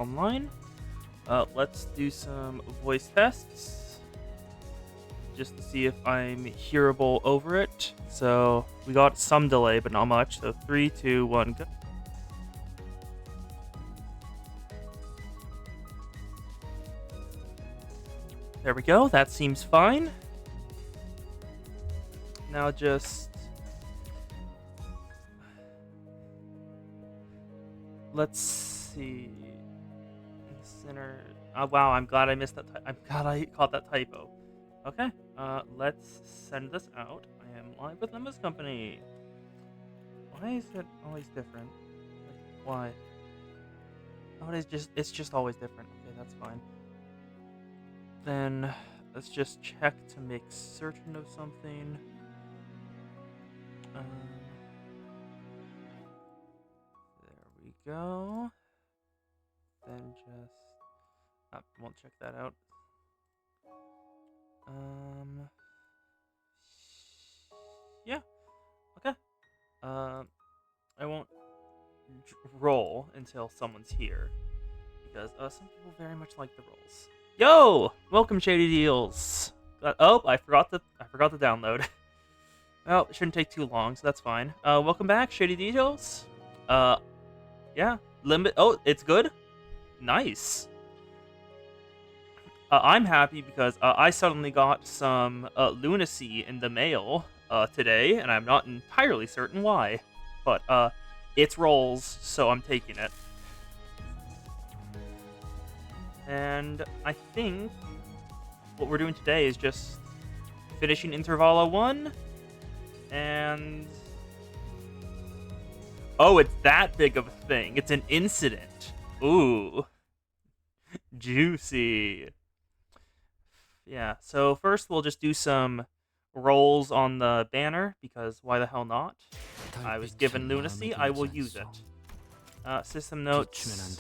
online. Let's do some voice tests just to see if I'm hearable over it. So we got some delay, but not much. So 3, 2, 1, go. There we go. That seems fine. Now just let's see. In the center. Wow, I'm glad I missed that. I'm glad I caught that typo. Okay. Let's send this out. I am live with Limbus Company. Why is it always different? Like, why? Oh, it's just always different. Okay, that's fine. Then let's just check to make certain of something. There we go. Then just won't check that out. Yeah. Okay. I won't roll until someone's here because some people very much like the rolls. Yo, welcome Shady Deals. Oh, I forgot to download. Well, it shouldn't take too long, so that's fine. Welcome back, Shady Deals. Yeah, limit. Oh, it's good. Nice. I'm happy because I suddenly got some lunacy in the mail today, and I'm not entirely certain why, but it's rolls, so I'm taking it. And I think what we're doing today is just finishing Intervalo 1, and oh, it's that big of a thing. It's an incident. Ooh. Juicy. Yeah, so first we'll just do some rolls on the banner, because why the hell not? I was given lunacy, I will use it. System notes.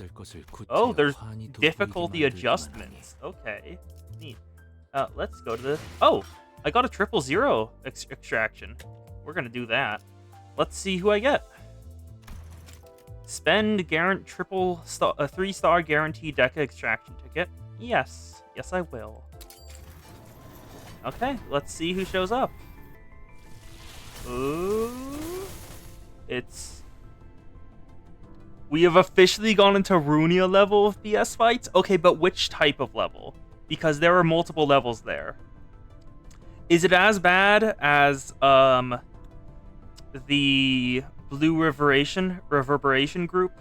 Oh, there's difficulty adjustments. Okay, neat. Let's go to the... Oh, I got a 000 extraction. We're gonna do that. Let's see who I get. Spend 3-star guaranteed Deca extraction ticket. Yes, I will. Okay, let's see who shows up. Ooh, we have officially gone into Runia level of BS fights. Okay, but which type of level? Because there are multiple levels there. Is it as bad as the Blue Reverberation group?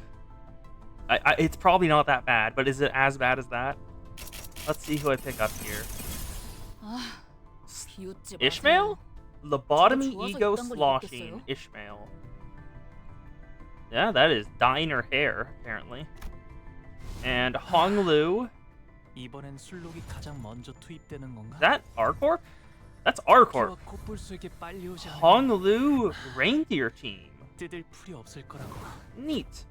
It's probably not that bad, but is it as bad as that? Let's see who I pick up here. Ishmael? Lobotomy Ego Sloshing Ishmael. Yeah, that is dyeing her hair, apparently. And Honglu. Is that R-Corp? That's R-Corp. Honglu Reindeer Team. Neat.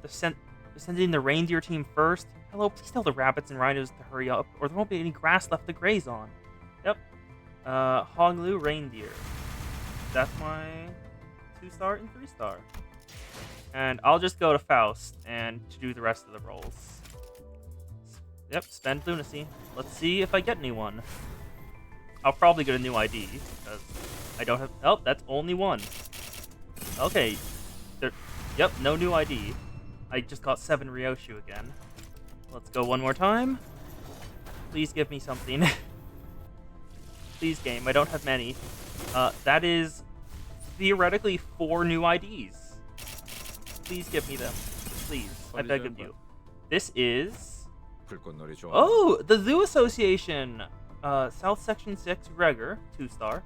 They're sending the reindeer team first. Hello, please tell the rabbits and rhinos to hurry up, or there won't be any grass left to graze on. Yep. Honglu Reindeer. That's my 2-star and 3-star. And I'll just go to Faust and to do the rest of the rolls. Yep, spend lunacy. Let's see if I get anyone. I'll probably get a new ID, because I don't have... Oh, that's only one. Okay. Yep, no new ID. I just got 7 Ryoshu again. Let's go one more time. Please give me something. Please, game. I don't have many. That is theoretically 4 new IDs. Please give me them. Please. I beg of you. This is... Oh, the Zoo Association. South Section 6 Gregor, 2-star.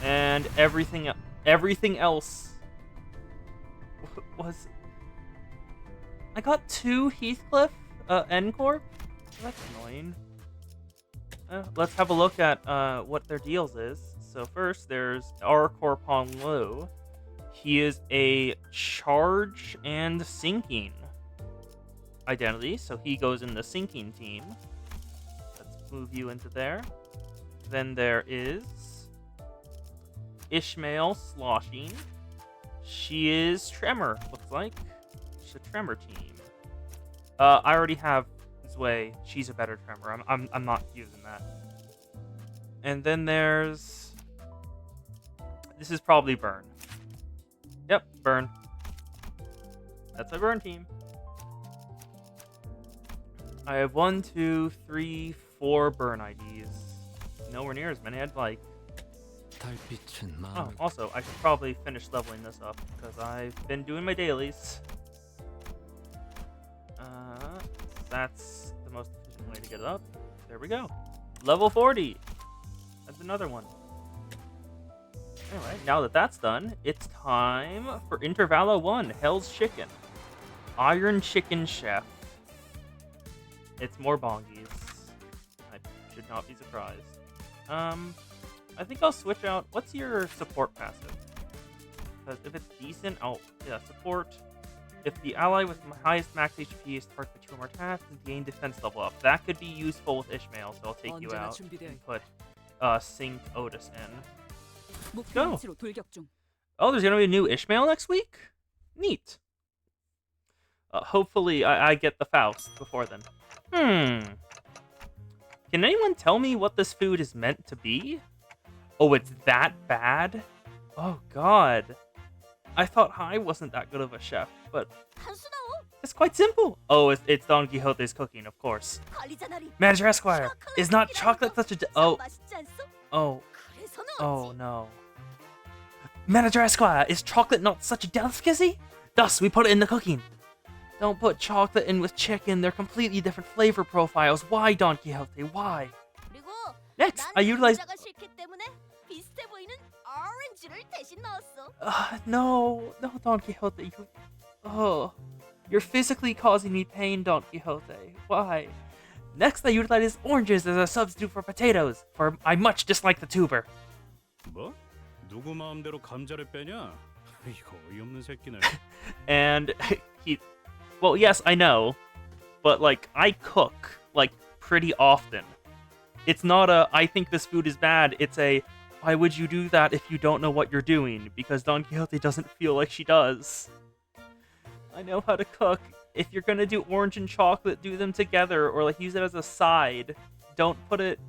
And everything else was... I got 2 Heathcliff N-Corp. That's annoying. Let's have a look at what their deals is. So first, there's R-Corp Honglu. He is a charge and sinking identity, so he goes in the sinking team. Let's move you into there. Then there is Ishmael Sloshing. She is Tremor, looks like. She's a Tremor team. I already have Zwei. She's a better tremor. I'm not using that. And then there's... This is probably Burn. Yep, Burn. That's my Burn team. I have 1, 2, 3, 4 Burn IDs. Nowhere near as many I'd like. Oh, also, I should probably finish leveling this up, because I've been doing my dailies. That's the most efficient way to get it up. There we go. Level 40. That's another one. Alright, now that that's done, it's time for Intervallo 1, Hell's Chicken. Iron Chicken Chef. It's more bongies. I should not be surprised. I think I'll switch out... What's your support passive? Because if it's decent, support. If the ally with my highest max HP is targeted by 2 or more attacks, and gain defense level up. That could be useful with Ishmael, so I'll take you out and put Sync Otis in. Let's go. Oh, there's gonna be a new Ishmael next week? Neat. Hopefully I get the Faust before then. Can anyone tell me what this food is meant to be? Oh, it's that bad? Oh, God. I thought I wasn't that good of a chef, but it's quite simple. Oh, it's Don Quixote's cooking, of course. Manager Esquire, is not chocolate such a... Oh, no. Manager Esquire, is chocolate not such a delicacy? Thus, we put it in the cooking. Don't put chocolate in with chicken. They're completely different flavor profiles. Why, Don Quixote? Why? Next, I utilized... No, Don Quixote. You're physically causing me pain, Don Quixote. Why? Next, I utilized oranges as a substitute for potatoes, for I much dislike the tuber. And he... Well, yes, I know, but, like, I cook, like, pretty often. It's not a, I think this food is bad, it's a, why would you do that if you don't know what you're doing? Because Don Quixote doesn't feel like she does. I know how to cook. If you're gonna do orange and chocolate, do them together, or, like, use it as a side. Don't put it...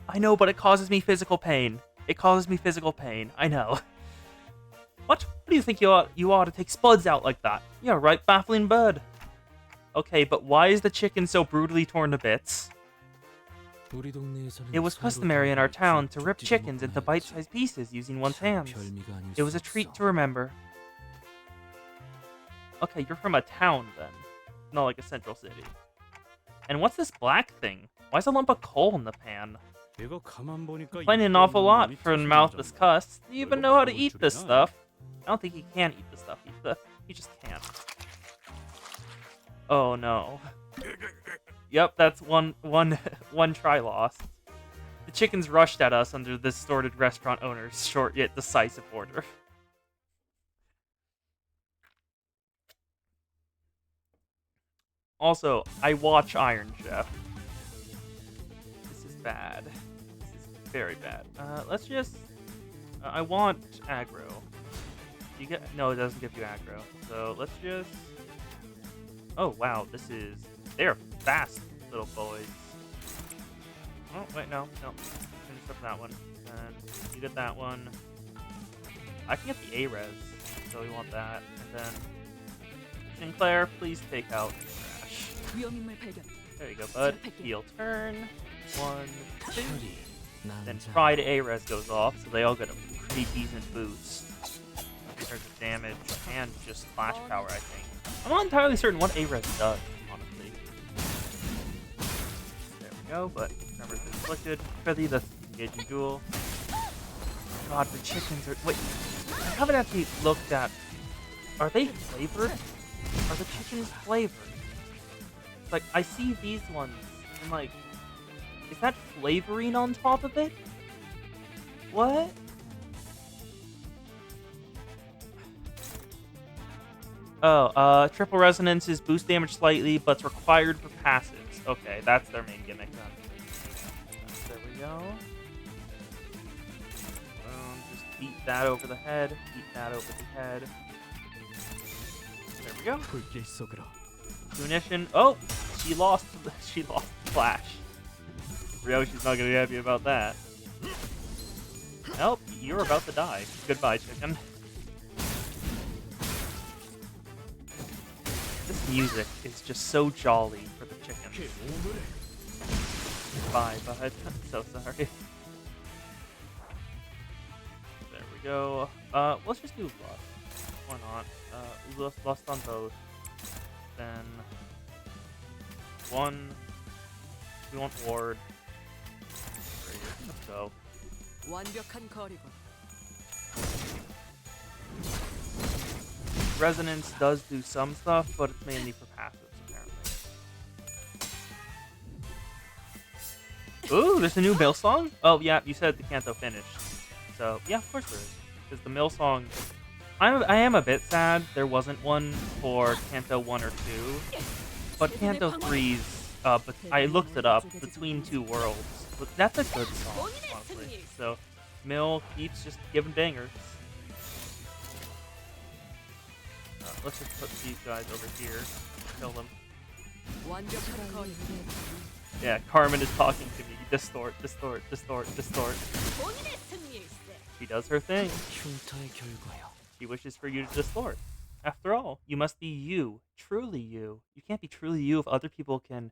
I know, but it causes me physical pain. It causes me physical pain, I know. What? What do you think you ought to take spuds out like that? Yeah, right, baffling bird. Okay, but why is the chicken so brutally torn to bits? It was customary in our town to rip chickens into bite-sized pieces using one's hands. It was a treat to remember. Okay, you're from a town then, not like a central city. And what's this black thing? Why is a lump of coal in the pan? Complaining an awful lot for a mouthless cuss. Do you even know how to eat this stuff? I don't think he can eat the stuff. He just can't. Oh no. Yep, that's one try lost. The chickens rushed at us under the distorted restaurant owner's short yet decisive order. Also, I watch Iron Chef. This is bad. This is very bad. Let's just... I want aggro. You get... No, it doesn't give you aggro. So, let's just... Oh, wow, this is... They're fast little boys. Oh, wait, no. Finish up that one. And you get that one. I can get the A-res, so we want that. And then... Sinclair, please take out the trash. There you go, bud. Heal turn. 1, 2. Then Pride A-res goes off, so they all get a pretty decent boost. In terms of damage and just splash power, I think. I'm not entirely certain what A-res does, honestly. There we go, but remember it's inflicted. Freddy, the engaging duel. God, the chickens are... Wait, I haven't actually looked at... Are they flavored? Are the chickens flavored? Like, I see these ones, and like... Is that flavoring on top of it? What? Oh, triple resonance is boost damage slightly, but it's required for passives. Okay, that's their main gimmick then. There we go. Just beat that over the head, beat that over the head. There we go. Punition. Oh, she lost. She lost Flash. Ryoshi's not gonna be happy about that. Nope, you're about to die. Goodbye, chicken. This music is just so jolly for the chickens. Bye, bud. I'm so sorry. There we go. Let's just do Lust. Why not? Lust on both. Then one. We want Ward. Let's go. Resonance does do some stuff, but it's mainly for passives, apparently. Ooh, there's a new Mill song? Oh, yeah, you said the Kanto finished. So, yeah, of course there is. Because the Mill song... I am a bit sad there wasn't one for Kanto 1 or 2. But Kanto 3's... but I looked it up, Between Two Worlds. But that's a good song, honestly. So, Mill keeps just giving bangers. Let's just put these guys over here. Kill them. Yeah, Carmen is talking to me. Distort, distort, distort, distort. She does her thing. She wishes for you to distort. After all, you must be you. Truly you. You can't be truly you if other people can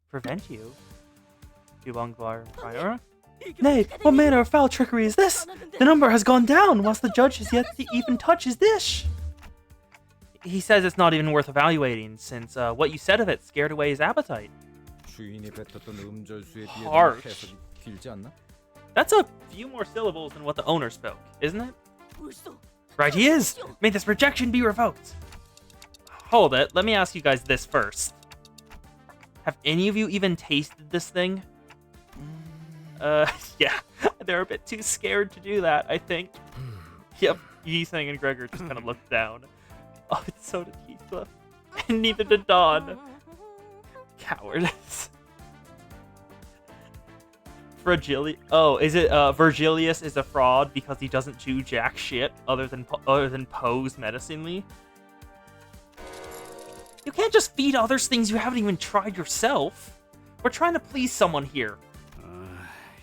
prevent you. Nay, what manner of foul trickery is this? The number has gone down, whilst the judge has yet to even touch his dish. He says it's not even worth evaluating, since what you said of it scared away his appetite. Harsh. That's a few more syllables than what the owner spoke, isn't it? Right he is! May this rejection be revoked! Hold it, let me ask you guys this first. Have any of you even tasted this thing? Yeah, they're a bit too scared to do that, I think. Yep, Yiseng and Gregor just kind of looked down. Oh, so did Heathcliff. And neither did Dawn. Cowardice. Virgilius is a fraud because he doesn't do jack shit other than pose menacingly? You can't just feed others things you haven't even tried yourself. We're trying to please someone here.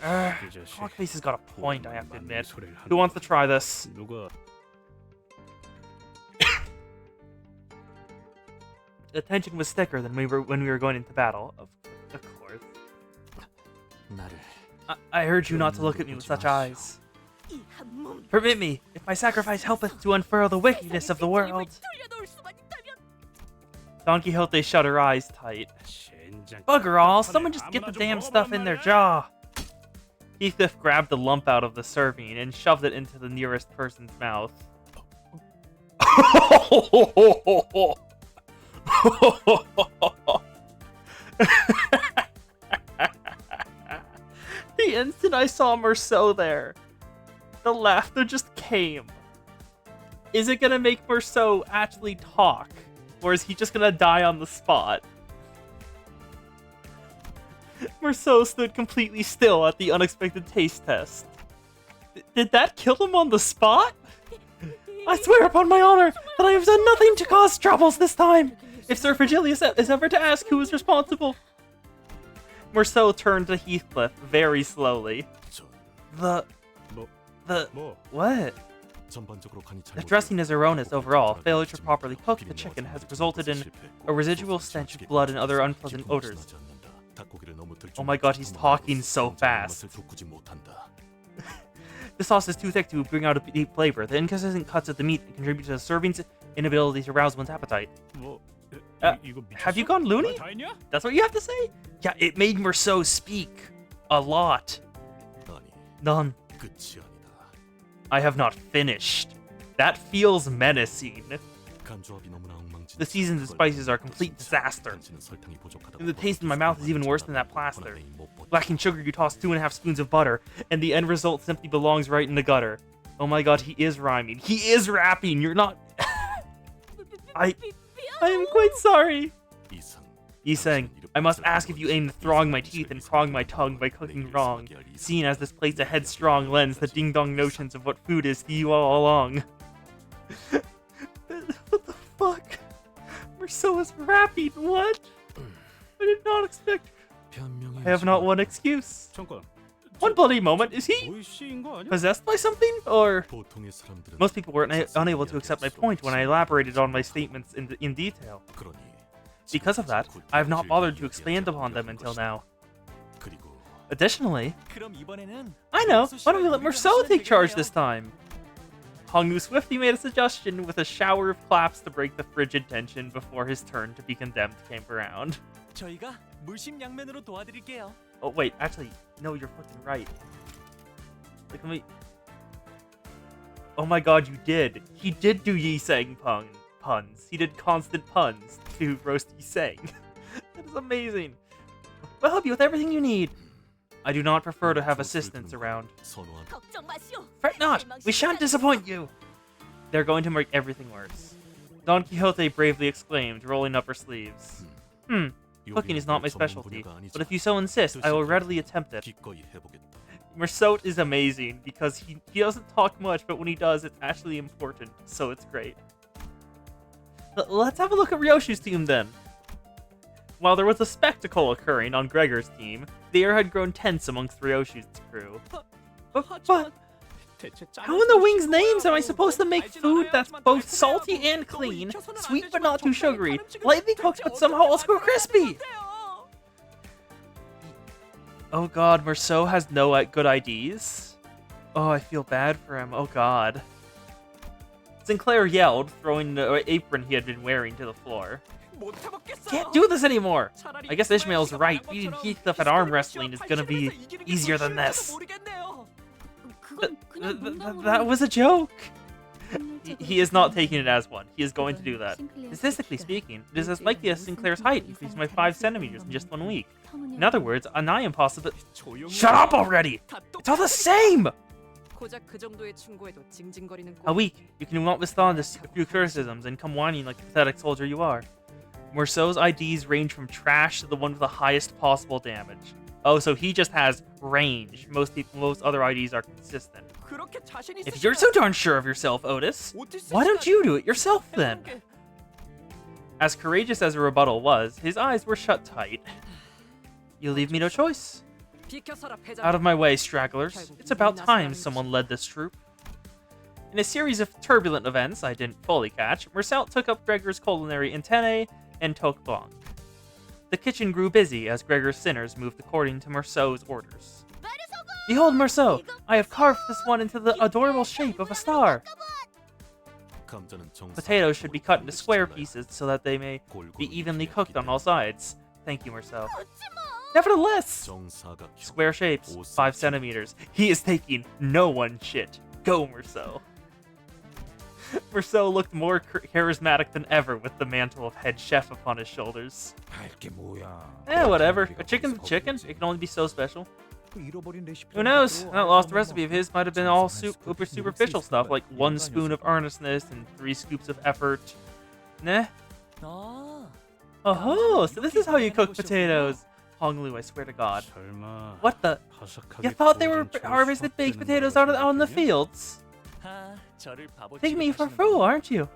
Clockface has got a point, I have to admit. Who wants to try this? The tension was thicker than when we were going into battle. Of course. I urge you not to look at me with such eyes. Permit me, if my sacrifice helpeth to unfurl the wickedness of the world. Don Quixote shut her eyes tight. Bugger all, someone just get the damn stuff in their jaw. Heathcliff grabbed the lump out of the serving and shoved it into the nearest person's mouth. The instant I saw Merceau there, the laughter just came. Is it gonna make Merceau actually talk? Or is he just gonna die on the spot? Merceau stood completely still at the unexpected taste test. Did that kill him on the spot? I swear upon my honor that I have done nothing to cause troubles this time. If Sir Virgilius is ever to ask who is responsible... Merceau turned to Heathcliff very slowly. What? The dressing is erroneous overall. Failure to properly cook the chicken has resulted in a residual stench of blood and other unpleasant odors. Oh my god, he's talking so fast. The sauce is too thick to bring out a deep flavor. The inconsistent cuts of the meat contribute to the serving's inability to rouse one's appetite. Have you gone loony? That's what you have to say? Yeah, it made Merceau speak. A lot. None. I have not finished. That feels menacing. The seasons and spices are a complete disaster. And the taste in my mouth is even worse than that plaster. Lacking sugar, you toss 2.5 spoons of butter, and the end result simply belongs right in the gutter. Oh my god, he is rhyming. He is rapping. You're not... I am quite sorry. Yiseng, I must ask if you aim to throng my teeth and prong my tongue by cooking wrong, seeing as this plates a headstrong lens the ding-dong notions of what food is to you all along. What the fuck? Merceau is rapping. What? I did not expect. I have not one excuse. One bloody moment. Is he possessed by something? Or most people were unable to accept my point when I elaborated on my statements in detail. Because of that, I have not bothered to expand upon them until now. Additionally, I know. Why don't we let Merceau take charge this time? Honglu swiftly made a suggestion with a shower of claps to break the frigid tension before his turn to be condemned came around. Oh wait, actually, no, you're fucking right. Like, let me... Oh my god, you did. He did do Yi-Sang puns. He did constant puns to roast Yi-Sang. That is amazing. We'll help you with everything you need. I do not prefer to have assistants around. Fret not! We shan't disappoint you! They're going to make everything worse. Don Quixote bravely exclaimed, rolling up her sleeves. Cooking is not my specialty, but if you so insist, I will readily attempt it. Merceau is amazing, because he doesn't talk much, but when he does, it's actually important, so it's great. Let's have a look at Ryoshu's team then. While there was a spectacle occurring on Gregor's team, the air had grown tense amongst Ryoshu's crew. But how in the wing's names am I supposed to make food that's both salty and clean, sweet but not too sugary, lightly cooked but somehow also crispy? Oh god, Merceau has no good IDs? Oh, I feel bad for him, oh god. Sinclair yelled, throwing the apron he had been wearing to the floor. Can't do this anymore! I guess Ishmael's right. Beating Heathcliff at arm wrestling is gonna be easier than this. That was a joke! He is not taking it as one. He is going to do that. Statistically speaking, it is as likely as Sinclair's height increased by 5 centimeters in just 1 week. In other words, a nigh impossible... Shut up already! It's all the same! A week, you can not withstand a few criticisms and come whining like the pathetic soldier you are. Merceau's IDs range from trash to the one with the highest possible damage. Oh, so he just has range. Most other IDs are consistent. If you're so darn sure of yourself, Otis, why don't you do it yourself then? As courageous as a rebuttal was, his eyes were shut tight. You leave me no choice. Out of my way, stragglers. It's about time someone led this troop. In a series of turbulent events I didn't fully catch, Merceau took up Gregor's culinary antennae and toque blanc. The kitchen grew busy as Gregor's sinners moved according to Merceau's orders. Behold, Merceau! I have carved this one into the adorable shape of a star! Potatoes should be cut into square pieces so that they may be evenly cooked on all sides. Thank you, Merceau. Nevertheless! Square shapes, 5 centimeters. He is taking no one shit. Go, Merceau. Merceau looked more charismatic than ever with the mantle of head chef upon his shoulders. Whatever. A chicken's a chicken. It can only be so special. Who knows? That lost recipe of his might have been all super superficial stuff, like 1 spoon of earnestness and 3 scoops of effort. Nah. Oh, so this is how you cook potatoes. Honglu, I swear to God. What the? You thought they were harvested baked potatoes out in the fields? Take me for a fool, aren't you?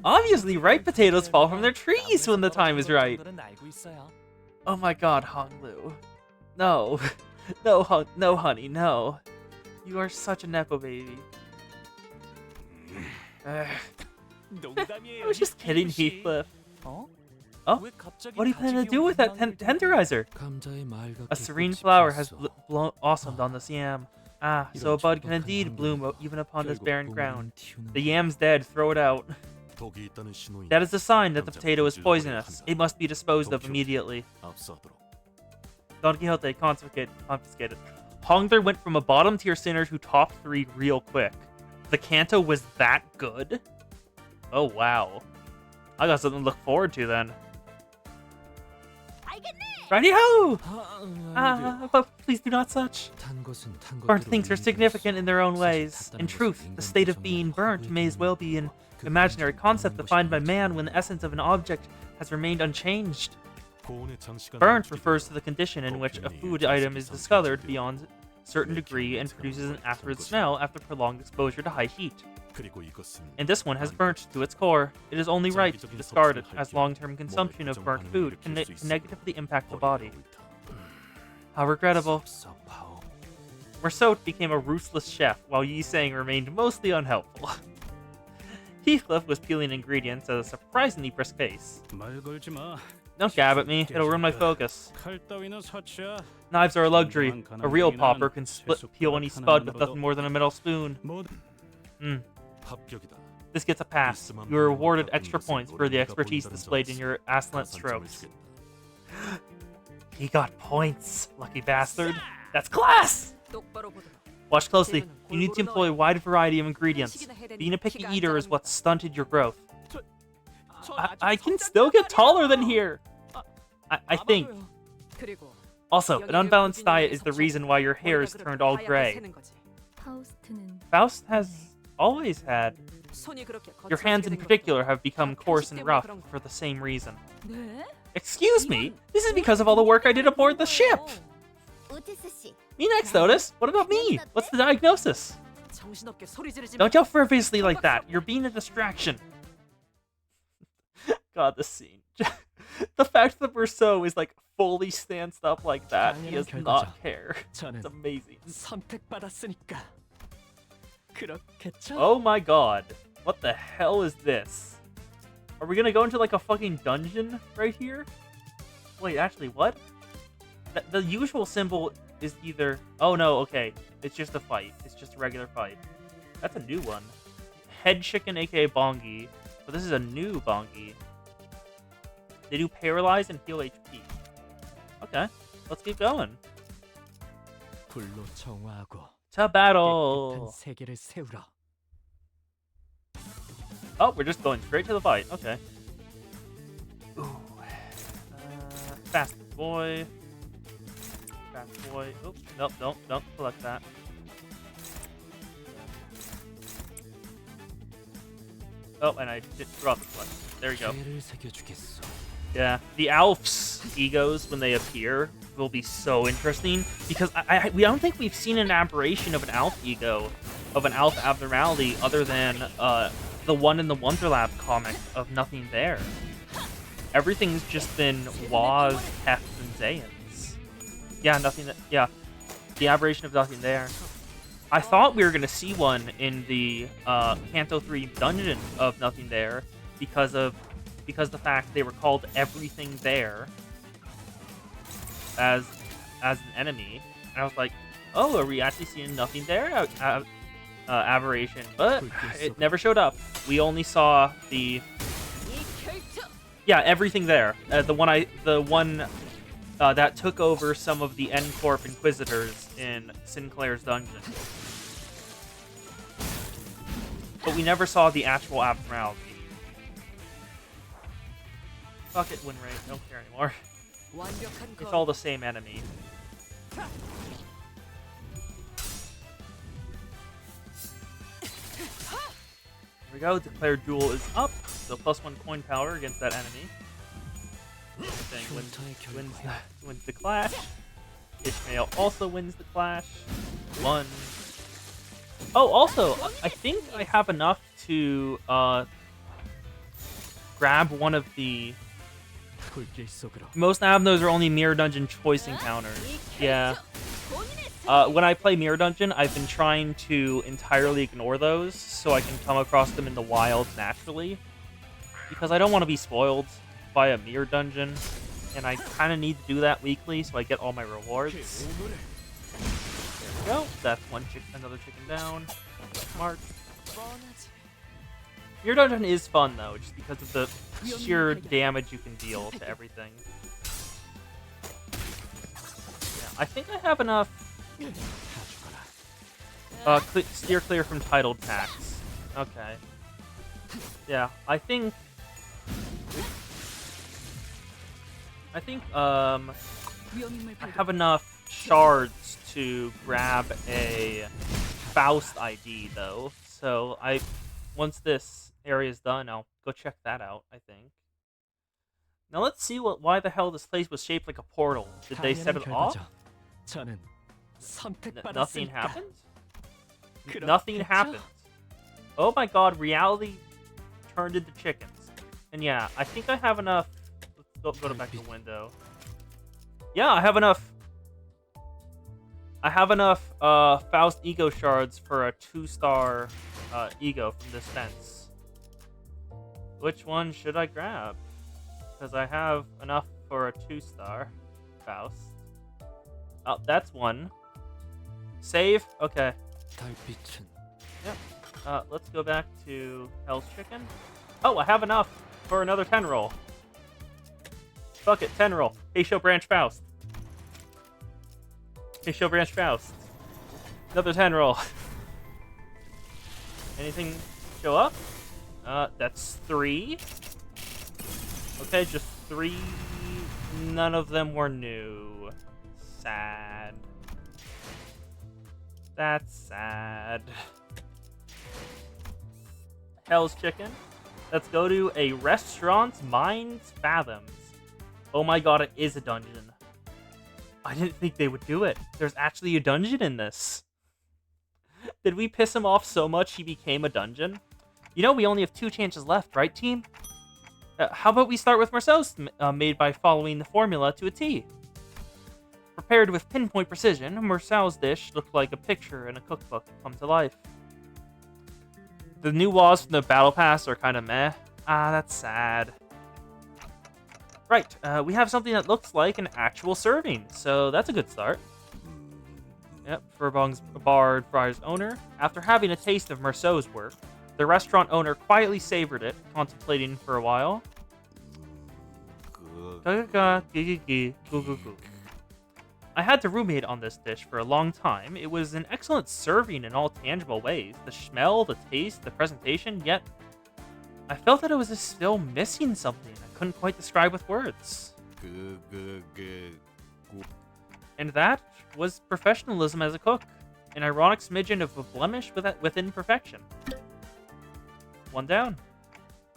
Obviously, ripe potatoes fall from their trees when the time is right. Oh my god, Honglu. No. No, honey, no. You are such a Nepo baby. I was just kidding, Heathcliff. Oh? What are you planning to do with that tenderizer? A serene flower has blossomed on this yam. Ah, so a bud can indeed bloom even upon this barren ground. The yam's dead, throw it out. That is a sign that the potato is poisonous. It must be disposed of immediately. Don Quixote confiscated. Hongler went from a bottom-tier sinner to top 3 real quick. The canto was that good? Oh, wow. I got something to look forward to then. Righty-ho! But please do not such. Burnt things are significant in their own ways. In truth, the state of being burnt may as well be an imaginary concept defined by man when the essence of an object has remained unchanged. Burnt refers to the condition in which a food item is discolored beyond a certain degree and produces an acrid smell after prolonged exposure to high heat. And this one has burnt to its core. It is only right to discard it, as long-term consumption of burnt food can negatively impact the body. How regrettable. Mersault became a ruthless chef, while Yi Sang remained mostly unhelpful. Heathcliff was peeling ingredients at a surprisingly brisk pace. Don't gab at me, it'll ruin my focus. Knives are a luxury. A real pauper can peel any spud with nothing more than a metal spoon. This gets a pass. You are rewarded extra points for the expertise displayed in your excellent strokes. He got points, lucky bastard. That's class! Watch closely. You need to employ a wide variety of ingredients. Being a picky eater is what stunted your growth. I can still get taller than here! I think. Also, an unbalanced diet is the reason why your hair is turned all gray. Faust has always had. Your hands in particular have become coarse and rough for the same reason. Excuse me? This is because of all the work I did aboard the ship! Me next, Otis. What about me? What's the diagnosis? Don't yell frivolously like that. You're being a distraction. God, this scene. The fact that Mersault is like fully stanced up like that, he does not care. It's amazing. Oh my god. What the hell is this? Are we gonna go into like a fucking dungeon right here? Wait, actually, what? The usual symbol is either... Oh no, okay. It's just a fight. It's just a regular fight. That's a new one. Head Chicken, aka Bongi. But this is a new Bongi. They do paralyze and heal HP. Okay, let's keep going. To battle! Oh, we're just going straight to the fight. Okay. Ooh. Fast boy. Fast boy. Oops. Nope, don't collect that. Oh, and I did drop the collection. There you go. Yeah, the Alf's egos, when they appear, will be so interesting, because I don't think we've seen an aberration of an Alf ego, of an Alf abnormality, other than the one in the Wonderlab comic of Nothing There. Everything's just been Waz, Heft, and Zayans. Yeah, yeah, the aberration of Nothing There. I thought we were going to see one in the Kanto 3 dungeon of Nothing There, because the fact they were called Everything There as an enemy, and I was like, oh, are we actually seeing Nothing There aberration? But it never showed up. We only saw the Everything There, the one that took over some of the N-Corp Inquisitors in Sinclair's dungeon. But we never saw the actual abnormality. Fuck it, win rate. Don't care anymore. It's all the same enemy. Here we go. Declared duel is up. So +1 coin power against that enemy. Wins the clash. Ishmael also wins the clash. 1. Oh, also, I think I have enough to grab one of the... Most of those are only Mirror Dungeon choice encounters. Yeah. When I play Mirror Dungeon, I've been trying to entirely ignore those so I can come across them in the wild naturally. Because I don't want to be spoiled by a Mirror Dungeon, and I kind of need to do that weekly so I get all my rewards. There we go. That's another chicken down. Smart. Mirror Dungeon is fun though, just because of the sheer damage you can deal to everything. Yeah, I think I have enough. Steer clear from titled tax. Okay. Yeah, I think I have enough shards to grab a Faust ID though. So once this area is done, I'll go check that out, I think. Now let's see why the hell this place was shaped like a portal. Did they set it off? Nothing happened? Nothing happened. Oh my god, reality turned into chickens. And yeah, I think I have enough. Let's go back to the window. Yeah, I have enough. I have enough Faust ego shards for a 2-star ego from this fence. Which one should I grab? Because I have enough for a 2-star Faust. Oh, that's one. Save. Okay. Yep. Let's go back to Hell's Chicken. Oh, I have enough for another 10 roll. Fuck it, 10 roll. Hey, show Branch Faust. Hey, show Branch Faust. Another 10 roll. Anything show up? That's 3. Okay, just 3. None of them were new. Sad. That's sad. Hell's Chicken. Let's go to a restaurant's Mind's Fathoms. Oh my god, it is a dungeon. I didn't think they would do it. There's actually a dungeon in this. Did we piss him off so much he became a dungeon? You know, we only have 2 chances left, right, team? How about we start with Marceau's made by following the formula to a T? Prepared with pinpoint precision, Marceau's dish looked like a picture in a cookbook come to life. The new walls from the Battle Pass are kind of meh. Ah, that's sad. Right, we have something that looks like an actual serving, so that's a good start. Yep, Furbong's Bard Friar's owner. After having a taste of Marceau's work, the restaurant owner quietly savored it, contemplating for a while. I had to ruminate on this dish for a long time. It was an excellent serving in all tangible ways. The smell, the taste, the presentation, yet I felt that it was still missing something I couldn't quite describe with words. And that was professionalism as a cook. An ironic smidgen of a blemish within perfection. 1 down.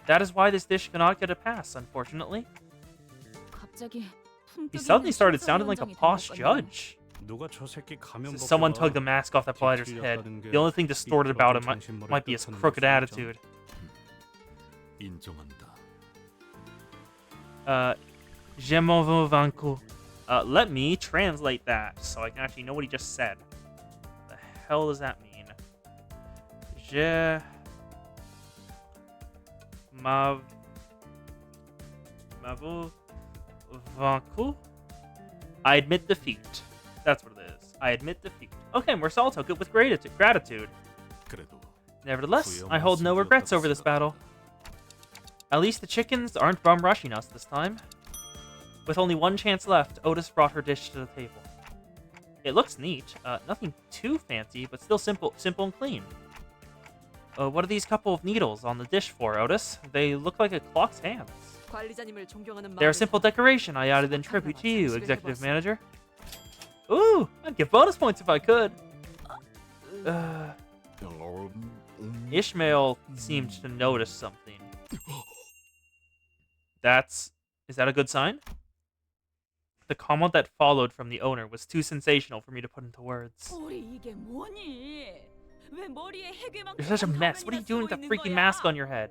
That is why this dish cannot get a pass, unfortunately. He suddenly started sounding like a posh judge. Someone tugged the mask off that blighter's head. The only thing distorted about him might be his crooked attitude. Je m'en veux vaincre. Let me translate that so I can actually know what he just said. The hell does that mean? Je m'en veux vaincre. I admit defeat. That's what it is. I admit defeat. Okay, Marcel took it with gratitude. Nevertheless, I hold no regrets over this battle. At least the chickens aren't bum rushing us this time. With only 1 chance left, Otis brought her dish to the table. It looks neat. Nothing too fancy, but still simple and clean. What are these couple of needles on the dish for, Otis? They look like a clock's hands. They're a simple decoration I added in tribute to you, Executive Manager. Ooh, I'd give bonus points if I could. Ishmael seemed to notice something. Is that a good sign? The comment that followed from the owner was too sensational for me to put into words. You're such a mess. What are you doing with that freaking mask on your head?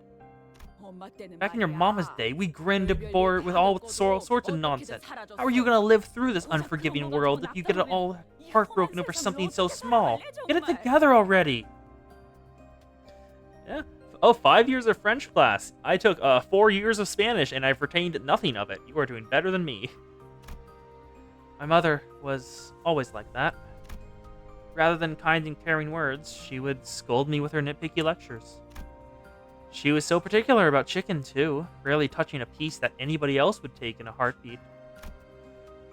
Back in your mama's day, we grinned and bore with all sorts of nonsense. How are you gonna live through this unforgiving world if you get it all heartbroken over something so small? Get it together already! Yeah. Oh, 5 years of French class. I took 4 years of Spanish and I've retained nothing of it. You are doing better than me. My mother was always like that. Rather than kind and caring words, she would scold me with her nitpicky lectures. She was so particular about chicken, too, rarely touching a piece that anybody else would take in a heartbeat.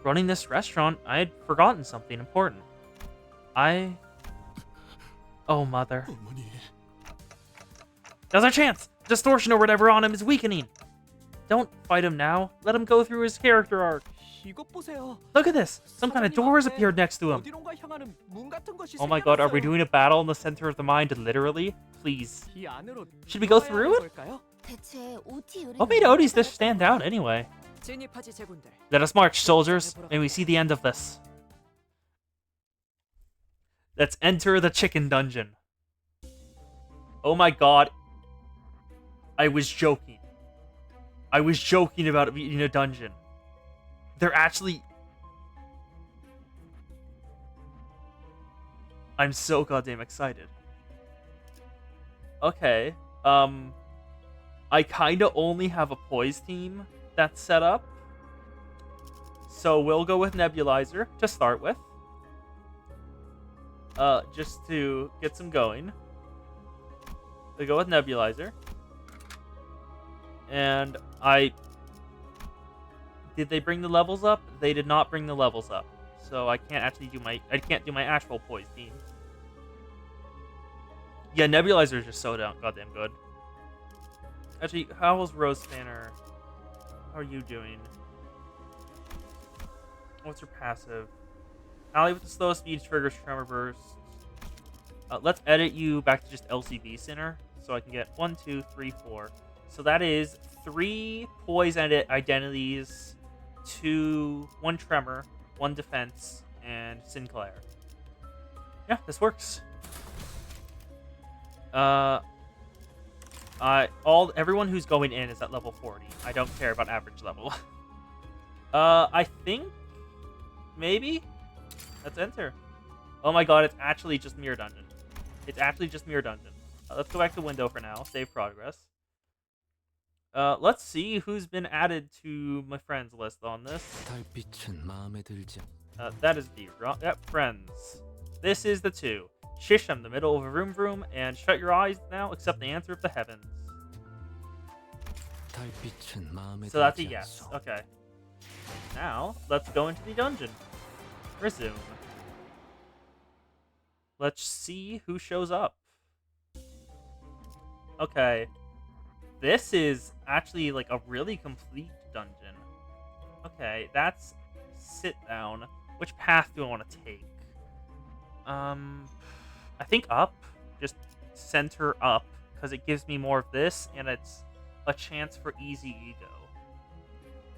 Running this restaurant, I had forgotten something important. Oh, Mother. Now's our chance! Distortion or whatever on him is weakening! Don't fight him now. Let him go through his character arc. Look at this! Some kind of door has appeared next to him. Oh my god, are we doing a battle in the center of the mind, literally? Please. Should we go through it? What made Odie's dish stand out, anyway? Let us march, soldiers. May we see the end of this. Let's enter the chicken dungeon. Oh my god. I was joking. I was joking about it being a dungeon. They're actually... I'm so goddamn excited. Okay. I kinda only have a poise team that's set up. So we'll go with Nebulizer to start with. Just to get some going. We go with Nebulizer. And did they bring the levels up? They did not bring the levels up. So I can't actually do my actual poise team. Yeah, Nebulizer is just so goddamn good. Actually, how's Rose Spanner? How are you doing? What's your passive? Ally with the slowest speed triggers Tremor Burst. Let's edit you back to just LCB Center so I can get 1, 2, 3, 4. So that is 3 poise identities, 1 Tremor, 1 defense, and Sinclair. Yeah, this works. Everyone who's going in is at level 40. I don't care about average level. I think maybe let's enter. Oh my god, it's actually just Mirror Dungeon. It's actually just Mirror Dungeon. Let's go back to window for now. Save progress. Let's see who's been added to my friends list on this. That is the wrong. Yep, friends. This is the 2. Shisham, the middle of a room, and shut your eyes now, accept the answer of the heavens. So that's a yes. Okay. Now, let's go into the dungeon. Resume. Let's see who shows up. Okay. This is actually like a really complete dungeon. Okay, that's sit down. Which path do I want to take? I think up. Just center up, because it gives me more of this, and it's a chance for easy ego.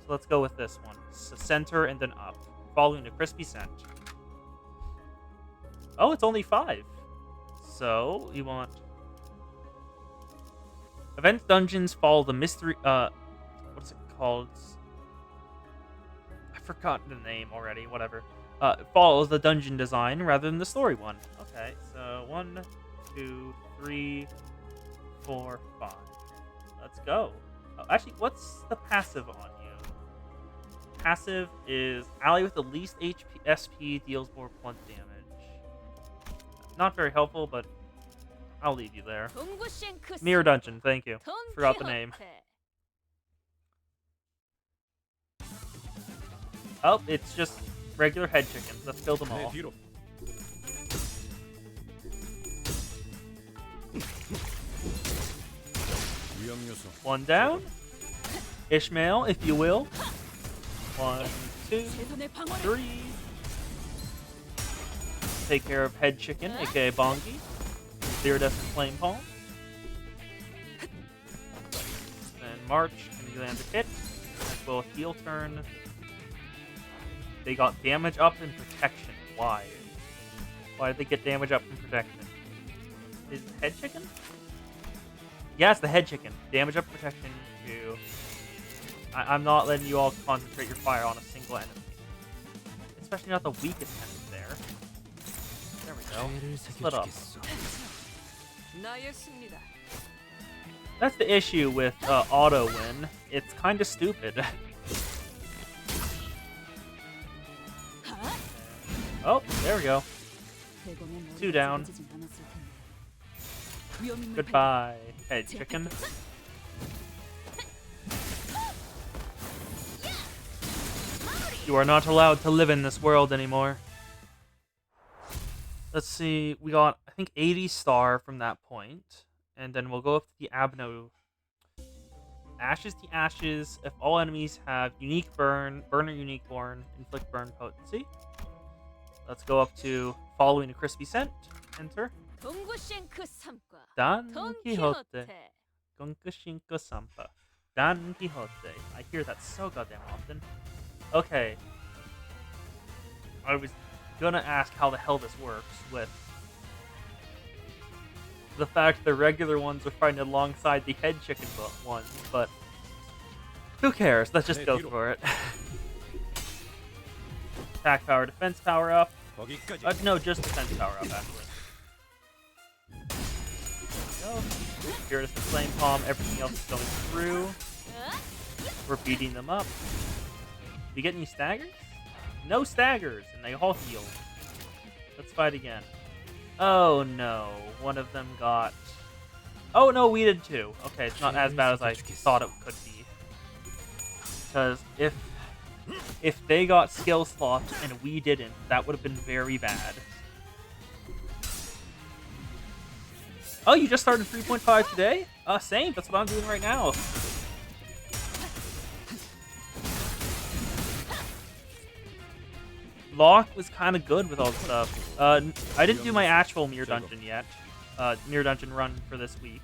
So let's go with this one. So center and then up, following a crispy scent. Oh, it's only 5. So you want event dungeons follow the mystery. What's it called? I forgot the name already. Whatever. It follows the dungeon design rather than the story one. Okay, so 1, 2, 3, 4, 5. Let's go. Oh, actually, what's the passive on you? Passive is ally with the least HP SP deals more blunt damage. Not very helpful, but I'll leave you there. Mirror Dungeon, thank you. Forgot the name. Oh, it's just regular head chickens. Let's kill them all. One down. Ishmael, if you will. 1, 2, 3. Take care of head chicken, aka Bongi. Iridescent Flame Palm. Then March, and you land a hit. As well as heal turn. They got damage up and protection. Why? Why did they get damage up and protection? Is it head chicken? Yeah, it's the head chicken. Damage up protection to... I'm not letting you all concentrate your fire on a single enemy. Especially not the weakest enemy there. There we go. Split up. That's the issue with auto win. It's kind of stupid. Oh, there we go. 2 down. Goodbye, head chicken. You are not allowed to live in this world anymore. Let's see, we got, I think, 80 star from that point. And then we'll go up to the Abno. Ashes to Ashes. If all enemies have unique burn or unique burn, inflict burn potency. Let's go up to following a crispy scent. Enter. Don Quixote. Gonkushinko Sampa. Don Quixote. I hear that so goddamn often. Okay. I was gonna ask how the hell this works with the fact the regular ones are fighting alongside the head chicken ones, but who cares? Let's just go for it. Attack power, defense power up. No, just defense power up, actually. Go. Spirit of the Flame Palm, everything else is going through. We're beating them up. Do you get any staggers? No staggers, and they all heal. Let's fight again. Oh no, one of them got... Oh no, we did too. Okay, it's not as bad as I thought it could be. Because if they got skill slots and we didn't, that would have been very bad. Oh, you just started 3.5 today? Same, that's what I'm doing right now. Locke was kind of good with all the stuff. I didn't do my actual Mirror Dungeon yet. Mirror Dungeon run for this week.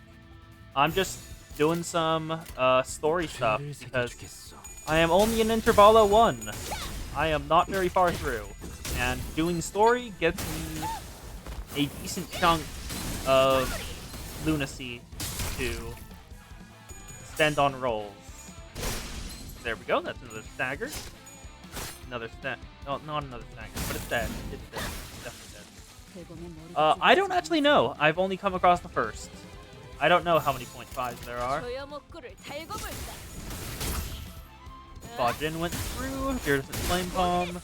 I'm just doing some story stuff because I am only in Intervalo 1. I am not very far through. And doing story gets me a decent chunk of lunacy to spend on rolls. There we go, that's another stagger. Another stat. Oh, not another stagger, but it's dead. It's dead. It's definitely dead. I don't actually know. I've only come across the first. I don't know how many .5s there are. Bajin went through. Here's the Flame Palm.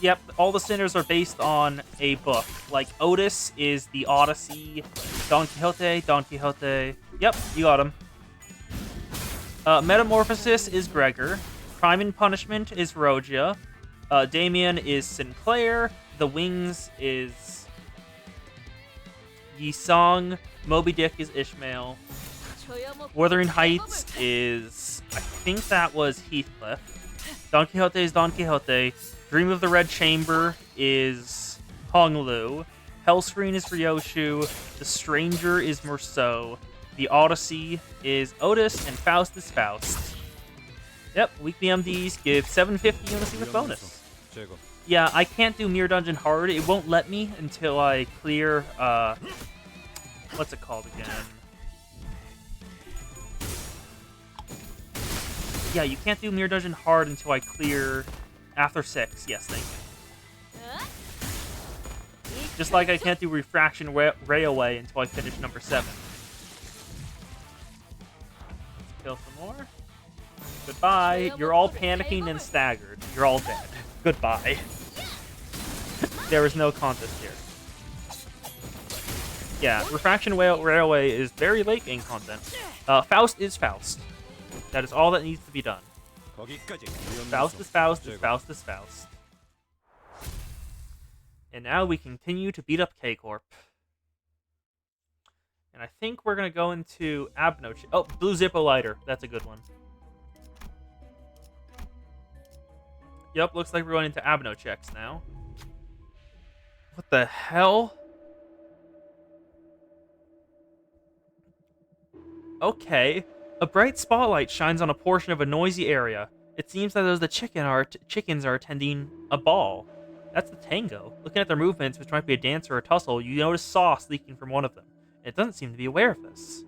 Yep, all the sinners are based on a book. Like, Otis is the Odyssey. Don Quixote. Yep, you got him. Metamorphosis is Gregor. Crime and Punishment is Rogia. Damien is Sinclair. The Wings is Yisong. Moby Dick is Ishmael. Wuthering Heights is... I think that was Heathcliff. Don Quixote is Don Quixote. Dream of the Red Chamber is Honglu. Hellscreen is Ryoshu. The Stranger is Merceau. The Odyssey is Otis. And Faust is Faust. Yep, weekly MDs give 750 Lunacy with bonus. Yeah, I can't do Mirror Dungeon hard. It won't let me until I clear, what's it called again? Yeah, you can't do Mirror Dungeon hard until I clear after 6. Yes, thank you. Just like I can't do Refraction Railway until I finish number 7. Let's kill some more. Goodbye. You're all panicking and staggered. You're all dead. Goodbye. There is no contest here. Yeah, Refraction Railway is very late game content. Faust is Faust. That is all that needs to be done. Faust is Faust is Faust is Faust. And now we continue to beat up K-Corp. And I think we're going to go into Abno... Oh, Blue Zippo Lighter. That's a good one. Yep, looks like we're going into Abno checks now. What the hell? Okay. A bright spotlight shines on a portion of a noisy area. It seems that the chickens are attending a ball. That's the tango. Looking at their movements, which might be a dance or a tussle, you notice sauce leaking from one of them. It doesn't seem to be aware of this.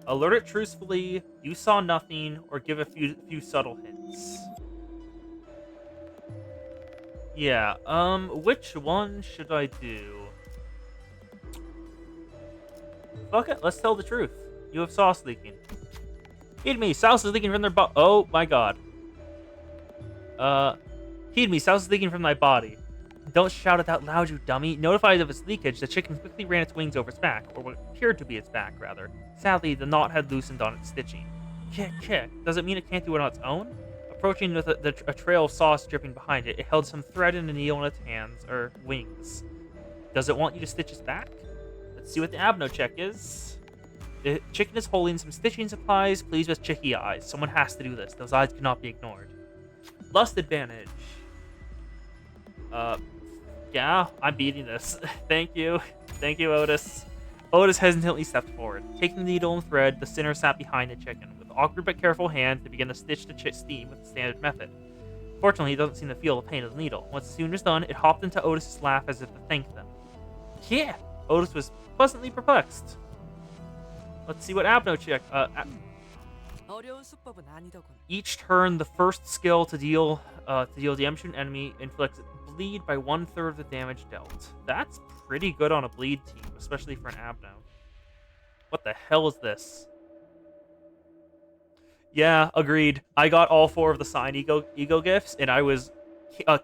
Alert it truthfully, you saw nothing, or give a few subtle hints. Yeah, which one should I do? Fuck it, let's tell the truth. You have sauce leaking. Heed me, sauce is leaking from their oh my god. Heed me, sauce is leaking from thy body. Don't shout it out loud, you dummy. Notified of its leakage, the chicken quickly ran its wings over its back, or what appeared to be its back, rather. Sadly, the knot had loosened on its stitching. Kick. Does it mean it can't do it on its own? Approaching with a trail of sauce dripping behind it, it held some thread and a needle in its hands, or wings. Does it want you to stitch its back? Let's see what the Abno check is. The chicken is holding some stitching supplies, pleased with chicky eyes. Someone has to do this. Those eyes cannot be ignored. Lust advantage. Yeah, I'm beating this. Thank you. Thank you, Otis. Otis hesitantly stepped forward. Taking the needle and thread, the sinner sat behind the chicken. Awkward but careful hand to begin to stitch the steam with the standard method. Fortunately, he doesn't seem to feel the pain of the needle. Once the seam was done, it hopped into Otis's lap as if to thank them. Yeah, Otis was pleasantly perplexed. Let's see what Abno checked. Each turn, the first skill to deal damage to an enemy inflicts bleed by 1/3 of the damage dealt. That's pretty good on a bleed team, especially for an Abno. What the hell is this? Yeah, agreed. I got all 4 of the signed ego gifts, and I was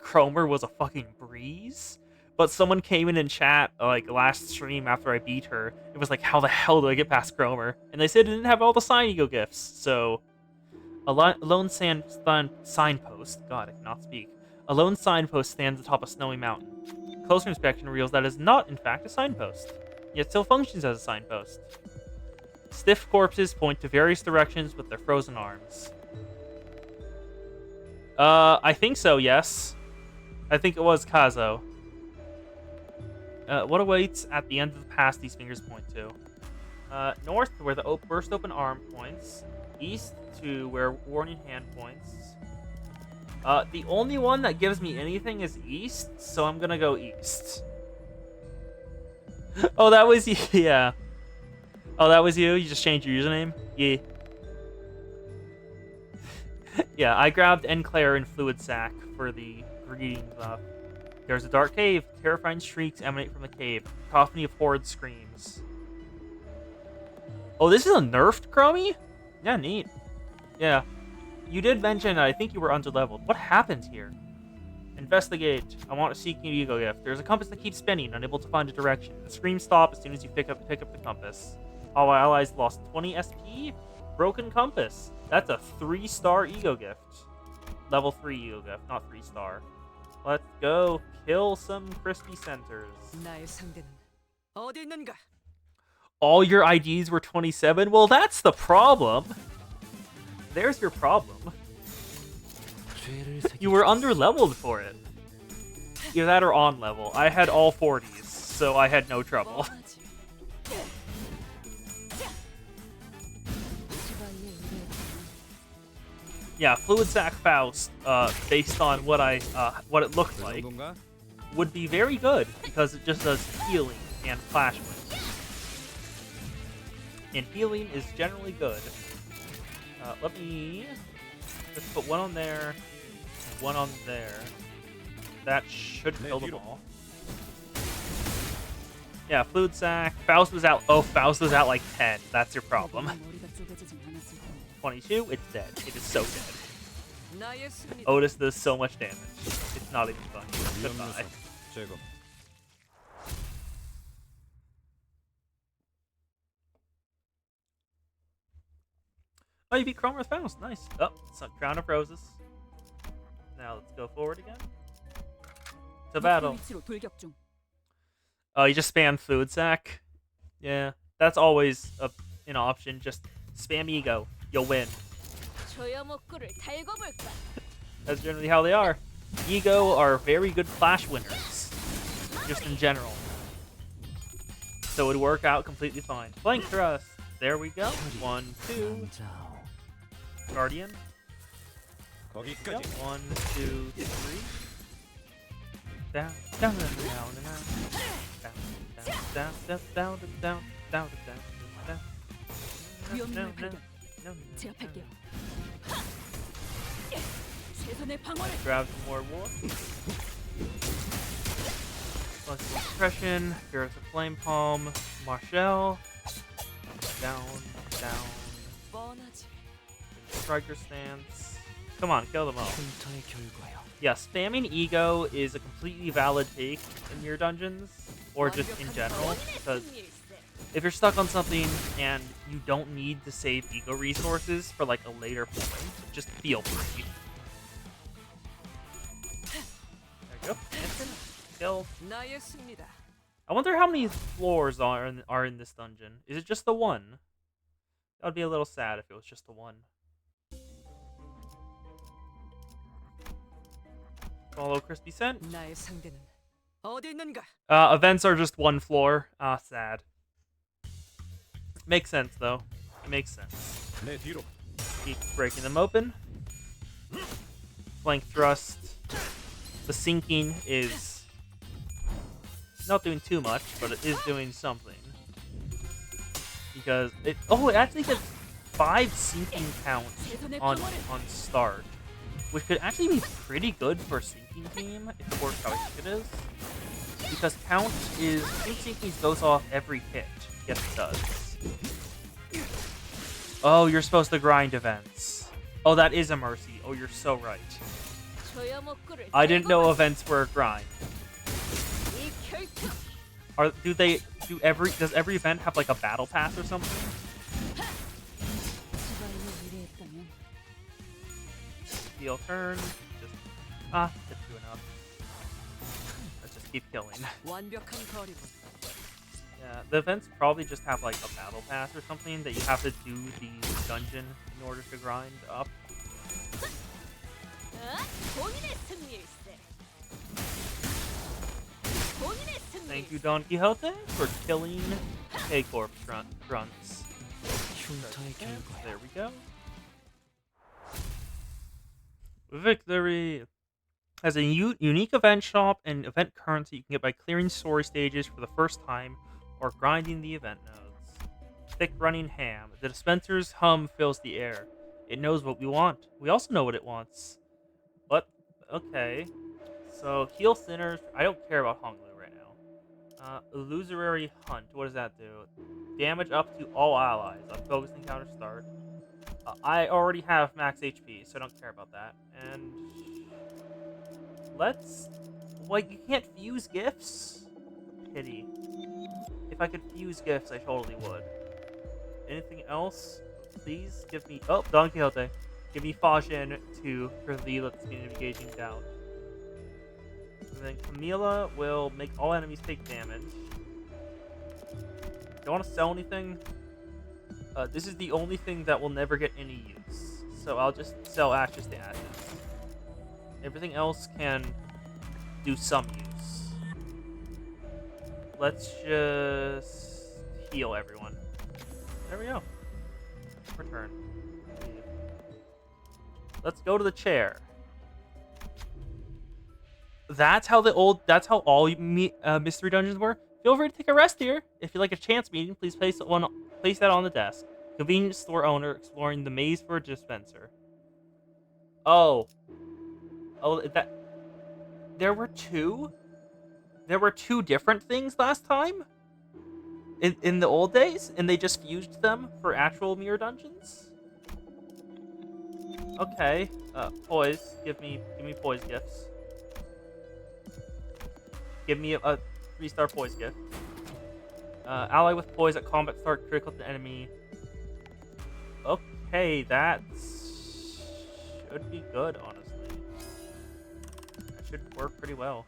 Cromer was a fucking breeze. But someone came in chat like last stream after I beat her. It was like, how the hell do I get past Cromer? And they said it didn't have all the signed ego gifts. So a lone signpost. God, I cannot speak. A lone signpost stands atop a snowy mountain. Closer inspection reveals that it is not, in fact, a signpost, yet still functions as a signpost. Stiff corpses point to various directions with their frozen arms. I think so, yes. I think it was Kazo. What awaits at the end of the path these fingers point to? North, where the burst open arm points. East, to where warning hand points. The only one that gives me anything is east, so I'm gonna go east. Oh, that was you. Yeah. Oh, that was you? You just changed your username? Yeah. Yeah, I grabbed Enclair and Fluid Sac for the greeting buff. There's a dark cave. Terrifying shrieks emanate from the cave. Cacophony of horrid screams. Oh, this is a nerfed Chromie? Yeah, neat. Yeah. You did mention that I think you were underleveled. What happened here? Investigate. I want to seek new ego gift. There's a compass that keeps spinning, unable to find a direction. The screams stop as soon as you pick up the compass. All allies lost 20 SP. Broken compass. That's a 3-star ego gift. Level 3 ego gift, not 3-star. Let's go kill some crispy centers. All your IDs were 27? Well, that's the problem. There's your problem. You were under-leveled for it. Either that or on level. I had all 40s, so I had no trouble. Yeah, Fluid Sac Faust, based on what what it looked like, would be very good because it just does healing and flash wins. And healing is generally good. Let me just put one on there, and one on there. That should kill them all. Yeah, Fluid Sac. Faust was out. Oh, Faust was out like 10. That's your problem. 22, it's dead. It is so dead. Otis does so much damage. It's not even funny. Goodbye. Oh, you beat Cromer with Faust. Nice. Oh, it's a Crown of Roses. Now let's go forward again. To battle. Oh, you just spam Fluid Sac? Yeah, that's always an option. Just spam Ego. You'll win. That's generally how they are. Ego are very good flash winners. Just in general. So it would work out completely fine. Flank thrust. There we go. 1, 2. Guardian. Go. 1, 2, 3. Down, down, down, down, down, down, down, down, down, down, down, down, down. Grab some more wool. Flexible suppression. Here's a flame palm. Marshall. Down, down. Striker stance. Come on, kill them all. Yeah, spamming Ego is a completely valid take in your dungeons, or just in general, because if you're stuck on something and you don't need to save Ego resources for like a later point, just feel free. There you go. Instant kill. I wonder how many floors are in this dungeon. Is it just the one? That would be a little sad if it was just the one. Follow Crispy Scent. Events are just one floor. Ah, sad. Makes sense, though. It makes sense. Keep breaking them open. Flank thrust. The sinking is Not doing too much, but it is doing something. Because it actually gets 5 sinking counts on start, which could actually be pretty good for a sinking team if it works how I think it is. Because count is 2 sinkies goes off every hit. Yes, it does. Oh, you're supposed to grind events. Oh, that is a mercy. Oh, you're so right. I didn't know events were a grind. Does every event have like a battle pass or something? Heal turn. Just that's good enough. Let's just keep killing. Yeah, the events probably just have like a battle pass or something that you have to do the dungeon in order to grind up. Thank you, Don Quixote, for killing K-Corp grunts. There we go. Victory! Has a unique event shop and event currency you can get by clearing story stages for the first time or grinding the event nodes. Thick running ham. The dispenser's hum fills the air. It knows what we want. We also know what it wants. But, okay. So, heal sinners. I don't care about Honglu right now. Illusory Hunt. What does that do? Damage up to all allies. I'm focusing counter start. I already have max HP, so I don't care about that. And let's... Like, you can't fuse gifts? Pity. If I could fuse gifts, I totally would. Anything else? Please give me... Oh, Don Quixote. Give me Fajin to relieve the speed of engaging down. And then Camila will make all enemies take damage. Don't want to sell anything. This is the only thing that will never get any use. So I'll just sell Ashes to Ashes. Everything else can do some use. Let's just heal everyone. There we go. Return. Let's go to the chair. That's how all mystery dungeons were. Feel free to take a rest here. If you like a chance meeting, please place that on the desk. Convenience store owner exploring the maze for a dispenser. Oh, that there were two different things last time in the old days, and they just fused them for actual mirror dungeons. Okay, poise. Give me poise gifts. Give me a 3-star poise gift. Ally with poise at combat start, critical to enemy. Okay, that should be good, honestly. That should work pretty well.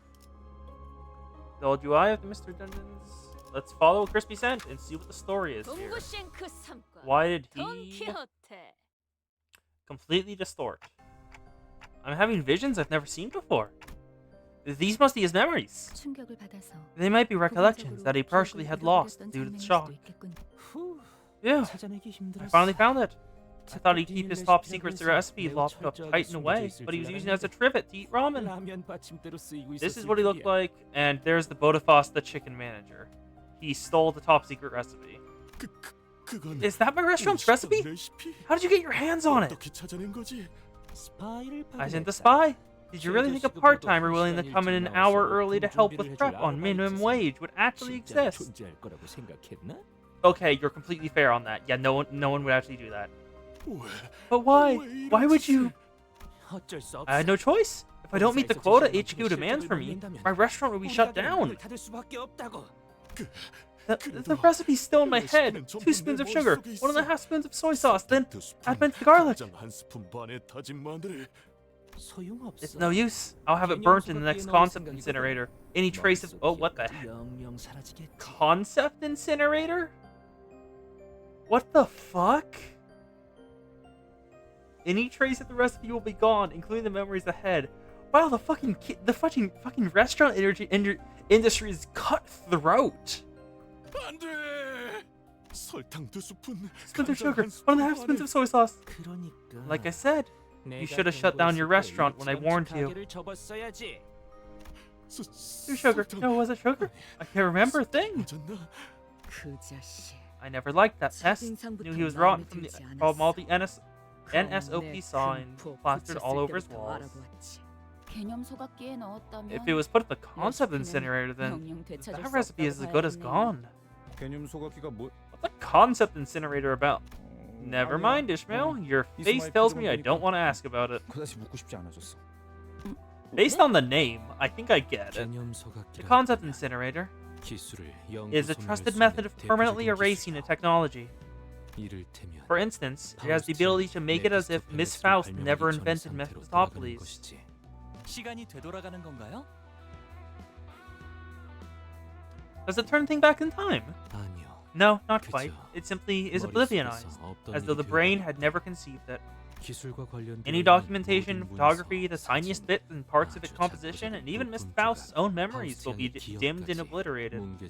So, do I have the Mr. Dungeons? Let's follow Crispy Scent and see what the story is here. Why did he completely distort? I'm having visions I've never seen before. These must be his memories. They might be recollections that he partially had lost due to the shock. Yeah, I finally found it. I thought he'd keep his top secret recipe locked up tight and away, but he was using it as a trivet to eat ramen. This is what he looked like, and there's the Bodafos, the chicken manager. He stole the top secret recipe. Is that my restaurant's recipe? How did you get your hands on it? I sent the spy. Did you really think a part-timer willing to come in an hour early to help with prep on minimum wage would actually exist? Okay, you're completely fair on that. Yeah, no one would actually do that. But why? Why would you? I had no choice. If I don't meet the quota HQ demands for me, my restaurant will be shut down. The recipe's still in my head. 2 spoons of sugar, 1.5 spoons of soy sauce, then add minced garlic. It's no use. I'll have it burnt in the next concept incinerator. Any trace of... Oh, what the heck? Concept incinerator? What the fuck? Any trace of the recipe will be gone, including the memories ahead. Wow, the fucking restaurant industry is cutthroat. Spoons of sugar, 1.5 spoons of soy sauce. Like I said, you should have shut down your restaurant when I warned you. Who's Sugar? No, was it Sugar? I can't remember a thing. 그 자식. I never liked that pest. Knew he was rotten from all the NSOP signs plastered all over his walls. If it was put in the concept incinerator, then that recipe is as good as gone. What's a concept incinerator about? Never mind, Ishmael. Your face tells me I don't want to ask about it. Based on the name, I think I get it. The concept incinerator is a trusted method of permanently erasing a technology. For instance, it has the ability to make it as if Miss Faust never invented Mephistopheles. Does it turn thing back in time? No, not quite. It simply is oblivionized, as though the brain had never conceived it. Any documentation, photography, the tiniest bits and parts of its composition, and even Miss Faust's own memories will be dimmed and obliterated. The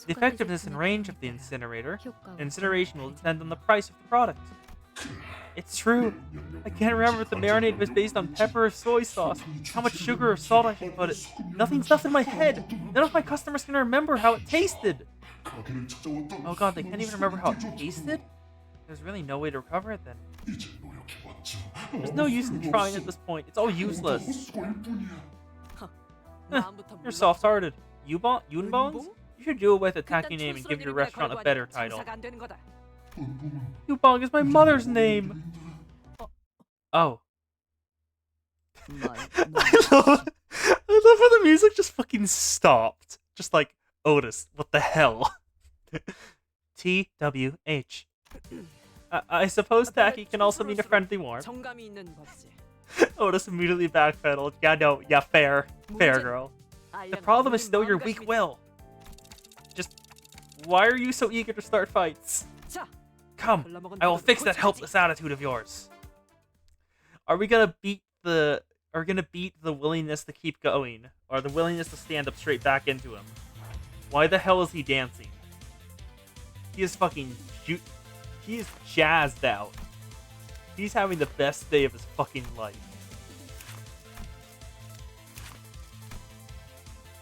effectiveness and range of the incinerator, incineration will depend on the price of the product. It's true. I can't remember if the marinade was based on pepper or soy sauce, how much sugar or salt I should put it. Nothing's left in my head. None of my customers can remember how it tasted. Oh god, they can't even remember how it tasted? There's really no way to recover it then. There's no use in trying at this point. It's all useless. You're soft-hearted. Yunbongs? You should do it with a tacky name and give your restaurant a better title. Yubong is my mother's name! Oh. I love how the music just fucking stopped. Just like, Otis, what the hell? TWH. I suppose tacky can also mean a friendly warmth. Otis immediately backpedaled. Yeah, no, yeah, fair. Fair, girl. The problem is still your weak will. Just, why are you so eager to start fights? Come, I will fix that helpless attitude of yours. Are we gonna beat the willingness to keep going, or the willingness to stand up straight back into him? Why the hell is he dancing? He is fucking he is jazzed out. He's having the best day of his fucking life.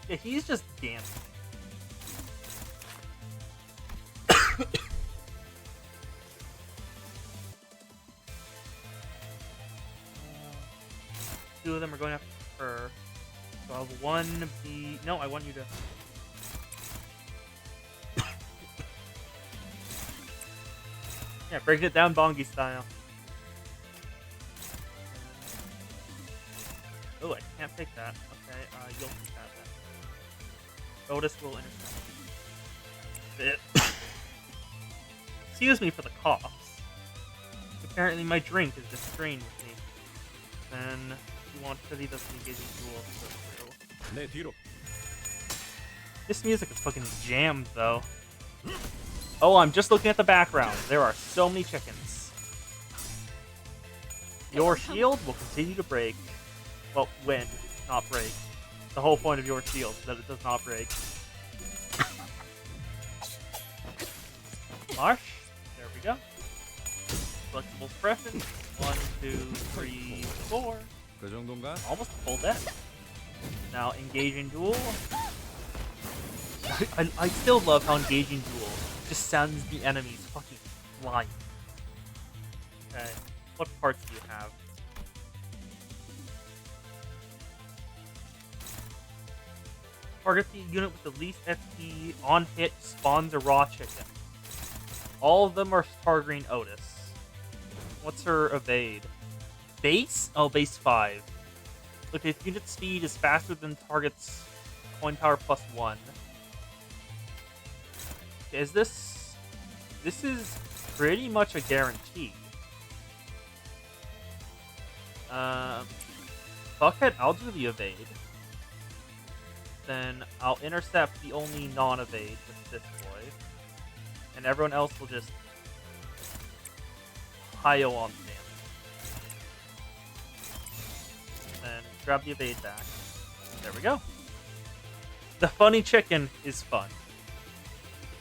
Yeah, he's just dancing. Two of them are going after her. So I'll have one be... No, I want you to... Yeah, breaking it down Bongi style. Oh, I can't take that. Okay, you'll take that then. Otis will intercept. Excuse me for the coughs. Apparently my drink is disagreeing with me. Then you want to leave us engaging duel to go through. This music is fucking jammed though. Oh, I'm just looking at the background. There are so many chickens. Your shield will continue to break. Well, win, not break. The whole point of your shield is that it does not break. Marsh. There we go. Flexible suppression. 1, 2, 3, 4. Almost full death. Now, engaging duel. I still love how engaging duel just sends the enemies fucking flying. Okay, what parts do you have? Target the unit with the least FP on hit spawns a raw chicken. All of them are targeting Otis. What's her evade? Base? Oh, base 5. Look, if unit speed is faster than target's coin power plus 1. Is this... This is pretty much a guarantee. Fuck it, I'll do the evade. Then I'll intercept the only non-evade with this boy. And everyone else will just pile on damage. Then grab the evade back. There we go. The funny chicken is fun.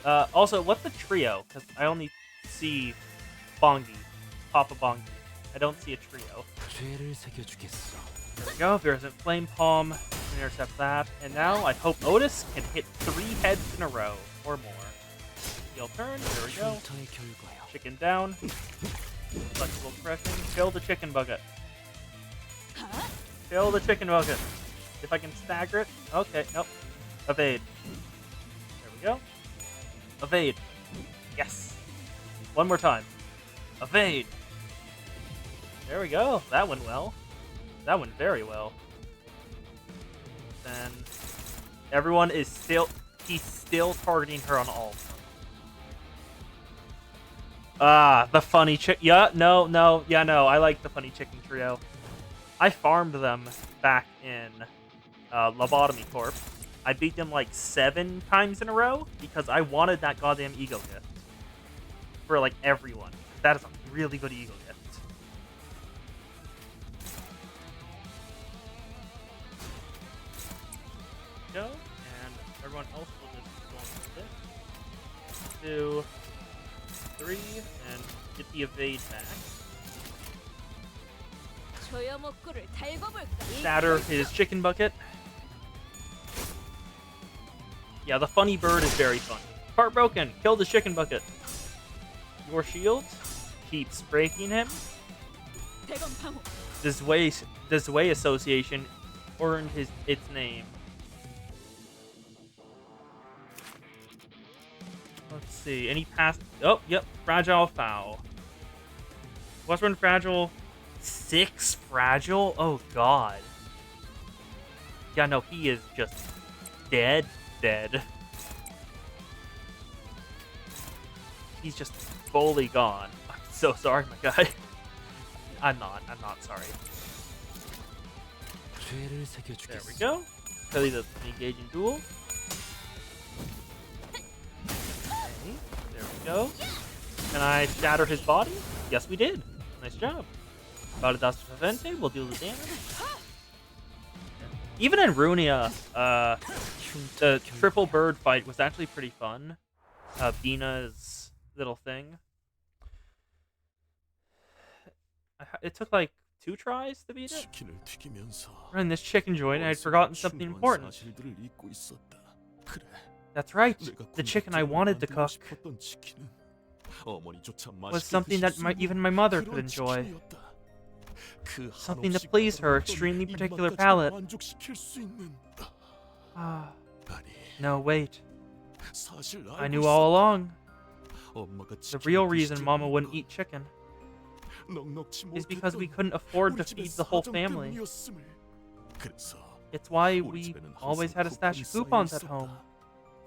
Also, what's the trio? Because I only see Bongi. Papa Bongi. I don't see a trio. 죄를 새겨주겠어. There we go. Virulent Flame Palm. Intercept that. And now I hope Otis can hit 3 heads in a row or more. He'll turn. There we go. 흉터의 결과야. Chicken down. Flexible crushing. Kill the chicken bucket. Kill the chicken bucket. If I can stagger it. Okay, nope. Evade. There we go. Evade. Yes. One more time. Evade. There we go. That went well. That went very well. Then everyone is still... He's still targeting her on all. Ah, the funny chick. Yeah, no. I like the funny chicken trio. I farmed them back in Lobotomy Corp. I beat them like 7 times in a row because I wanted that goddamn ego gift for like everyone. That is a really good ego gift. Go, and everyone else will just go on 6, 2, 3, and get the evade back. Shatter his chicken bucket. Yeah, the funny bird is very funny. Heartbroken, kill the chicken bucket. Your shield keeps breaking him. This way association earned its name. Let's see. Any pass? Oh, yep. Fragile foul. What's one fragile? 6 fragile? Oh god. Yeah, no, he is just dead. He's just fully gone. I'm so sorry, my guy. I'm not sorry. There we go. Kelly the engaging duel. Okay, there we go. Can I shatter his body? Yes, we did. Nice job. Validus Vivente will deal the damage. Even in Runia, the triple bird fight was actually pretty fun. Bina's little thing. It took like 2 tries to beat it. Running this chicken joint, I had forgotten something important. That's right. The chicken I wanted to cook was something that even my mother could enjoy. Something to please her extremely particular palate. No, wait. I knew all along. The real reason Mama wouldn't eat chicken is because we couldn't afford to feed the whole family. It's why we always had a stash of coupons at home.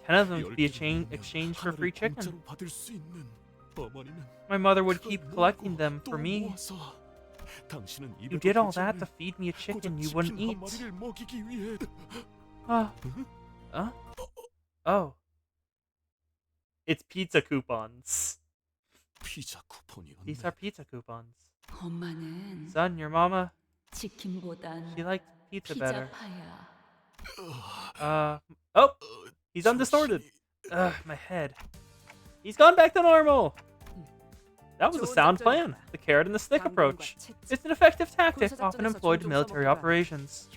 10 of them could be exchanged for free chicken. My mother would keep collecting them for me. You did all that to feed me a chicken you wouldn't eat. Oh. It's pizza coupons. These are pizza coupons. Son, your mama, she liked pizza better. Oh! He's undistorted! My head. He's gone back to normal! That was a sound plan. The carrot and the stick approach. It's an effective tactic often employed in military operations.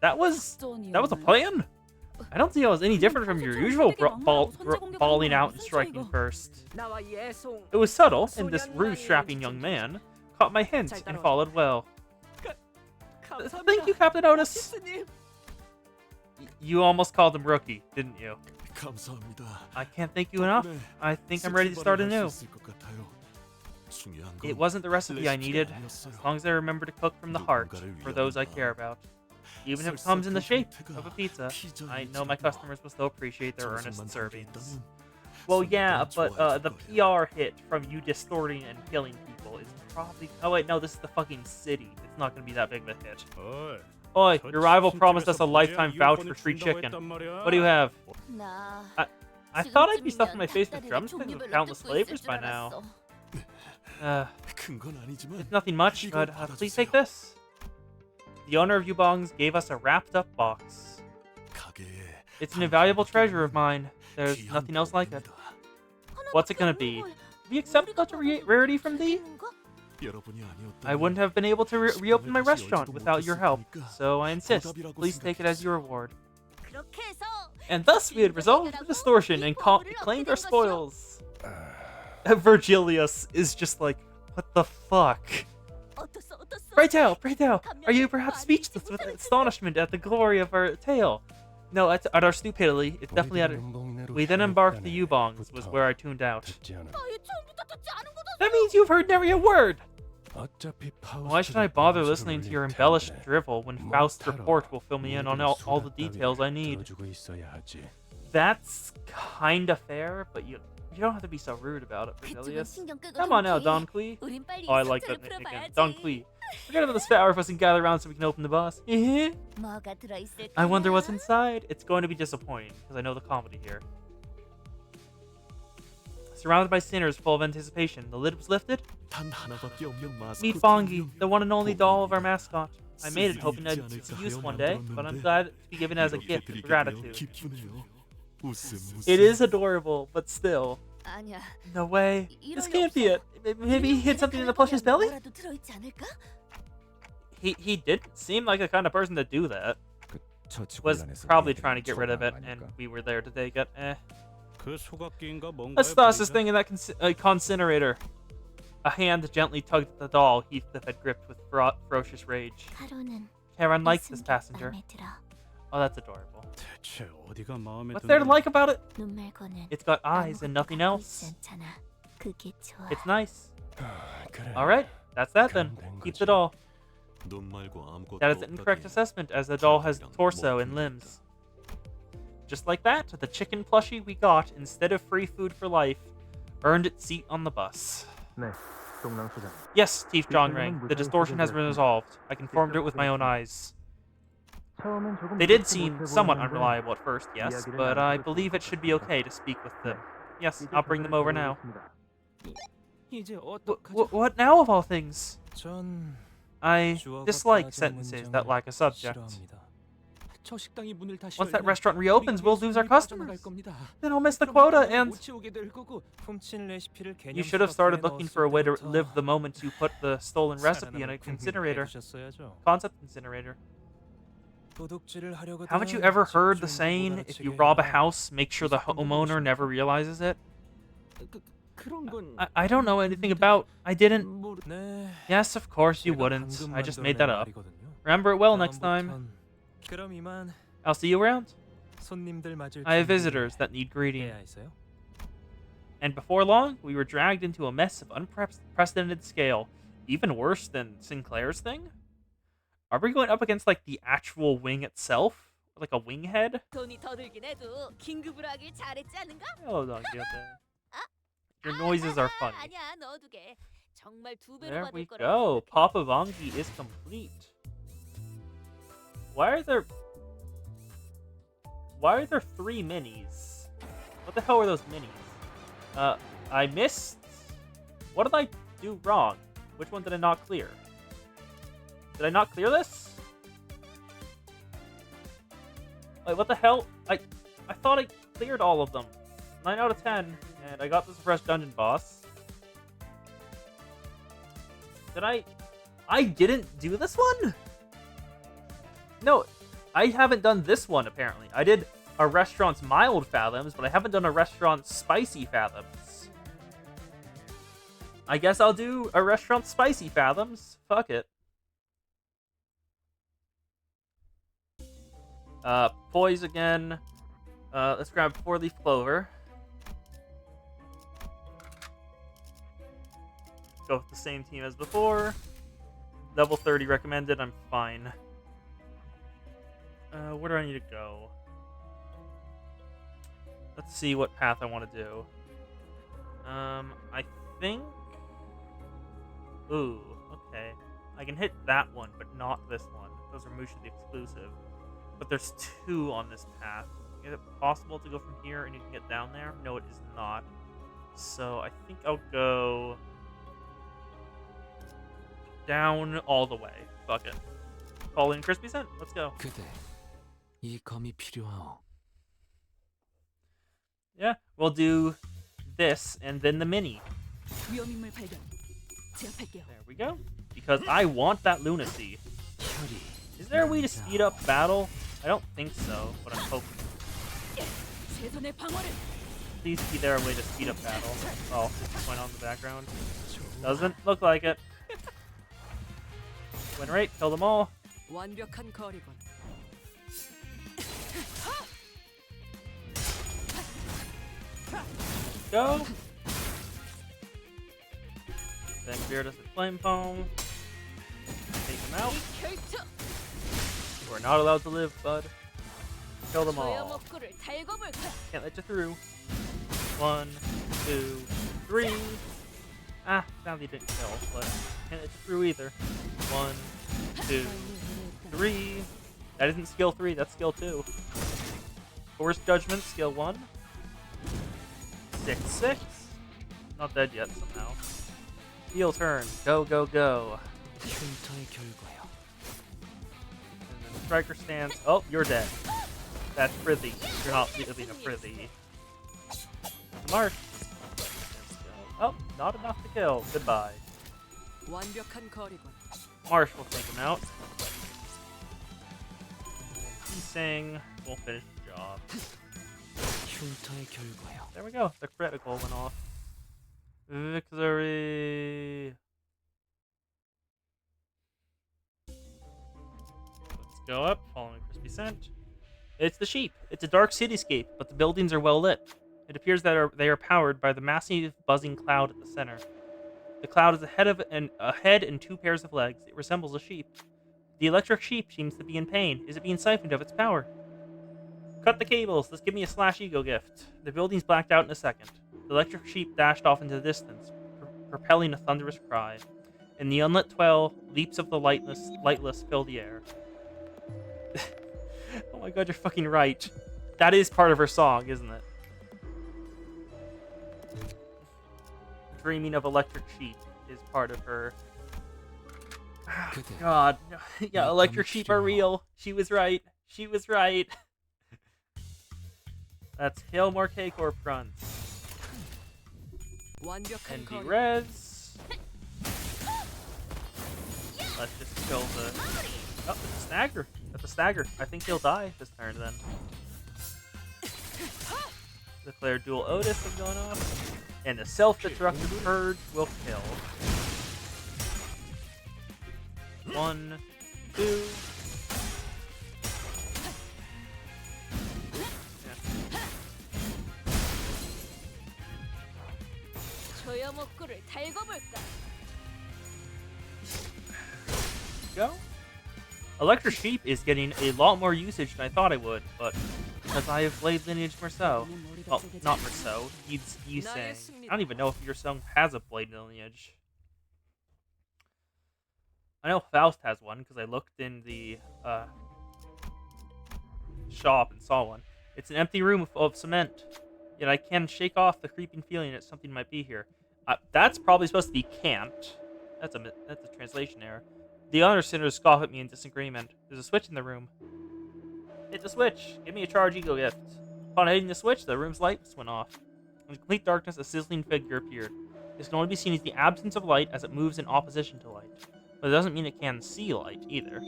That was a plan? I don't think it was any different from your usual balling out and striking first. It was subtle, and this ruse-strapping young man caught my hint and followed well. Thank you, Captain Otis. You almost called him rookie, didn't you? I can't thank you enough. I think I'm ready to start anew. It wasn't the recipe I needed, as long as I remember to cook from the heart for those I care about. Even if it comes in the shape of a pizza, I know my customers will still appreciate their earnest servings. Well, yeah, but the PR hit from you distorting and killing people is probably... Oh wait, no, this is the fucking city. It's not going to be that big of a hit. Oi, your rival promised us a lifetime vouch for free chicken. What do you have? I thought I'd be stuffing my face with drumsticks with countless flavors by now. It's nothing much, but please take this. The owner of Yubong's gave us a wrapped-up box. It's an invaluable treasure of mine. There's nothing else like it. What's it gonna be? Have you accepted such a rarity from thee? I wouldn't have been able to reopen my restaurant without your help, so I insist. Please take it as your reward. And thus we had resolved the distortion and claimed our spoils. Virgilius is just like, what the fuck? Pray tell, are you perhaps speechless with astonishment at the glory of our tale? No, at our stupidity, it's definitely at it. We then embarked the U-bongs, was where I tuned out. That means you've heard nary a word! Why should I bother listening to your embellished drivel when Faust's report will fill me in on all the details I need? That's kinda fair, but you don't have to be so rude about it, Virgilius. Come on now, Don Clee. Oh, I like that name again. Don Clee. Forget about this fat orifice and gather around so we can open the boss. I wonder what's inside. It's going to be disappointing, because I know the comedy here. Surrounded by sinners full of anticipation, the lid was lifted. Meet Bongi, the one and only doll of our mascot. I made it hoping I'd see use one day, but I'm glad to be given as a gift of gratitude. It is adorable, but still. No way. This can't be it. Maybe he hid something in the plush's belly? He didn't seem like the kind of person to do that. Was probably trying to get rid of it, and we were there to take it. Let's toss this thing in that concinerator. A hand gently tugged at the doll Heathcliff had gripped with ferocious rage. Karen likes this passenger. Oh, that's adorable. What's there to like about it? It's got eyes and nothing else. It's nice. Alright, that's that then. Keep the doll. That is an incorrect assessment, as the doll has torso and limbs. Just like that, the chicken plushie we got, instead of free food for life, earned its seat on the bus. Yes, Chief John Ring, the distortion has been resolved. I confirmed it with my own eyes. They did seem somewhat unreliable at first, yes, but I believe it should be okay to speak with them. Yes, I'll bring them over now. What now of all things? I dislike sentences that lack a subject. Once that restaurant reopens, we'll lose our customers. Then I'll miss the quota and... You should have started looking for a way to live the moment you put the stolen recipe in a incinerator. Concept incinerator. Haven't you ever heard the saying, if you rob a house, make sure the homeowner never realizes it? I don't know anything about... I didn't... Yes, of course you wouldn't. I just made that up. Remember it well next time. I'll see you around. I have visitors that need greeting. And before long, we were dragged into a mess of unprecedented scale. Even worse than Sinclair's thing? Are we going up against, like, the actual wing itself? Like a wing head? Oh, Don Quixote. Your noises are funny. There we go. Papa Bongi is complete. Why are there 3 minis? What the hell are those minis? I missed... What did I do wrong? Which one did I not clear? Did I not clear this? Like, what the hell? I thought I cleared all of them. 9 out of 10, and I got this fresh dungeon boss. Did I didn't do this one? No, I haven't done this one, apparently. I did a restaurant's mild fathoms, but I haven't done a restaurant's spicy fathoms. I guess I'll do a restaurant's spicy fathoms. Fuck it. Poise again. Let's grab 4-leaf clover. Go with the same team as before. Level 30 recommended, I'm fine. Where do I need to go? Let's see what path I want to do. I think... Ooh, okay. I can hit that one, but not this one. Those are mutually exclusive. But there's 2 on this path. Is it possible to go from here and you can get down there? No, it is not. So I think I'll go... down all the way. Fuck it. Call in Crispy Scent. Let's go. Yeah, we'll do this and then the mini. 제압할게요. There we go. Because I want that lunacy. 距離 Is there a way to speed up battle? I don't think so, but I'm hoping. 최선의 방어를. Please be there a way to speed up battle. Oh, it's going on in the background. Doesn't look like it. Win rate, kill them all. 완벽한 거리군. Go. Then Beard does the flame foam. Take him out. 결투. You are not allowed to live, bud. Kill them all. 소염옥구를 달궈볼까? Can't let you through. 1, 2, 3. Ah, sadly didn't kill, but can't let you through either. 1, 2, 3. That isn't skill 3, that's skill 2. Force Judgment, skill 1. 6, 6. Not dead yet somehow. Heel turn. Go, go, go. 흉터의 결과야. And then Striker stance. Oh, you're dead. That's Prithee. You're not being a Prithee. Marsh. Oh, not enough to kill. Goodbye. 완벽한 거리군. Marsh will take him out. Sing will finish the job. 흉터의 결과야. There we go. The critical went off. Victory. Let's go up, following crispy scent. It's the sheep. It's a dark cityscape, but the buildings are well lit. It appears that they are powered by the massive buzzing cloud at the center. The cloud is a head and 2 pairs of legs. It resembles a sheep. The electric sheep seems to be in pain. Is it being siphoned of its power? Cut the cables. Let's give me a slash ego gift. The building's blacked out in a second. The electric sheep dashed off into the distance, propelling a thunderous cry. In the unlit twelve, leaps of the lightless fill the air. Oh my god, you're fucking right. That is part of her song, isn't it? Dreaming of electric sheep is part of her. God. Yeah, electric sheep are real. She was right. She was right. Let's hail more K-Corp grunts. 완벽한 ND 거리. res. Let's just kill the. Oh, it's a stagger. That's a stagger. I think he'll die this turn then. Declare dual Otis is going off. And the self-destructive purge will kill. 1, 2. 소염옥구를 달궈볼까? Go. Electric Sheep is getting a lot more usage than I thought I would, but because I have played Lineage Merceau. Well, not Merceau. He's Yusang. I don't even know if Yusang has a blade lineage. I know Faust has one because I looked in the shop and saw one. It's an empty room full of cement. Yet I can shake off the creeping feeling that something might be here. That's probably supposed to be can't. That's a translation error. The other sinners scoff at me in disagreement. There's a switch in the room. Hit the switch. Give me a charge ego gift. Upon hitting the switch, the room's lights went off. In complete darkness, a sizzling figure appeared. This can only be seen as the absence of light as it moves in opposition to light. But it doesn't mean it can see light, either.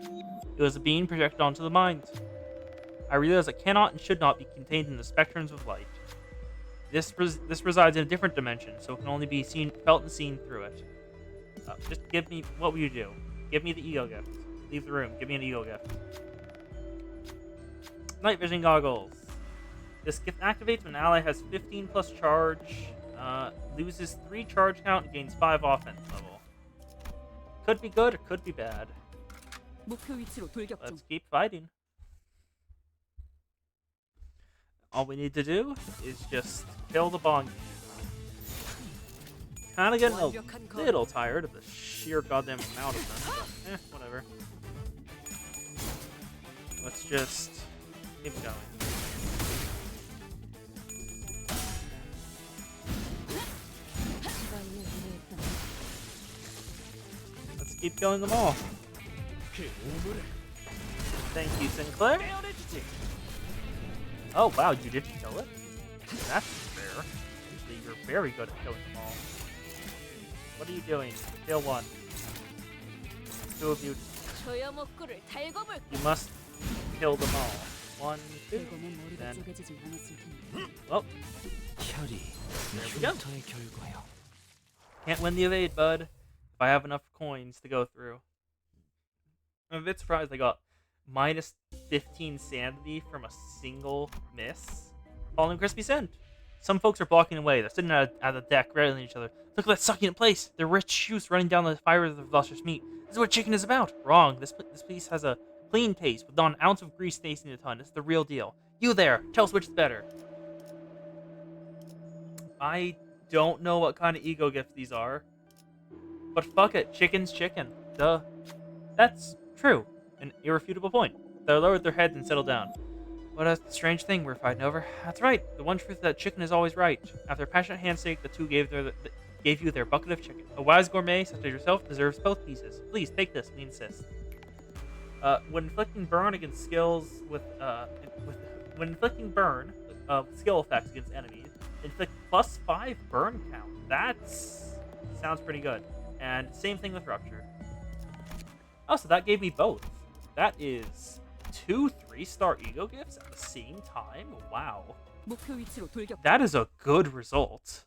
It was a being projected onto the mind. I realize it cannot and should not be contained in the spectrums of light. This resides in a different dimension, so it can only be felt and seen through it. Just give me... What will you do? Give me the ego gift. Leave the room. Give me an ego gift. Night vision goggles. This gift activates when an ally has 15 plus charge, loses 3 charge count, and gains 5 offense level. Could be good or could be bad. 목표 위치로 돌격 중. Let's keep fighting. All we need to do is just kill the Bong. Kind of getting a little tired of the sheer goddamn amount of them, but whatever. Let's just keep going. Let's keep killing them all. Thank you, Sinclair. Oh wow, you didn't kill it? That's fair. Usually you're very good at killing them all. What are you doing? Kill one. Two of you. 저 여목구를 달궈볼까? You must kill them all. One, two, 대검은 머리가 then. 쪼개지진 않았을 텐데. Well, 혈이 There we go. 흉터의 결과요. can't win the evade, bud. If I have enough coins to go through. I'm a bit surprised I got minus 15 sanity from a single miss. Falling crispy sent. Some folks are blocking away. They're sitting at the deck, rattling each other. Look at that sucking in place. Their rich juice running down the fibers of the luscious meat. This is what chicken is about. Wrong. This piece has a clean taste with not an ounce of grease tasting a ton. It's the real deal. You there, tell us which is better. I don't know what kind of ego gifts these are. But fuck it, chicken's chicken. Duh. That's true. An irrefutable point. They lowered their heads and settled down. What a strange thing we're fighting over. That's right. The one truth that chicken is always right. After a passionate handshake, the two gave you their bucket of chicken. A wise gourmet such as yourself deserves both pieces. Please take this, we insist. When inflicting burn against skills when inflicting burn skill effects against enemies, inflict +5 burn count. Sounds pretty good. And same thing with rupture. Oh, so that gave me both. That is 2 3-star ego gifts at the same time? Wow. 목표 위치로 돌격. That is a good result.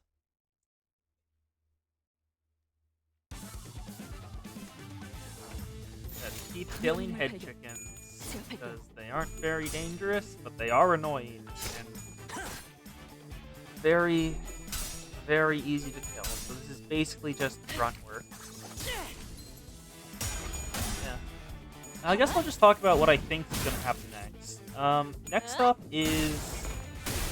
Let's keep killing head chickens. Because they aren't very dangerous, but they are annoying. And very, very easy to kill. So this is basically just grunt work. I guess I'll just talk about what I think is going to happen next. Next up is,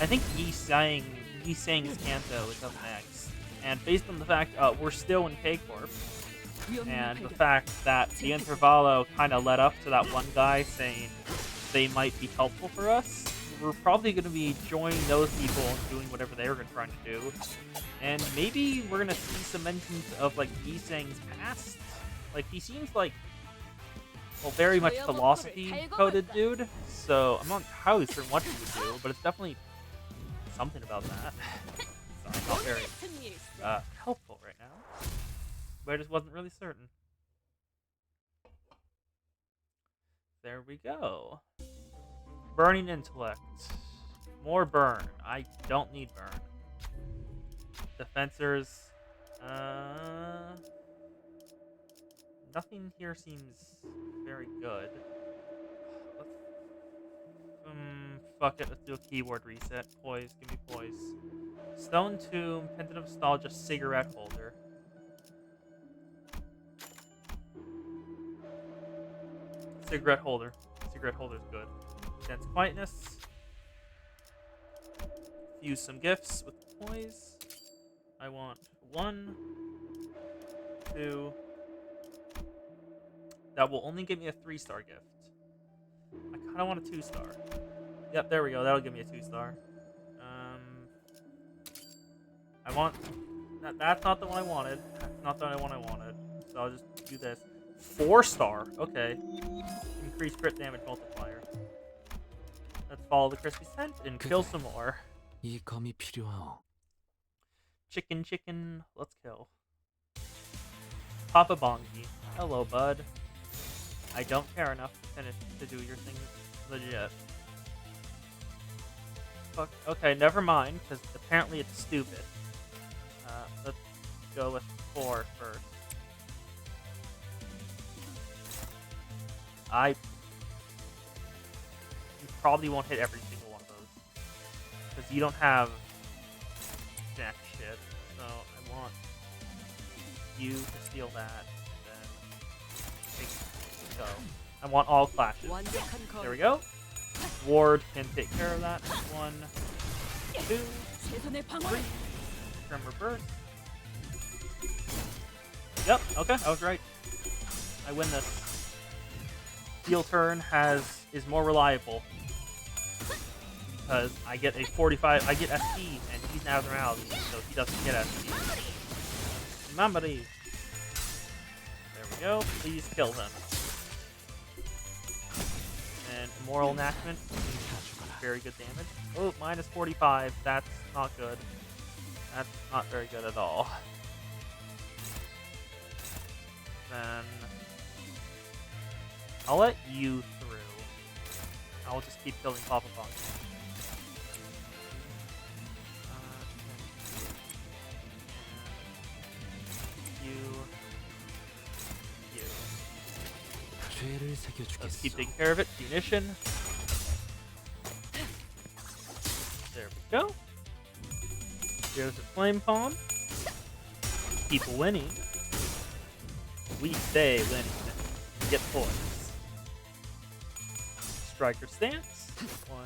I think Yi Sang's Kanto is up next. And based on the fact we're still in K-Corp, and the fact that the Intervallo kind of led up to that one guy saying they might be helpful for us, we're probably going to be joining those people and doing whatever they were trying to do. And maybe we're going to see some mentions of, like, Yi Sang's past. Like, he seems like, well, very much philosophy-coded dude, so I'm not entirely certain what he would do, but it's definitely something about that. So I'm not very helpful right now, but I just wasn't really certain. There we go. Burning Intellect. More burn. I don't need burn. Defensors. Nothing here seems very good. Fuck it, let's do a keyword reset. Poise, give me poise. Stone Tomb, Pendant of Nostalgia, Cigarette Holder. Cigarette Holder. Cigarette Holder's good. Dense Quietness. Use some gifts with poise. I want 1, 2. That will only give me a 3-star gift. I kind of want a 2-star. Yep, there we go. That'll give me a 2-star. I want... That's not the one I wanted. That's not the one I wanted. So I'll just do this. 4-star. Okay. Increase crit damage multiplier. Let's follow the crispy scent and kill some more. 이 검이 필요하오. Chicken, chicken. Let's kill. Papa Bongi. Hello, bud. I don't care enough to do your thing legit. Fuck. Okay, never mind, because apparently it's stupid. Let's go with 4 first. You probably won't hit every single one of those. Because you don't have jack shit. So I want you to steal that. Go. I want all clashes. There we go. Ward can take care of that. 1, 2, 3. Tremor burst. Yep. Okay, I was right. I win this. Steel turn is more reliable because I get a 45. I get SP and he's an abnormality, so he doesn't get SP. Mamari. There we go. Please kill him. And Immoral Enactment, very good damage. Oh, minus 45, that's not good. That's not very good at all. Then I'll let you through. I'll just keep killing Papa Bongi. You. 죄를 Let's 새겨주겠어. keep taking care of it. Munition. There we go. Here's the flame palm. Keep winning. We stay winning. Get points. Striker stance. 1.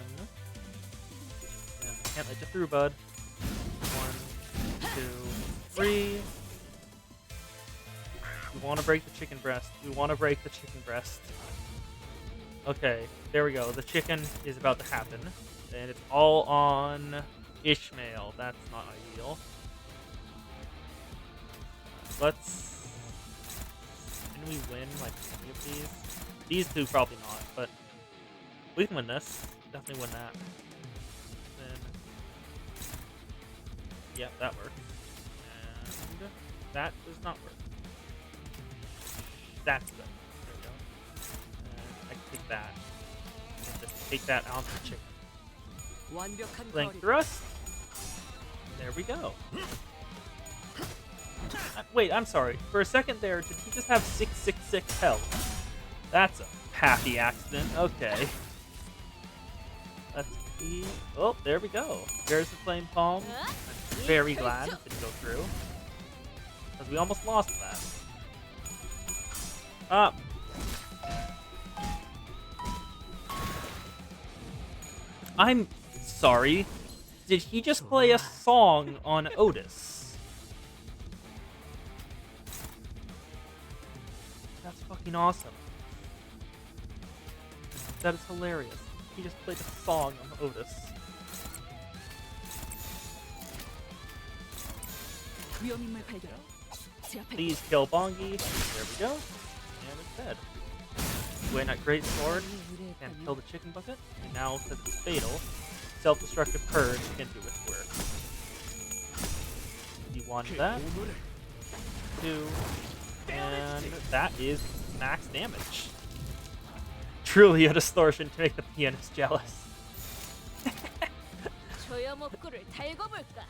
And I can't let you through, bud. 1, 2, 3. We want to break the chicken breast. We want to break the chicken breast. Okay, there we go. The chicken is about to happen. And it's all on Ishmael. That's not ideal. Let's... Can we win, like, any of these? These two, probably not, but... We can win this. Definitely win that. Then... Yeah, that works. And... That does not work. That's good. There we go. And I can take that. And just take that out of the chicken. 완벽한 Link 거리. thrust. There we go. Wait, I'm sorry. For a second there, did he just have 666 health? That's a happy accident. Okay. Let's see. Oh, there we go. There's the flame palm. I'm very glad it didn't go through. Because we almost lost that. Up. I'm sorry. Did he just play a song on Otis? That's fucking awesome. That is hilarious. He just played a song on Otis. 위험인물 발견. 제압할 Please kill Bongi. There we go. And it's dead. Win at Great Sword. Can't kill the chicken bucket. And now, because it's fatal, self-destructive purge can do its work. You want that? 2. And that is max damage. Truly a distortion to make the pianist jealous. 저여 먹구를 달궈 볼까?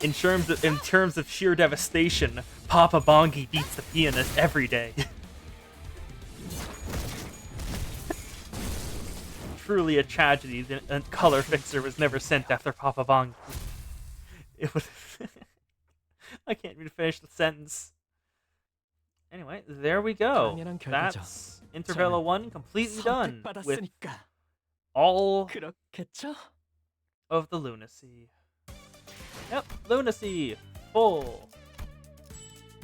In terms of sheer devastation, Papa Bongi beats the pianist every day. Truly a tragedy that a color fixer was never sent after Papa Bongi. It was. I can't even finish the sentence. Anyway, there we go. 당연한 결과죠. That's Intervella 1 completely done with 선택받았으니까 all 그렇겠죠? of the lunacy. Yep, lunacy full.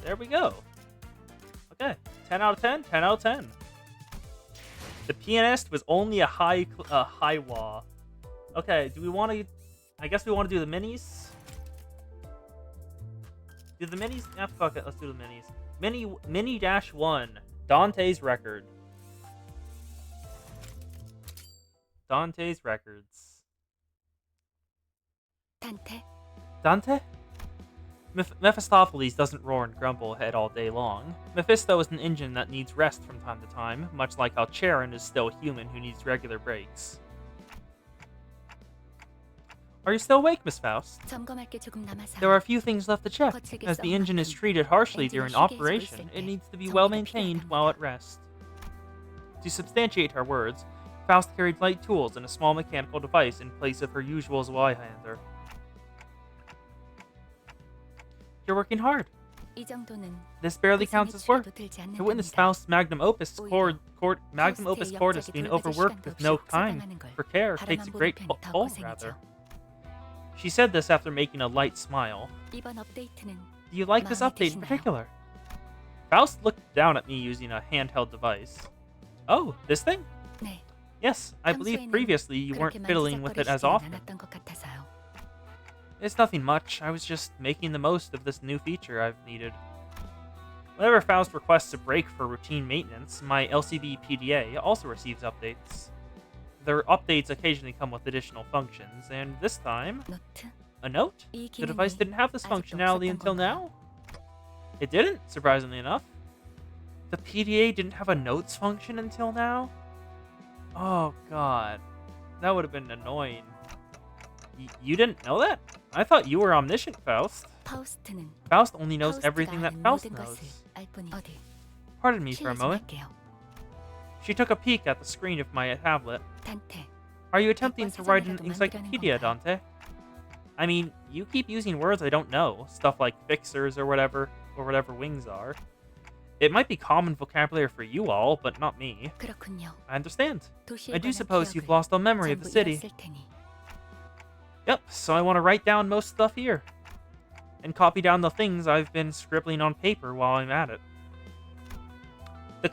There we go. Okay, 10 out of 10, 10 out of 10. The pianist was only a high wah. Okay, do we want to? I guess we want to do the minis. Do the minis? Yeah, fuck it. Let's do the minis. Mini dash 1. Dante's record. Dante's records. 단테. Dante? Mephistopheles doesn't roar and grumble ahead all day long. Mephisto is an engine that needs rest from time to time, much like how Charon is still human who needs regular breaks. Are you still awake, Miss Faust? 점검할 게 조금 남아서. There are a few things left to check. As the engine is treated harshly during operation, it needs to be well maintained while at rest. To substantiate her words, Faust carried light tools and a small mechanical device in place of her usual Zweihander. You're working hard. 이 정도는 This barely counts as work. 들지 않는 To witness 겁니다. Faust's magnum opus cordis being overworked with no time for care takes a great toll, rather. She said this after making a light smile. 이번 업데이트는 Do you like this 마음에 update in 드시나요? particular? Faust looked down at me using a handheld device. Oh, this thing? 네. Yes, I believe 평소에는 previously you weren't 그렇게 fiddling with it as 만지작거리시지는 often. 않았던 것 같아서요. It's nothing much. I was just making the most of this new feature I've needed. Whenever Faust requests a break for routine maintenance, my LCD PDA also receives updates. Their updates occasionally come with additional functions, and this time, 노트. a note? 이 The device 기능이 didn't have this 아직도 functionality 없었던 until 건가요? now? It didn't, surprisingly enough. The PDA didn't have a notes function until now? Oh, God. That would have been annoying. You didn't know that? I thought you were omniscient, Faust. 파우스트는 Faust only knows 파우스트가 everything that 아는 Faust 모든 knows. 것을 알 뿐이. 어디 Pardon me for a 실례 좀 moment. 할게요. She took a peek at the screen of my tablet. 단테, Are you attempting to write an 사전이라도 encyclopedia, 만들어낸 Dante? I mean, you keep using words I don't know, stuff like fixers or whatever wings are. It might be common vocabulary for you all, but not me. 그렇군요. I understand. 도시에 I do 관한 suppose you've 기억을 lost all memory of the 전부 city. 잃었을 테니. Yep, so I want to write down most stuff here. And copy down the things I've been scribbling on paper while I'm at it.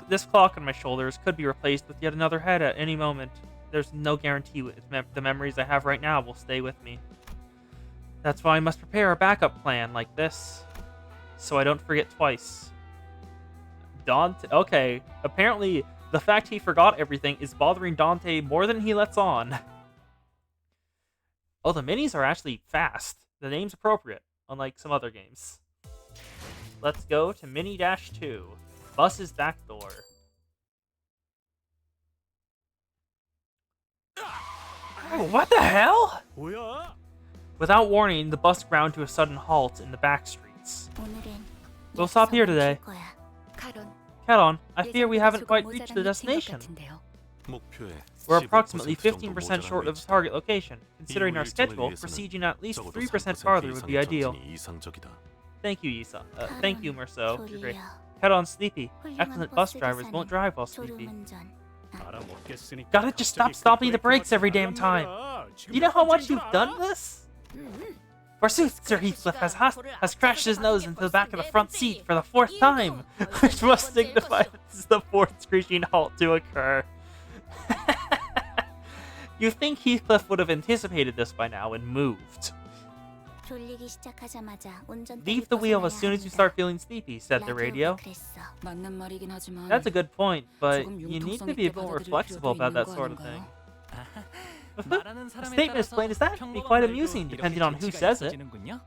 This clock on my shoulders could be replaced with yet another head at any moment. There's no guarantee the memories I have right now will stay with me. That's why I must prepare a backup plan like this, so I don't forget twice. Dante, okay, apparently the fact he forgot everything is bothering Dante more than he lets on. Oh, the minis are actually fast. The name's appropriate, unlike some other games. Let's go to Mini-2. Bus's back door. Oh, what the hell? 뭐야? Without warning, the bus ground to a sudden halt in the back streets. 오늘은 We'll stop here today. 거야. 카론, Caron, I fear we 예정보다 haven't 조금 quite reached the 모자란 미팅 것 destination. 같은데요. 목표에 We're approximately 15% 15% 정도 short of 모자란 the target location. Considering our 일정을 schedule, 위해서는 proceeding at least 적어도 3% 3% farther would be 이상의 ideal. 전진이 이상적이다. Thank you, Isa. Thank you, Merceau. You're great. 졸려. Caron's sleepy. 훌륭한 Excellent bus 버스 drivers 기사는 won't drive while sleepy. 졸음운전. 알아먹겠으니까 Gotta just stop 갑자기 stopping the 그 brakes every 브레이크가 damn time. 나란 말이야. You know how much 지금 you've done this? Forsooth, Sir Heathcliff has crashed his nose into the back of the front seat for the 4th time, which must signify this is the 4th screeching halt to occur. You think Heathcliff would have anticipated this by now and moved. 졸리기 시작하자마자 운전대를 Leave the wheel as soon as you 벗어나야 start feeling sleepy, said the 합니다. radio. 라디오가 그랬어. 맞는 말이긴 하지만 That's a good point, but 조금 you need to 융통성 be a 있게 bit more 받아들일 flexible 필요도 about that 있는 거 sort of 아닌가요? thing. 말하는 A 사람에 statement as 따라서 plain as that can be 평범한 quite 말도 amusing, 이렇게 depending on who 재치가 says it. 있어지는군요.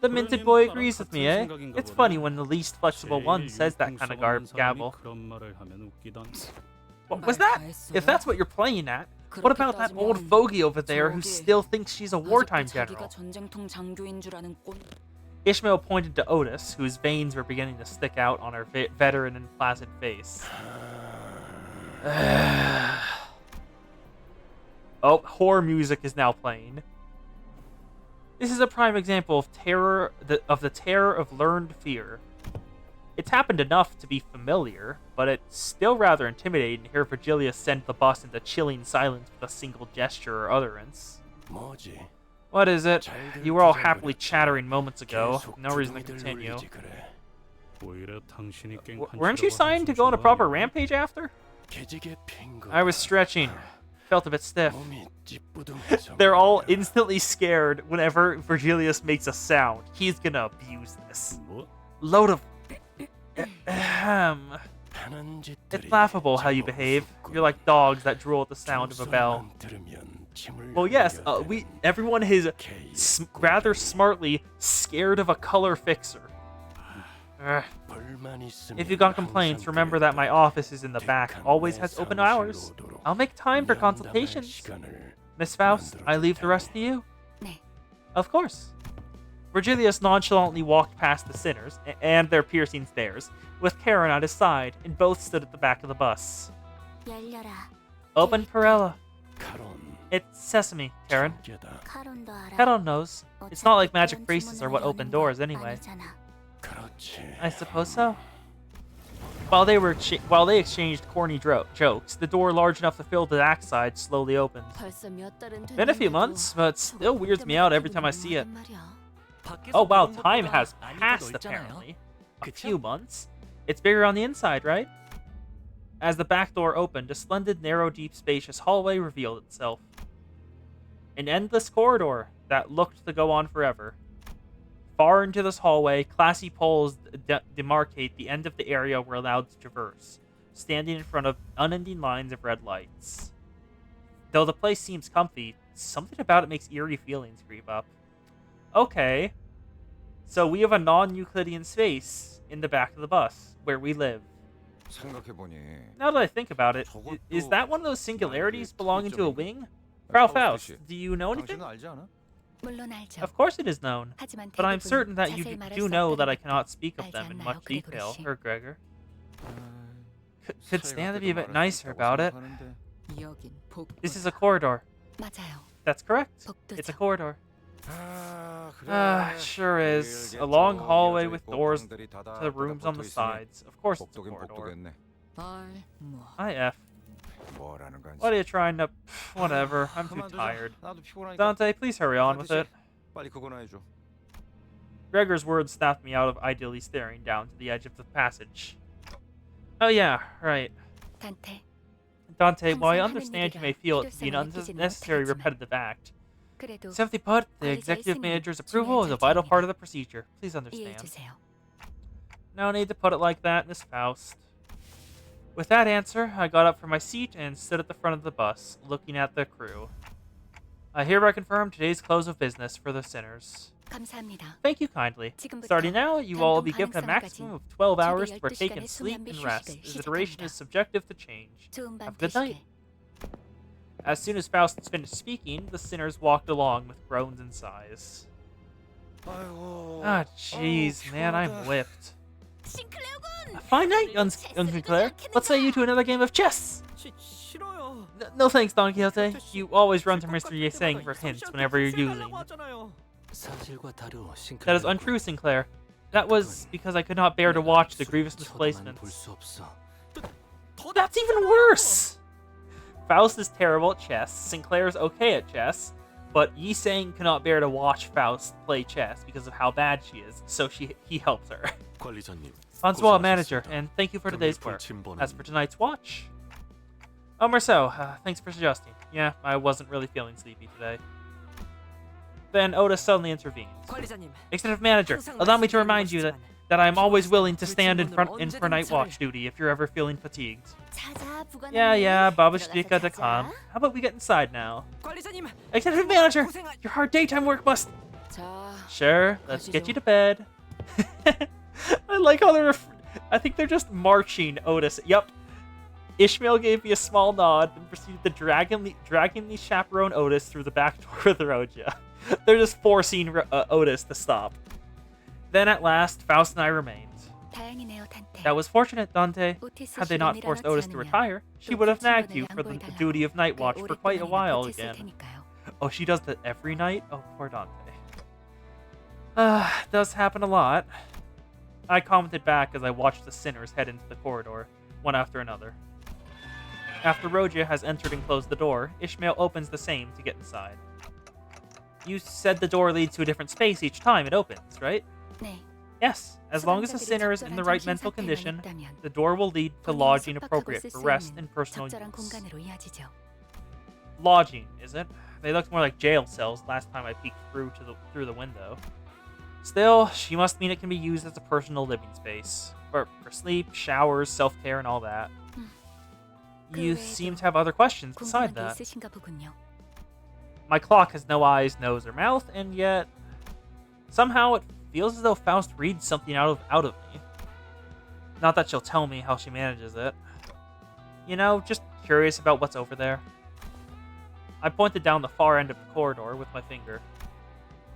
The minted boy agrees with me, eh? It's funny when the least flexible one says that kind of gabble. What was that? If that's what you're playing at, what about that old fogey over there who still thinks she's a wartime general? 자기가 전쟁통 장교인 줄 아는 꼰. Ishmael pointed to Otis, whose veins were beginning to stick out on her veteran and placid face. Oh, horror music is now playing. This is a prime example of the terror of learned fear. It's happened enough to be familiar, but it's still rather intimidating to hear Virgilius send the bus into chilling silence with a single gesture or utterance. 뭐지? What is it? You were all happily chattering moments ago. No reason to continue. Weren't you signed to go on a proper rampage after? I was stretching. Felt a bit stiff. They're all instantly scared whenever Virgilius makes a sound. He's gonna abuse this. 뭐? Load of... It's laughable how you behave. You're like dogs that drool at the sound of a bell. Well, yes, everyone is rather smartly scared of a color fixer. Ugh. If you got complaints, remember that my office is in the back, always has open hours. I'll make time for consultations. Miss Faust, I leave the rest to you. 네. Of course. Virgilius nonchalantly walked past the sinners and their piercing stares, with Karen at his side, and both stood at the back of the bus. 열려라. Open Perella. It's sesame, Karen. 카론도 알아. Caron knows. It's not like 어차피 magic 그런 braces are 주문을 what open 여는 doors 거 anyway. 아니잖아. I suppose so. While they exchanged corny jokes, the door large enough to fill the backside slowly opened. 벌써 몇 달은 Been a few 됐는데도 months, but still weirds me out every time I see it. 말이야. Oh wow, time has passed apparently. A few months. It's bigger on the inside, right? As the back door opened, a splendid, narrow, deep, spacious hallway revealed itself. An endless corridor that looked to go on forever. Far into this hallway, classy poles demarcate the end of the area we're allowed to traverse, standing in front of unending lines of red lights. Though the place seems comfy, something about it makes eerie feelings creep up. Okay. So we have a non-Euclidean space in the back of the bus where we live. 생각해보니 Now that I think about it, is that one of those singularities belonging to a wing? Frau Faust, do you know anything? 당신은 알지 않아? 물론 알죠. Of course it is known, 하지만 but I'm 대부분 certain that you 자세히 말할 do 수 know that 없다는 I cannot 것도 speak of 알지 them in 않나요, much detail, 그레고르 씨? Gregor. 아, Could stand to be a bit 말할 수 nicer 있다고 about it. 생각하는데. 여긴 복도. This is a corridor. 맞아요. That's correct. It's a 복도죠. corridor. 아, 그래. Sure is. 길게 A long 쭉 hallway 이어져 with 있고 doors 방들이 to 다다다다 the rooms on the 붙어 있으니 sides. Of course it's a 복도긴 corridor. 복도겠네. 뭐. IF. 뭐라는 건지. What are you trying to... Whatever. I'm too 그만두자. tired. 나도 피곤하니까. Dante, please hurry on with it. 빨리 그거나 해줘. Gregor's words snapped me out of idly staring down to the edge of the passage. Oh yeah, right. 단테. Dante, while I 항상 understand you 하는 may feel it to be an 필요성을 느끼지는 unnecessary 못하지만 repetitive act, 그래도 simply put, the 관리자의 executive 승인은 manager's approval is a 중요한 vital 절차입니다. part of the procedure. Please 이해해 understand. 주세요. No need to put it like that, Miss Faust. With that answer, I got up from my seat and stood at the front of the bus, looking at the crew. I hereby confirm today's close of business for the sinners. 감사합니다. Thank you kindly. 지금부터 Starting now, you all will be 단통 given a 가능성을 maximum 가진 of 12 최대 hours to 12 partake in 시간의 sleep 수면비 and rest, 휴식을 as the duration 시작합니다. is subjective to change. 좋은 밤 Have a good night. 되시길. As soon as Faust finished speaking, the sinners walked along with groans and sighs. 아이고. Ah, jeez, man, I'm 피곤하다. whipped. 싱클레오군! A fine night, young Sinclair. Let's say you to another game of chess. 싫어요. No thanks, Don Quixote. You always run to Mr. Yeseng for hints whenever you're using. 사실과 다르오, 싱클레어. That is untrue, Sinclair. That was because I could not bear to watch the grievous misplacements. 볼수 없어. That's even worse! Faust is terrible at chess, Sinclair is okay at chess, but Yiseng cannot bear to watch Faust play chess because of how bad she is, so he helps her. 관리자님. Bonsoir, manager, and thank you for 그럼 today's 일본 work. 침범은 As for tonight's watch... Oh, Marceau, thanks for suggesting. Yeah, I wasn't really feeling sleepy today. Then Otis suddenly intervened. 관리자님. Executive manager, allow me to remind you that I am always willing to stand in for night watch duty if you're ever feeling fatigued. 자자, 부관님. Yeah, 들어가서 babushka to 자자. come. How about we get inside now? 관리자님. Executive manager, your hard daytime work must... 자, Sure, let's get you to bed. I like how I think they're just marching Otis. Yep. Ishmael gave me a small nod and proceeded to draggingly chaperone Otis through the back door of the Roja. They're just forcing Otis to stop. Then at last, Faust and I remained. 다행이네요, 단테. That was fortunate, Dante. 오티스 Had they not 시간이라 forced 하지 Otis to 않으면 retire, she 또 would have 그 nagged 친구는 you for the 양보해달라고 duty of night 꽤 watch for quite a 오랫동안이나 while 버텼을 again. 테니까요. Oh, she does that every night? Oh, poor Dante. Does happen a lot. I commented back as I watched the sinners head into the corridor, one after another. After Roja has entered and closed the door, Ishmael opens the same to get inside. You said the door leads to a different space each time it opens, right? 네. Yes, as long as the 수감자들이 sinner is in the 적절한 right 정신 mental 상태에만 condition, 있다면 the door will lead to 본인이 lodging 숙박하고 appropriate 쓸 for 수 rest 있는 and personal 적절한 use. 공간으로 이어지죠. Lodging, is it? They looked more like jail cells last time I peeked through the window. Still, she must mean it can be used as a personal living space. For sleep, showers, self-care, and all that. You seem to have other questions beside 궁금한 게 that. 있으신가 보군요. My clock has no eyes, nose, or mouth, and yet... Somehow it feels as though Faust reads something out of me. Not that she'll tell me how she manages it. You know, just curious about what's over there. I pointed down the far end of the corridor with my finger.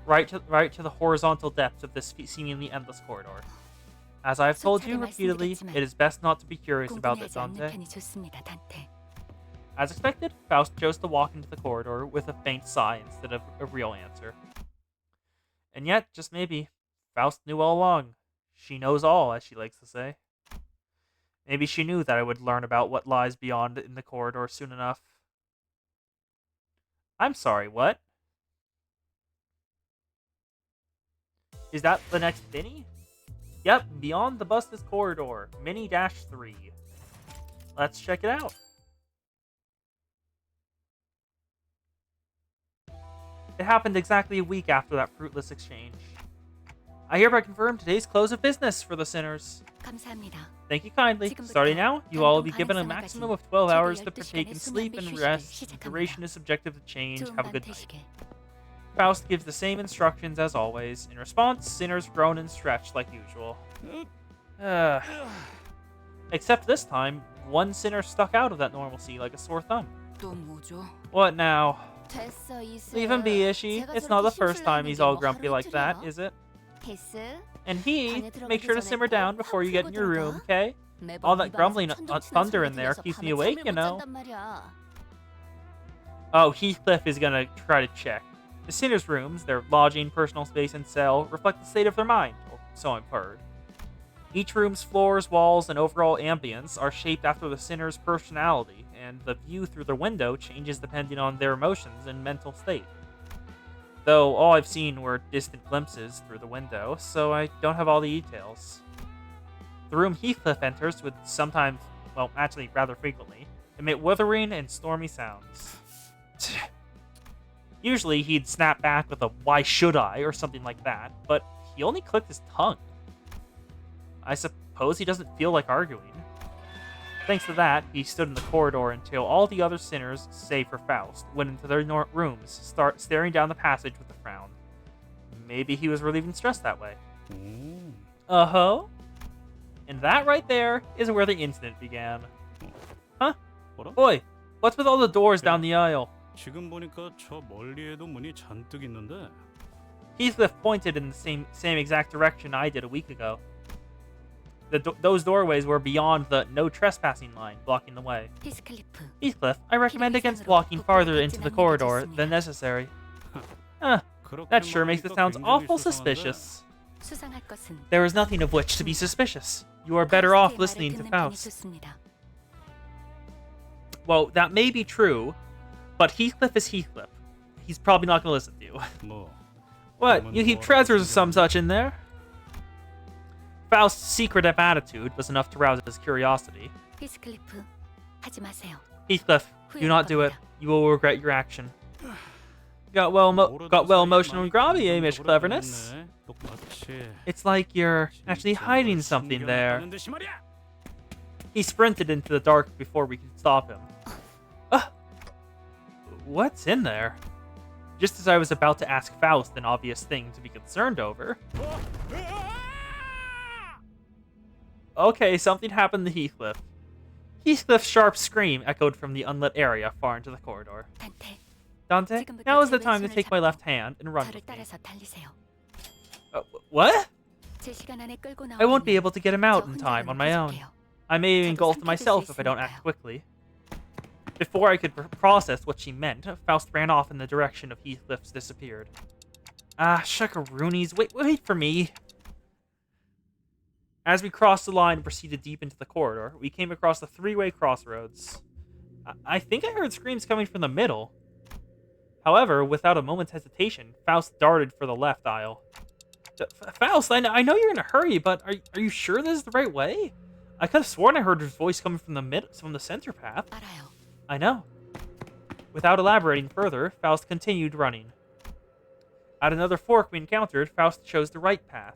Right to the horizontal depths of this seemingly endless corridor. As I have told you repeatedly, it is best not to be curious about it, 궁금해하지 않는 Dante. 편이 좋습니다, 단테. As expected, Faust chose to walk into the corridor with a faint sigh instead of a real answer. And yet, just maybe, Faust knew all along. She knows all, as she likes to say. Maybe she knew that I would learn about what lies beyond in the corridor soon enough. I'm sorry, what? Is that the next mini? Yep, beyond the bus's corridor, mini-3. Let's check it out. It happened exactly a week after that fruitless exchange. I hereby confirm today's close of business for the sinners. 감사합니다. Thank you kindly. Starting now, you all will be given a maximum of 12 hours to partake in sleep and rest. The duration is subjective to change. 좋은 Have a 밤 good night. 되시길. Faust gives the same instructions as always. In response, sinners groan and stretch like usual. Except this time, one sinner stuck out of that normalcy like a sore thumb. 또 뭐죠? What now? 됐어, 이슬. Leave him be, Ishi. 제가 It's not the 저렇게 first time 심술나는 he's 게 all 뭐 grumpy 하루 like that, 이틀이야? is it? 히스, And he, 방에 들어가기 make sure to 전에 simmer 꼭 down 확 before you get in your 풀고 room, 들어가. okay? 매번 All 이 that 방에서 grumbling 천둥치는 thunder 소리 in there 들려서 keeps me 밤에 awake, 잠을 you 못 know? 잔단 말이야. Oh, Heathcliff is gonna try to check. The sinners' rooms, their lodging, personal space, and cell, reflect the state of their mind, or so I've heard. Each room's floors, walls, and overall ambience are shaped after the sinner's personality, and the view through the window changes depending on their emotions and mental state. Though all I've seen were distant glimpses through the window, so I don't have all the details. The room Heathcliff enters would sometimes, well, actually rather frequently, emit withering and stormy sounds. Usually he'd snap back with a "why should I" or something like that, but he only clicked his tongue. I suppose he doesn't feel like arguing. Thanks to that, he stood in the corridor until all the other sinners, save for Faust, went into their rooms, staring down the passage with a frown. Maybe he was relieving stress that way. Uh-huh. And that right there is where the incident began. Huh? 뭐라? Boy, what's with all the doors down the aisle? 지금 보니까 저 멀리에도 문이 잔뜩 있는데. Heathcliff pointed in the same exact direction I did a week ago. Those doorways were beyond the no trespassing line, blocking the way. 히스클리프, Heathcliff, I recommend against walking farther into the corridor than necessary. Huh, that sure makes it sound awful suspicious. 수상할 것은 There is nothing of which to be suspicious. You are better off 파우스트의 listening 말을 to 듣는 편이 Faust. 좋습니다. Well, that may be true, but Heathcliff is Heathcliff. He's probably not going to listen to you. 뭐 What? You heap treasures or some such in there? Faust's secretive attitude was enough to rouse his curiosity. 히스클리프, 하지 마세요. Heathcliff, do not do it. You will regret your action. Got well emotional and groggy, eh, Miss Cleverness? It's like you're actually hiding something there. He sprinted into the dark before we could stop him. What's in there? Just as I was about to ask Faust an obvious thing to be concerned over. Okay, something happened to Heathcliff. Heathcliff's sharp scream echoed from the unlit area far into the corridor. 단테, Dante, 지금부터 now is 제 the time to 왼손을 take my 잡고 left hand and run 저를 with me. 따라서 달리세요. What? 제 시간 안에 끌고 I won't be 나오려면 able to get him out 저 in 혼자로는 time on my own. 부족해요. I may 저도 engulf 삼켜줄 myself 수 if I don't 있으니까요. act quickly. Before I could process what she meant, Faust ran off in the direction of Heathcliff's disappeared. Ah, shuckaroonies, wait for me. As we crossed the line and proceeded deep into the corridor, we came across the three-way crossroads. I think I heard screams coming from the middle. However, without a moment's hesitation, Faust darted for the left aisle. Faust, I know you're in a hurry, but are you sure this is the right way? I could have sworn I heard his voice coming from the center path. 알아요. I know. Without elaborating further, Faust continued running. At another fork we encountered, Faust chose the right path.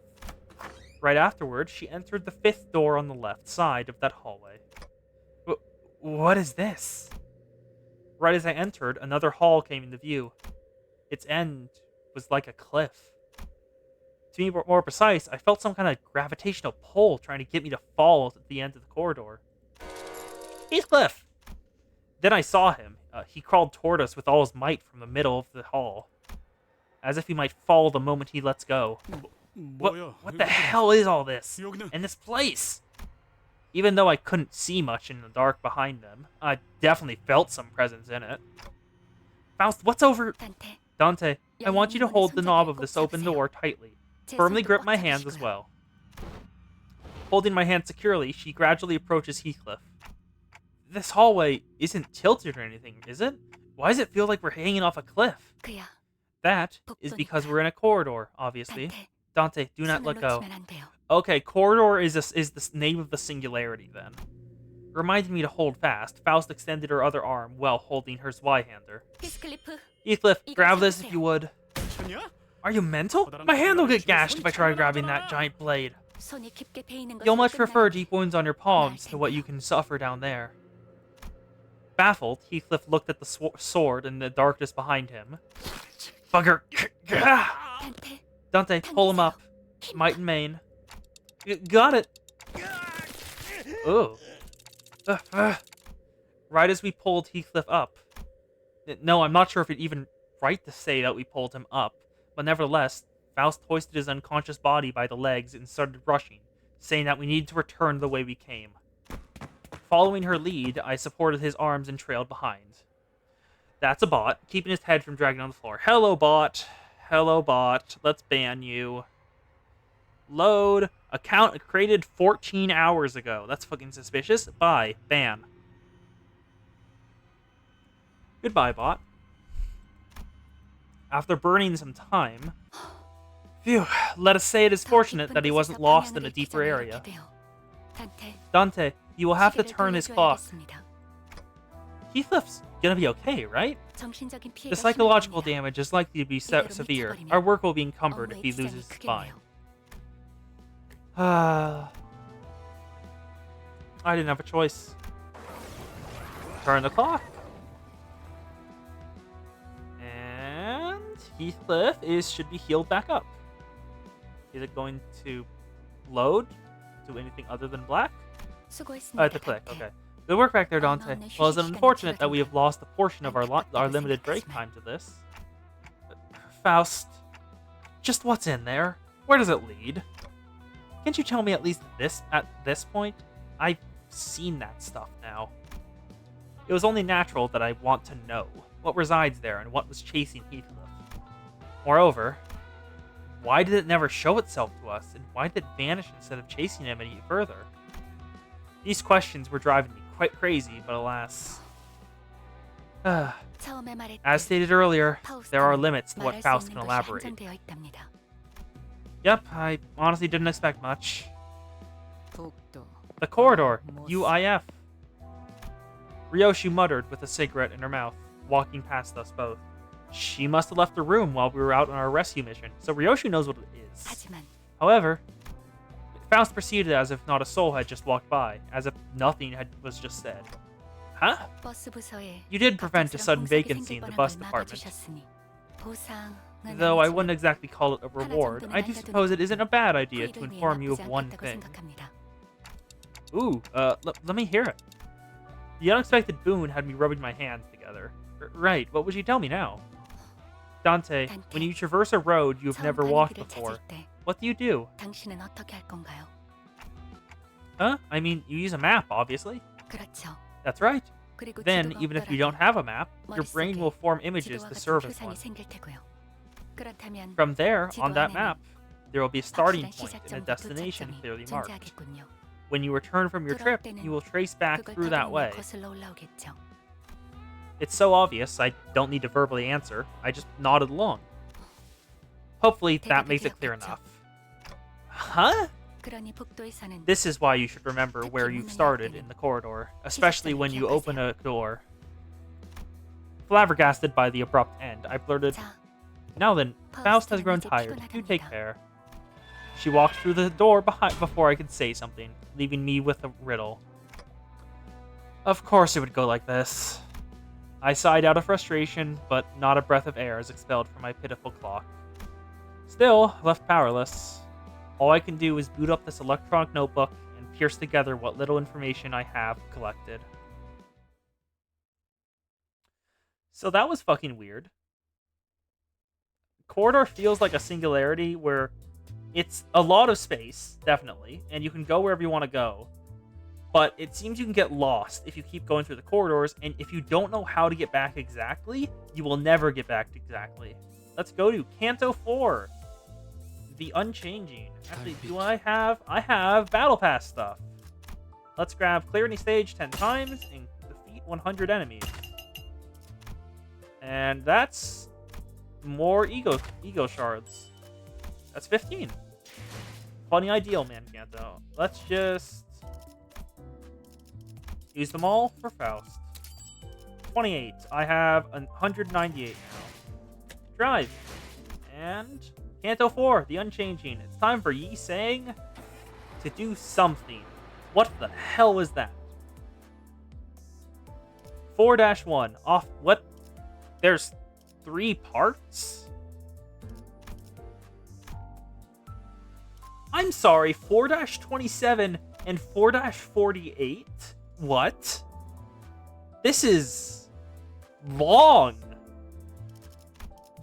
Right afterward, she entered the fifth door on the left side of that hallway. What is this? Right as I entered, another hall came into view. Its end was like a cliff. To be more precise, I felt some kind of gravitational pull trying to get me to fall at the end of the corridor. Heathcliff! Then I saw him. He crawled toward us with all his might from the middle of the hall, as if he might fall the moment he lets go. 뭐야? What the hell is all this? 여기는 And this place? Even though I couldn't see much in the dark behind them, I definitely felt some presence in it. Faust, what's over... 단테, Dante, I want you to hold the knob of this open 손잡이를 꼭 door tightly. 제 Firmly 손도 grip 꽉 my hands as 잡으시고요. well. Holding my hand securely, she gradually approaches Heathcliff. This hallway isn't tilted or anything, is it? Why does it feel like we're hanging off a cliff? 그야, That is because we're in a corridor, obviously. 단테, Dante, do not 손을 let go. 놓치면 안 돼요. Okay, corridor is the name of the singularity, then. Reminding me to hold fast, Faust extended her other arm while holding her Zweihander. 히스클리프, Heathcliff, 이거 grab this if 잡으세요. you would. 미쳤냐? Are you mental? My hand will get gashed if I try grabbing that giant blade. 손이 깊게 베이는 것으로 You'll much prefer 끝나는 deep wounds on your palms to what you can suffer down there. Baffled, Heathcliff looked at the sword in the darkness behind him. Bugger. 단테, Dante, pull him up. Might and main. Got it. Oh. Right as we pulled Heathcliff up. No, I'm not sure if it's even right to say that we pulled him up, but nevertheless, Faust hoisted his unconscious body by the legs and started rushing, saying that we needed to return the way we came. Following her lead, I supported his arms and trailed behind. That's a bot, keeping his head from dragging on the floor. Hello, bot. Hello, bot. Let's ban you. Load. Account created 14 hours ago. That's fucking suspicious. Bye. Ban. Goodbye, bot. After burning some time... Phew. Let us say it is fortunate that he wasn't lost in a deeper area. Dante, you will have to turn his clock. Heathcliff's gonna be okay, right? The psychological damage is likely to be severe. Our work will be encumbered if he loses his spine. I didn't have a choice. Turn the clock. And Heathcliff should be healed back up. Is it going to load? Do anything other than black? I have to click, okay. Good work back there, Dante. Well, is it unfortunate that we have lost a portion of our limited break time to this? Faust, just what's in there? Where does it lead? Can't you tell me at least at this point? I've seen that stuff now. It was only natural that I want to know what resides there and what was chasing Heathcliff. Moreover, why did it never show itself to us, and why did it vanish instead of chasing him any further? These questions were driving me quite crazy, but alas... As stated earlier, there are limits to what Faust can elaborate. Yep, I honestly didn't expect much. The corridor, UIF. Ryoshu muttered with a cigarette in her mouth, walking past us both. She must have left the room while we were out on our rescue mission, so Ryoshu knows what it is. However, Faust proceeded as if not a soul had just walked by, as if nothing was just said. Huh? You did prevent a sudden vacancy in the bus department. Though I wouldn't exactly call it a reward, I do suppose it isn't a bad idea to inform you of one thing. Ooh, let me hear it. The unexpected boon had me rubbing my hands together. Right, what would you tell me now? Dante, when you traverse a road you have never walked before, what do you do? Huh? I mean, you use a map, obviously. That's right. Then, even if you don't have a map, your brain will form images to serve as one. From there, on that map, there will be a starting point and a destination clearly marked. When you return from your trip, you will trace back through that way. It's so obvious, I don't need to verbally answer. I just nodded along. Hopefully, that makes it clear enough. Huh? This is why you should remember where you've started in the corridor, especially when you open a door. Flabbergasted by the abrupt end, I blurted, "Now then, Faust has grown tired. You take care." She walked through the door before I could say something, leaving me with a riddle. Of course it would go like this. I sighed out of frustration, but not a breath of air is expelled from my pitiful clock. Still, left powerless. All I can do is boot up this electronic notebook and pierce together what little information I have collected. So that was fucking weird. Corridor feels like a singularity where it's a lot of space, definitely, and you can go wherever you want to go. But it seems you can get lost if you keep going through the corridors, and if you don't know how to get back exactly, you will never get back exactly. Let's go to Canto 4. The Unchanging. Actually, do I have Battle Pass stuff. Let's grab clear any stage 10 times and defeat 100 enemies. And that's more ego shards. That's 15. Funny ideal, man, Kanto. Let's just use them all for Faust. 28. I have 198 now. Drive. And Canto 4, The Unchanging. It's time for Yi Sang to do something. What the hell is that? 4-1. Off. What? There's 3 parts? I'm sorry, 4-27 and 4-48? What? This is long.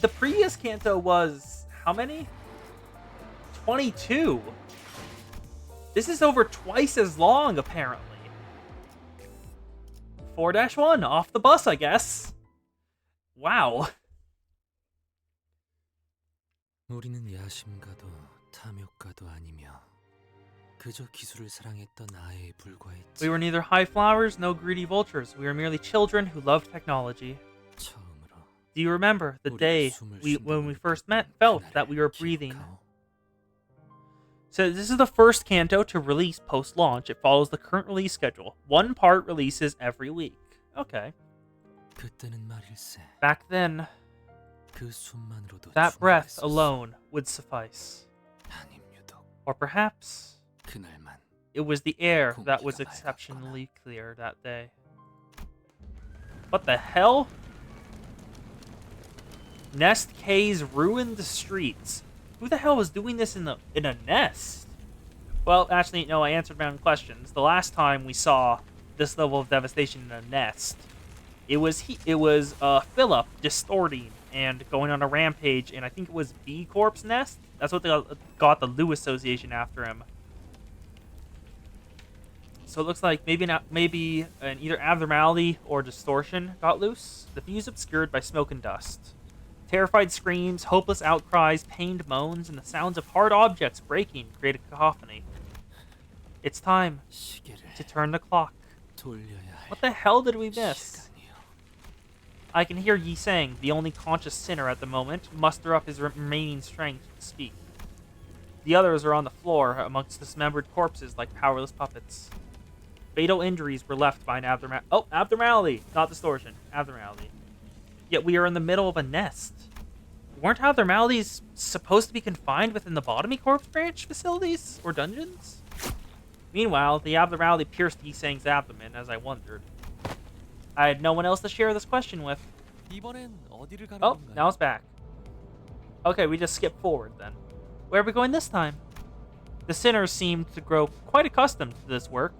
The previous Kanto was how many? 22. This is over twice as long, apparently. 4-1, off the bus, I guess. Wow. 우리는 야심가도 탐욕가도 아니며 그저 기술을 사랑했던 아이에 불과했지. We were neither high flowers, no greedy vultures. We were merely children who loved technology. 처음으로 Do you remember the day when we first met, felt that we were breathing? So this is the first Kanto to release post-launch. It follows the current release schedule. One part releases every week. Okay. 그때는 말일세. Back then, 그 숨만으로도 that breath 충분했었어. alone would suffice. 아님 유독 Or perhaps 그날만 it was the air that was exceptionally clear that day. What the hell? Nest K's ruined streets. Who the hell was doing this in a nest? Well, actually, no, I answered my own questions. The last time we saw this level of devastation in a nest, it was Philip distorting and going on a rampage, and I think it was B Corp's nest. That's what they got the Lewis Association after him. So it looks like maybe an either abnormality or distortion got loose. The view is obscured by smoke and dust. Terrified screams, hopeless outcries, pained moans, and the sounds of hard objects breaking create a cacophony. It's time 시계를 to turn the clock. 돌려야 할 What the hell did we miss? 시간이요. I can hear Yi Sang, the only conscious sinner at the moment, muster up his remaining strength to speak. The others are on the floor amongst dismembered corpses like powerless puppets. Fatal injuries were left by an abnormality, not distortion, abnormality. Yet we are in the middle of a nest. Weren't abnormalities supposed to be confined within the Lobotomy Corpse branch facilities or dungeons? Meanwhile, the abnormality pierced Yi Sang's abdomen, as I wondered. I had no one else to share this question with. 이번엔 어디를 가는 Oh, 건가요? now it's back. Okay, we just skip forward then. Where are we going this time? The sinners seemed to grow quite accustomed to this work,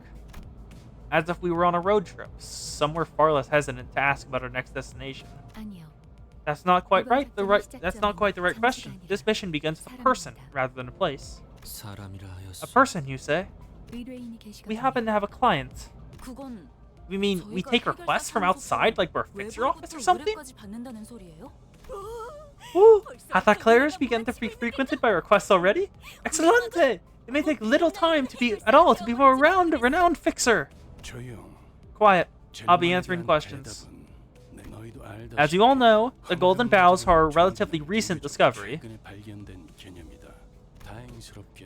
as if we were on a road trip. Some were far less hesitant to ask about our next destination. 아니요. That's not quite right. 이번 That's not quite the right 작전은 question. 장소가 This 아니라 mission begins with a person 사람입니다. rather than a place. 사람이라 하였소. A person, you say? 의뢰인이 계시거든요. We happen to have a client. 그건 We mean we take requests from outside, like we're a fixer office or something? 의뢰까지 받는다는 소리예요? Woo! Have that clearers begun to be frequented by requests already? Excelente! It may take little time to be more renowned fixer. 조용. Quiet. I'll be answering questions. As you all know, the golden bows are a relatively recent discovery.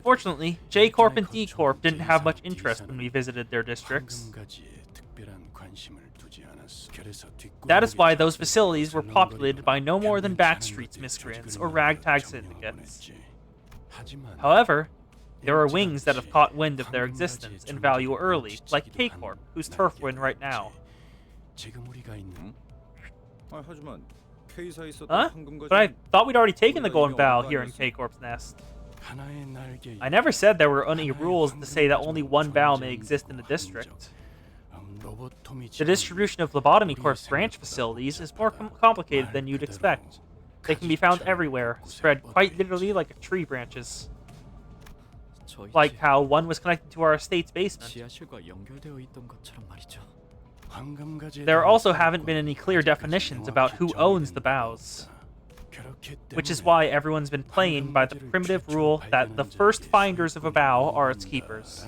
Fortunately, J Corp and D Corp didn't have much interest when we visited their districts. That is why those facilities were populated by no more than backstreets miscreants or ragtag syndicates. However, there are wings that have caught wind of their existence and value early, like K Corp, whose turf we're in right now. 아, 하지만 K사에 있었던 Huh? 황금가지 But I thought we'd already taken the golden bow here in K Corp's nest. I never said there were any rules to say that only one bow may exist in the district. The distribution of Lobotomy Corp's branch facilities is more complicated than you'd expect. They can be found everywhere, spread quite literally like tree branches. 저희 Like how one was connected to our estate's basement. 지하실과 연결되어 있던 것처럼 말이죠. There also haven't been any clear definitions about who owns the bows, which is why everyone's been playing by the primitive rule that the first finders of a bow are its keepers.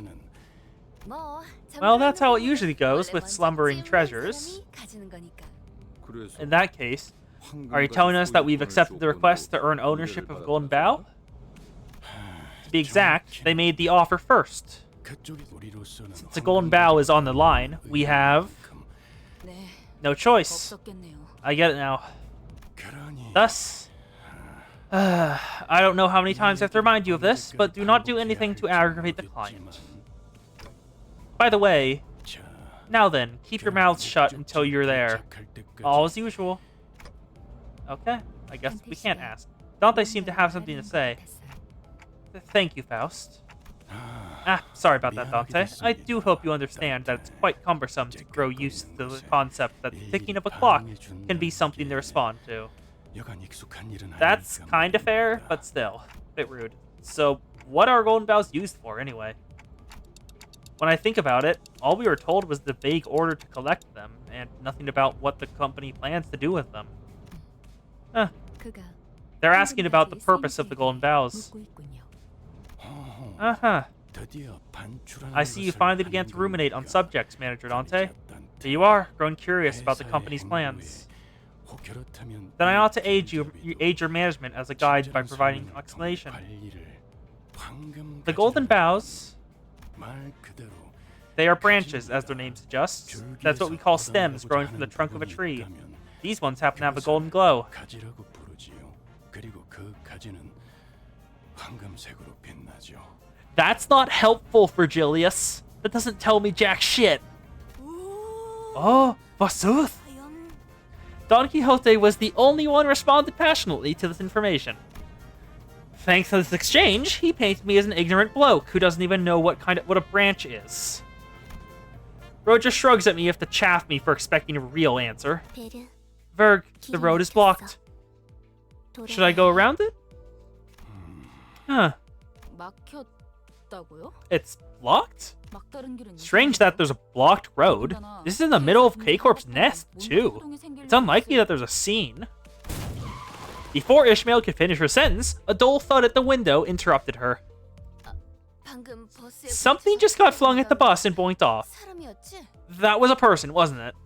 Well, that's how it usually goes with slumbering treasures. 그래서 In that case, are you telling us that we've accepted the request to earn ownership of Golden Bow? To be exact, they made the offer first. Since the Golden Bow is on the line, we have 네, no choice. 없었겠네요. I get it now. Thus, I don't know how many times I have to remind you of this, but do not do anything to aggravate the client. By the way, now then, keep your mouths shut until you're there. All as usual. Okay, I guess we can't ask. Dante seemed to have something to say. Thank you, Faust. Sorry about that, Dante. I do hope you understand that it's quite cumbersome to grow used to the concept that the ticking of a clock can be something to respond to. That's kinda fair, but still, a bit rude. So, what are golden vows used for, anyway? When I think about it, all we were told was the vague order to collect them, and nothing about what the company plans to do with them. Huh. They're asking about the purpose of the golden vows. Uh-huh. I see you finally began to ruminate on subjects, Manager Dante. There you are, growing curious about the company's plans. Then I ought to aid your management as a guide by providing an explanation. The golden boughs, they are branches, as their name suggests. That's what we call stems growing from the trunk of a tree. These ones happen to have a golden glow. That's not helpful, Virgilius. That doesn't tell me jack shit. Oh, forsooth. Don Quixote was the only one who responded passionately to this information. Thanks to this exchange, he painted me as an ignorant bloke who doesn't even know what a branch is. Roger shrugs at me if to chaff me for expecting a real answer. Verg, the road is blocked. Should I go around it? Huh. It's blocked? Strange that there's a blocked road. This is in the middle of K-Corp's nest, too. It's unlikely that there's a scene. Before Ishmael could finish her sentence, a dull thud at the window interrupted her. Something just got flung at the bus and boinked off. That was a person, wasn't it?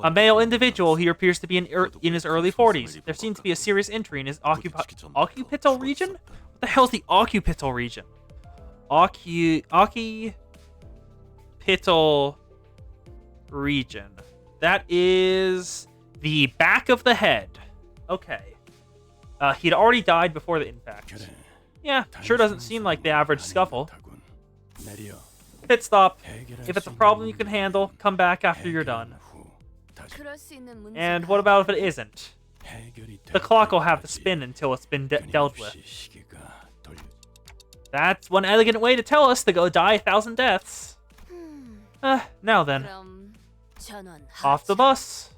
A male individual who appears to be in his early 40s. There seems to be a serious injury in his occipital region? What the hell's the occipital region? Occipital region. That is the back of the head. Okay. He'd already died before the impact. Yeah, sure doesn't seem like the average scuffle. Pit stop. If it's a problem you can handle, come back after you're done. And what about if it isn't? The clock will have to spin until it's been dealt with. That's one elegant way to tell us to go die 1,000 deaths. Now then. Off the bus.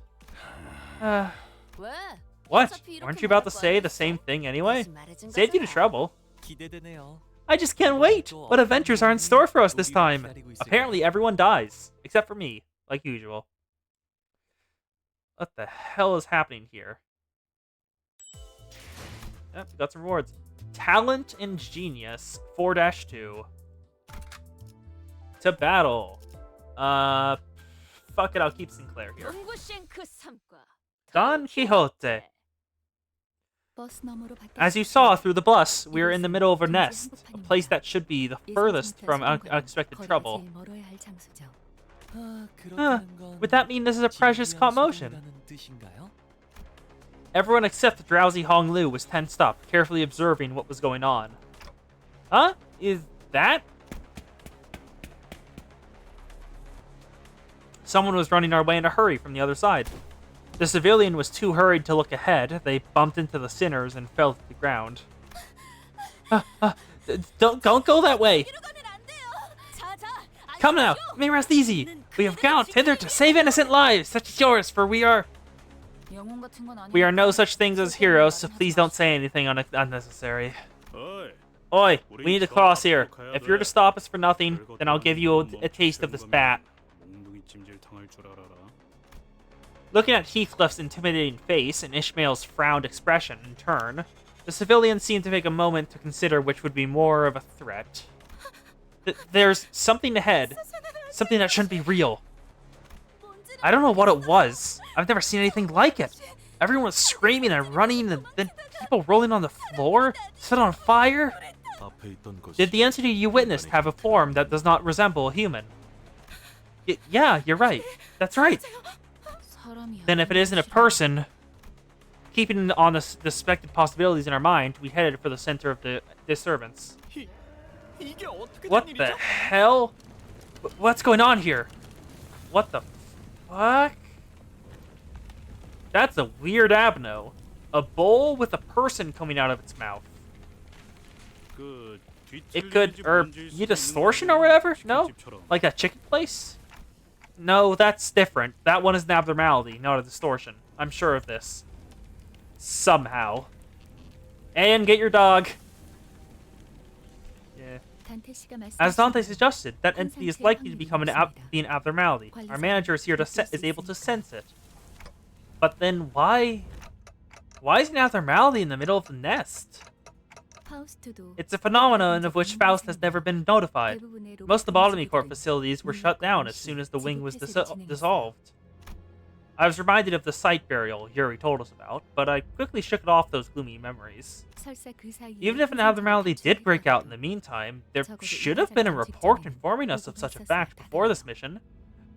What? Weren't you about to say the same thing anyway? Saved you the trouble. I just can't wait! What adventures are in store for us this time? Apparently everyone dies. Except for me, like usual. What the hell is happening here? Yep, got some rewards. Talent and Genius, 4-2. To battle. Fuck it, I'll keep Sinclair here. Don Quixote. As you saw through the bus, we are in the middle of a nest, a place that should be the furthest from unexpected trouble. Would that mean this is a precious commotion? Everyone except the drowsy Hong Lu was tensed up, carefully observing what was going on. Huh? Is that? Someone was running our way in a hurry from the other side. The civilian was too hurried to look ahead. They bumped into the sinners and fell to the ground. Don't go that way! Come now, may rest easy. We have gone hither to save innocent lives, such as yours, for we are no such things as heroes, so please don't say anything unnecessary. Oi, we need to cross here. If you're to stop us for nothing, then I'll give you a taste of this bat. Looking at Heathcliff's intimidating face and Ishmael's frowned expression in turn, the civilian seemed to take a moment to consider which would be more of a threat. There's something ahead. Something that shouldn't be real. I don't know what it was. I've never seen anything like it. Everyone was screaming and running, and then people rolling on the floor, set on fire. Did the entity you witnessed have a form that does not resemble a human? Yeah, you're right. That's right. Then if it isn't a person, keeping on the suspected possibilities in our mind, we headed for the center of the disturbance. What the hell? What's going on here? What the fuck? That's a weird abno. A bowl with a person coming out of its mouth. Good it could, or be distortion or whatever? No? Like that chicken place? No, that's different. That one is an abnormality, not a distortion. I'm sure of this. Somehow. And get your dog. Yeah. As Dante suggested, that entity is likely to become an abnormality. Our manager is here is able to sense it. But then why? Why is an abnormality in the middle of the nest? It's a phenomenon of which Faust has never been notified. Most lobotomy corp facilities were shut down as soon as the wing was dissolved. I was reminded of the site burial Yuri told us about, but I quickly shook it off those gloomy memories. Even if an abnormality did break out in the meantime, there should have been a report informing us of such a fact before this mission.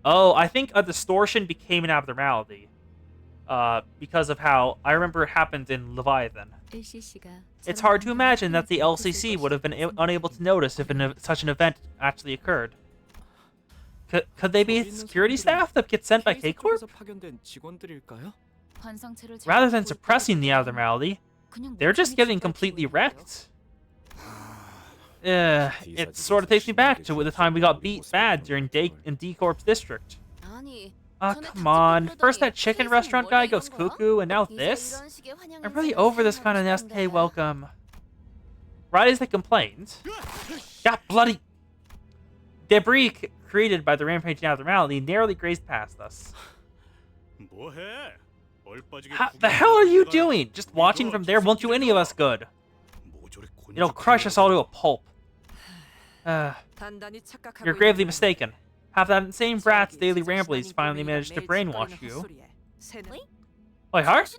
Oh, I think a distortion became an abnormality. Because of how I remember it happened in Leviathan. It's hard to imagine that the LCC would have been unable to notice if such an event actually occurred. Could they be security staff that get sent by K-Corp? Rather than suppressing the abnormality, they're just getting completely wrecked. It sort of takes me back to the time we got beat bad during D-Corp's district. Come on. First that chicken restaurant guy goes cuckoo, and now this? I'm really over this kind of SK welcome. Right as they complained, got bloody debris created by the rampaging abnormality narrowly grazed past us. How the hell are you doing? Just watching from there won't do any of us good. It'll crush us all to a pulp. You're gravely mistaken. Have that insane brat's daily ramblings finally managed to brainwash you? Wait, Heart?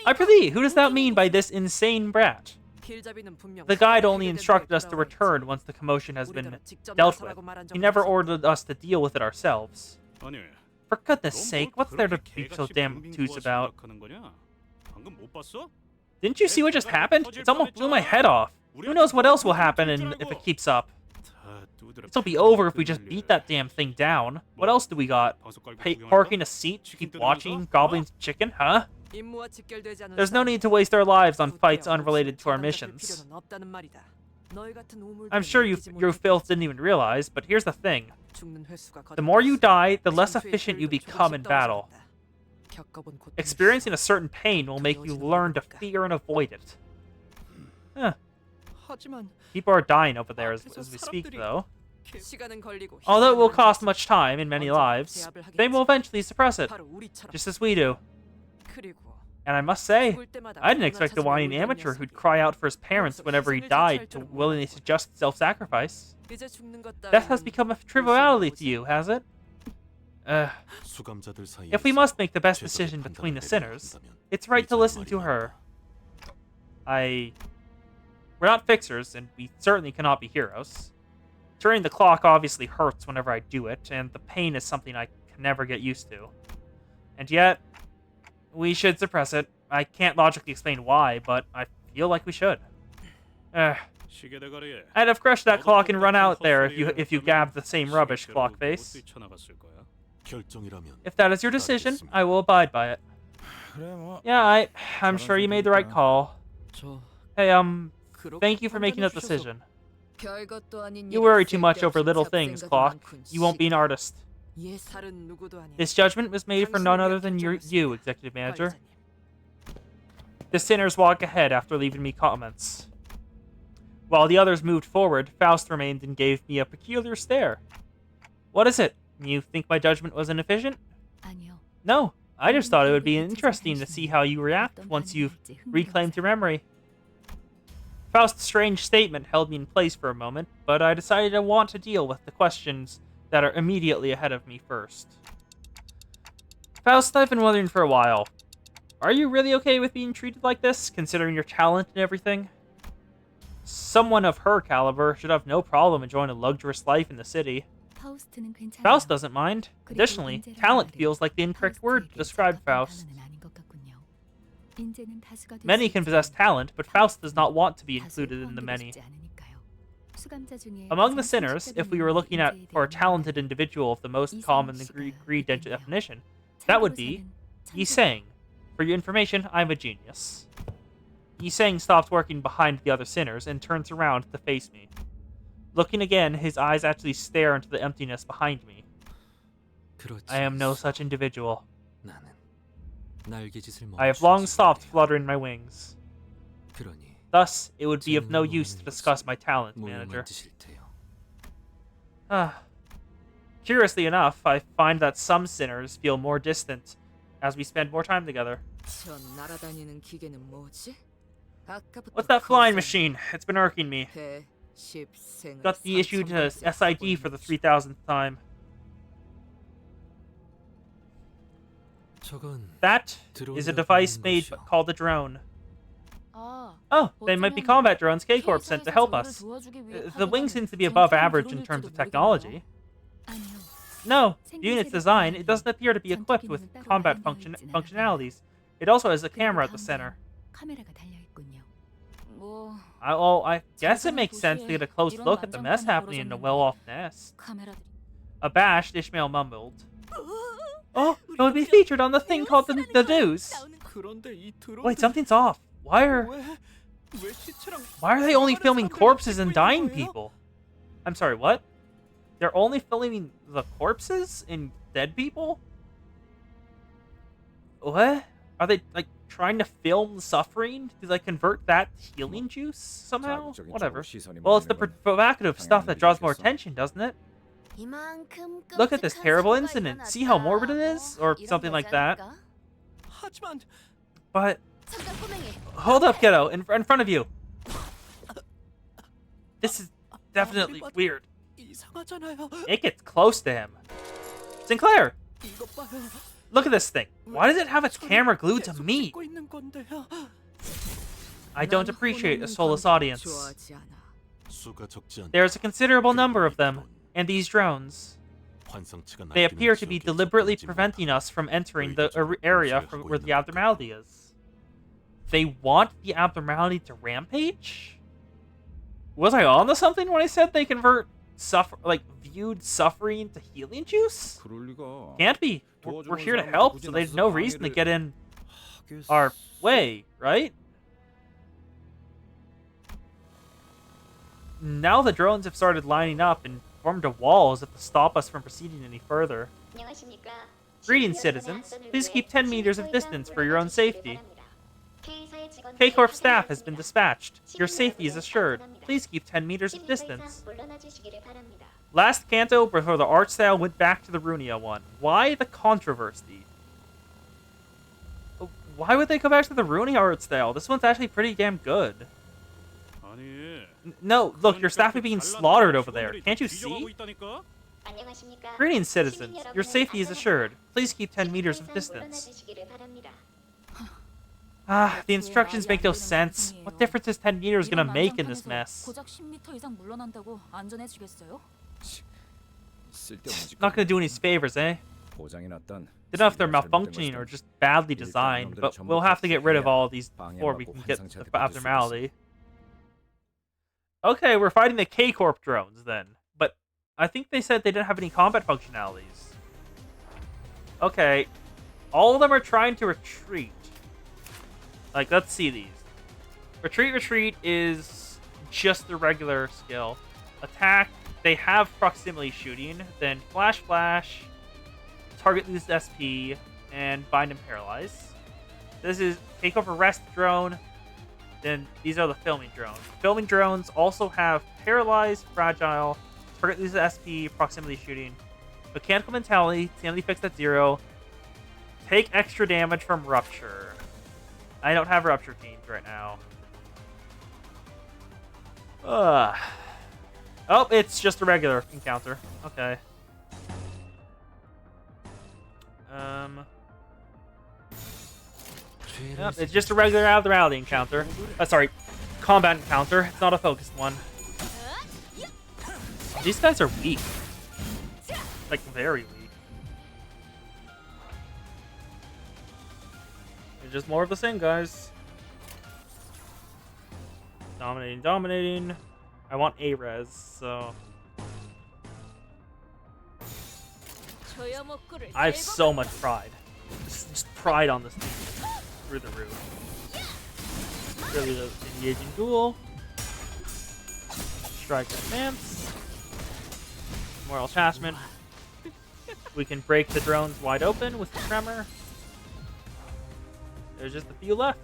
I prithee, who does that mean by this insane brat? The guide only instructed us to return once the commotion has been dealt with. He never ordered us to deal with it ourselves. For goodness sake, what's there to be so damn obtuse about? Didn't you see what just happened? It almost blew my head off. Who knows what else will happen if it keeps up? This'll be over if we just beat that damn thing down. What else do we got? Parking a seat to keep watching Goblin's chicken, huh? There's no need to waste our lives on fights unrelated to our missions. I'm sure your filth didn't even realize, but here's the thing. The more you die, the less efficient you become in battle. Experiencing a certain pain will make you learn to fear and avoid it. People are dying over there as we speak, though. Although it will cost much time and many lives, they will eventually suppress it, just as we do. And I must say, I didn't expect a whining amateur who'd cry out for his parents whenever he died to willingly suggest self-sacrifice. Death has become a triviality to you, has it? If we must make the best decision between the sinners, it's right to listen to her. We're not fixers, and we certainly cannot be heroes. Turning the clock obviously hurts whenever I do it, and the pain is something I can never get used to. And yet, we should suppress it. I can't logically explain why, but I feel like we should. I'd have crushed that clock and run out there if you gabbed the same rubbish, clock face. If that is your decision, I will abide by it. Yeah, I'm sure you made the right call. Hey, thank you for making that decision. You worry too much over little things, Clock. You won't be an artist. This judgment was made for none other than you, Executive Manager. The sinners walk ahead after leaving me comments. While the others moved forward, Faust remained and gave me a peculiar stare. What is it? You think my judgment was inefficient? No, I just thought it would be interesting to see how you react once you've reclaimed your memory. Faust's strange statement held me in place for a moment, but I decided I want to deal with the questions that are immediately ahead of me first. Faust, I've been wondering for a while. Are you really okay with being treated like this, considering your talent and everything? Someone of her caliber should have no problem enjoying a luxurious life in the city. Faust doesn't mind. Additionally, talent feels like the incorrect word to describe Faust. Many can possess talent, but Faust does not want to be included in the many. Among the sinners, if we were looking for a talented individual of the most common agreed definition, that would be Yi-Sang. For your information, I'm a genius. Yi-Sang stops working behind the other sinners and turns around to face me. Looking again, his eyes actually stare into the emptiness behind me. 그렇지 I am no 않소. such individual. 나는 날개짓을 I have long 멈추지 stopped 못해요. fluttering my wings. 그러니 Thus, it would be of no 재능을 use to 모르는 discuss 것은 my talent, manager. 무용한 짓일 테요. Curiously enough, I find that some sinners feel more distant as we spend more time together. 저 날아다니는 기계는 뭐지? What's that flying machine? It's been irking me. Got the issue to SID for the 3000th time. 저건 That is a device made called a drone. Oh, they might be combat drones K-Corp sent to help us. The wing seems to be above average in terms of technology. No, viewing its design, it doesn't appear to be equipped with combat functionalities. It also has a camera at the center. I guess it makes sense to get a close look at the mess happening in a well-off nest. Abashed, Ishmael mumbled. Oh, it would be featured on the thing called the news. Wait, something's off. Why are they only filming corpses and dying people? I'm sorry, what? They're only filming the corpses and dead people? What? Are they, like, trying to film suffering? Do they convert that to healing juice somehow? Whatever. Well, it's the provocative stuff that draws more attention, doesn't it? Look at this terrible incident. See how morbid it is? Or something like that. 하지만 But... Hold up, kiddo. In front of you. This is definitely weird. 이상하잖아요. It gets close to him. Sinclair! 이것 봐요. Look at this thing. Why does it have its camera glued to me? 찍고 있는 건데요. I don't appreciate a soulless audience. 수가 적지 않다. There's a considerable number of them, and these drones. 환상치가 They 날뛰는 appear to be 지역에 deliberately 접근하지 preventing 못하고 us from entering 너희 the 기적을 area 감시하고 where the 있는 abnormality is. They want the abnormality to rampage? Was I on to something when I said they convert viewed suffering to healing juice? 그럴 리가. Can't be. We're here to help, so there's no reason to get in our way, right? Now the drones have started lining up and formed a wall as if to stop us from proceeding any further. Greetings, citizens. Please keep 10 meters of distance for your own safety. K-Corp staff has been dispatched. Your safety is assured. Please keep 10 meters of distance. Last canto before the art style went back to the Runia one. Why the controversy? Why would they go back to the Runia art style? This one's actually pretty damn good. 아니. No, look, your staff is being slaughtered over there. Can't you see? Greetings, citizens. Your safety is assured. Please keep 10 meters of distance. The instructions make no sense. What difference is 10 meters gonna make in this mess? 고작 10m 이상 물러난다고 안전해지겠어요? Not gonna do any favors, eh? 보장이 났던. Don't know if they're malfunctioning or just badly designed, but we'll have to get rid of all of these before we can get the abnormality. Okay, we're fighting the K-Corp drones then. But I think they said they didn't have any combat functionalities. Okay. All of them are trying to retreat. Like, let's see these. Retreat is just the regular skill. Attack, they have proximity shooting. Then flash, target lose SP, and bind and paralyze. This is take over rest drone. Then these are the filming drones. Filming drones also have paralyzed, fragile, target loses SP, proximity shooting, mechanical mentality, sanity fixed at 0, take extra damage from rupture. I don't have rupture teams right now. Oh, it's just a regular encounter. Okay. Yep, it's just a regular abnormality encounter. Sorry, combat encounter. It's not a focused one. These guys are weak. Like, very weak. It's just more of the same, guys. Dominating. I want A-res, so... I have so much pride. Just pride on this team. Through the roof. Really engaging duel. Strike advance. Moral attachment. We can break the drones wide open with the tremor. There's just a few left.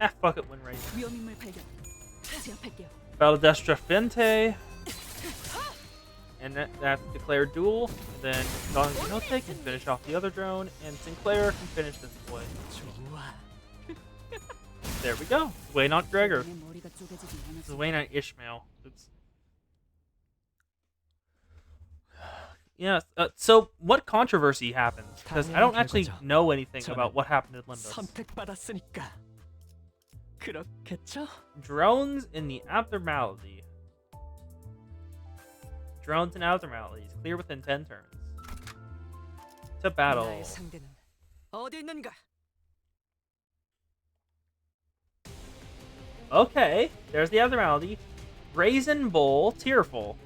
Ah, fuck it, win rate. 위험인물 발견. 제압할게요. Battle Destra Fente. And that's declared duel. Then Don Quixote can finish off the other drone, and Sinclair can finish this boy. There we go. Way not Gregor. 내 머리가 쪼개지지 This is 않아서. way not Ishmael. Oops. Yeah. So what controversy happened? Because I don't actually know anything about what happened in Limbus. 선택받았으니까 그렇겠죠? Drones in the abnormality. Drones and abnormalities. Clear within 10 turns. To battle. 나의 상대는 어디 있는가? Okay, there's the abnormality. Brazen Bowl, Tearful.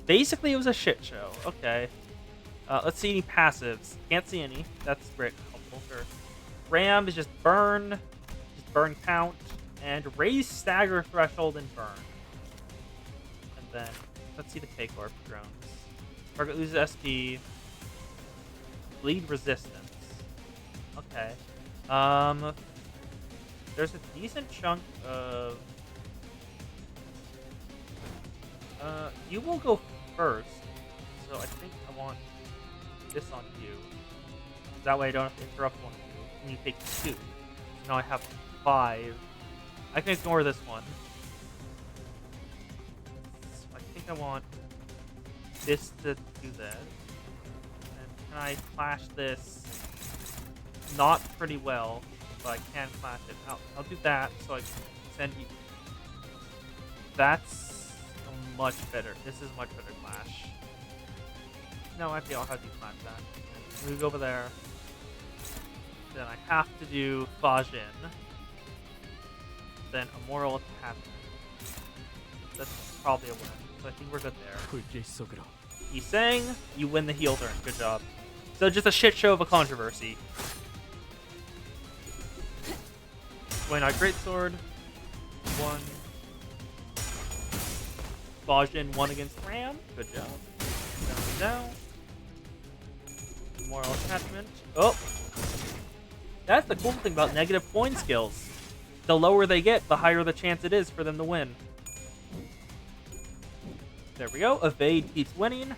Basically, it was a shit show. Okay. Let's see any passives. Can't see any. That's great. Helpful, sure. Ram is just burn count, and raise stagger threshold and burn. And then, let's see the K-Corp drones. Target loses SP. Bleed resistance. Okay. There's a decent chunk of... you will go first, so I think I want this on you. That way I don't have to interrupt one of you. And you take 2. Now I have 5. I can ignore this one. So I think I want this to do that. And can I flash this? Not pretty well, but I can flash it. I'll do that so I can send you... That's much better. This is much better flash. No, actually I'll have you flash that. Move over there. Then I have to do Fajin. Then a moral attachment. That's probably a win. So I think we're good there. 불길 속으로. Yisang, you win the heal turn. Good job. So just a shit show of a controversy. Why not Greatsword? 1. Bajin 1 against Ram. Good job. Down. Moral attachment. Oh! That's the cool thing about negative coin skills. The lower they get, the higher the chance it is for them to win. There we go. Evade keeps winning.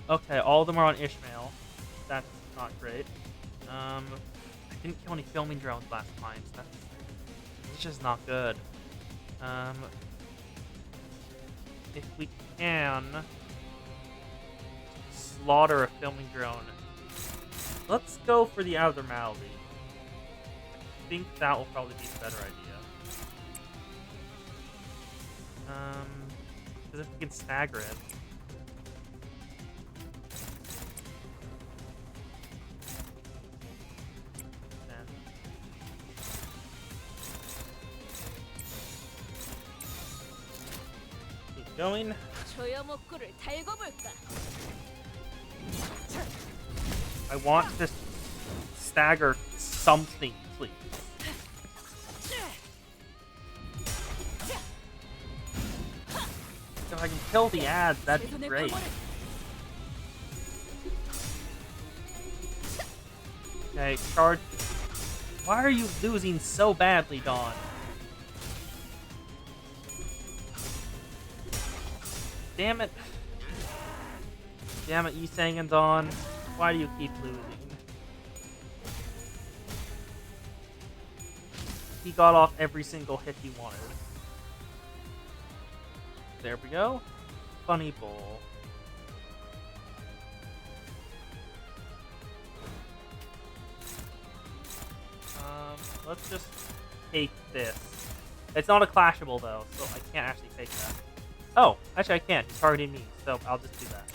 Okay, all of them are on Ishmael. That's not great. I didn't kill any filming drones last time, so it's just not good. If we can slaughter a filming drone, let's go for the abnormality. I think that will probably be a better idea. Because if we can stagger it. Keep going. 조여목구를 달고 볼까? I want to stagger something, please. If I can kill the ads, that'd be great. Okay, charge. Why are you losing so badly, Dawn? Damn it. Damn it, Yisang and Dawn. Why do you keep losing? He got off every single hit he wanted. There we go. Funny Bowl. Let's just take this. It's not a clashable though, so I can't actually take that. Oh, actually I can. He's targeting me, so I'll just do that.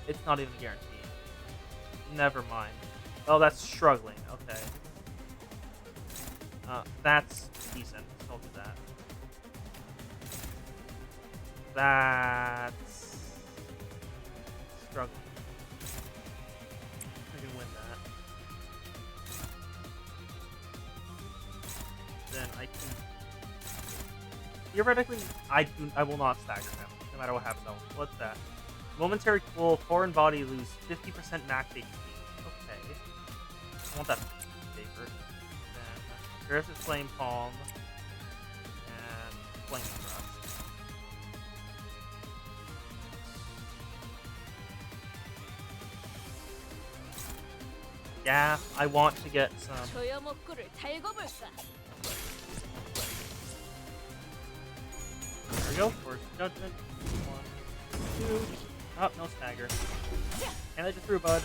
It's not even a guarantee. Never mind. Oh, that's struggling. Okay. That's decent. I'll do that. That's struggling. I can win that. then I can... Theoretically, I will not stagger him, no matter what happens. What's that? Momentary cool, core and body lose 50% max HP. Okay. I want that paper. Then Aggressive Flame Palm. And Flame Thrust. Yeah, I want to get some... 조여 먹구를 달궈볼까? There we go. First judgment. 1, 2. Oh, no stagger. And I just threw bud.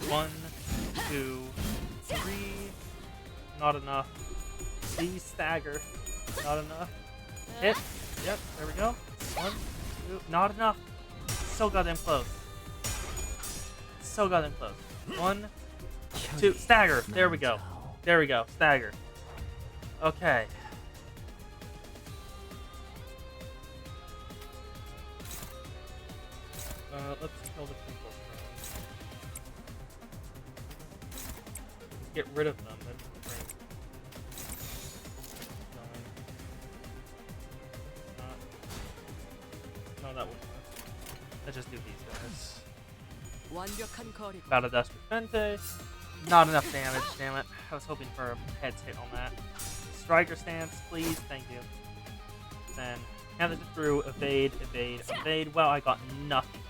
1, 2, 3. Not enough. Please stagger. Not enough. Hit. Yep, there we go. 1, 2. Not enough. So goddamn close. So goddamn close. 1, 2. Stagger. There we go. There we go. Stagger. Okay. Let's kill the people first. Let's get rid of them. That's great. No, that won't work. Let's just do these guys. 완벽한 거리. Battle Dust Fente. Not enough damage, damn it. I was hoping for a head's hit on that. Striker stance, please. Thank you. Then, hand it through. Evade, evade, evade. Well, I got nothing on that.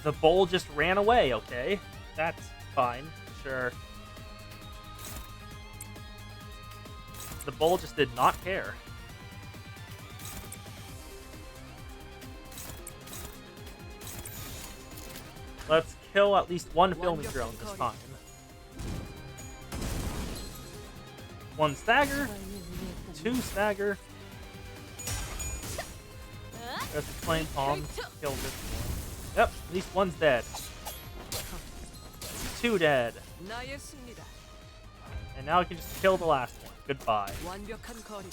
The bowl just ran away, okay? That's fine. Sure. The bowl just did not care. Let's kill at least one filming drone this time. 1 stagger. 2 stagger. There's a flame palm. Kill this one. Yep, at least 1's dead. 2 dead. 나의 승리다. And now I can just kill the last one. Goodbye. 완벽한 거리.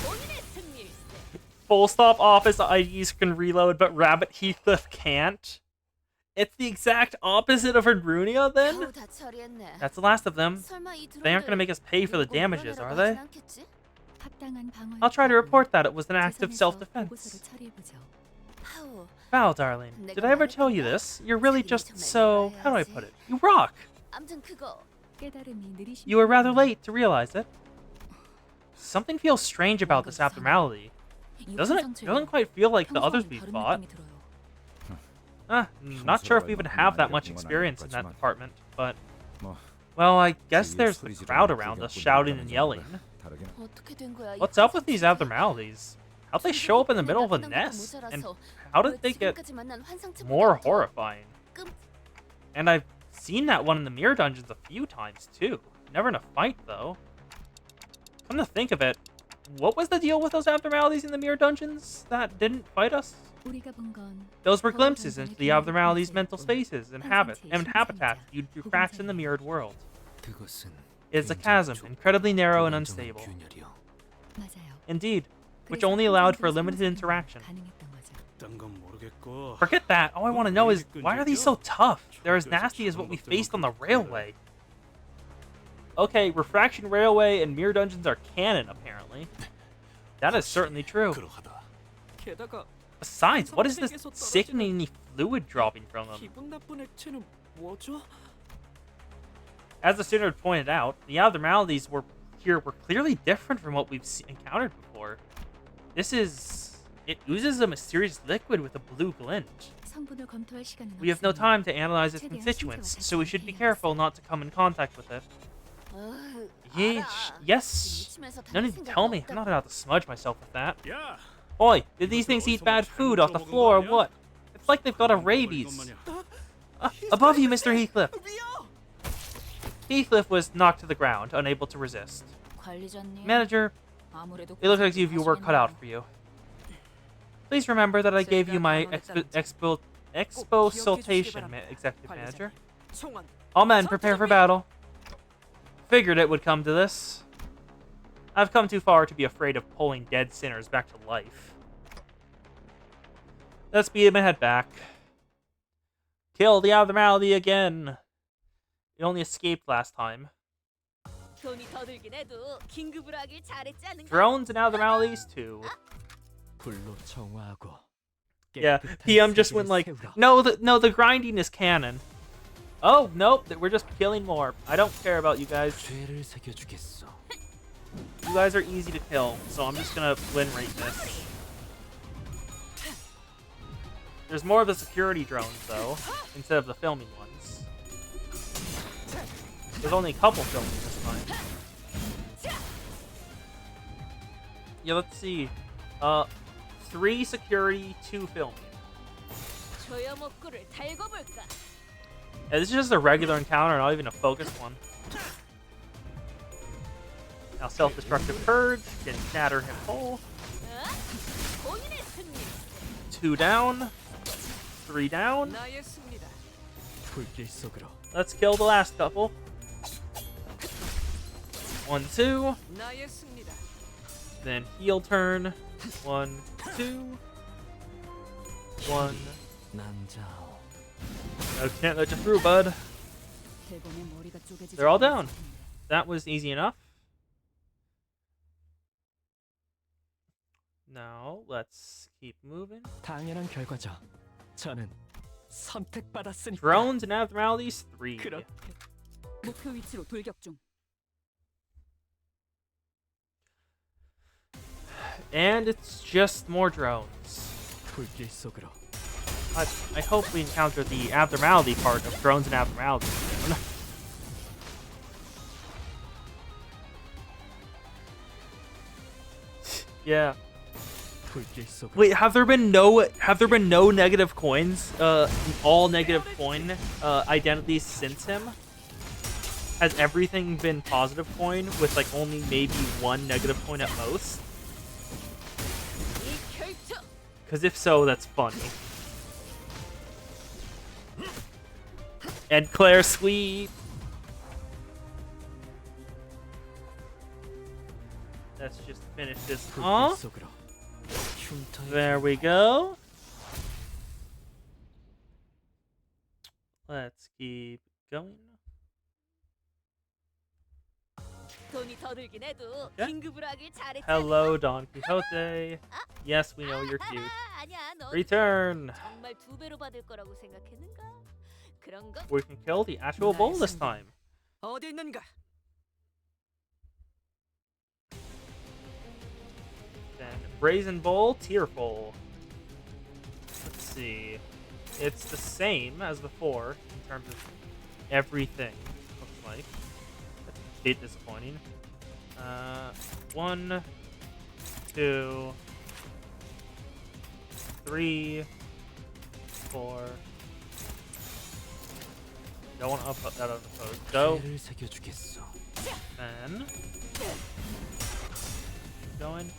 본인의 승리일세. Full stop office IDs can reload, but Rabbit Heathcliff can't. It's the exact opposite of Runia, then? 겨우 다 처리했네. That's the last of them. 설마 이 They aren't going to 드론들 make us pay for the 믿고 damages, are 끌어내라고 they? 하진 않겠지? I'll try to report that it was an act of self-defense. 하우, Val, darling, did I ever tell you this? You're really just so... how do I put it? You rock! 암튼 그거 You were rather late to realize it. Something feels strange about this abnormality. Doesn't it? Doesn't quite feel like the others we fought. Not sure if we even have that much experience in that department, but... well, I guess there's the crowd around us shouting and yelling. 어떻게 된 거야? 이 What's up with these abnormalities? How'd they show up in the middle of a nest? And how did they get 지금까지 만난 환상체보다 more 더 horrifying? And I've seen that one in the mirror dungeons a few times, too. Never in a fight, though. Come to think of it, what was the deal with those abnormalities in the mirror dungeons that didn't fight us? Those were glimpses into the abnormalities' mental spaces and habitats viewed through cracks in the mirrored world. It is a chasm, incredibly narrow and unstable. Indeed, which only allowed for limited interaction. 딴 건 모르겠고. Forget that. All I want to know is, why are these so tough? They're as nasty as what we faced on the railway. Okay, Refraction Railway and Mirror Dungeons are canon, apparently. That is certainly true. 게다가 Besides, what is this sickening fluid dropping from them? 기분 나쁜 액체는 뭐죠? As the student pointed out, the abnormalities were clearly different from what we've encountered before. It oozes a mysterious liquid with a blue glint. We have no time to analyze its constituents, so we should be careful not to come in contact with it. Yes. No need to tell me. I'm not about to smudge myself with that. 야, Oi, did these things eat bad food off the floor or what? It's like they've got a rabies. Above you, Mr. Heathcliff. Heathcliff was knocked to the ground, unable to resist. 관리자님. Manager, it looks like you have your work cut out for you. Please remember that I gave you my exposition, Executive Manager. 총원. All men, prepare for battle. Figured it would come to this. I've come too far to be afraid of pulling dead sinners back to life. Let's beat him and head back. Kill the abnormality again. It only escaped last time. 돈이 더 들긴 해도 긴급으로 하길 잘했지 않은가? Drones and abnormalities too. 불로 정화하고. Yeah, PM just went like, no, the grinding is canon. Oh, nope, we're just killing more. I don't care about you guys. 죄를 새겨주겠어. You guys are easy to kill, so I'm just gonna win rate this. There's more of the security drones, though, instead of the filming ones. There's only a couple filming this time. Yeah, let's see. 3 security, 2 filming. 조여먹구를 달고 볼까? Yeah, this is just a regular encounter, not even a focused one. Now self-destructive purge, getting shatter him whole. 2 down, 3 down. 나의 승리다. 불길 속으로. Let's kill the last couple. 1, 2. 나의 승리다. Then heal turn. 1, 2. 1. 남자오. I can't let you through, bud. They're all down. That was easy enough. Now, let's keep moving. 당연한 결과죠. 저는 선택받았으니까. Drones and abnormalities 3. 그렇게. 목표 위치로 돌격 중. And it's just more drones. 불길 속으로. I hope we encounter the abnormality part of drones and abnormalities soon. Yeah. 불길 속으로. Wait, have there been no negative coins? All negative coin identities since him? Has everything been positive coin with like only maybe 1 negative coin at most? Because if so, that's funny. And Claire Sweet. Let's just finish this off. There we go. Let's keep going. Okay. Hello, Don Quixote. Yes, we know you're cute. Return. We can kill the actual bull this time. 어디 있는가? Then Brazen Bull, Tearful. Let's see. It's the same as before in terms of everything, looks like. That's a bit disappointing. 1, 2, 3, 4. Don't want to up that on the post. Go. 죄를 새겨주겠어. Then. Keep going.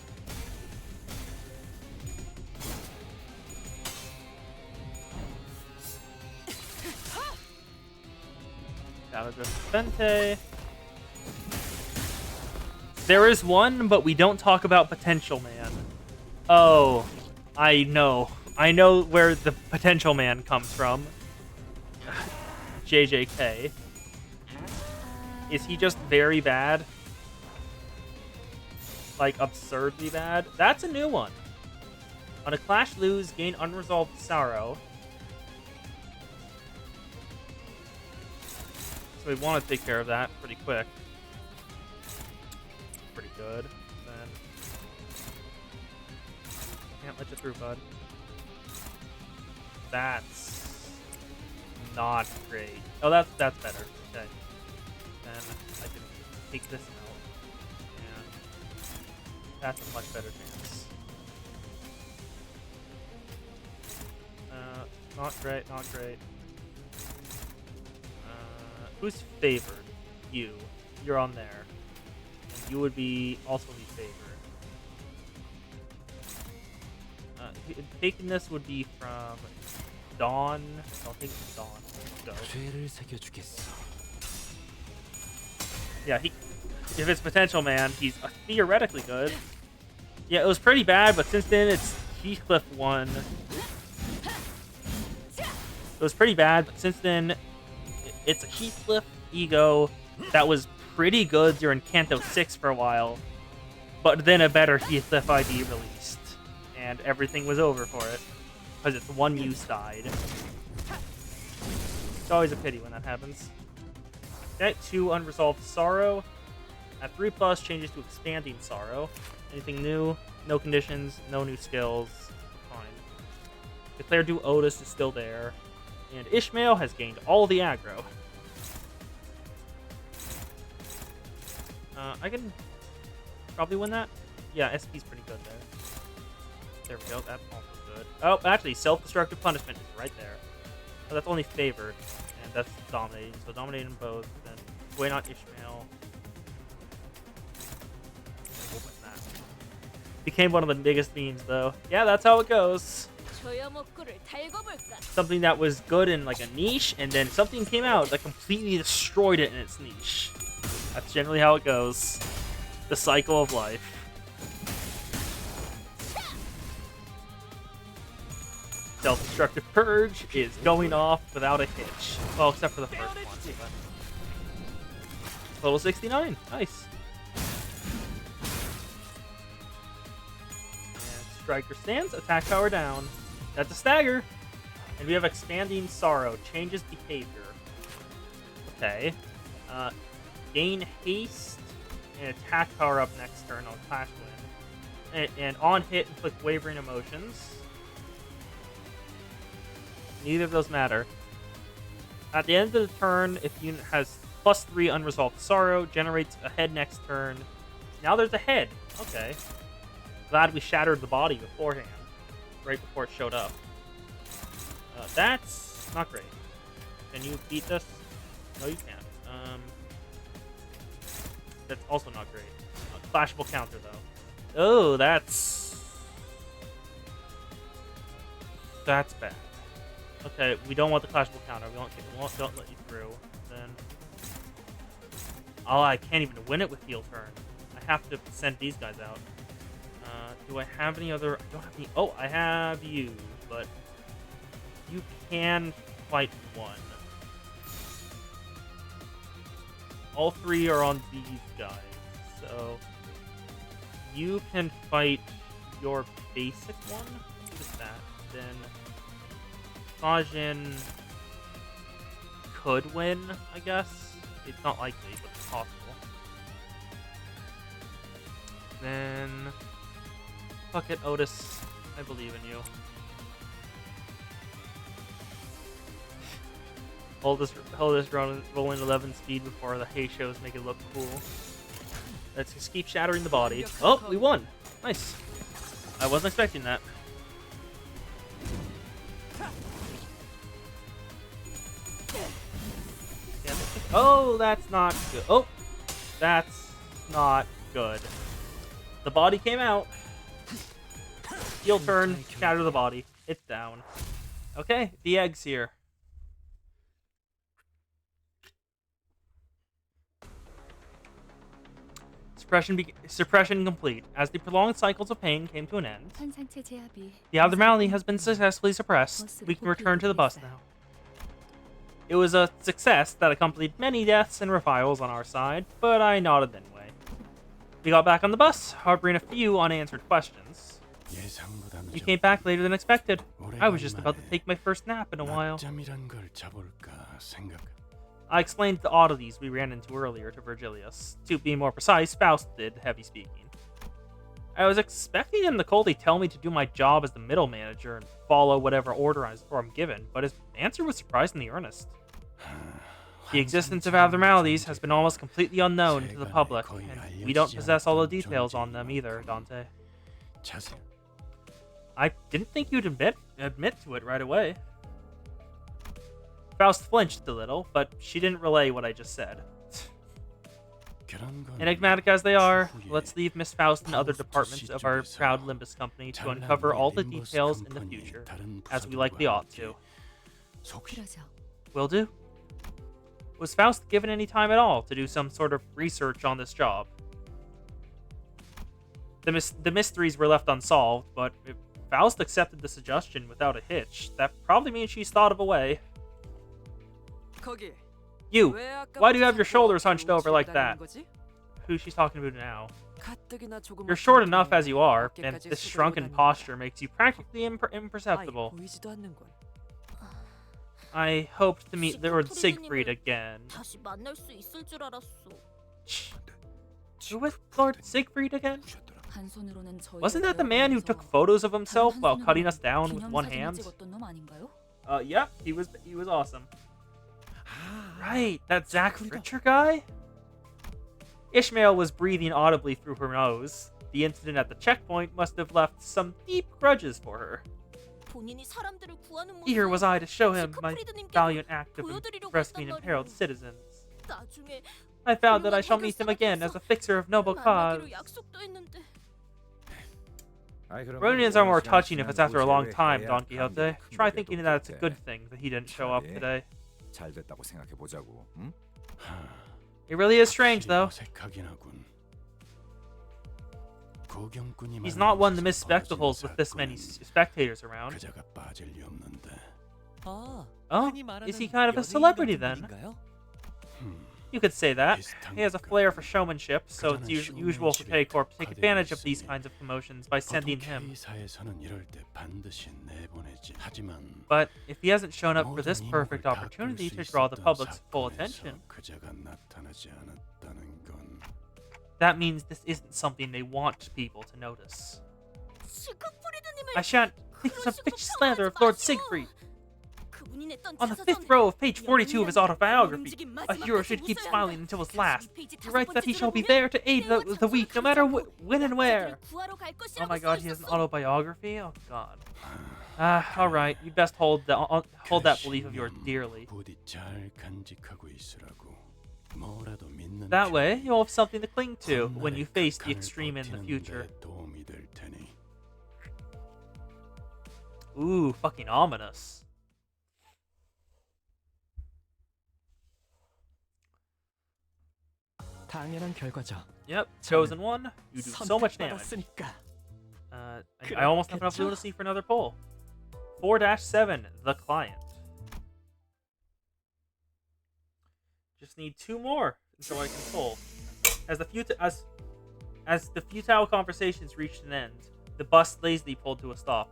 Fente. There is one, but we don't talk about Potential Man. Oh, I know. I know where the Potential Man comes from. JJK. Is he just very bad? Like, absurdly bad? That's a new one. On a clash lose, gain unresolved sorrow. So we want to take care of that pretty quick. Pretty good. Then can't let you through, bud. That's not great. Oh, that's better. Okay. Then I can take this out, and that's a much better chance. Not great. Not great. Who's favored? You. You're on there. And you would be also be favored. Taking this would be from Dawn. I'll take Dawn. Go. 죄를 새겨주겠어. Yeah, if it's Potential Man, he's theoretically good. Yeah, it was pretty bad, but since then it's Heathcliff 1. It was pretty bad, but since then, it's a Heathcliff ego that was pretty good during Kanto 6 for a while, but then a better Heathcliff ID released, and everything was over for it, because its one use died. It's always a pity when that happens. Okay, 2 Unresolved Sorrow. At 3+, changes to Expanding Sorrow. Anything new? No conditions, no new skills. Fine. Declare Do Otis is still there. And Ishmael has gained all the aggro. I can probably win that. Yeah, SP's pretty good there. There we go, that's also good. Oh, actually, Self-Destructive Punishment is right there. Oh, that's only favored, and that's dominating. So dominating both, then wait on Ishmael. We'll win that. Became one of the biggest memes, though. Yeah, that's how it goes. Something that was good in like a niche, and then something came out that completely destroyed it in its niche. That's generally how it goes. The cycle of life. Self-Destructive Purge is going off without a hitch. Well, except for the first one. But... Level 69. Nice. And Striker stands. Attack power down. That's a stagger. And we have Expanding Sorrow. Changes behavior. Okay. Gain haste and attack power up next turn on Clash Win. And on hit, inflict Wavering Emotions. Neither of those matter. At the end of the turn, if unit has +3 Unresolved Sorrow, generates a head next turn. Now there's a head. Okay. Glad we shattered the body beforehand. Right before it showed up. That's not great. Can you beat this? No, you can't. That's also not great. Clashable counter, though. Oh, that's bad. Okay, we don't want the clashable counter. We don't let you through. Then, oh, I can't even win it with heel turn. I have to send these guys out. Do I have any other? I don't have any. Oh, I have you, but you can fight one. All 3 are on these guys, so you can fight your basic one. What is that? Then Sajin could win, I guess. It's not likely, but it's possible. Then fuck it, Otis. I believe in you. Hold this rolling 11 speed before the hay shows make it look cool. Let's just keep shattering the body. Oh, we won! Nice. I wasn't expecting that. Oh, that's not good. Oh, that's not good. The body came out. Heel turn, shatter the body. It's down. Okay, the egg's here. Suppression complete. As the prolonged cycles of pain came to an end, the abnormality has been successfully suppressed. We can return to the bus now. It was a success that accompanied many deaths and reviles on our side, but I nodded anyway. We got back on the bus, harboring a few unanswered questions. You came back later than expected. I was just about to take my first nap in a while. I explained the oddities we ran into earlier to Virgilius. To be more precise, Faust did heavy speaking. I was expecting him to coldly tell me to do my job as the middle manager and follow whatever order I'm given, but his answer was surprisingly earnest. The existence of abnormalities has been almost completely unknown to the public, and we don't possess all the details on them either, Dante. I didn't think you'd admit to it right away. Faust flinched a little, but she didn't relay what I just said. Enigmatic as they are, let's leave Miss Faust and other departments of our proud Limbus company to uncover all the details in the future, as we likely ought to. Will do. Was Faust given any time at all to do some sort of research on this job? The mysteries were left unsolved, but if Faust accepted the suggestion without a hitch, that probably means she's thought of a way. 거기. You, 왜 why do you have your 아까부터 shoulders 자꾸 hunched over like that? 기다리는 거지? Who she's talking about now? 가뜩이나 조그맣게 You're short enough as you are, and 어깨까지 this 숙이고 shrunken 다니니까. posture makes you practically 아예 imperceptible. 보이지도 않는군. I hoped to meet Lord Siegfried 시크프리드님을 again. 다시 만날 수 있을 줄 알았어. Who was Lord Siegfried again? 한 손으로는 저희를 Wasn't that the man who took 베어가면서 photos of 다른 himself 한 while 손으로는 cutting us down with one 기념사진을 hand? 찍었던 놈 아닌가요? Yep, he was awesome. Right, that Zach Fritcher guy? Ishmael was breathing audibly through her nose. The incident at the checkpoint must have left some deep grudges for her. 본인이 사람들을 구하는 모습. Eager was I to show him my 시크프리드님께 valiant act of 보여드리려고 rescuing 했단 imperiled 말이에요. citizens. 나중에 I vowed that I shall meet him again as a fixer of noble cause. 만나기로 약속도 했는데. Reunions are more touching if it's after a long time, Don Quixote. Try thinking that it's a good thing that he didn't show up today. 잘 됐다고 생각해 보자고. 응? It really is strange, though. 어색하긴 하군. He's not one to miss spectacles with this many spectators around. 그자가 빠질 리 없는데. 아, Oh, 흔히 말하는 is he kind of a 연예인 celebrity 같은 then? 분인가요? You could say that. 비슷한 He has a 걸까? flair for showmanship, so it's 그러나 usual for 쇼맨십에 K-Corp to take 특화되어 advantage of these 있으니 kinds of promotions by sending 보통 him. K사에서는 이럴 때 반드시 내보내지. 하지만 But if he hasn't shown up for 모든 this perfect 이목을 opportunity 닦을 to 수 draw the 있었던 public's full 사건에서 attention, 그자가 나타나지 않았다는 건 that means this isn't something they want people to notice. 시크프리드님을 I shan't think some vicious slander of Lord Siegfried. 그분이 냈던 On the 자서전. fifth row of page 42 of his autobiography, 움직임 a hero 마지막까지 should keep 웃어야 smiling 한다. until his 가슴이 last. 페이지 He 다섯 writes that he 번째 shall be 들어보면 there to aid 내용은 the weak, no matter 참석하지 when and where. 않고 구하러 갈 Oh 것이라고 my 써 god, he has an 있었어. autobiography? Oh god. Alright, you best hold that belief of yours dearly. 부디 잘 간직하고 있으라고. 뭐라도 믿는 That 척. way, you'll have something to cling to when you 험난의 face the 극한을 extreme in the 버티는 future. 데 도움이 될 테니. Ooh, fucking ominous. 당연한 결과죠. Yep, chosen one. You do so much damage. 선택받았으니까. I almost have enough 그렇겠죠? lunacy for another pull. 4-7, the client. Just need 2 more until I can pull. As the futile conversations reached an end, the bus lazily pulled to a stop.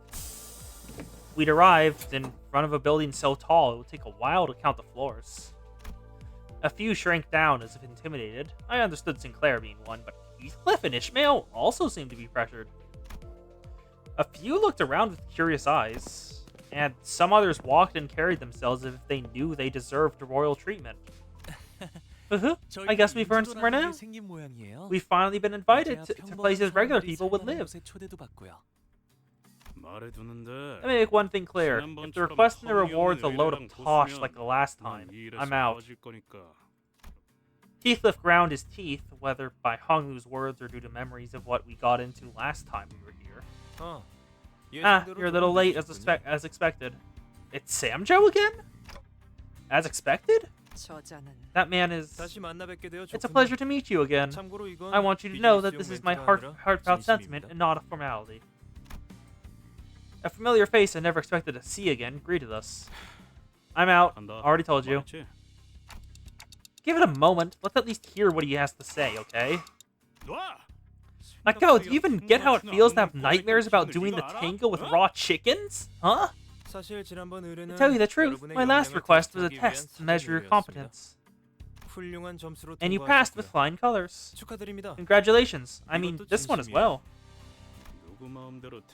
We'd arrived in front of a building so tall it would take a while to count the floors. A few shrank down as if intimidated. I understood Sinclair being one, but Heathcliff and Ishmael also seemed to be pressured. A few looked around with curious eyes, and some others walked and carried themselves as if they knew they deserved royal treatment. I guess we've earned somewhere now. We've finally been invited to places regular people would live. 말해두는데 Let me make one thing clear. If the request and the reward's a load of tosh like the last time, I'm out. Heathcliff ground his teeth, whether by Honglu's words or due to memories of what we got into last time we were here. You're a little late as expected. It's Samjo again? As expected? 저자는 That man is... 다시 만나뵙게 되어 It's a 좋군요. pleasure to meet you again. 참고로 이건 I want you to know that this 비즈니스용 is my 멘트가 아니라 heartfelt sentiment 진심입니다. and not a formality. A familiar face I never expected to see again greeted us. I'm out. Already told you. Give it a moment. Let's at least hear what he has to say, okay? Like, go, do you even get how it feels to have nightmares about doing the tango with raw chickens? Huh? 사실 지난번 의뢰는 To tell you the truth, 여러분의 my last 역량을 request was a 테스트하기 위한 test to measure your 사전 competence. 훌륭한 점수로 And you passed with 통과하셨고요. flying colors. 축하드립니다. Congratulations. I mean, this one as well.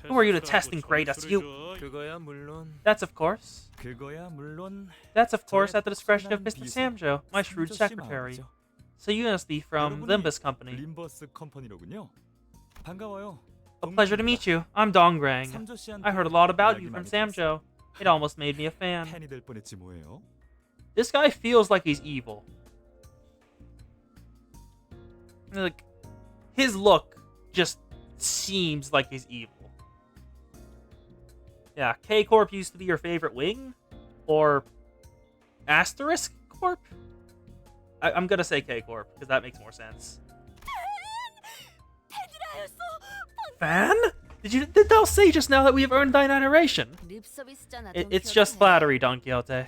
Who are you to test and grade us? 그거야 물론 That's of course. 그거야 물론 That's of course 저의 at the discretion of 톡톡한 Mr. 비서, Samjo, my shrewd 삼조 씨 secretary. 말이죠. So you must be from 여러분이 Limbus Company. 림버스 컴퍼니로군요. 반가워요. A pleasure to meet you. I'm Dongrang. 삼조 씨한테 I heard a lot about you 이야기 from 많이 들었어요. Samjo. It almost made me a fan. 팬이 될 뻔했지 뭐예요. This guy feels like he's evil. Like, his look just seems like he's evil. Yeah, K-Corp used to be your favorite wing? Or Asterisk Corp? I'm gonna say K-Corp, because that makes more sense. Fan? Did thou say just now that we have earned thine adoration? 립 서비스잖아. It's just flattery, Don Quixote.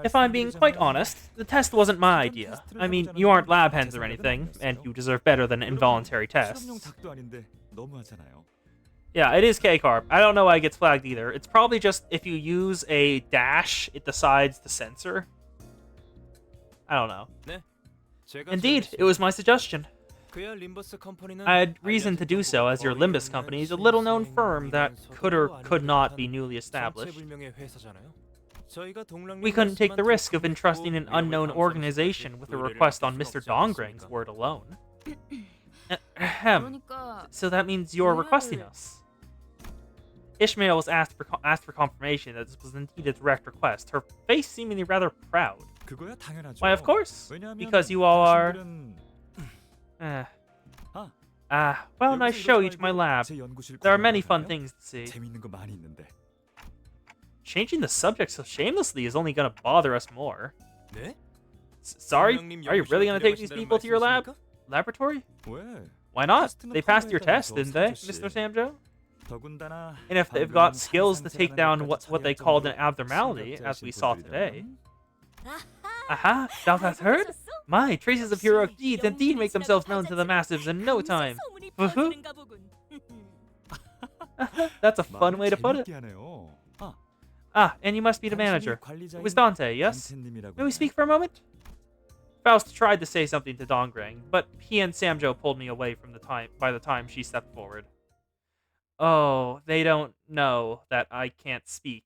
If I'm being quite honest, the test wasn't my idea. I mean, you aren't lab hens or anything, and you deserve better than involuntary tests. 닭도 아닌데 너무하잖아요. Yeah, it is K-Carp. I don't know why it gets flagged either. It's probably just if you use a dash, it decides to censor. I don't know. Indeed, it was my suggestion. I had reason to do so, as your Limbus company is a little-known firm that could or could not be newly established. We couldn't take the risk of entrusting an unknown organization with a request on Mr. Dongrang's word alone. Ahem. 그러니까 So that means you're requesting us. Ishmael was asked for confirmation that this was indeed a direct request, her face seemingly rather proud. 그거야 당연하죠. Why, of course. 왜냐하면 Because you all are... 당신들은 Well, nice show you to my lab. 제 연구실 There are many 구경하나요? fun things to see. 재밌는 거 많이 있는데. Changing the subject so shamelessly is only gonna bother us more. 네? Sorry? Are you really gonna take these people to your laboratory? 왜? Why not? They passed your test, didn't they, Mr. Samjo? 더군다나 And if they've got skills to take down what they called an abnormality, as we saw today... Aha! Thou hast heard? My, traces of heroic deeds indeed make themselves known to the masses in no time. Woohoo! That's a fun way to put it. And you must be the manager. It was Dante, yes? May we speak for a moment? Faust tried to say something to Dongrang, but he and Samjo pulled me away from by the time she stepped forward. Oh, they don't know that I can't speak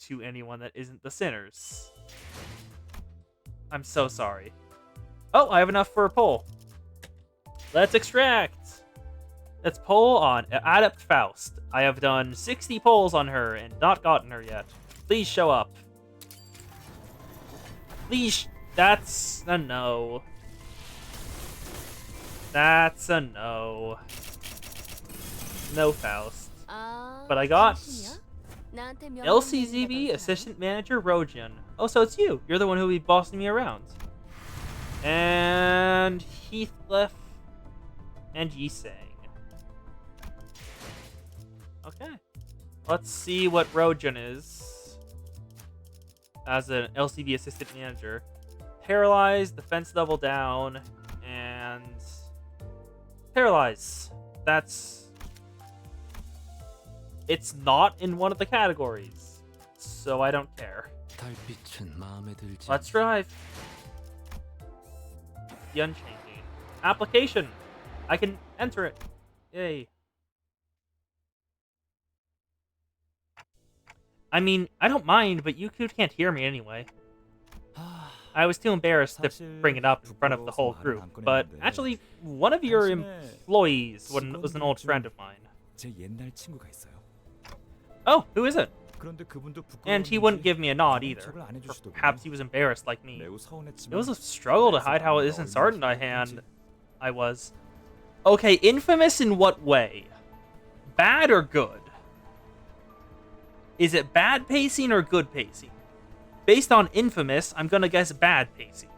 to anyone that isn't the sinners. I'm so sorry. Oh, I have enough for a poll. Let's extract. Let's poll on Adept Faust. I have done 60 polls on her and not gotten her yet. Please show up. Please. That's a no. That's a no. No Faust. But I got LCZB Assistant Manager Rojan. Oh, so it's you. You're the one who'll be bossing me around. And Heathcliff and Yisang. Okay. Let's see what Rojan is as an LCB Assistant Manager. Paralyzed, defense level down, and paralyze. It's not in one of the categories, so I don't care. Let's drive. The Unchanging. Application. I can enter it. Yay. I mean, I don't mind, but you can't hear me anyway. I was too embarrassed to bring it up in front of the whole group, but actually, one of your employees was an old friend of mine. 제 옛날 친구가 있어요. Oh, who is it? 그런데 그분도 And he wouldn't give me a nod either. Perhaps he was embarrassed like me. It was a struggle to hide how disheartened I was. Okay, infamous in what way? Bad or good? Is it bad pacing or good pacing? Based on infamous, I'm gonna guess bad pacing.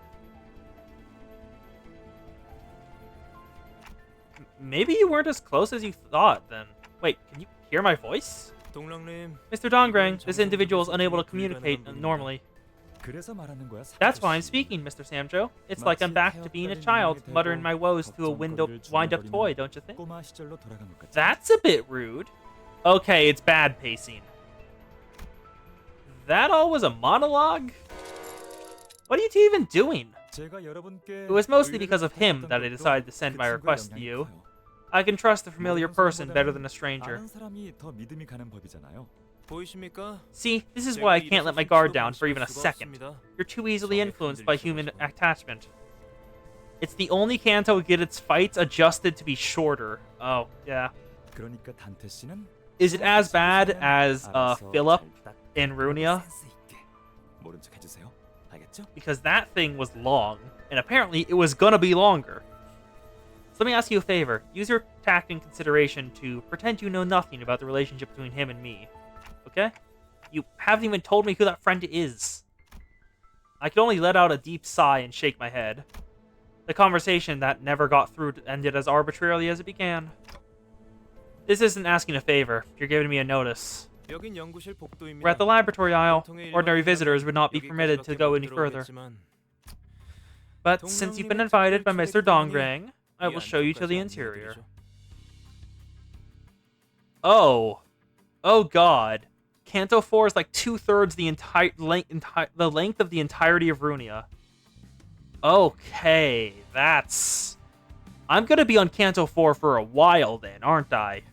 Maybe you weren't as close as you thought, then. Wait, can you hear my voice? Mr. Dongrang, this individual is unable to communicate normally. That's why I'm speaking, Mr. Samjo. It's like I'm back to being a child, muttering my woes to a wind-up toy, don't you think? That's a bit rude. Okay, it's bad pacing. That all was a monologue? What are you two even doing? It was mostly because of him that I decided to send my request to you. I can trust a familiar person better than a stranger. See, this is why I can't let my guard down for even a second. You're too easily influenced by human attachment. It's the only Kanto to get its fights adjusted to be shorter. Oh, yeah. Is it as bad as Philip in Runia? Because that thing was long, and apparently it was gonna be longer. So let me ask you a favor. Use your tact and consideration to pretend you know nothing about the relationship between him and me. Okay? You haven't even told me who that friend is. I could only let out a deep sigh and shake my head. The conversation that never got through ended as arbitrarily as it began. This isn't asking a favor. You're giving me a notice. We're at the laboratory aisle. Ordinary visitors would not be permitted to go any further. But since you've been invited by Mr. Dongrang, I will show you to the interior. Oh. Oh god. Kanto 4 is like 2/3 the length of the entirety of Runia. Okay, that's... I'm gonna be on Kanto 4 for a while then, aren't I?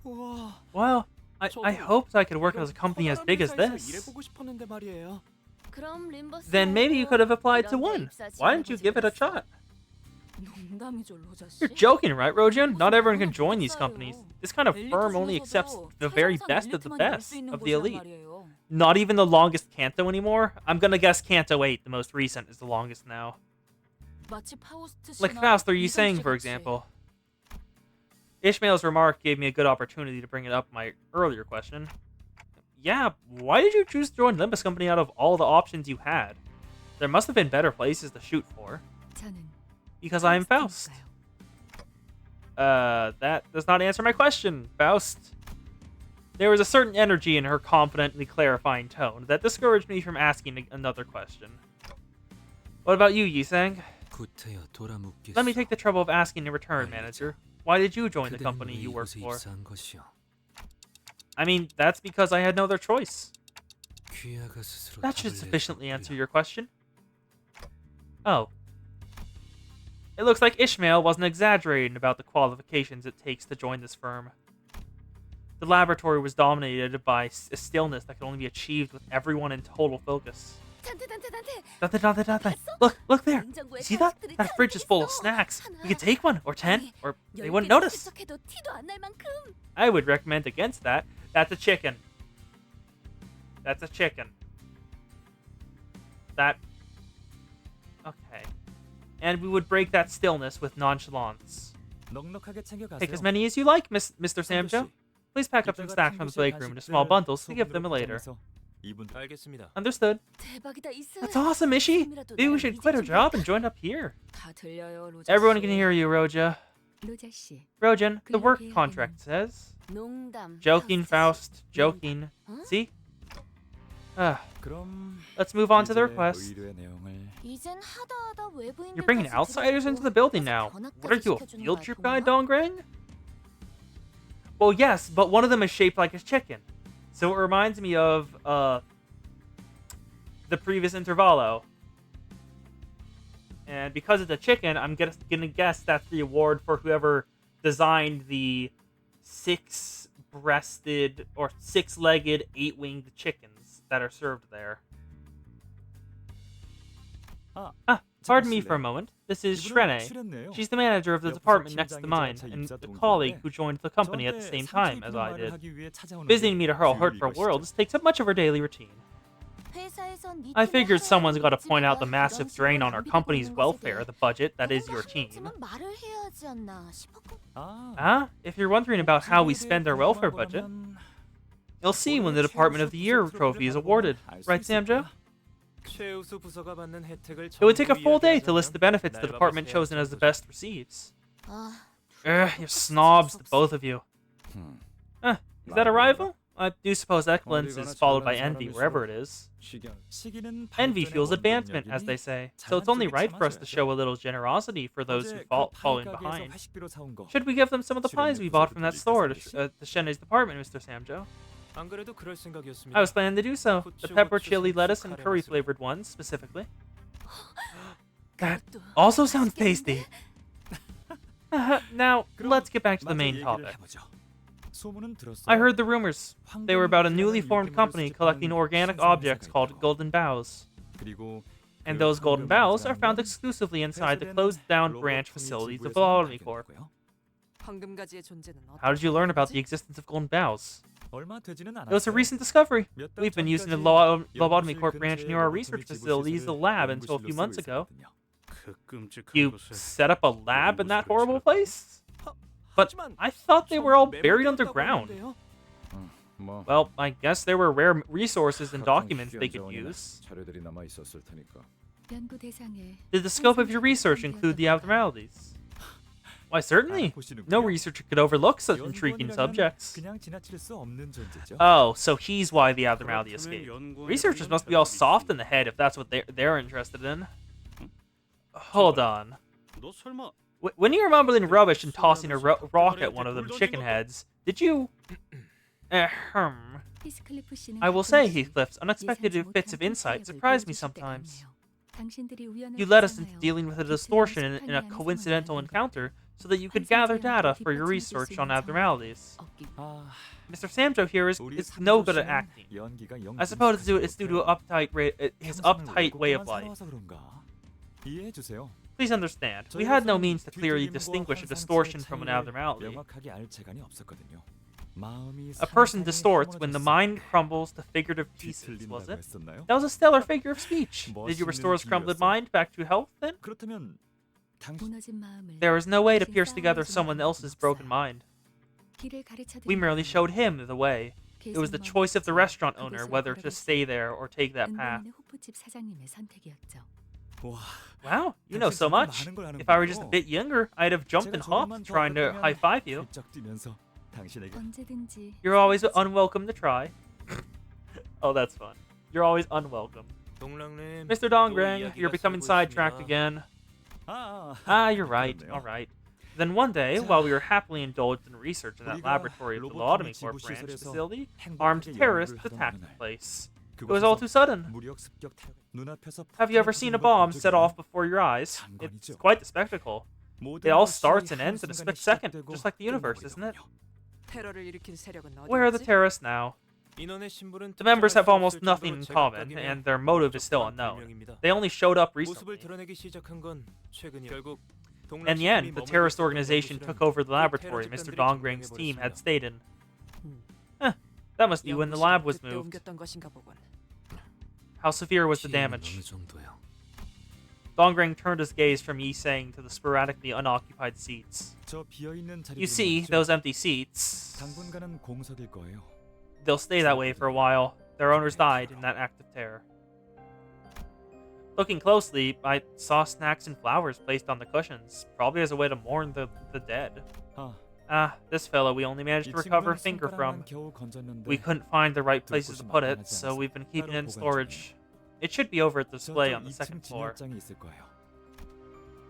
Well, I hoped I could work at a company as big as this. 그럼 림버스 Then maybe you could have applied to one. Why didn't you give it a shot? 농담이죠, 로자 씨. You're joking, right, Rojan? Not everyone can join these companies. This kind of firm only accepts the very best of the best of the elite. Not even the longest Kanto anymore? I'm gonna guess Kanto 8, the most recent, is the longest now. Like Faust, are you saying, for example? Ishmael's remark gave me a good opportunity to bring it up my earlier question. Yeah, why did you choose to join Limbus Company out of all the options you had? There must have been better places to shoot for. Because I am Faust. That does not answer my question, Faust. There was a certain energy in her confidently clarifying tone that discouraged me from asking another question. What about you, Yisang? Let me take the trouble of asking in return, manager. Why did you join the company you work for? I mean, that's because I had no other choice. That should sufficiently answer your question. Oh. It looks like Ishmael wasn't exaggerating about the qualifications it takes to join this firm. The laboratory was dominated by a stillness that could only be achieved with everyone in total focus. Look there! You see that? That fridge is full of snacks. We could take one, or 10, or they wouldn't notice. I would recommend against that. That's a chicken. That's a chicken. That... Okay. And we would break that stillness with nonchalance. Take as many as you like, Mr. Samjo. Please pack up some snacks from the break room into small bundles to give them later. Understood. That's awesome, Ishi. Maybe we should quit our job and join up here. Everyone can hear you, Roja. Rojan, the work contract says... Joking, Faust. Joking. See? Let's move on to the request. You're bringing outsiders into the building now. What are you, a field trip guide, Dongrang? Well, yes, but one of them is shaped like a chicken. So it reminds me of, the previous Intervalo. And because it's a chicken, I'm gonna guess that's the award for whoever designed the six-breasted or six-legged, eight-winged chickens that are served there. Pardon me for a moment. This is Shrene. She's the manager of the department next to mine, and a colleague who joined the company at the same time as I did. Visiting me to hurl hurt for worlds takes up much of her daily routine. I figured someone's got to point out the massive drain on our company's welfare, the budget, that is your team. If you're wondering about how we spend our welfare budget, you'll see when the Department of the Year trophy is awarded. Right, Samjo? It would take a full day to list the benefits the department chosen as the best receives. You're snobs, the both of you. Is that a rival? I do suppose excellence is followed by envy wherever it is. Envy fuels advancement, as they say, so it's only right for us to show a little generosity for those who fall falling behind. Should we give them some of the pies we bought from that store to Shenne's department, Mr. Samjo? I was planning to do so. The pepper, chili, lettuce, and curry-flavored ones, specifically. That also sounds tasty. Now, let's get back to the main topic. I heard the rumors. They were about a newly formed company collecting organic objects called Golden Bows. And those Golden Bows are found exclusively inside the closed-down branch facilities of Lobotomy Corp. How did you learn about the existence of Golden Bows? It was a recent discovery. We've been using the Lobotomy Corp branch near our research facility as a lab until a few months ago. You set up a lab in that horrible place? But I thought they were all buried underground. Well, I guess there were rare resources and documents they could use. Did the scope of your research include the abnormalities? Why, certainly. 알아보시는군요. No researcher could overlook such intriguing subjects. Oh, so he's why the abnormality escaped. Researchers must be all soft in the head if that's what they're interested in. Hold on. 너 설마 When you were mumbling rubbish and tossing a rock at one of them chicken heads, did you... Ahem. I will say, Heathcliff's unexpected fits of insight surprise me sometimes. You led us into dealing with a distortion in a coincidental encounter so that you could gather data for your research on abnormalities. Mr. Samjo here is no good at acting. I suppose it's due to his uptight way of life. Please understand, we had no means to clearly distinguish a distortion from an abnormality. A person distorts when the mind crumbles to figurative pieces, was it? That was a stellar figure of speech. Did you restore his crumbled mind back to health, then? There is no way to pierce together someone else's broken mind. We merely showed him the way. It was the choice of the restaurant owner whether to stay there or take that path. Wow, you know so much. If I were just a bit younger, I'd have jumped and hopped trying to high-five you. You're always unwelcome to try. Oh, that's fun. You're always unwelcome. Mr. Dongrang, you're becoming sidetracked again. You're right. Alright. Then one day, while we were happily indulged in research in that laboratory of the Lobotomy Corp branch facility, armed terrorists attacked the place. It was all too sudden. Have you ever seen a bomb set off before your eyes? It's quite the spectacle. It all starts and ends in a split second, just like the universe, isn't it? Where are the terrorists now? The members have almost nothing in common, and their motive is still unknown. They only showed up recently. In the end, the terrorist organization took over the laboratory Mr. Dongrang's team had stayed in. That must be when the lab was moved. How severe was the damage? Dongrang turned his gaze from Yi Sang to the sporadically unoccupied seats. You see, those empty seats... They'll stay that way for a while. Their owners died in that act of terror. Looking closely, I saw snacks and flowers placed on the cushions, probably as a way to mourn the dead. This fellow we only managed to recover a finger from. We couldn't find the right places to put it, so we've been keeping it in storage. It should be over at the display on the second floor.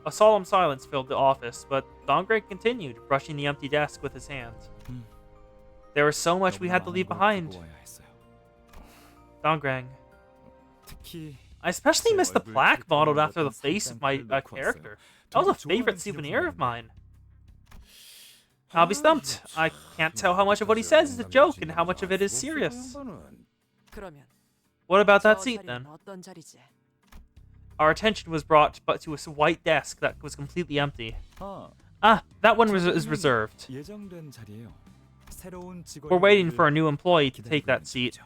A solemn silence filled the office, but Dongrang continued, brushing the empty desk with his hand. There was so much we had to leave behind. Dongrang. I especially missed the plaque modeled after the face of my character. That was a favorite souvenir of mine. I'll be stumped. I can't tell how much of what he says is a joke and how much of it is serious. What about that seat, then? Our attention was brought to a white desk that was completely empty. That one is reserved. We're waiting for a new employee to take that seat.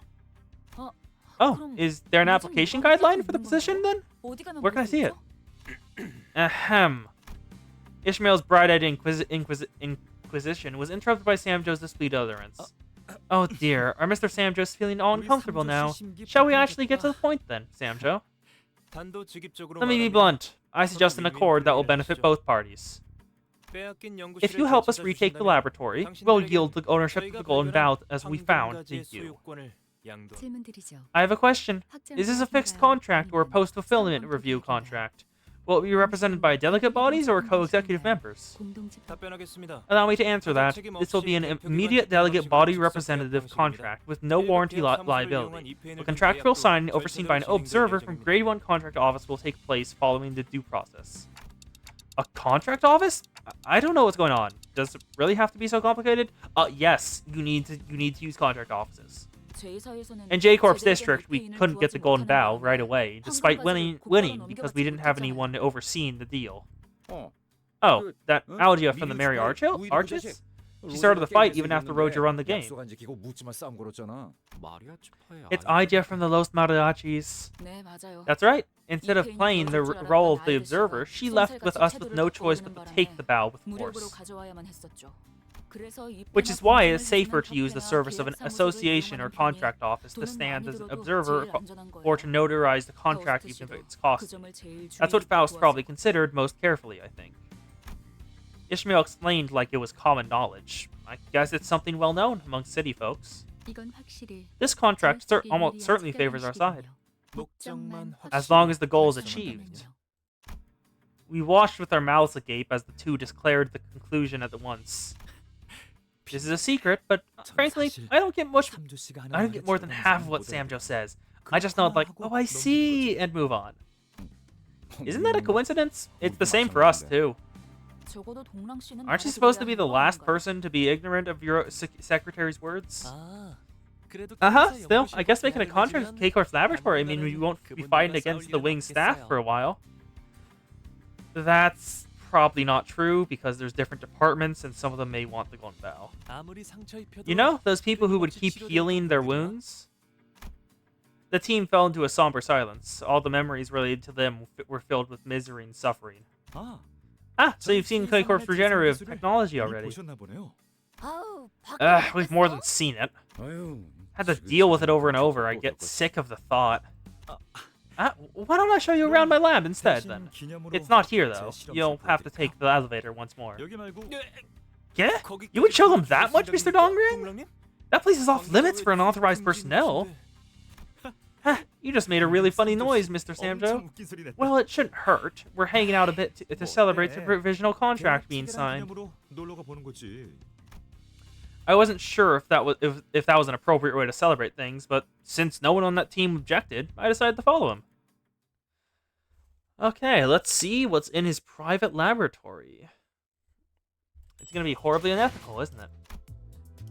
Oh, is there an application guideline for the position, then? Where can I see it? Ahem. Ishmael's bright-eyed inquisition was interrupted by Samjo's displeased utterance. Oh dear, are Mr. Samjo's feeling all uncomfortable now? Shall we actually get to the point, then, Samjo? Let me be blunt. I suggest an accord that will benefit both parties. If you help us retake the laboratory, we'll yield the ownership of the Golden Bough as we found to you. I have a question. Is this a fixed contract or a post-fulfillment review contract? Will it be represented by delegate bodies or co-executive members? Allow me to answer that. This will be an immediate delegate body representative contract with no warranty liability. A contractual signing overseen by an observer from Grade 1 Contract Office will take place following the due process. A contract office? I don't know what's going on. Does it really have to be so complicated? Yes, you need to use contract offices. In J-Corp's district, we couldn't get the Golden Bough right away, despite winning because we didn't have anyone overseeing the deal. Oh, that Algia from the Merry Arches? She started the fight even after Roger won the game. It's Algia from the Los Mariachis. That's right. Instead of playing the role of the observer, she left with us with no choice but to take the bow with force. Which is why it's safer to use the service of an association or contract office to stand as an observer or to notarize the contract even if it's costly. That's what Faust probably considered most carefully, I think. Ishmael explained like it was common knowledge. I guess it's something well known among city folks. 이건 확실히 This contract 자율적인 almost 일이야 certainly 특별한 favors our side, 시기군요. 목적만 as long as the goal is 확실히 achieved. 말씀하다면요. We watched with our mouths agape as the two declared the conclusion at once. This is a secret, but frankly, I don't get more than half of what Samjo says. I just nod like, oh, I see, and move on. Isn't that a coincidence? It's the same for us, too. 적어도 동랑 씨는 Aren't you 나라도 supposed to be 몰라는 the 거 last 아닌가요? person to be ignorant of your secretary's words? 그래도 Still, I guess making a contract with K-Corp's laboratory, I mean, we won't be fighting against the Wing staff for a while. That's probably not true, because there's different departments, and some of them may want the Gonbao. You know, those people who would keep healing their wounds? The team fell into a somber silence. All the memories related to them were filled with misery and suffering. So you've seen K-Corp's regenerative technology already. 아우, We've more than seen it. Had to deal with it over and over. I get sick of the thought. Why don't I show you around my lab instead, then? It's not here, though. You'll have to take the elevator once more. Yeah? You would show them that much, Mr. Dongring? That place is off limits for unauthorized personnel. You just made a really funny noise, Mr. Samjo. Well, it shouldn't hurt. We're hanging out a bit to celebrate the provisional contract being signed. I wasn't sure if that was an appropriate way to celebrate things, but since no one on that team objected, I decided to follow him. Okay, let's see what's in his private laboratory. It's gonna be horribly unethical, isn't it?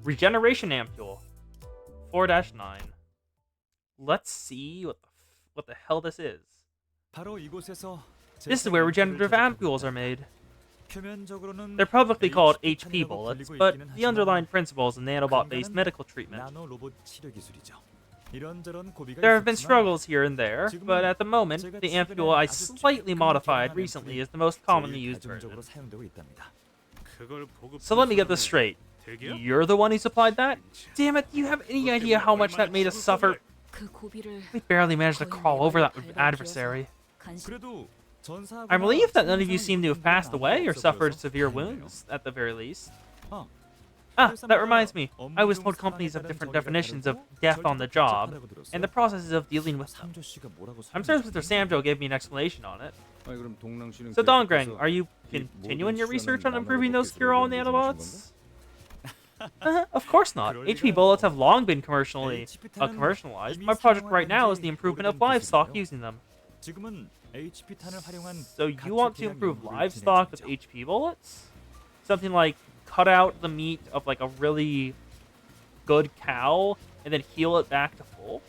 Regeneration ampule, 4-9. Let's see what the hell this is. This is where regenerative ampules are made. They're publicly called HP bullets, but the underlying principle is a nanobot-based medical treatment. There have been struggles here and there, but at the moment, the ampule I slightly modified recently is the most commonly used version. So let me get this straight. You're the one who supplied that? Damn it, do you have any idea how much that made us suffer? 그 고비를 We barely managed to crawl over that adversary. 간신 I'm relieved that none of you seem to have passed away or suffered severe wounds, at the very least. That reminds me. I was told companies have different definitions of death on the job, and the processes of dealing with them. I'm certain Mr. Samjo gave me an explanation on it. So Dongrang, are you continuing your research on improving those cure-all nanobots? Of course not. HP bullets have long been commercialized. My project right now is the improvement of livestock using them. So you want to improve livestock with HP bullets? Something like cut out the meat of like a really good cow and then heal it back to full?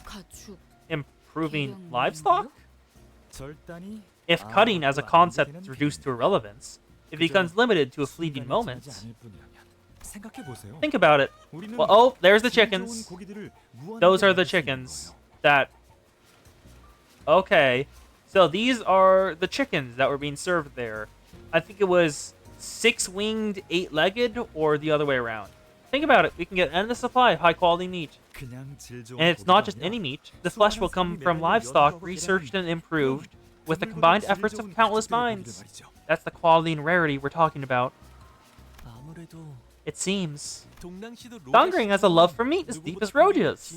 가축 Improving livestock? If cutting as a concept is reduced to irrelevance, it becomes limited to a fleeting moment. Think about it. Well, oh, there's the chickens. Those are the chickens that... Okay. So these are the chickens that were being served there. I think it was 6-winged, 8-legged, or the other way around. Think about it. We can get an endless supply of high-quality meat. And it's not just any meat. The flesh will come from livestock researched and improved with the combined efforts of countless minds. That's the quality and rarity we're talking about. It seems. Dongring has a love for meat as deep as Roja's.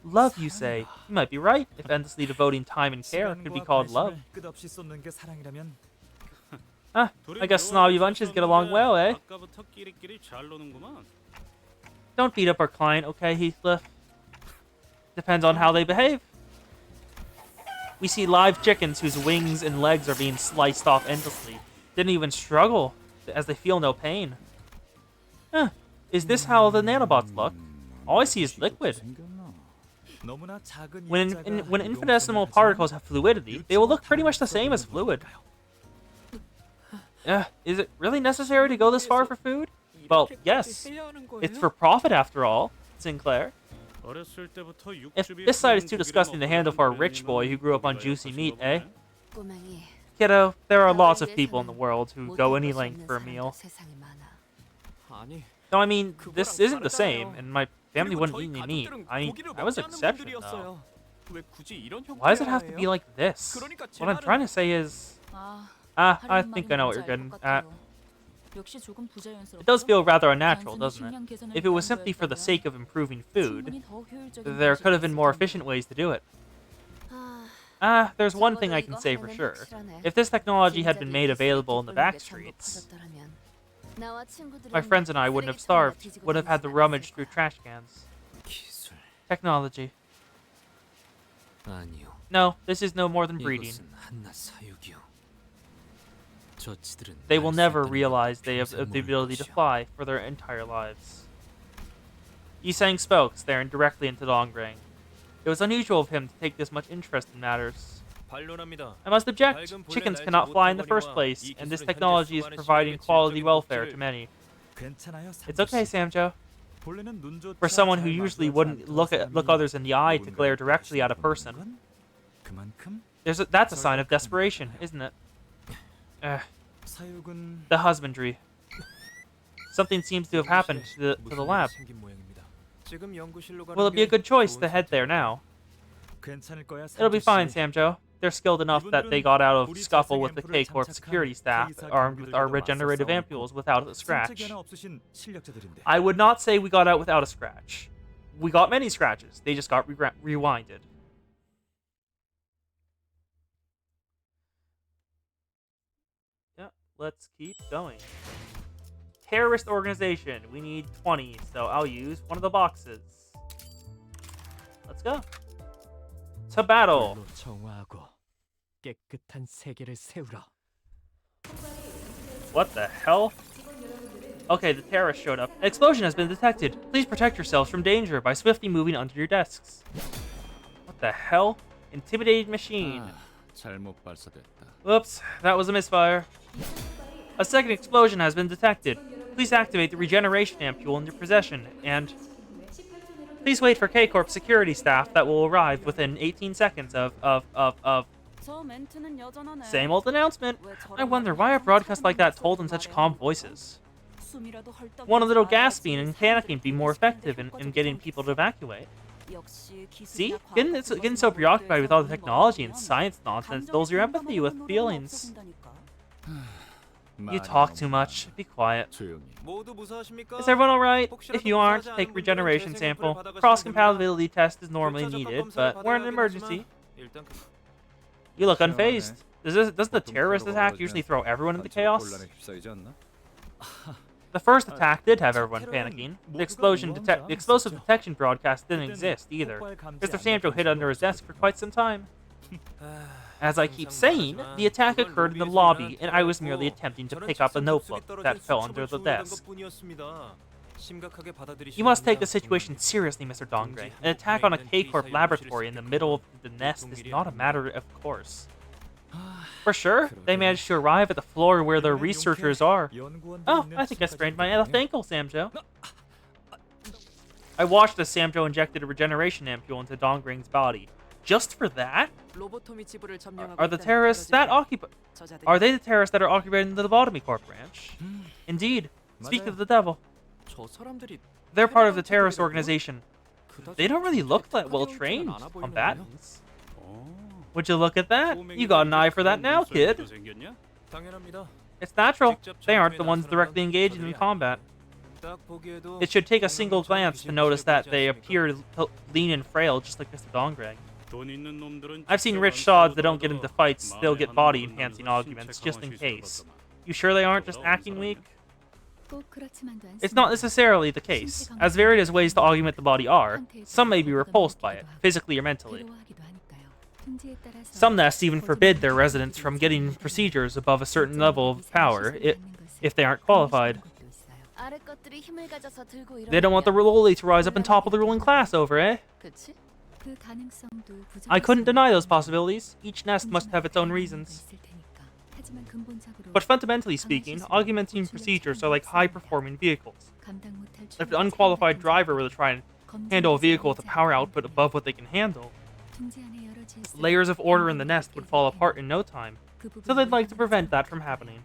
Love, you say? You might be right, if endlessly devoting time and care could be called love. I guess snobby bunches get along well, eh? 아까부터 끼리끼리 잘 노는구만. Don't beat up our client, okay, Heathcliff? Depends on how they behave. We see live chickens whose wings and legs are being sliced off endlessly. Didn't even struggle, as they feel no pain. Is this how the nanobots look? All I see is liquid. When infinitesimal particles have fluidity, they will look pretty much the same as fluid. Is it really necessary to go this far for food? Well, yes. It's for profit after all, Sinclair. 어렸을 때부터 If 육즙이 this side is too 흐르는 disgusting to 고기를 handle for a 먹어보는 rich boy who grew up on 우리가 juicy 옆에서 meat, eh? 보네. 꼬맹이 Kiddo, there are lots of people in the world who go any length for a meal. 세상에 많아. No, I mean, this isn't the same, and my family wouldn't eat any meat. I was an exception, though. Why does it have to be like this? What I'm trying to say is... 아, I think I know what you're getting at. It does feel rather unnatural, doesn't it? If it was simply for the sake of improving food, there could have been more efficient ways to do it. There's one thing I can say for sure. If this technology had been made available in the back streets, my friends and I wouldn't have starved, would have had to rummage through trash cans. 기술. Technology. 아니요. No, this is no more than breeding. 이것은 한낱 사육이요. 저치들은 They will 날 never 수 있다는 realize they have 평생 the 모를 ability to 것이요. fly for their entire lives. Yisang spoke, staring directly into Dongrang. It was unusual of him to take this much interest in matters. I must object. Chickens cannot fly in the first place, and this technology is providing quality welfare to many. 괜찮아요. It's okay, Samjo. 본래는 눈조차 For someone who 잘 usually 마주하지 wouldn't look 않던 others in the eye to 사람이 glare 누군가를 directly at a 의심하는 person. 건 그만큼 That's a sign of desperation, isn't it? 사육은 The husbandry. Something seems to have happened to the lab. Will it be a good choice to head there now? 괜찮을 거야. It'll be fine, 삼조 씨. Samjo. They're skilled enough that they got out of scuffle with the K-Corp security staff, armed with our regenerative ampules without a scratch. 손색이 하나 없으신 실력자들인데. I would not say we got out without a scratch. We got many scratches. They just got rewinded. Yeah, let's keep going. Terrorist organization. We need 20, so I'll use one of the boxes. Let's go. To battle. 불로 정화하고 깨끗한 세계를 세우라. What the hell? Okay, the terrorists showed up. An explosion has been detected. Please protect yourselves from danger by swiftly moving under your desks. What the hell? Intimidated machine. 잘못 발사됐다. Whoops, that was a misfire. A second explosion has been detected. Please activate the regeneration ampule in your possession, and please wait for K-Corp security staff that will arrive within 18 seconds of Same old announcement. I wonder why a broadcast like that told in such calm voices. One a little gasping and panicking be more effective in getting people to evacuate. See? Getting so preoccupied with all the technology and science nonsense dulls your empathy with feelings. You talk too much. Be quiet. 조용히. Is everyone alright? If you aren't, take regeneration sample. Cross-compatibility test is normally needed, but we're in an emergency. You look unfazed. Does the terrorist attack usually throw everyone into chaos? 혼란에 휩싸이지 않나? The first attack did have everyone panicking. The explosive detection broadcast didn't exist either. Mr. Sandro hid under his desk for quite some time. As I keep saying, the attack occurred in the lobby, and I was merely attempting to pick up a notebook that fell under the desk. You must take the situation seriously, Mr. Dongre. An attack on a K-Corp laboratory in the middle of the nest is not a matter of course. For sure, they managed to arrive at the floor where the researchers are. Oh, I think I sprained my left ankle, Samjo. I watched as Samjo injected a regeneration ampule into Dongrang's body. Just for that? Are the terrorists that occupy? Are they the terrorists that are occupying the Lobotomy Corp branch? Indeed. Speak of the devil. They're part of the terrorist organization. They don't really look that well trained combatants. Would you look at that? You got an eye for that now, kid. It's natural. They aren't the ones directly engaged in combat. It should take a single glance to notice that they appear lean and frail, just like Mr. Dongrang. I've seen rich sods that don't get into fights still get body-enhancing augments, just in case. You sure they aren't just acting weak? It's not necessarily the case. As varied as ways to augment the body are, some may be repulsed by it, physically or mentally. Some nests even forbid their residents from getting procedures above a certain level of power if they aren't qualified. They don't want the lowly to rise up and topple the ruling class over, eh? I couldn't deny those possibilities. Each nest must have its own reasons. But fundamentally speaking, augmenting procedures are like high-performing vehicles. If an unqualified driver were to try and handle a vehicle with a power output above what they can handle, layers of order in the nest would fall apart in no time, so they'd like to prevent that from happening.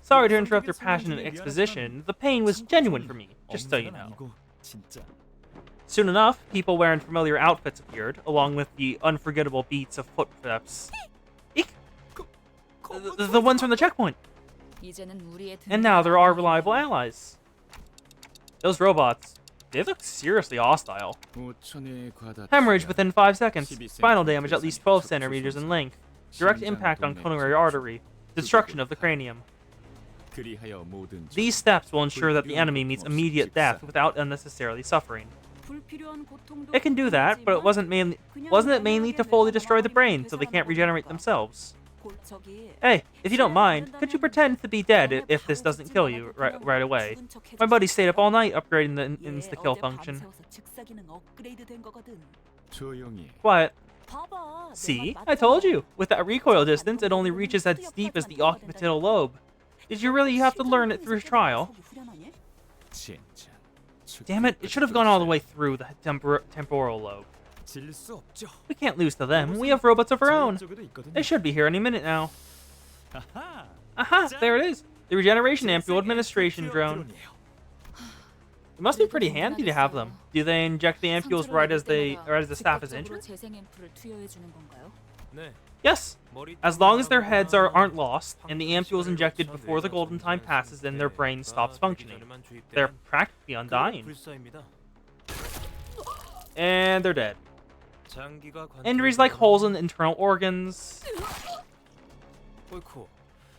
Sorry to interrupt your passionate exposition, the pain was genuine for me, just so you know. Soon enough, people wearing familiar outfits appeared, along with the unforgettable beats of footsteps. Eek! The ones from the checkpoint. 이제는 우리의 And now there are 든든한 reliable 힘이야. allies. Those robots, they look seriously hostile. 5천의 과다. Hemorrhage within 5 seconds. Spinal damage at least 12 centimeters in length. Direct impact on coronary artery. Destruction of the cranium. 그리하여 모든 These steps will ensure that the enemy meets immediate death without unnecessarily suffering. 불필요한 고통도 It can do that, but it wasn't it mainly to fully destroy the brain so they can't regenerate themselves? 저기 Hey, if you don't mind, could you pretend to be dead if this doesn't kill you right away? My buddy stayed up all night upgrading the insta-kill function. 조용히. Quiet. See? I told you! With that recoil distance, it only reaches as deep as the occipital lobe. Did you really have to learn it through trial? 진짜. Damn it, it should have gone all the way through the temporal lobe. 질수 없죠. We can't lose to them. We have robots of our own. 쪽에도 있거든요. They should be here any minute now. 아하. Aha! There it is! The regeneration ampule administration drone. It must be pretty handy to have them. Do they inject the ampules right as the staff is injured? 네. Yes. As long as their heads aren't lost, and the ampules injected before the golden time passes, then their brain stops functioning. They're practically undying. And they're dead. Injuries like holes in the internal organs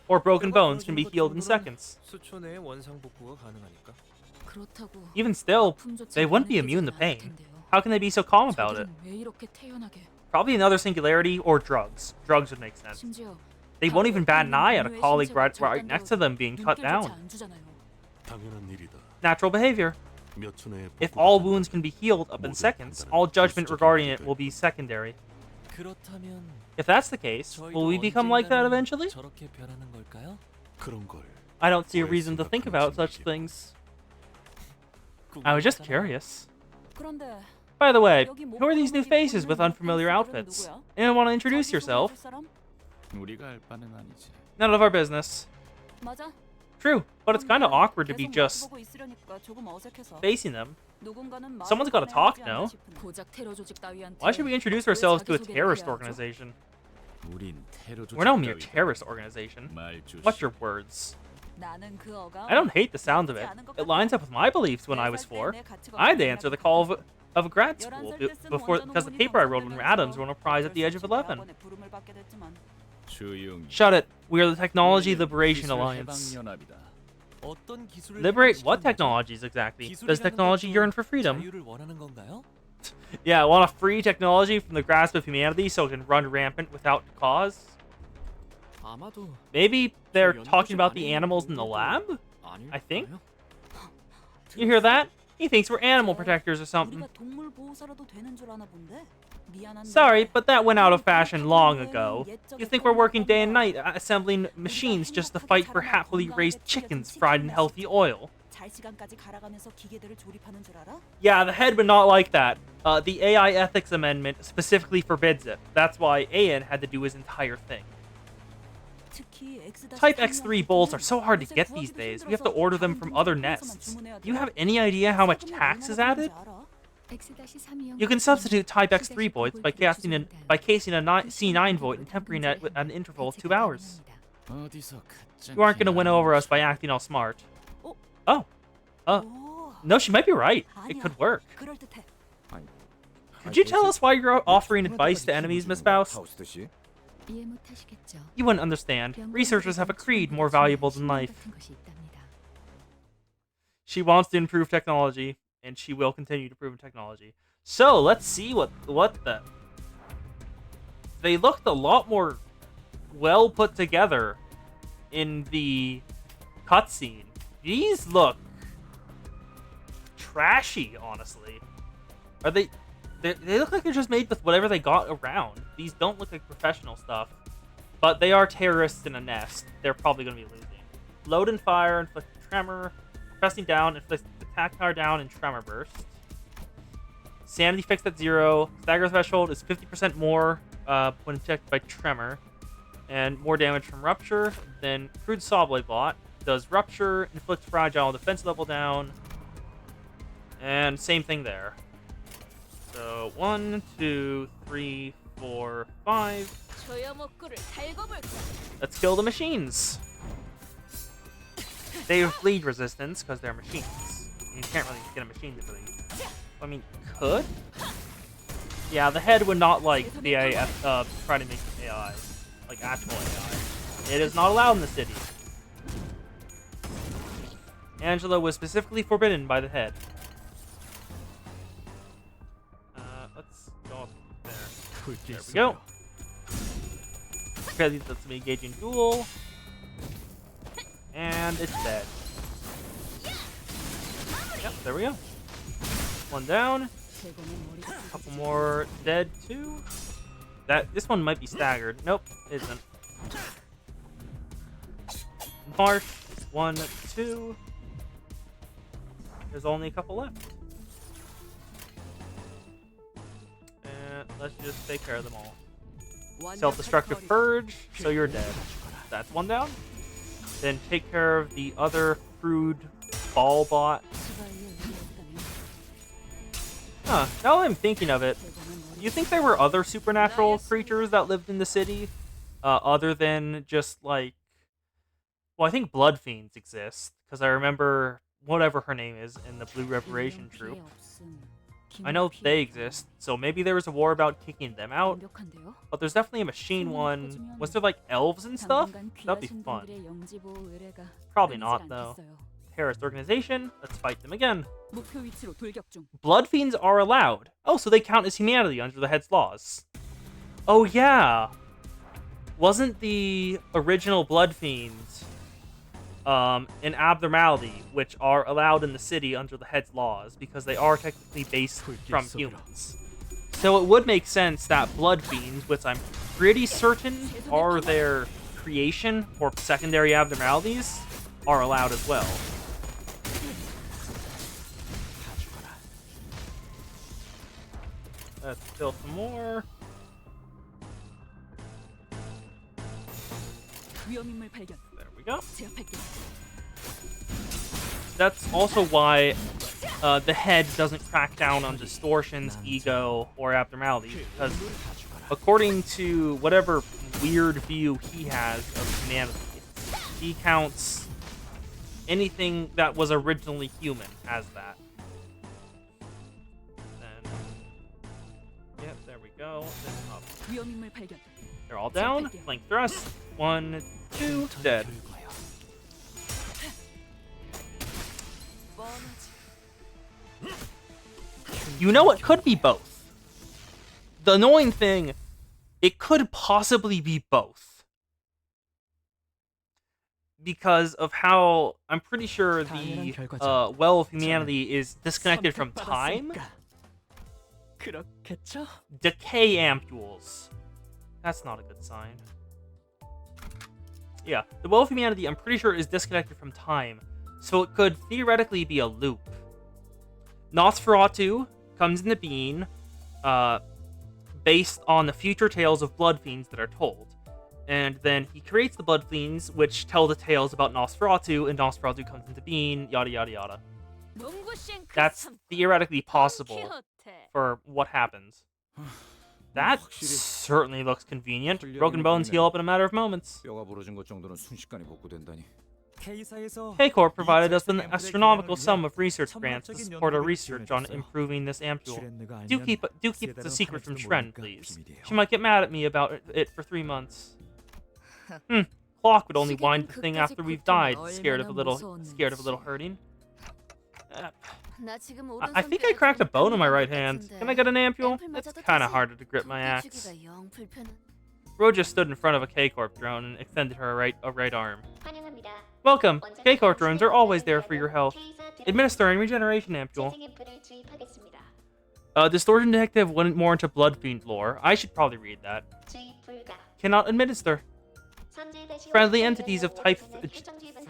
or broken bones can be healed in seconds. 수초 내에 원상 복구가 가능하니까. Even still, they wouldn't be immune to pain. How can they be so calm about it? Probably another singularity or drugs. Drugs would make sense. They won't even bat an eye at a colleague right next to them being cut down. 당연한 일이다. Natural behavior. 몇 초 내에 If all wounds can be healed up in seconds, all judgment regarding it will be secondary. 그렇다면 If that's the case, will we become like that eventually? 저렇게 변하는 걸까요? 그런 걸. I don't see a reason to think about such things. I was just curious. By the way, who are these new faces with unfamiliar outfits? Anyone want to introduce yourself? 우리가 할 바는 아니지. None of our business. True, but it's kind of awkward to be just facing them. Someone's got to talk, no? Why should we introduce ourselves to a terrorist organization? 우린 테러 We're no mere terrorist organization. 말 조심. Watch your words. I don't hate the sound of it. It lines up with my beliefs when I was 4. I'd answer the call of a grad school because the paper I wrote when Adams won a prize at the age of 11. 조용히. Shut it. We are the Technology Liberation Alliance. 연합이다. 어떤 기술을 Liberate 회복시키는 what 거죠? technologies exactly? 기술이라는 Does technology 것도 yearn for freedom? 자유를 원하는 건가요? Yeah, want a free technology from the grasp of humanity so it can run rampant without cause? 아마도 Maybe they're talking about the animals in the lab? I think. You hear that? He thinks we're animal protectors or something. Sorry, but that went out of fashion long ago. You think we're working day and night assembling machines just to fight for happily raised chickens fried in healthy oil? Yeah, the head would not like that. The AI Ethics Amendment specifically forbids it. That's why AN had to do his entire thing. Type X3 bowls are so hard to get these days. We have to order them from other nests. Do you have any idea how much tax is added? You can substitute Type X3 voids by casing a C9 void and tempering it at an interval of 2 hours. 어디서 가짜 You aren't going to win over us by acting all smart. Oh. No, she might be right. It could work. Could you tell us why you're offering advice to enemies, Miss Faust? You wouldn't understand. Researchers have a creed more valuable than life. She wants to improve technology, and she will continue to improve technology. So, let's see what the... They looked a lot more well put together in the cutscene. These look trashy, honestly. Are they... They look like they're just made with whatever they got around. These don't look like professional stuff. But they are terrorists in a nest. They're probably going to be losing. Load and fire, inflict tremor. Pressing down, inflict attack power down, and tremor burst. Sanity fixed at 0. Stagger threshold is 50% more when checked by tremor. And more damage from rupture. Then crude saw blade bot does rupture, inflict fragile defense level down. And same thing there. So 1, 2, 3, 4, 5. 소여목구를 달궈볼까? Let's kill the machines. They have bleed resistance because they're machines. You can't really get a machine to bleed. I mean, could? Yeah, the head would not like the try to make AI, like actual AI. It is not allowed in the city. Angela was specifically forbidden by the head. Let's go up there. There we go. Okay, let's engage in duel. And it's dead. Yep, there we go. One down. A couple more dead too. This one might be staggered. Nope, isn't. Marsh, 1, 2. There's only a couple left. And let's just take care of them all. Self-destructive purge, so you're dead. That's one down. Then take care of the other crude ball bot. Huh, now that I'm thinking of it, do you think there were other supernatural creatures that lived in the city? Other than just like... Well, I think blood fiends exist, because I remember whatever her name is in the Blue Reparation Troop. I know they exist, so maybe there was a war about kicking them out, but there's definitely a machine one. Was there like elves and stuff? That'd be fun. Probably not, though. Terrorist organization, let's fight them again. Blood fiends are allowed. Oh, so they count as humanity under the head's laws. Oh yeah! Wasn't the original blood fiends an abnormality, which are allowed in the city under the head's laws, because they are technically based from humans. So it would make sense that blood fiends, which I'm pretty certain are their creation or secondary abnormalities, are allowed as well. Let's kill some more. There we go. That's also why the head doesn't crack down on distortions, ego, or abnormalities, because according to whatever weird view he has of humanity, he counts anything that was originally human as that. Then, yep, there we go. Then up. They're all down. Flank thrust. 1, 2, dead. You know, it could be both. The annoying thing, it could possibly be both. Because of how, I'm pretty sure the well of humanity is disconnected from time. Decay ampules. That's not a good sign. Yeah, the well of humanity, I'm pretty sure, is disconnected from time. So it could theoretically be a loop. Nosferatu comes into being based on the future tales of blood fiends that are told. And then he creates the blood fiends, which tell the tales about Nosferatu, and Nosferatu comes into being, yada yada yada. That's theoretically possible for what happens. That certainly looks convenient. Broken bones heal up in a matter of moments. K-Corp provided us an astronomical sum of research grants to support our research on improving this ampule. Do keep it a secret from Shren, please. She might get mad at me about it for 3 months. Clock would only wind the thing after we've died, scared of a little hurting. I think I cracked a bone in my right hand. Can I get an ampule? It's kind of harder to grip my axe. Roja stood in front of a K-Corp drone and extended her a right arm. Welcome. K-Corp drones are always there for your health. Administering regeneration ampule. Distortion Detective went more into Blood Fiend lore. I should probably read that. Cannot administer. Friendly entities of type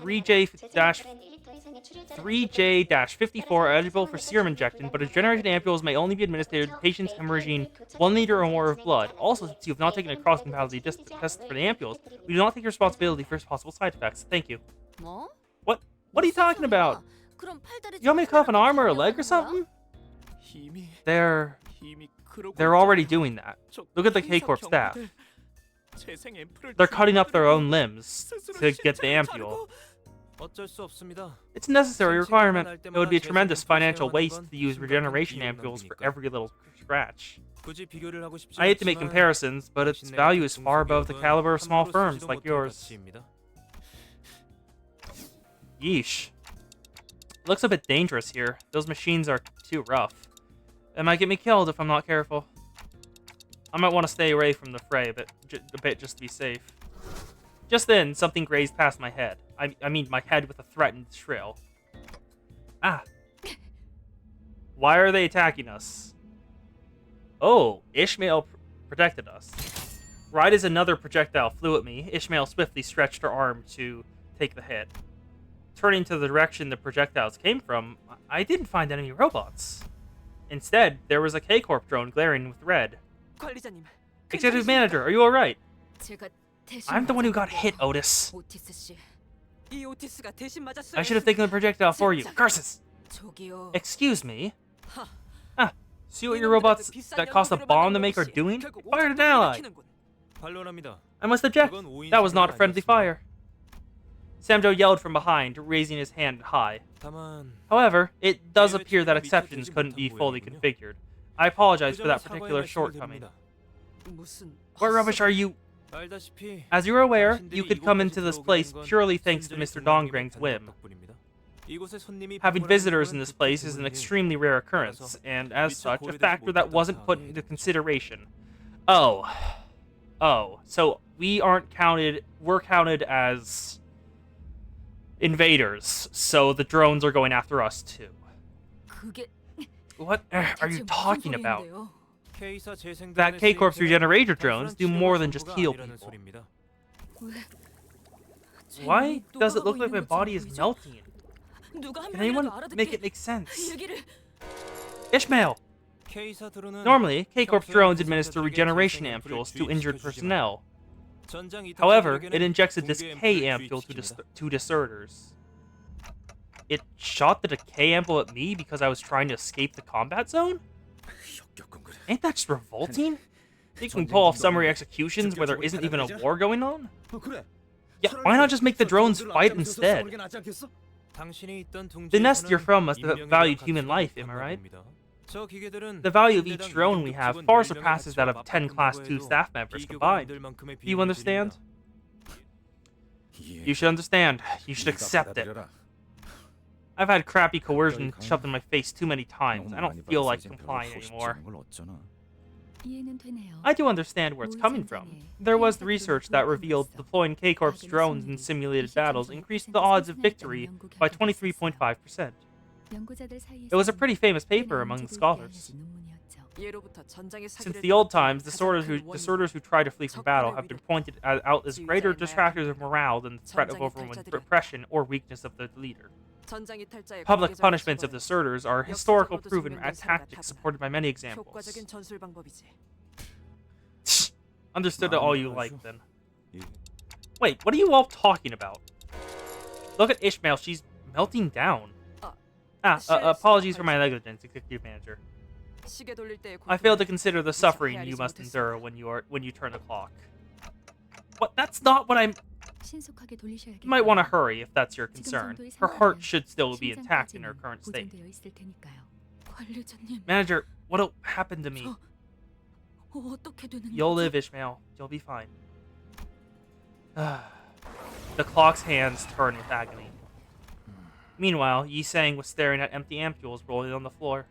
3J-54 are eligible for serum injection, but regeneration ampules may only be administered to patients hemorrhaging 1 liter or more of blood. Also, since you have not taken a cross-compatibility test for the ampules, we do not take responsibility for possible side effects. Thank you. What? What are you talking about? You want me to cut off an arm or a leg or something? They're already doing that. Look at the K-Corp staff. They're cutting up their own limbs to get the ampule. 어쩔 수 없습니다. It's a necessary requirement. It would be a tremendous financial waste to use regeneration ampules for every little scratch. 굳이 비교를 하고 싶지 I hate to make 않지만 comparisons, but its value is far above the caliber of small firms like yours. 가치입니다. Yeesh. It looks a bit dangerous here. Those machines are too rough. It might get me killed if I'm not careful. I might want to stay away from the fray a bit just to be safe. Just then, something grazed past my head. I mean, my head with a threatened shrill. Ah. Why are they attacking us? Oh, Ishmael protected us. Right as another projectile flew at me, Ishmael swiftly stretched her arm to take the hit. Turning to the direction the projectiles came from, I didn't find enemy robots. Instead, there was a K-Corp drone glaring with red. 관리자님. Executive Manager, are you alright? 제가 대신 I'm the one who got hit, Otis. 오티스 씨. 이 오티스가 대신 맞았어요. I should have taken the projectile for you. Curses! 저기요. Excuse me? 하. Ah, see what your robots that cost a bomb to make are doing? They fired an ally! 반론합니다. I must object. That was not a friendly fire. Samjo yelled from behind, raising his hand high. 다만 However, it does appear that exceptions couldn't be fully configured. I apologize for that particular shortcoming. 무슨 What rubbish are you? 알다시피 As you're aware, you could come into this place purely thanks to Mr. Dongrang's whim. 이곳에 손님이 Having visitors in this place is an extremely rare occurrence, and as such, a factor that wasn't put into consideration. Oh. Oh, so we're counted as invaders, so the drones are going after us too. 그게 What are you 대체 무슨 talking about? 소리인데요? That K-Corp's regenerator drones do more than just heal people. 제 Why 몸이 does it look 녹아가고 like my 있는 body 것처럼 is 보이죠? melting? 누가 한 Can 명이라도 anyone 알아듣게 make it make sense? 얘기를 Ishmael! Normally, K-Corp's drones administer regeneration ampules to injured personnel. However, it injects a decay ampule to deserters. It shot the decay ampule at me because I was trying to escape the combat zone? Ain't that just revolting? Think we can pull off summary executions where there isn't even a war going on? Yeah, why not just make the drones fight instead? The nest you're from must have valued human life, am I right? The value of each drone we have far surpasses that of 10 Class 2 staff members combined. Do you understand? You should understand. You should accept it. I've had crappy coercion shoved in my face too many times. I don't feel like complying anymore. I do understand where it's coming from. There was research that revealed deploying K-Corp's drones in simulated battles increased the odds of victory by 23.5%. It was a pretty famous paper among the scholars. Since the old times, deserters who try to flee from battle have been pointed out as greater detractors of morale than the threat of overwhelming repression or weakness of the leader. Public punishments of deserters are historical proven tactics supported by many examples. Understood it all you like, then. Wait, what are you all talking about? Look at Ishmael, she's melting down. Apologies for my negligence, Executive Manager. I failed to consider the suffering you must endure when you turn the clock. What? That's not what I'm... You might want to hurry if that's your concern. Her heart should still be intact in her current state. Manager, what'll happen to me? You'll live, Ishmael. You'll be fine. The clock's hands turn with agony. Meanwhile, Yi Sang was staring at empty ampules rolling on the floor.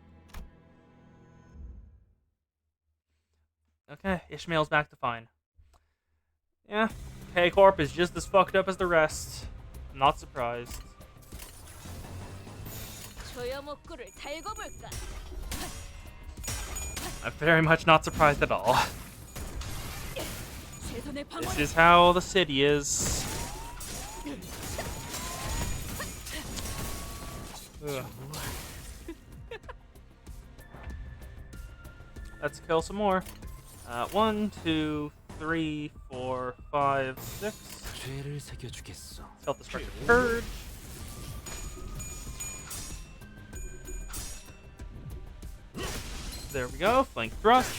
Okay, Ishmael's back to fine. Yeah, K-Corp is just as fucked up as the rest. I'm not surprised. I'm very much not surprised at all. This is how the city is. Ugh. Let's kill some more. 1, 2, 3, 4, 5, 6. Self-destructive purge. There we go. Flank thrust.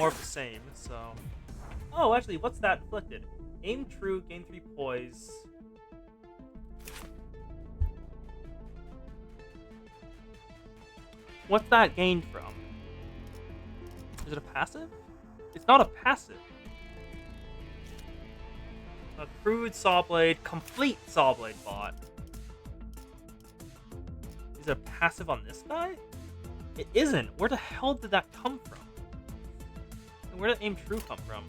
more of the same, so... Oh, actually, what's that inflicted? Aim true, gain 3 poise. What's that gained from? Is it a passive? It's not a passive. A crude Sawblade, complete Sawblade bot. Is it a passive on this guy? It isn't. Where the hell did that come from? And where did Aim True come from?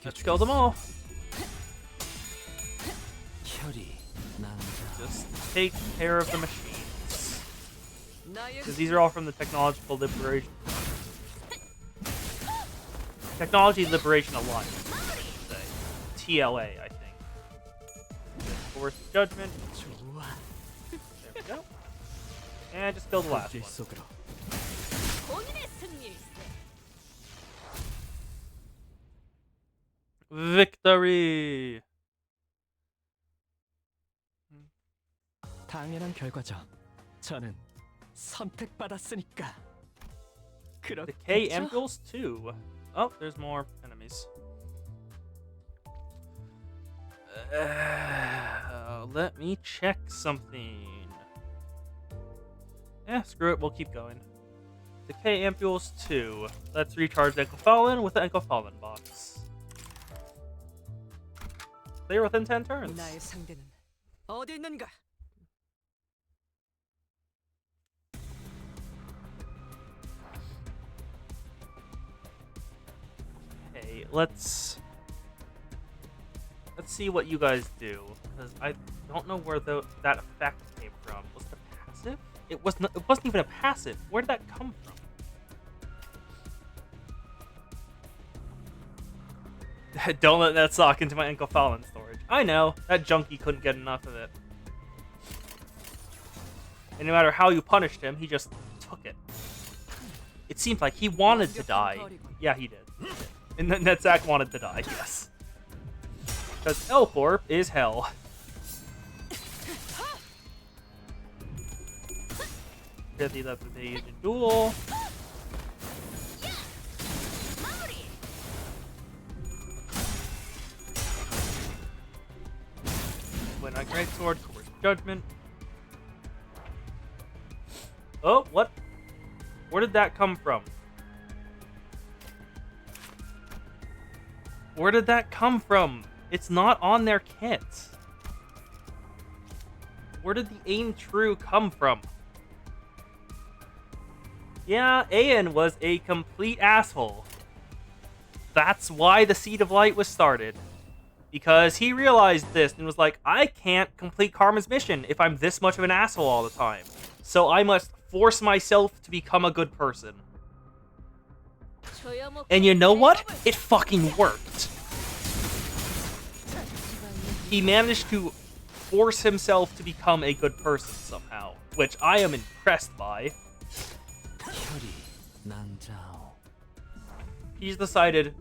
Let's kill them all. Just take care of the machines. Because these are all from the Technological Liberation. Technology Liberation Alliance. TLA, I think. Force Judgment. There we go. And just kill the last one. Victory! 당연한 결과죠. 저는 선택받았으니까. Decay Ampules 2. Oh, there's more enemies. Let me check something. Yeah, screw it, we'll keep going. Decay Ampules 2. Let's recharge Ankle Fallen with the Ankle Fallen box. Clear within 10 turns. 나의 상대는 어디 있는가? Okay, let's see what you guys do, because I don't know where that effect came from. Was it a passive? It wasn't even a passive. Where did that come from? Don't let that sock into my Ankle Fallen storage. I know, that junkie couldn't get enough of it. And no matter how you punished him, he just took it. It seemed like he wanted to die. Yeah, he did. And then Netzak wanted to die, yes. Because Elcorp is hell. Really love the day in the duel. When I Great Sword, Course Judgment. Oh, what? Where did that come from? Where did that come from? It's not on their kit. Where did the Aim True come from? Yeah, Ayan was a complete asshole. That's why the Seed of Light was started. Because he realized this and was like, I can't complete Karma's mission if I'm this much of an asshole all the time. So I must force myself to become a good person. And you know what? It fucking worked. He managed to force himself to become a good person somehow, which I am impressed by. He's decided,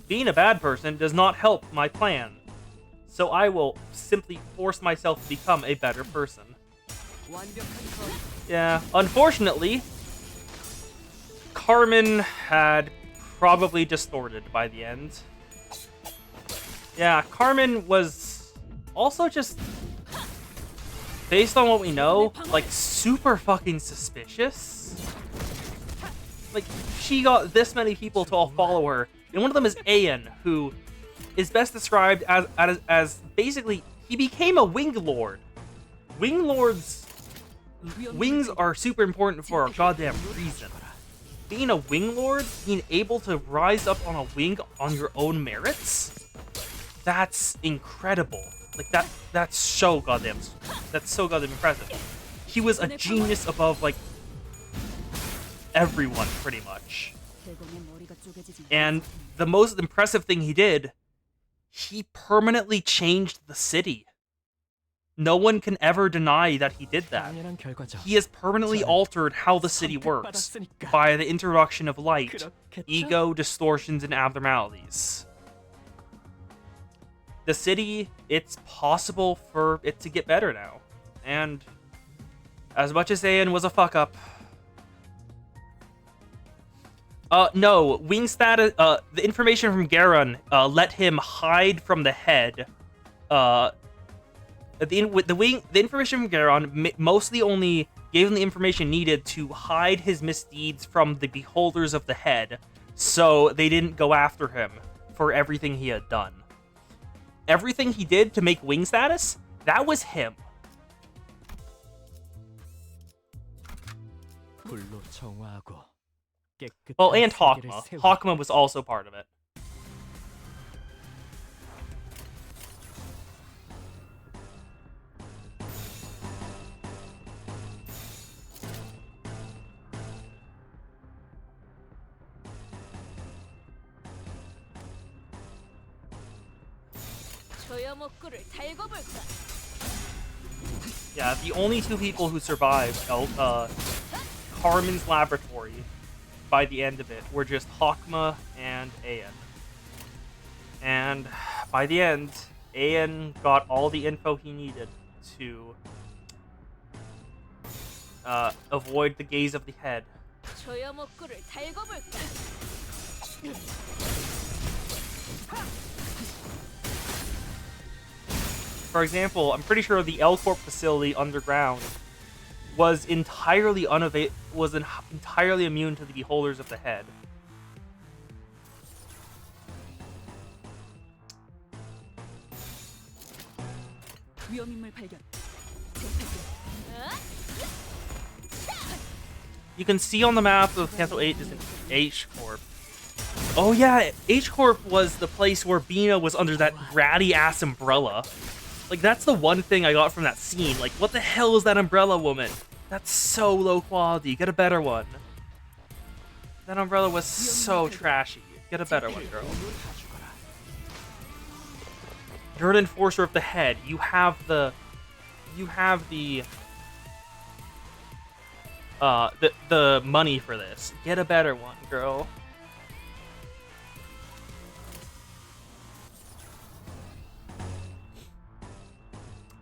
being a bad person does not help my plan, so I will simply force myself to become a better person. Yeah, unfortunately, Carmen had probably distorted by the end. Yeah, Carmen was also just, based on what we know, like, super fucking suspicious. Like, she got this many people to all follow her, and one of them is Ayan, who is best described as basically, he became a Wing Lord. Wing Lords, wings are super important for a goddamn reason. Being a Wing Lord, being able to rise up on a wing on your own merits, that's incredible. Like, that's so goddamn impressive. He was a genius above, like, everyone, pretty much. And the most impressive thing he did, he permanently changed the city. No one can ever deny that he did that. He has permanently altered how the city works by the introduction of light, ego, distortions, and abnormalities. The city, it's possible for it to get better now. And As much as Aeon was a fuck up. No, wing status. The information from Garon let him hide from the head. The information from Garon mostly only gave him the information needed to hide his misdeeds from the beholders of the head, so they didn't go after him for everything he had done. Everything he did to make wing status, that was him. 불로 정화하고 깨끗한 Well, and 세계를 Hakma. 세우고. Hakma was also part of it. 조여목구를 달고 볼까? Yeah, the only two people who survived Carmen's laboratory by the end of it were just Hakma and Aeon. And by the end, Aeon got all the info he needed to avoid the gaze of the head. 조여목구를 달고 볼까? For example, I'm pretty sure the L Corp facility underground was entirely entirely immune to the beholders of the head. 위험인물 발견. You can see on the map of Cancel 8 is an H Corp. Oh yeah, H Corp was the place where Bina was under that ratty ass umbrella. Like, that's the one thing I got from that scene. Like, what the hell is that umbrella woman? That's so low quality. Get a better one. That umbrella was so trashy. Get a better one, girl. You're an enforcer of the head. You have the money for this. Get a better one, girl.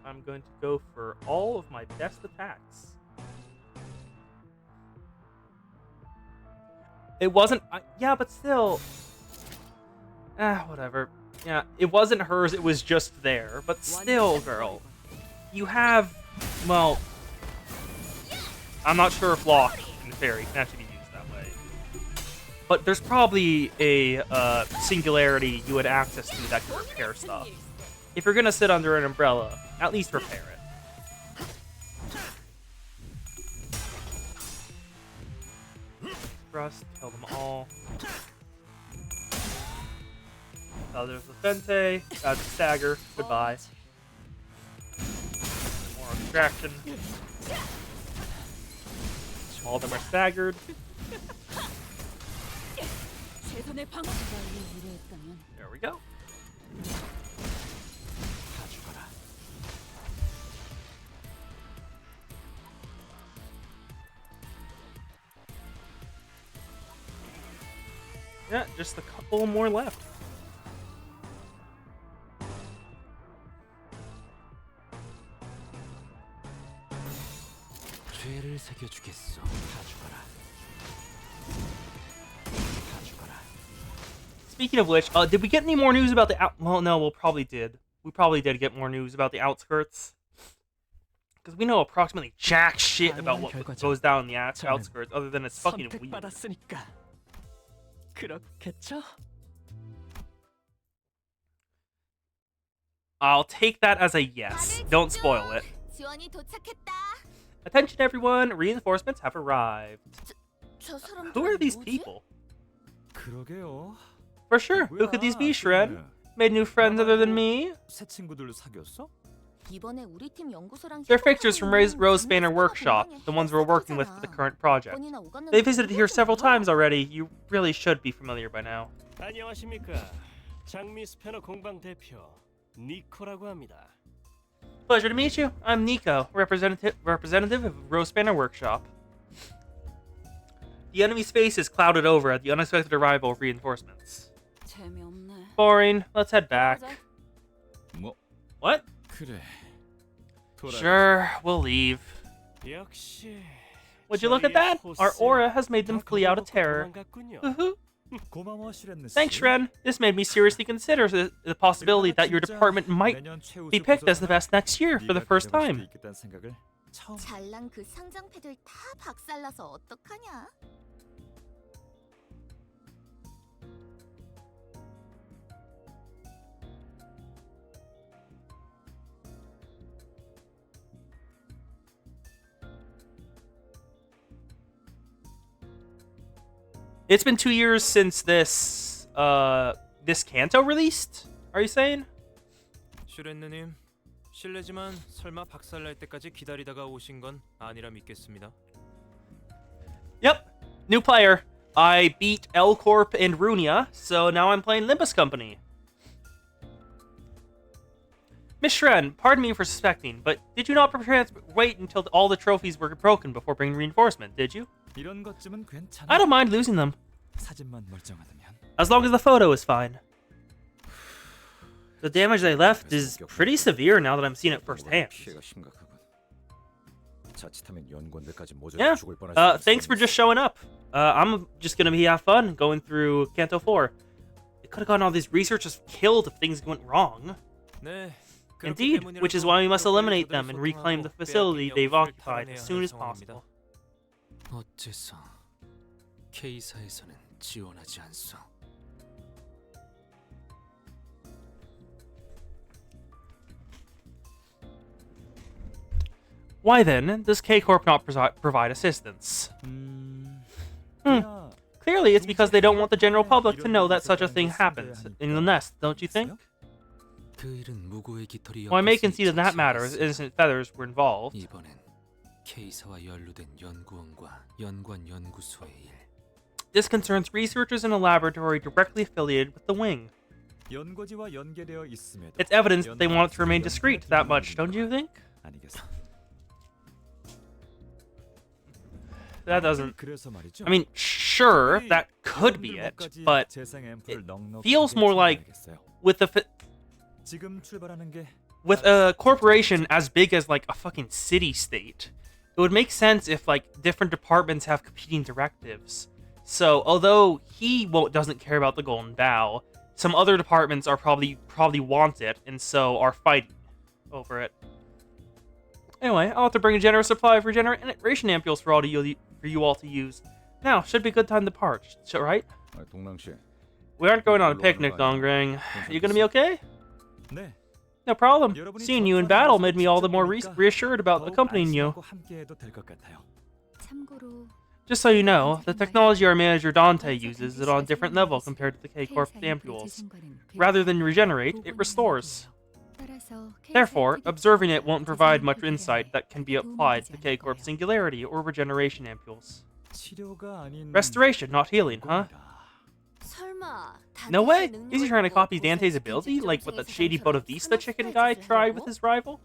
I'm going to go for all of my best attacks. It wasn't... yeah, but still... whatever. Yeah, it wasn't hers, it was just there. But still, girl. You have... well... I'm not sure if Lock and Fairy can actually be used that way. But there's probably a singularity you had access to that could repair stuff. If you're gonna sit under an umbrella, at least repair it. Thrust, kill them all. There's the Fente, that's a stagger, goodbye. More extraction. All of them are staggered. 최선의 방어. There we go. Yeah, just a couple more left. 죄를 새겨주겠어. 다 죽어라. 다 죽어라. Speaking of which, did we get any more news about the out? Well, no, we probably did. We probably did get more news about the outskirts. Because we know approximately jack shit about what goes down in the outskirts, other than it's fucking weird. 선택받았으니까 그렇겠죠? I'll take that as a yes. Don't spoil it. 지원이 도착했다. Attention everyone, reinforcements have arrived. 저 사람들은 Who are these 뭐지? people? 그러게요. For sure, who could these be, Shred? Made new friends other than me? 새 친구들 사귀었어? 이번에 우리 팀 연구소랑 They're fixtures from Rose Banner Workshop, the ones we're working with for the current project. They visited here several times already. You really should be familiar by now. 안녕하십니까. 장미 스패너 공방 대표 니코라고 합니다. Pleasure to meet you. I'm Nico, representative of Rose Banner Workshop. The enemy space is clouded over at the unexpected arrival of reinforcements. 재미없네. Boring. Let's head back. 뭐 What? 그래. Sure, we'll leave. 역시. Would you look at that? Our aura has made them flee out of terror. Woohoo. 고마워 시렌느 씨. Thanks, Shren. This made me seriously consider the possibility that your department might 내년 최우수 be picked as the 부서잖아. best next year for the 네가 first 되고 time. 수도 있겠다는 생각을 처음 잘난 그 상장패들 다 박살나서 어떡하냐? It's been 2 years since this Kanto released. Are you saying? 슈렌느님, 실례지만 설마 박살날 때까지 기다리다가 오신 건 아니라 믿겠습니다. Yep. New player. I beat L Corp and Runia, so now I'm playing Limbus Company. Miss Shren, pardon me for suspecting, but did you not wait until all the trophies were broken before bringing reinforcement, did you? 이런 것쯤은 괜찮아. I don't mind losing them, 사진만 멀쩡하다면. as long as the photo is fine. The damage they left is pretty severe now that I'm seeing it firsthand. 피해가 심각하군. 자칫하면 연구원들까지 모조리 Yeah. 죽을 뻔할 수 Thanks for just showing up. I'm just gonna have fun going through Kanto 4. They could have gotten all these researchers killed if things went wrong. 네. Indeed, which is why we must eliminate them and reclaim the facility they've occupied as soon as possible. 어째서 K사에서는 지원하지 않소? Why then does K-Corp not provide assistance? 그야 Clearly, it's because they don't want the general public to know that such a thing happens in the nest, don't you think? 그 일은 무고의 깃털이 Well, I may 엮여 concede that that 있지 matters. 않았어. Innocent feathers were involved. 이번엔 K사와 연루된 연구원과 연관 연구소의 일. This concerns researchers in a laboratory directly affiliated with the wing. 연고지와 연계되어 있음에도 It's evidence that they want it to remain discreet that much, don't you think? 아니겠어. That doesn't... 그래서 말이죠. I mean, sure, that could be it, but feels more like with the 지금 출발하는 게 with a corporation as big as like a fucking city-state, it would make sense if like different departments have competing directives. So although he doesn't care about the Golden Bough, some other departments are probably want it and so are fighting over it. Anyway, I'll have to bring a generous supply of regeneration ampules for you all to use. Now should be a good time to depart, right? 동랑씨. We aren't going on a picnic, Dongrang. You gonna be okay? 네. No problem. Seeing you in battle made me all the more reassured about accompanying you. 함께해도 될 것 같아요. 참고로 Just so you know, the technology our manager Dante uses is on a different level compared to the K-Corp ampules. Rather than regenerate, it restores. Therefore, observing it won't provide much insight that can be applied to K-Corp singularity or regeneration ampules. 치료가 아닌 Restoration, not healing, huh? 설마 No way! Is he trying to copy Dante's ability, like what the shady Bodavista chicken guy tried with his rival?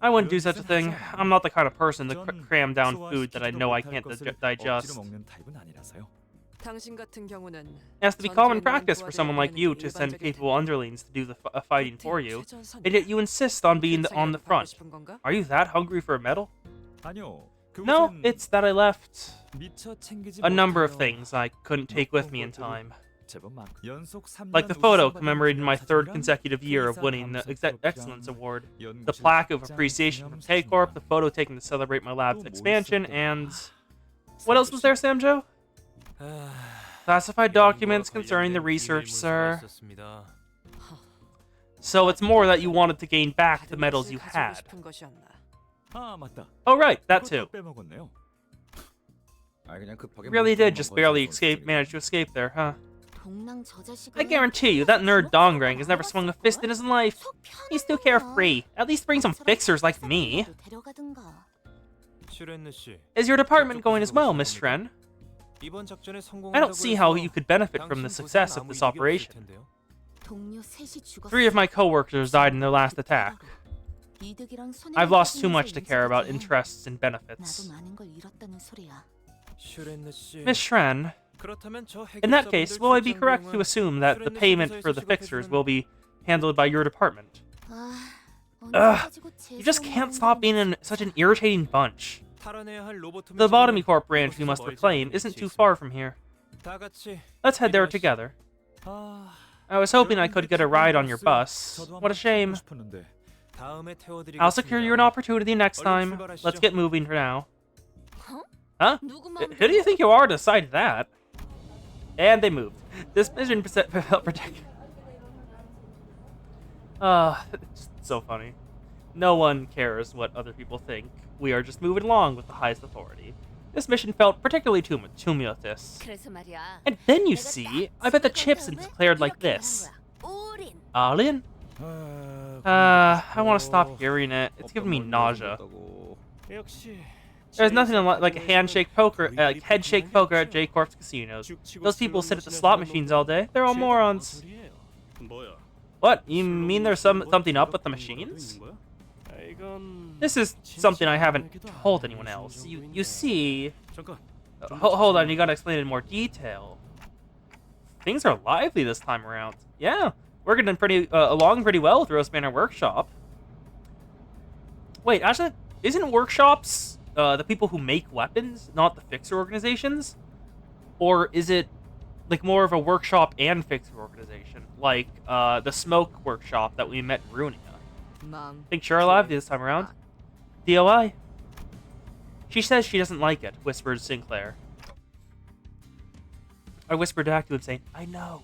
I wouldn't do such a thing. I'm not the kind of person to cram down food that I know I can't digest. 먹는 타입은 아니라서요. 당신 같은 경우는 It has to be common practice for someone like you to send capable underlings to do the fighting for you, and yet you insist on being on the front. Are you that hungry for a medal? 아니요. No, 그곳은 it's that I left 미처 챙기지 a number of 못해요. things I couldn't take with me in time. 제법 많고. 연속 3년 Like the photo 우승 commemorating my 받은 third 사실이랑 consecutive year of K사 winning the 감사 Excellence 표彰, Award, 연구실 the plaque of 입장 appreciation from 기념 K-Corp, the 사진. photo taken to celebrate my lab's 또 뭐 expansion, 있었더라? and... What else was there, Samjo? Classified documents concerning the research, sir. So it's more that you wanted to gain back the medals you had. 아, 맞다. Oh right, that too. 그것도 빼먹었네요. 아, 그냥 급하게 Really did just 먹은 barely 거지. manage to escape there, huh? 동랑 저 자식은 I guarantee you, that nerd Dongrang has never swung a fist in his life. 속 He's too 편하구나. carefree. At least bring some fixers like me. 데려가든가. 슈렌느 씨, Is your department going as well, Miss Shren? 이번 작전에 I don't see how you could benefit from the success of this operation. 동료 셋이 죽었어. 3 of my coworkers died in their last attack. 이득이랑 손해를 I've lost too 따지면서 much to care about 인식하기에 interests and 나도 benefits. 많은 걸 잃었다는 소리야. 슈렌느 씨. Miss Shren, 그렇다면 저 in that case, will I be correct to assume that the payment for the fixers will be handled by your department? 아, You just can't stop being such an irritating bunch. 탈환해야 할 로보토미 The Lobotomy 친구를 Corp branch we 곳에서 must 멀지 reclaim 않은 isn't 위치에 too 있습니다. far from here. 다 같이 Let's head there 이동하시죠. together. 아, I was hoping I could get a ride on your bus. 저도 What a 한번 shame. 타보고 싶었는데. 다음에 태워드리겠습니다. I'll secure you an opportunity next 얼른 time. 출발하시죠. Let's get moving for now. 어? Huh? 누구 Who do you think you are to decide that? And they moved. This mission felt protected. It's so funny. No one cares what other people think. We are just moving along with the highest authority. This mission felt particularly tumultuous. 그래서 말이야. And then you see, I bet the chips is declared like this. 올인. Alien? I want to stop hearing it. It's giving me nausea. 역시 There's nothing like a handshake poker, like head shake poker at J Corp's casinos. Those people sit at the slot machines all day. They're all morons. 뭐야? What? You mean there's something up with the machines? This is something I haven't told anyone else. You see, 잠깐. hold on, you gotta explain it in more detail. Things are lively this time around. Yeah, we're getting along pretty well with Rose Banner Workshop. Wait, actually, isn't workshops the people who make weapons, not the fixer organizations? Or is it like more of a workshop and fixer organization, like the smoke workshop that we met in Runia? Think you're alive this time around? DOI. She says she doesn't like it, whispered Sinclair. I whispered back to him saying, I know.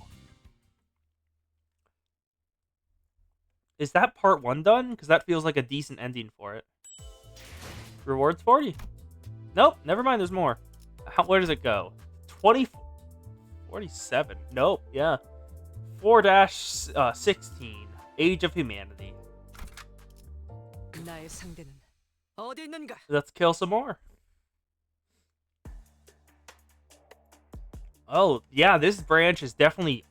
Is that part 1 done? Because that feels like a decent ending for it. Rewards 40. Nope, never mind, there's more. Where does it go? 47. Nope, yeah. 4-16. Age of Humanity. 나의 상대는 어디 있는가? Let's kill some more. Oh, yeah, this branch is definitely...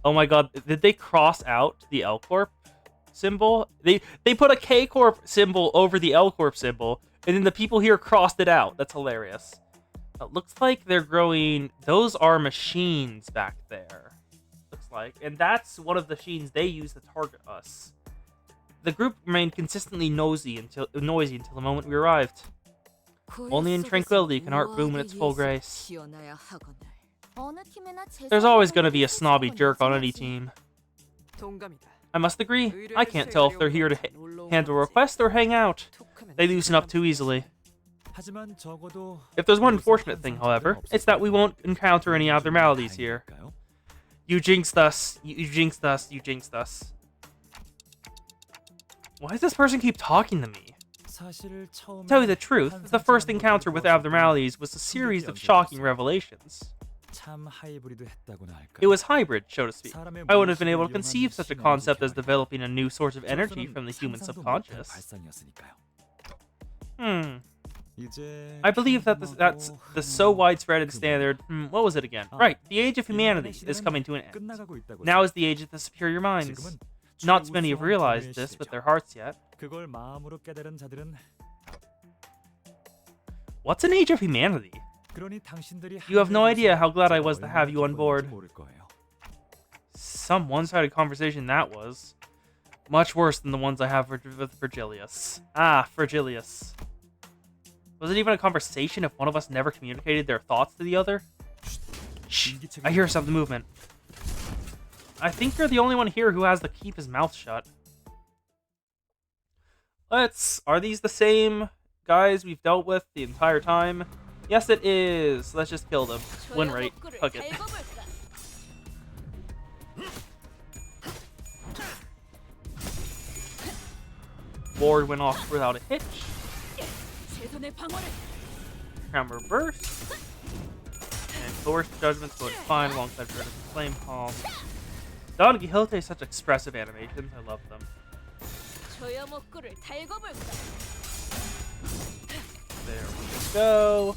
Oh my god, did they cross out the L Corp symbol? They put a K Corp symbol over the L Corp symbol, and then the people here crossed it out. That's hilarious. It looks like they're growing... Those are machines back there. Looks like. And that's one of the machines they use to target us. The group remained consistently noisy until the moment we arrived. Only in tranquility can art bloom in its full grace. There's always going to be a snobby jerk on any team. I must agree, I can't tell if they're here to handle requests or hang out. They loosen up too easily. 하지만 적어도 If there's one unfortunate thing, however, it's that we won't encounter any abnormalities here. You jinxed us. You jinxed us. You jinxed us. Why does this person keep talking to me? 사실 처음에 To tell you the truth, the first encounter with abnormalities was a series of shocking revelations. 참 하이브리드했다고나 할까? It was hybrid, so to speak. I wouldn't have been able to conceive such a concept as developing a new source of energy from the human subconscious. I believe that that's the so widespread and standard... what was it again? Right, the age of humanity is coming to an end. Now is the age of the superior minds. Not many have realized this with their hearts yet. 그걸 마음으로 깨달은 자들은 What's an age of humanity? 그러니 당신들이 You have no idea how glad I was to have you on board. 모를 거예요. Some one-sided conversation that was. Much worse than the ones I have with Virgilius. Ah, Virgilius. Was it even a conversation if one of us never communicated their thoughts to the other? Shh, I hear something movement. I think you're the only one here who has to keep his mouth shut. Are these the same guys we've dealt with the entire time? Yes, it is. Let's just kill them. Win rate. Fuck it. Ward went off without a hitch. Hammer burst. And coerced judgments going fine alongside Vertical Flame Palm. Don Quixote has such expressive animations. I love them. There we go.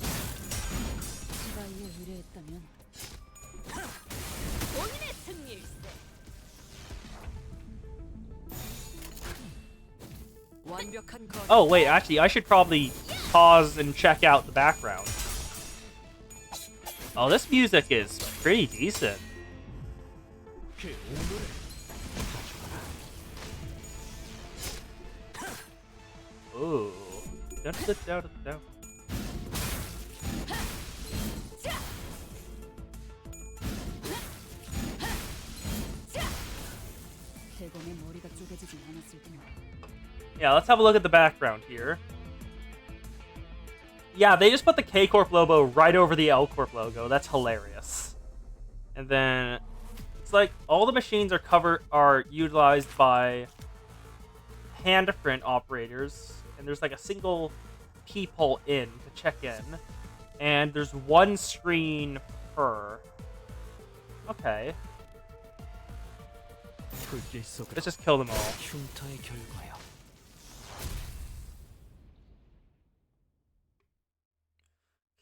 Oh wait, actually I should probably pause and check out the background. Oh, this music is pretty decent. Da-da-da-da-da-da. Yeah, let's have a look at the background here. Yeah, they just put the K Corp logo right over the L Corp logo. That's hilarious. And then it's like all the machines are utilized by hand print operators, and there's like a single peephole in to check in, and there's one screen per. Okay, let's just kill them all. 흉터의 결과야.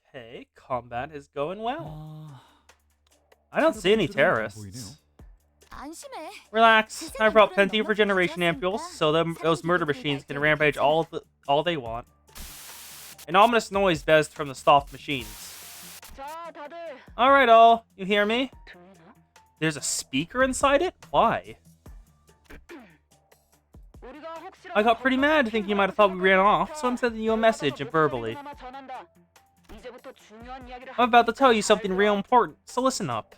Okay, combat is going well. I don't see any terrorists. 안심해. Relax, I brought plenty of regeneration ampules, so those murder machines can rampage all they want. An ominous noise buzzed from the soft machines. Alright all, you hear me? There's a speaker inside it? Why? I got pretty mad thinking you might have thought we ran off, so I'm sending you a message verbally. I'm about to tell you something real important, so listen up.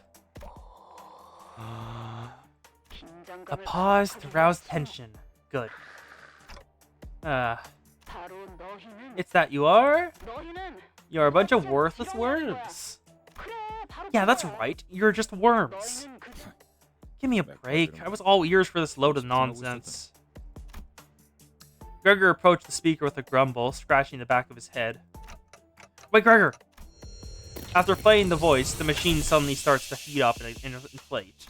A pause to rouse tension. Good. It's that you are? You're a bunch of worthless worms. Yeah, that's right. You're just worms. Give me a break. I was all ears for this load of nonsense. Gregor approached the speaker with a grumble, scratching the back of his head. Wait, Gregor! After playing the voice, the machine suddenly starts to heat up and inflate.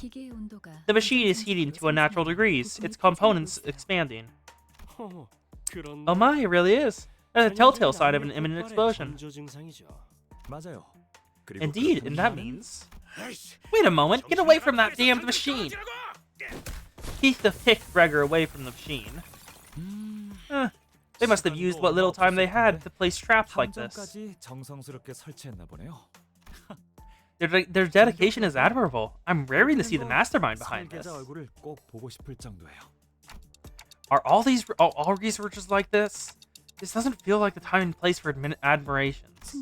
The machine is heating to unnatural degrees, its components expanding. Oh my, it really is. That's a telltale sign of an imminent explosion. 맞아요. Indeed, and that means... Wait a moment, get away from that damned machine! Keith kicked Gregor away from the machine. They must have used what little time they had to place traps like this. 함정까지 정성스럽게 설치했나 보네요. Their dedication is admirable. I'm raring to see the mastermind behind this. 승계자 얼굴을 꼭 보고 싶을 정도예요. Are all researchers like this? This doesn't feel like the time and place for admirations.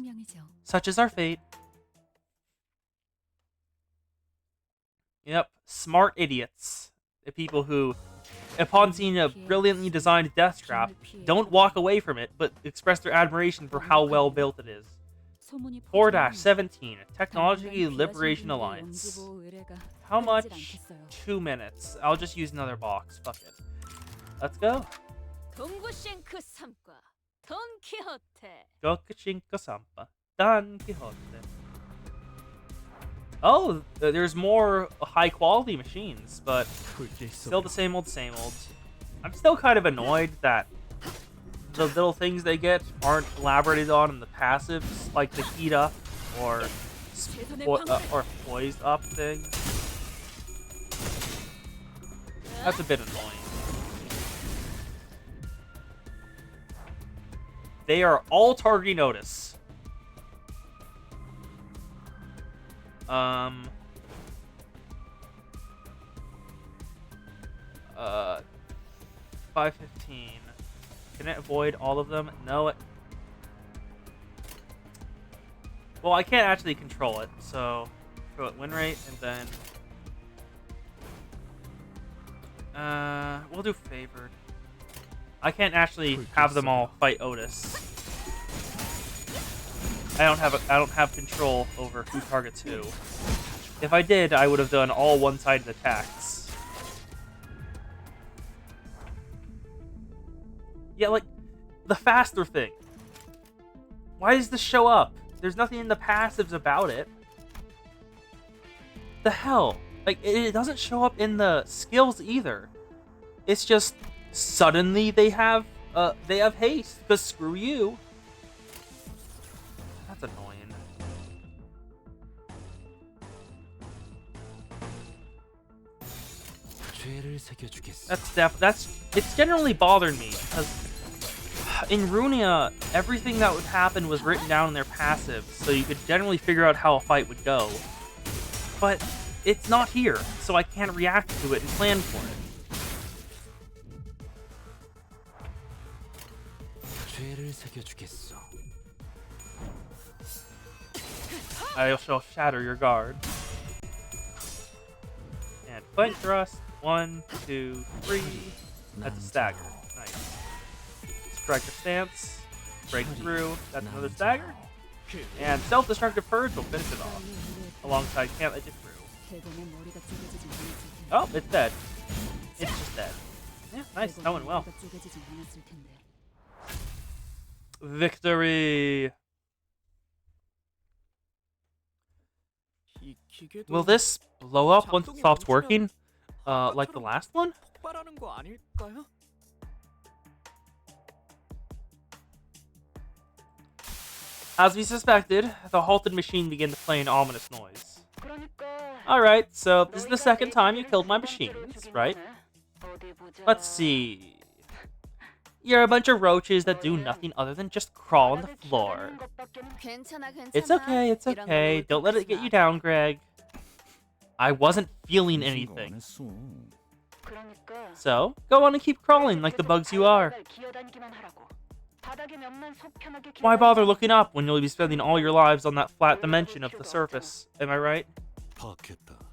Such is our fate. Yep, smart idiots. The people who, upon seeing a brilliantly designed death trap, don't walk away from it, but express their admiration for how well built it is. 4-17, Technology Liberation Alliance. How much? 2 minutes. I'll just use another box. Fuck it. Let's go. 동구싱크 삼과 돈키호테. Gokushinka Sampa. Don Quixote. Oh, there's more high quality machines, but still the same old, same old. I'm still kind of annoyed that the little things they get aren't elaborated on in the passives, like the heat up or poised up thing. That's a bit annoying. They are all targeting Otis. 515. Can it avoid all of them? No. Well, I can't actually control it, so throw it win rate and then we'll do favored. I can't actually have them all fight Otis. I don't have control over who targets who. If I did, I would have done all one-sided attacks. Yeah, like the faster thing. Why does this show up? There's nothing in the passives about it. The hell? Like it doesn't show up in the skills either. It's just suddenly they have haste, because screw you. That's annoying. It's generally bothered me because in Runia everything that would happen was written down in their passives, so you could generally figure out how a fight would go. But it's not here, so I can't react to it and plan for it. 죄를 새겨주겠어. I shall shatter your guard. And flank thrust. 1, 2, 3. That's a stagger. Nice. Striker stance. Break through. That's another stagger. And self-destructive purge will finish it off. Alongside can't let you through. Oh, it's dead. It's just dead. Yeah, nice. That went well. Victory! Will this blow up once it stops working? Like the last one? 폭발하는 거 아닐까요? As we suspected, the halted machine began to play an ominous noise. Alright, so this is the second time you killed my machines, right? Let's see. You're a bunch of roaches that do nothing other than just crawl on the floor. It's okay. Don't let it get you down, Greg. I wasn't feeling anything. So, go on and keep crawling like the bugs you are. Why bother looking up when you'll be spending all your lives on that flat dimension of the surface? Am I right?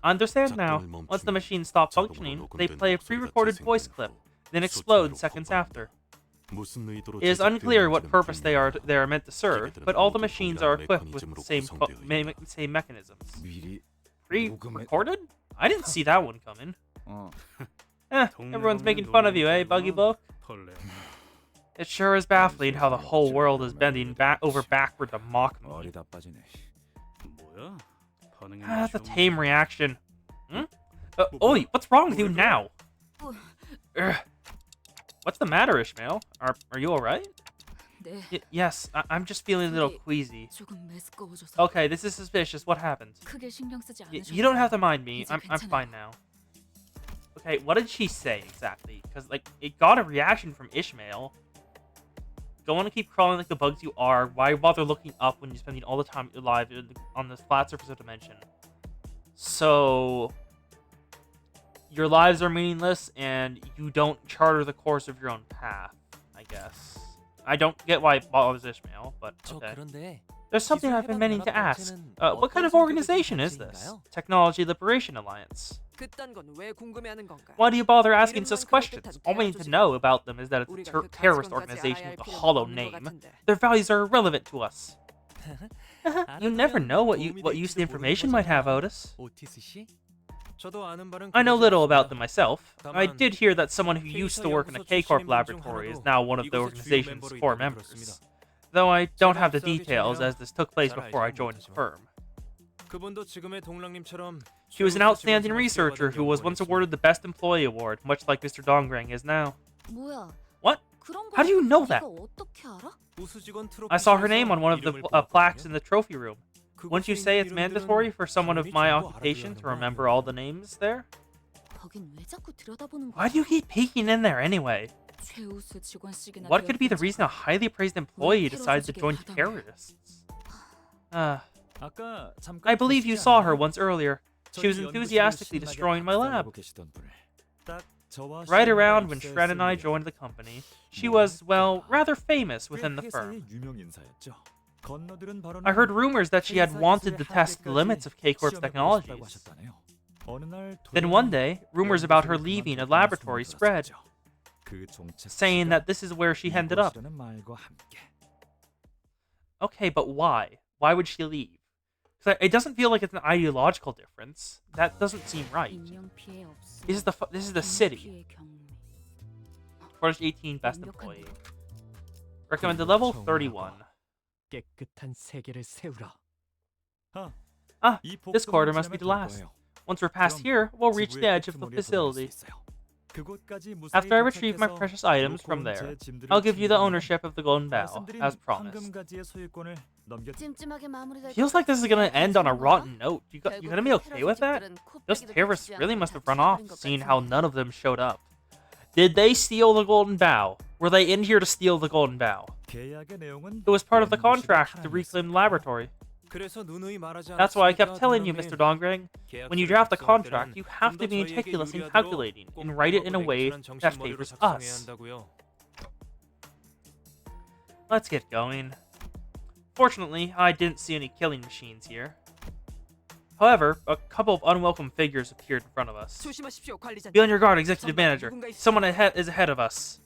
I understand now. Once the machines stop functioning, they play a pre-recorded voice clip, then explode seconds after. It is unclear what purpose they are meant to serve, but all the machines are equipped with the same mechanisms. Pre-recorded? I didn't see that one coming. Everyone's making fun of you, eh, Buggy Book? It sure is baffling how the whole world is bending over backward to mock me. That's a tame reaction. Oi, what's wrong with you now? What's the matter, Ishmael? Are you alright? Yes, I'm just feeling a little queasy. Okay, this is suspicious. What happened? You don't have to mind me. I'm fine now. Okay, what did she say exactly? Because, like, it got a reaction from Ishmael. Go on and keep crawling like the bugs you are. Why bother looking up when you're spending all the time alive on this flat surface of dimension? So, your lives are meaningless, and you don't charter the course of your own path, I guess. I don't get why it bothers Ishmael, but okay. There's something I've been meaning to ask. What kind of organization is this? Technology Liberation Alliance. Why do you bother asking such questions? All we need to know about them is that it's a terrorist organization with a hollow name. Their values are irrelevant to us. You never know what use the information might have, Otis. I know little about them myself. I did hear that someone who used to work in a K-Corp laboratory is now one of the organization's core members. Though I don't have the details, as this took place before I joined the firm. She was an outstanding researcher who was once awarded the Best Employee Award, much like Mr. Dongrang is now. What? How do you know that? I saw her name on one of the plaques in the trophy room. Wouldn't you say it's mandatory for someone of my occupation to remember all the names there? Why do you keep peeking in there anyway? What could be the reason a highly praised employee decided to join terrorists? I believe you saw her once earlier. She was enthusiastically destroying my lab. Right around when Shred and I joined the company, she was, well, rather famous within the firm. I heard rumors that she had wanted to test the limits of K-Corp's technologies. Then one day, rumors about her leaving a laboratory spread, saying that this is where she ended up. Okay, but why? Why would she leave? It doesn't feel like it's an ideological difference. That doesn't seem right. This is the city. Forge 18 best employee. Recommended level 31. This corridor must be the last. Once we're past here, we'll reach the edge of the facility. After I retrieve my precious items from there, I'll give you the ownership of the Golden Bough, as promised. Feels like this is gonna end on a rotten note. You gonna be okay with that? Those terrorists really must have run off, seeing how none of them showed up. Did they steal the Golden Bough? Were they in here to steal the Golden Bough? It was part of the contract to reclaim the laboratory. That's why I kept telling you, Mr. Dongrang, when you draft a contract, you have to be meticulous in calculating and write it in a way that favors us. let's get going. Fortunately, I didn't see any killing machines here. However, a couple of unwelcome figures appeared in front of us. 조심하십시오, 관리자님. Be on your guard, Executive Manager. 누군가 있습니다. Someone is ahead of us.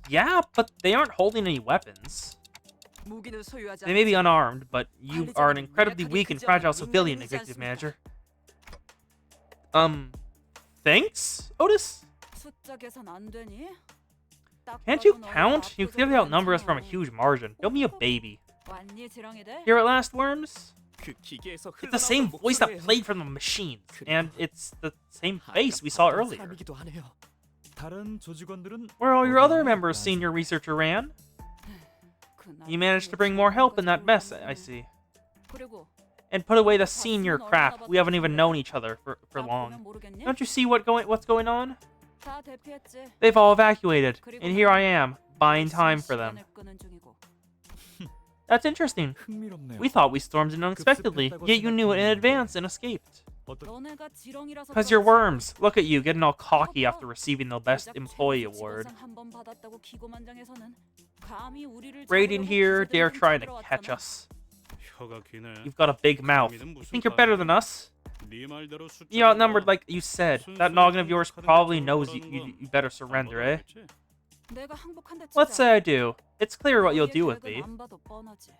Yeah, but they aren't holding any weapons. 무기는 소유하지 They may be 않지만 unarmed, but you are an incredibly weak and fragile civilian, Executive Manager. Thanks, Otis? 숫자 계산 안 되니? 딱 Can't you 봐도 너희가 count? You clearly 압도적으로 outnumber us from a 많잖아. huge margin. Don't be a baby. 왔니, 지렁이들? Here at last, Worms? 그 기계에서 It's the same voice that played from the machines, and it's the same face we saw earlier. 사람이기도 하네요. 다른 조직원들은 Where are all your other members, Senior Researcher Rand? You managed to bring more help in that mess, I see. 그리고 And put away the senior crap. We haven't even known each other for long. Don't you see what's going on? 다 대피했지. They've all evacuated, and here I am, buying time for them. 시간을 끄는 중이고. That's interesting. 흥미롭네요. We thought we stormed in unexpectedly, yet you knew it in advance and escaped. 너네가 지렁이라서 Because you're 그렇지. worms. Look at you, getting all cocky after receiving the Best Employee Award. 한번 받았다고 기고만장해서는 감히 우리를 Raiding 잡으려고 here, they're 기세들을 trying to 흔들어 catch 왔잖아. us. 혀가 기네. You've got a big mouth. You think you're better than us? 네 말대로 숫자가 You're outnumbered like you said. That noggin of yours probably knows you better surrender, eh? 내가 항복한다 Let's 치자. say I do. It's clear what you'll 너희의 do with 계획은 me. 안 봐도 뻔하지.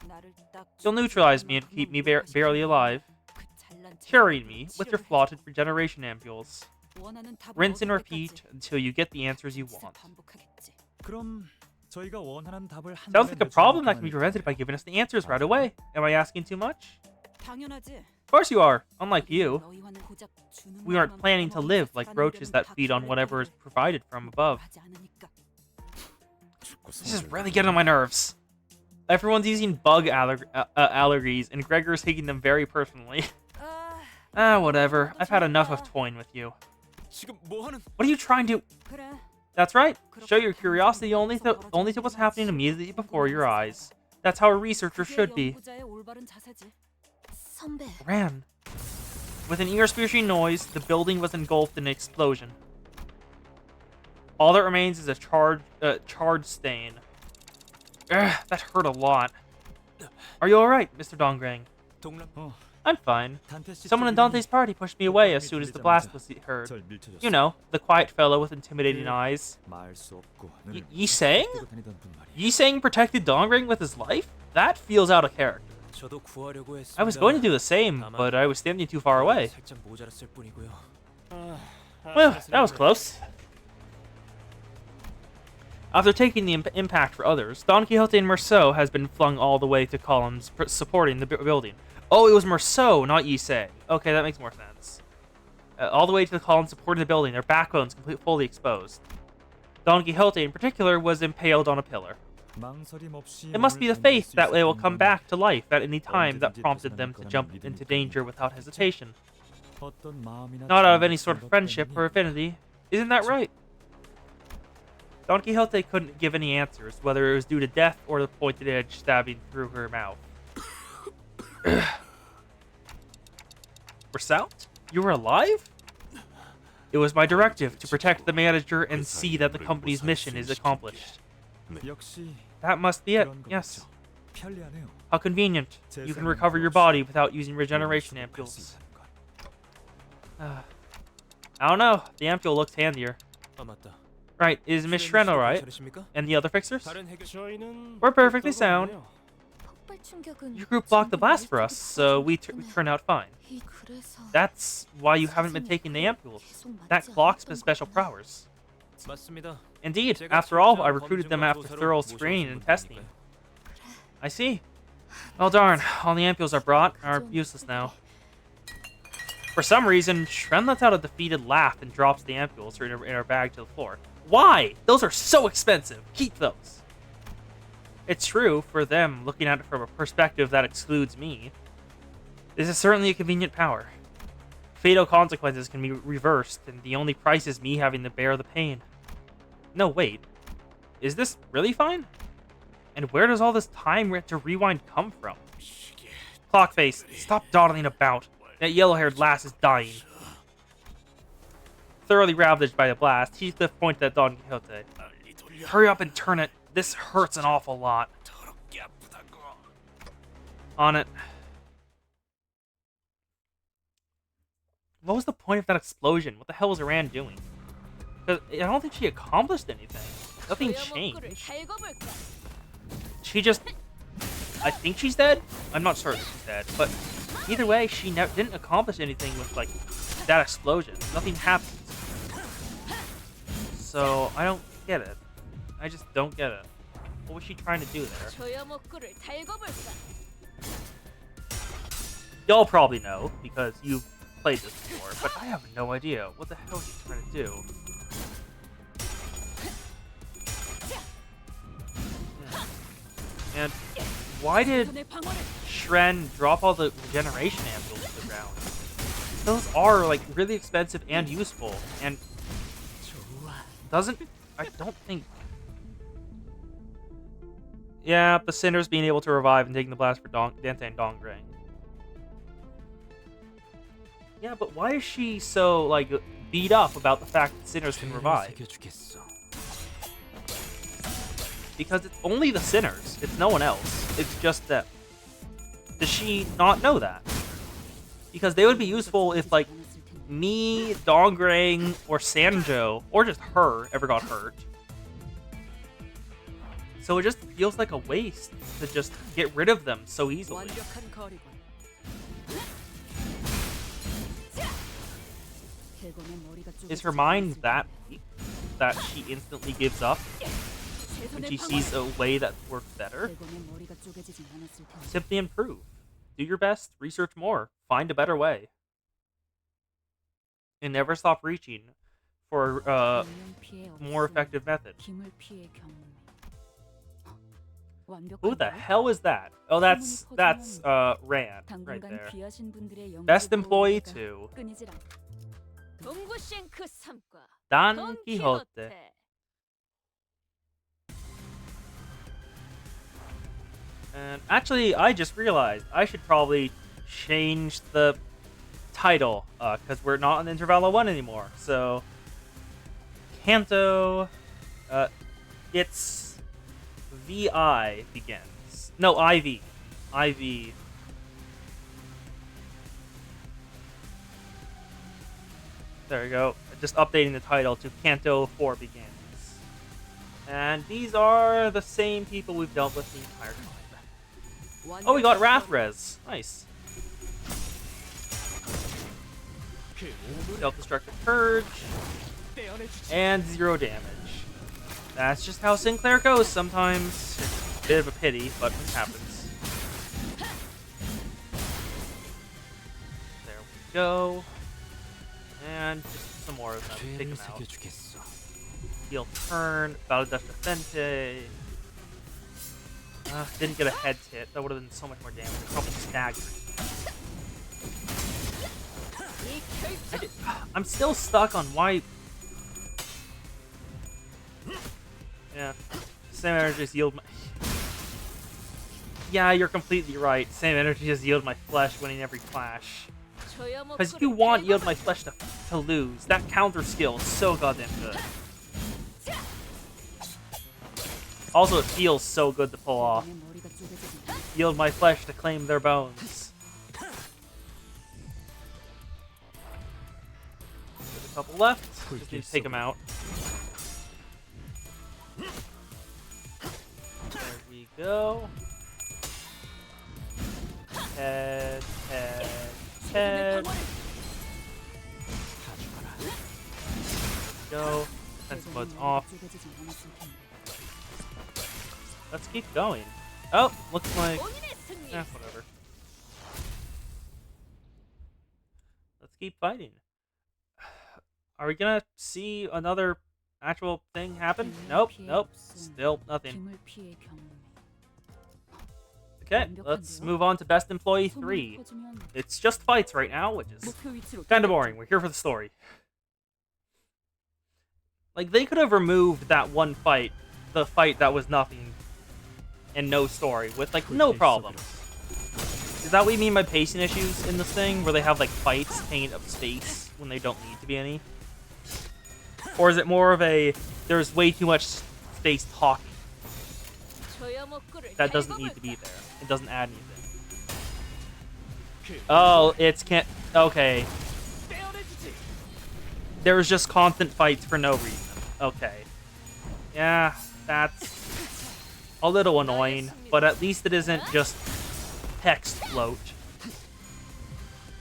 나를 딱 You'll neutralize me and keep me barely alive, 그 잘난 체 carrying me with your 치료를 flawed regeneration ampules. 원하는 답을 Rinse and 얻을 repeat 때까지 until you get the answers you 반복해서 want. 반복하겠지. 그럼 저희가 원하는 답을 한 Sounds like a problem that can be prevented by giving us the answers right away. Am I asking too much? 당연하지. Of course you are. Unlike you, 너희와는 고작 주는 we aren't 것만 planning to 받아먹으면서 live like 살아가는 roaches that 데는 feed on 다 whatever is 기다릴 provided from above. 하지 않으니까. This is really getting on my nerves. Everyone's using bug allergies, and Gregor's taking them very personally. 아, Whatever. I've had enough of toying with you. 지금 뭐 하는? What are you trying to... 그래. That's right. Show your curiosity only to what's happening immediately before your eyes. That's how a researcher 그게 should be. 연구자의 올바른 자세지. 선배, Ran. With an ear-piercing noise, the building was engulfed in an explosion. All that remains is a charred stain. Ugh, that hurt a lot. Are you alright, Mr. Dongrang? 동남. I'm fine. 단테 씨 Someone in 쪽이라니 Dante's party pushed me away as soon as the blast was heard. 절 밀쳐줬어. You know, the quiet fellow with intimidating eyes. 말수 없고 Yisang? 뛰고 다니던 분 말이야. Yisang protected Dongrang with his life? That feels out of character. 저도 구하려고 했습니다. I was going to do the same, but I was standing too far away. 살짝 모자랐을 뿐이고요. Well, that was close. After taking the impact for others, Don Quixote and Merceau has been flung all the way to columns supporting the building. Oh, it was Merceau, not Yisei. Okay, that makes more sense. All the way to the columns supporting the building, their backbones fully exposed. Don Quixote, in particular, was impaled on a pillar. 망설임 없이 It must be the 몸을 faith 던질 수 that they will 있었던 come 건 back to life at any time that 언제든지 prompted 그 them to 사람이 jump 거라는 into 믿음이 danger without hesitation. 어떤 마음이나 Not out of 감정이 any sort of 생각 friendship 때문이 or affinity. Isn't that right? Don Quixote couldn't give any answers, whether it was due to death or the pointed edge stabbing through her mouth. Bersaut? You were alive? It was my directive to protect the manager and see that the company's mission is accomplished. 역시 That must be it, 그런 거겠죠. yes. 편리하네요. How convenient. You can recover your body without using regeneration ampules. I don't know. The ampule looks handier. 아 맞다. Right, is Miss Shren alright? 잘하십니까? And the other fixers? 다른 해결. 저희는 We're perfectly sound. 폭발 충격은 Your group blocked the blast for us, so we turn out fine. 그래서 That's why you haven't been taking the ampules. That clock's been special powers. 맞습니다. Indeed, 제가 after all, 직접 I recruited them after 검증과 thorough 조사로 screening and 모셔온 testing. 분이니까요. I see. Well, darn, all the ampules I brought are useless now. For some reason, Shren lets out a defeated laugh and drops the ampules in her bag to the floor. Why? Those are so expensive. Keep those. It's true, for them, looking at it from a perspective that excludes me. This is certainly a convenient power. Fatal consequences can be reversed, and the only price is me having to bear the pain. No, wait. Is this really fine? And where does all this time to rewind come from? Clockface, stop dawdling about. That yellow-haired lass is dying. Thoroughly ravaged by the blast, Heathcliff pointed at Don Quixote. Hurry up and turn it. This hurts an awful lot. On it. What was the point of that explosion? What the hell was Iran doing? 'Cause I don't think she accomplished anything. Nothing changed. She just... I think she's dead? I'm not sure if she's dead, but either way, she didn't accomplish anything with, like, that explosion. Nothing happened. So, I don't get it. I just don't get it. What was she trying to do there? Y'all probably know, because you've played this before, but I have no idea. What the hell is she trying to do? And why did Shren drop all the regeneration anvils to the ground? Those are, like, really expensive and useful, and I don't think... Yeah, the Sinners being able to revive and taking the blast for Dante and Dongrang. Yeah, but why is she so, like, beat up about the fact that Sinners can revive? Because it's only the Sinners. It's no one else. It's just them. Does she not know that? Because they would be useful if, like, me, Dongrang, or Sanjo, or just her, ever got hurt. So it just feels like a waste to just get rid of them so easily. Is her mind that weak that she instantly gives up when she sees a way that works better? Simply improve. Do your best, research more, find a better way. And never stop reaching for a more effective method. Who the hell is that? Oh, that's Rand right there. Best employee 2. Don Quixote. And actually, I just realized I should probably change the title, because we're not on Intervallo 1 anymore. So, Kanto, it's VI begins. No, IV. IV. There we go. Just updating the title to Kanto 4 begins. And these are the same people we've dealt with the entire time. Oh, we got Rathrez. Nice. Self-destructive Purge. And 0 damage. That's just how Sinclair goes sometimes. It's a bit of a pity, but it happens. There we go. And just some more of them. Take them out. Heal turn. Battle Dash Defente. Didn't get a head hit. That would have been so much more damage. Probably staggered. I'm still stuck on why... Yeah. Same energy just yield my... Yeah, you're completely right. Same energy just yield my flesh winning every clash. Because you want yield my flesh to lose. That counter skill is so goddamn good. Also, it feels so good to pull off. Yield my flesh to claim their bones. There's a couple left. Just need to take them out. There we go. Head, head, head. Go. Defensive mode's off. Let's keep going. Oh, looks like... whatever. Let's keep fighting. Are we gonna see another actual thing happen? Nope, nope. Still nothing. Okay, let's move on to Best Employee 3. It's just fights right now, which is kind of boring. We're here for the story. Like, they could have removed that one fight, the fight that was nothing and no story, with, like, no problems. Is that what you mean by pacing issues in this thing, where they have, like, fights taking up space when they don't need to be any? Or is it more of a, there's way too much stays talking. 조여목구를 That doesn't need to be 달궈볼까? there. It doesn't add anything. Oh, it's can't. Okay. 떼어내주지. There's just constant fights for no reason. Okay. Yeah, that's a little annoying, but at least it isn't just text float.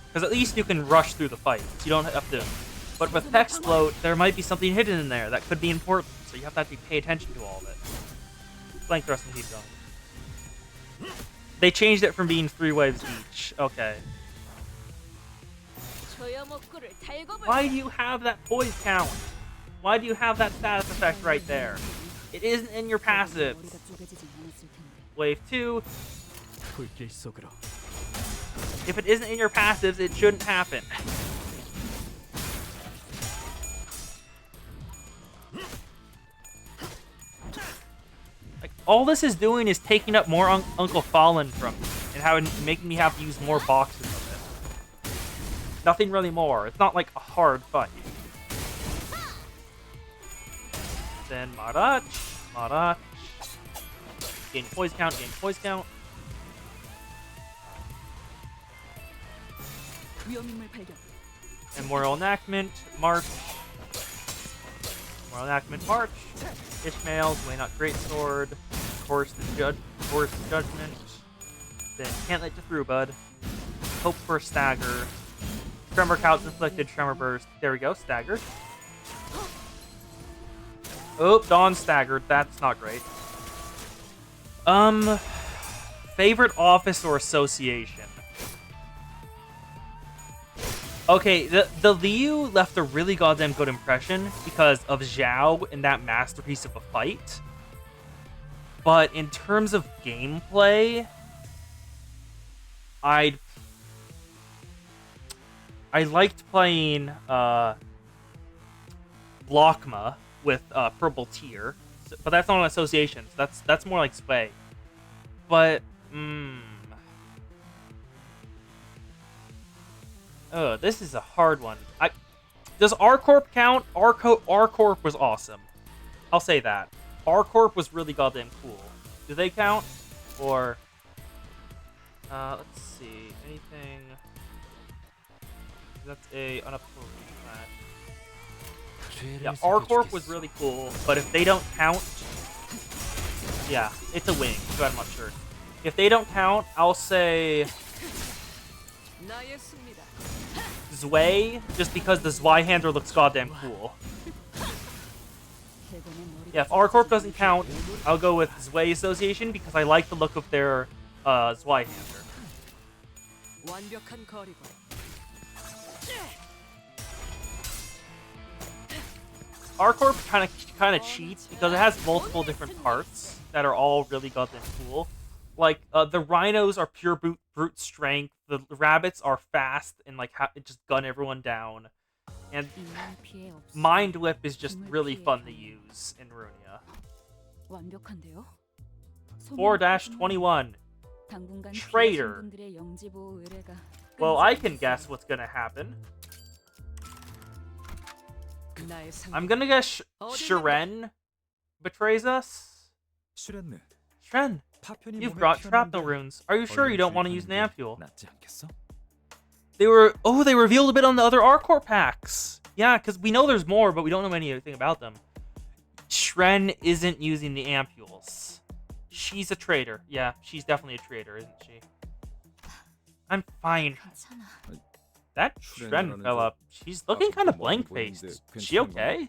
Because at least you can rush through the fights. You don't have to. But with text float, there might be something hidden in there that could be important, so you have to actually pay attention to all of it. Blank thrust and keep going. They changed it from being 3 waves each. Okay. 조여목구를 달궈볼까? Why do you have that poise count? Why do you have that status effect right there? It isn't in your passives. Wave 2. 불길 속으로. If it isn't in your passives, it shouldn't happen. Like, all this is doing is taking up more Uncle Fallen from me and making me have to use more boxes of it. Nothing really more. It's not like a hard fight. Then Marach. Gain poise count, gain poise count. And Memorial Enactment, March. Memorial Enactment, March. Ishmael's Way Not Greatsword. Force Judgment. Then Can't Let You Through, Bud. Hope for Stagger. Tremor Couch Inflicted, Tremor Burst. There we go, staggered. Oh, Dawn staggered. That's not great. Favorite office or association? Okay, the Liu left a really goddamn good impression because of Zhao and that masterpiece of a fight. But in terms of gameplay, I liked playing Blockma with Purple Tear, but that's not an association. So that's more like Sway. But oh, this is a hard one. Does R-Corp count? R-Corp was awesome. I'll say that. R-Corp was really goddamn cool. Do they count? Or let's see. Anything? That's a unopposed match. Yeah, R-Corp was really cool, but if they don't count, yeah, it's a wing, so I'm not sure. If they don't count, I'll say Zwei, just because the Zwei hander looks goddamn cool. Yeah, if R-Corp doesn't count, I'll go with Zwei Association because I like the look of their Zwei hander. R-Corp kind of cheats because it has multiple different parts that are all really goddamn cool. Like, the rhinos are pure brute strength, the rabbits are fast and like just gun everyone down, and Mind Whip is just really fun to use in Runia. 4-21. Traitor. Well, I can guess what's gonna happen. I'm gonna guess Shiren betrays us. 슈렌네. Shren, you've brought shrapnel runes. Are you sure you don't want to use an ampule? They revealed a bit on the other R-Core packs. Yeah, because we know there's more, but we don't know anything about them. Shren isn't using the ampules. She's a traitor. Yeah, she's definitely a traitor, isn't she? I'm fine. That Shren fella, she's looking kind of blank-faced. Is she okay?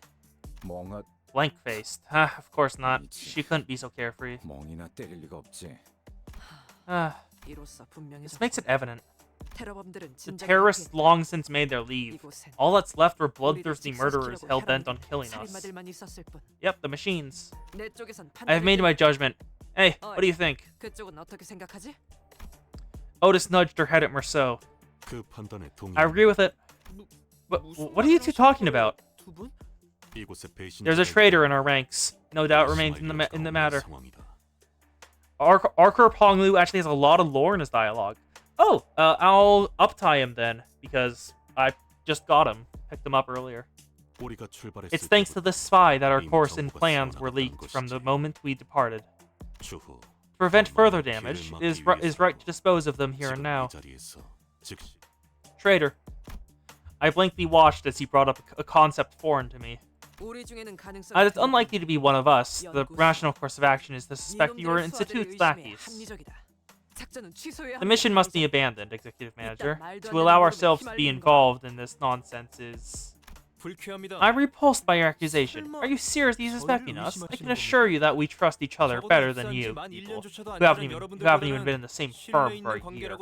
Blank-faced. Of course not. She couldn't be so carefree. This makes it evident. The terrorists long since made their leave. All that's left were bloodthirsty murderers hell-bent on killing us. Yep, the machines. I have made my judgment. Hey, what do you think? Otis nudged her head at Merceau. I agree with it. But what are you two talking about? There's a traitor in our ranks. No doubt remains in the matter. Arker Ponglu actually has a lot of lore in his dialogue. Oh, I'll up-tie him then, because I just got him. Picked him up earlier. It's thanks to this spy that our course and plans were leaked from the moment we departed. To prevent further damage, it is right to dispose of them here and now. Traitor. I blankly watched as he brought up a concept foreign to me. As it's unlikely to be one of us, the rational course of action is to suspect you are Institute's lackeys. The mission must be abandoned, Executive Manager. To allow ourselves to be involved in this nonsense is... I'm repulsed by your accusation. Are you seriously suspecting us? I can assure you that we trust each other better than you people, who haven't even been in the same firm for a year.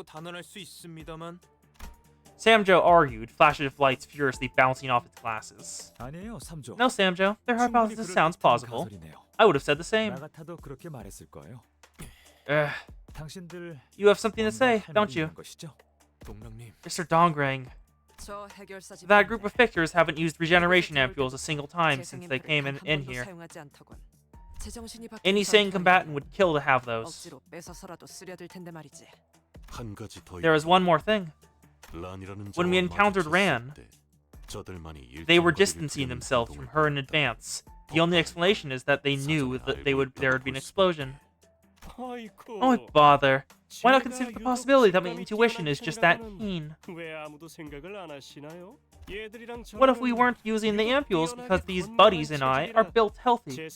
Samjo argued, flashes of lights furiously bouncing off its glasses. 아니에요, 삼조. No, Samjo. Their hypothesis sounds plausible. I would have said the same. 나 같아도 그렇게 말했을 거예요. 당신들 You have something to say, don't you? 것이죠? Mr. Dongrang. That group of fixers haven't used regeneration ampules a single time since they came in here. Any sane combatant would kill to have those. There is one more thing. When we encountered Ran, they were distancing themselves from her in advance. The only explanation is that they knew that there would be an explosion. Oh, bother. Why not consider the possibility that my intuition is just that keen? What if we weren't using the ampules because these buddies and I are built healthy?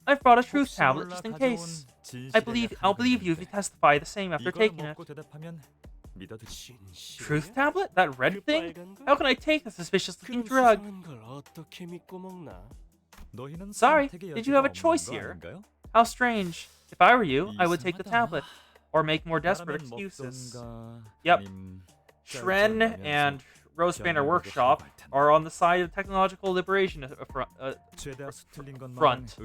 I've brought a truth tablet just in case. I'll believe you if you testify the same after taking it. Truth tablet? That red thing? How can I take a suspicious-looking drug? Sorry, did you have a choice here? How strange. If I were you, I would take the tablet. Or make more desperate excuses. Yep. Shren and Rose Banner Workshop are on the side of technological liberation front.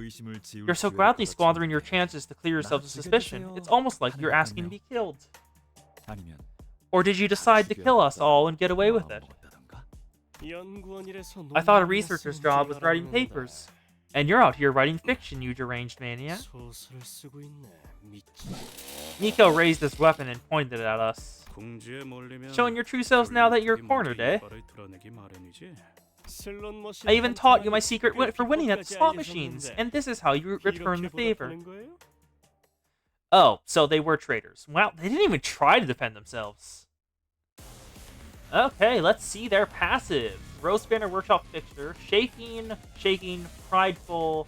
You're so gladly squandering your chances to clear yourself of suspicion. It's almost like you're asking to be killed. Or did you decide to kill us all and get away with it? I thought a researcher's job was writing papers. And you're out here writing fiction, you deranged maniac. Nico raised his weapon and pointed it at us. Showing your true selves now that you're cornered, eh? I even taught you my secret for winning at the slot machines, and this is how you return the favor. Oh, so they were traitors. Wow, they didn't even try to defend themselves. Okay, let's see their passive. Rose Banner Workshop fixture, Shaking, Prideful,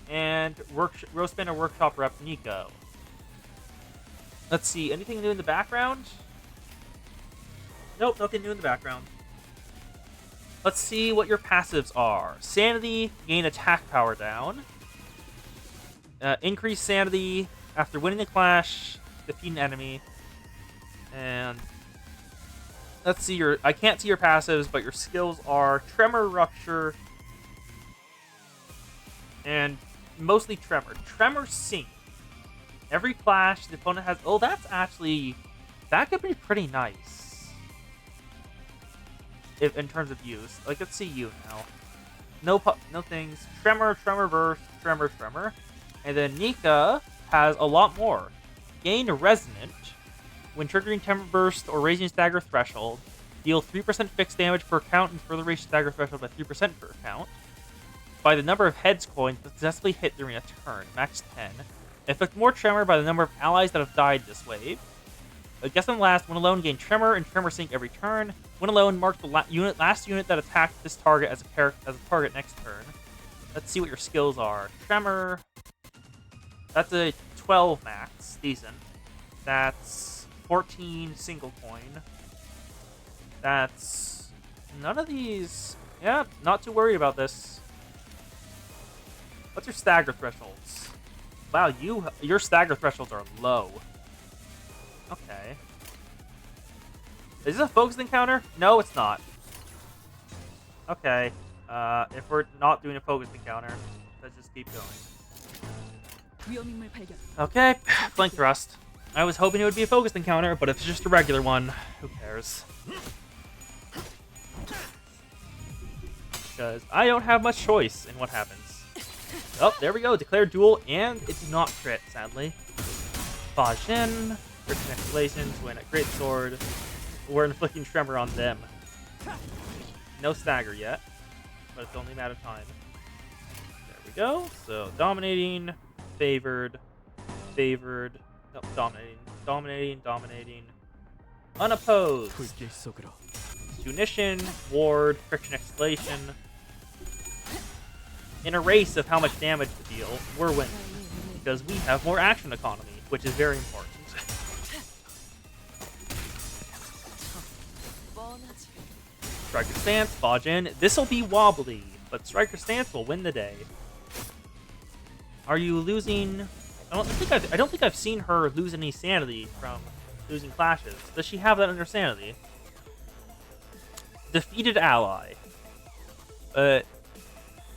and Rose Banner Workshop rep Nico. Let's see, anything new in the background? Nope, nothing new in the background. Let's see what your passives are. Sanity, gain attack power down. Increase sanity after winning the clash, defeat an enemy. And let's see your... I can't see your passives, but your skills are Tremor, Rupture, and mostly Tremor. Tremor Sync. Every clash the opponent has... Oh, that's actually... That could be pretty nice. In terms of use. Like, let's see you now. No things. Tremor, Tremor Burst, Tremor. And then Nika has a lot more. Gain Resonant. When triggering Tremor Burst or raising Stagger Threshold, deal 3% fixed damage per count and further raise Stagger Threshold by 3% per count. By the number of heads coins successfully hit during a turn, max 10. Inflict more Tremor by the number of allies that have died this wave. Guess on last, when alone, gain Tremor and Tremor Sync every turn. When alone, mark the last unit that attacked this target as a target next turn. Let's see what your skills are. Tremor. That's a 12 max. Decent. That's 14 single coin. That's... None of these... Yeah, not too worried about this. What's your stagger thresholds? Wow, your stagger thresholds are low. Okay. Is this a focused encounter? No, it's not. Okay. If we're not doing a focused encounter, let's just keep going. Okay, flank thrust. I was hoping it would be a focused encounter, but if it's just a regular one, who cares? Because I don't have much choice in what happens. Oh, there we go. Declare duel, and it did not crit, sadly. Bajin, crit connections, win a great sword. We're inflicting tremor on them. No stagger yet, but it's only a matter of time. There we go. So dominating, favored, favored, no, dominating, unopposed. 불길 속으로 Punition, ward, friction escalation. In a race of how much damage to deal, we're winning. Because we have more action economy, which is very important. Striker Stance, Bajin. This'll be wobbly, but Striker Stance will win the day. Are you losing... I don't think I've seen her lose any sanity from losing clashes. Does she have that under sanity? Defeated ally.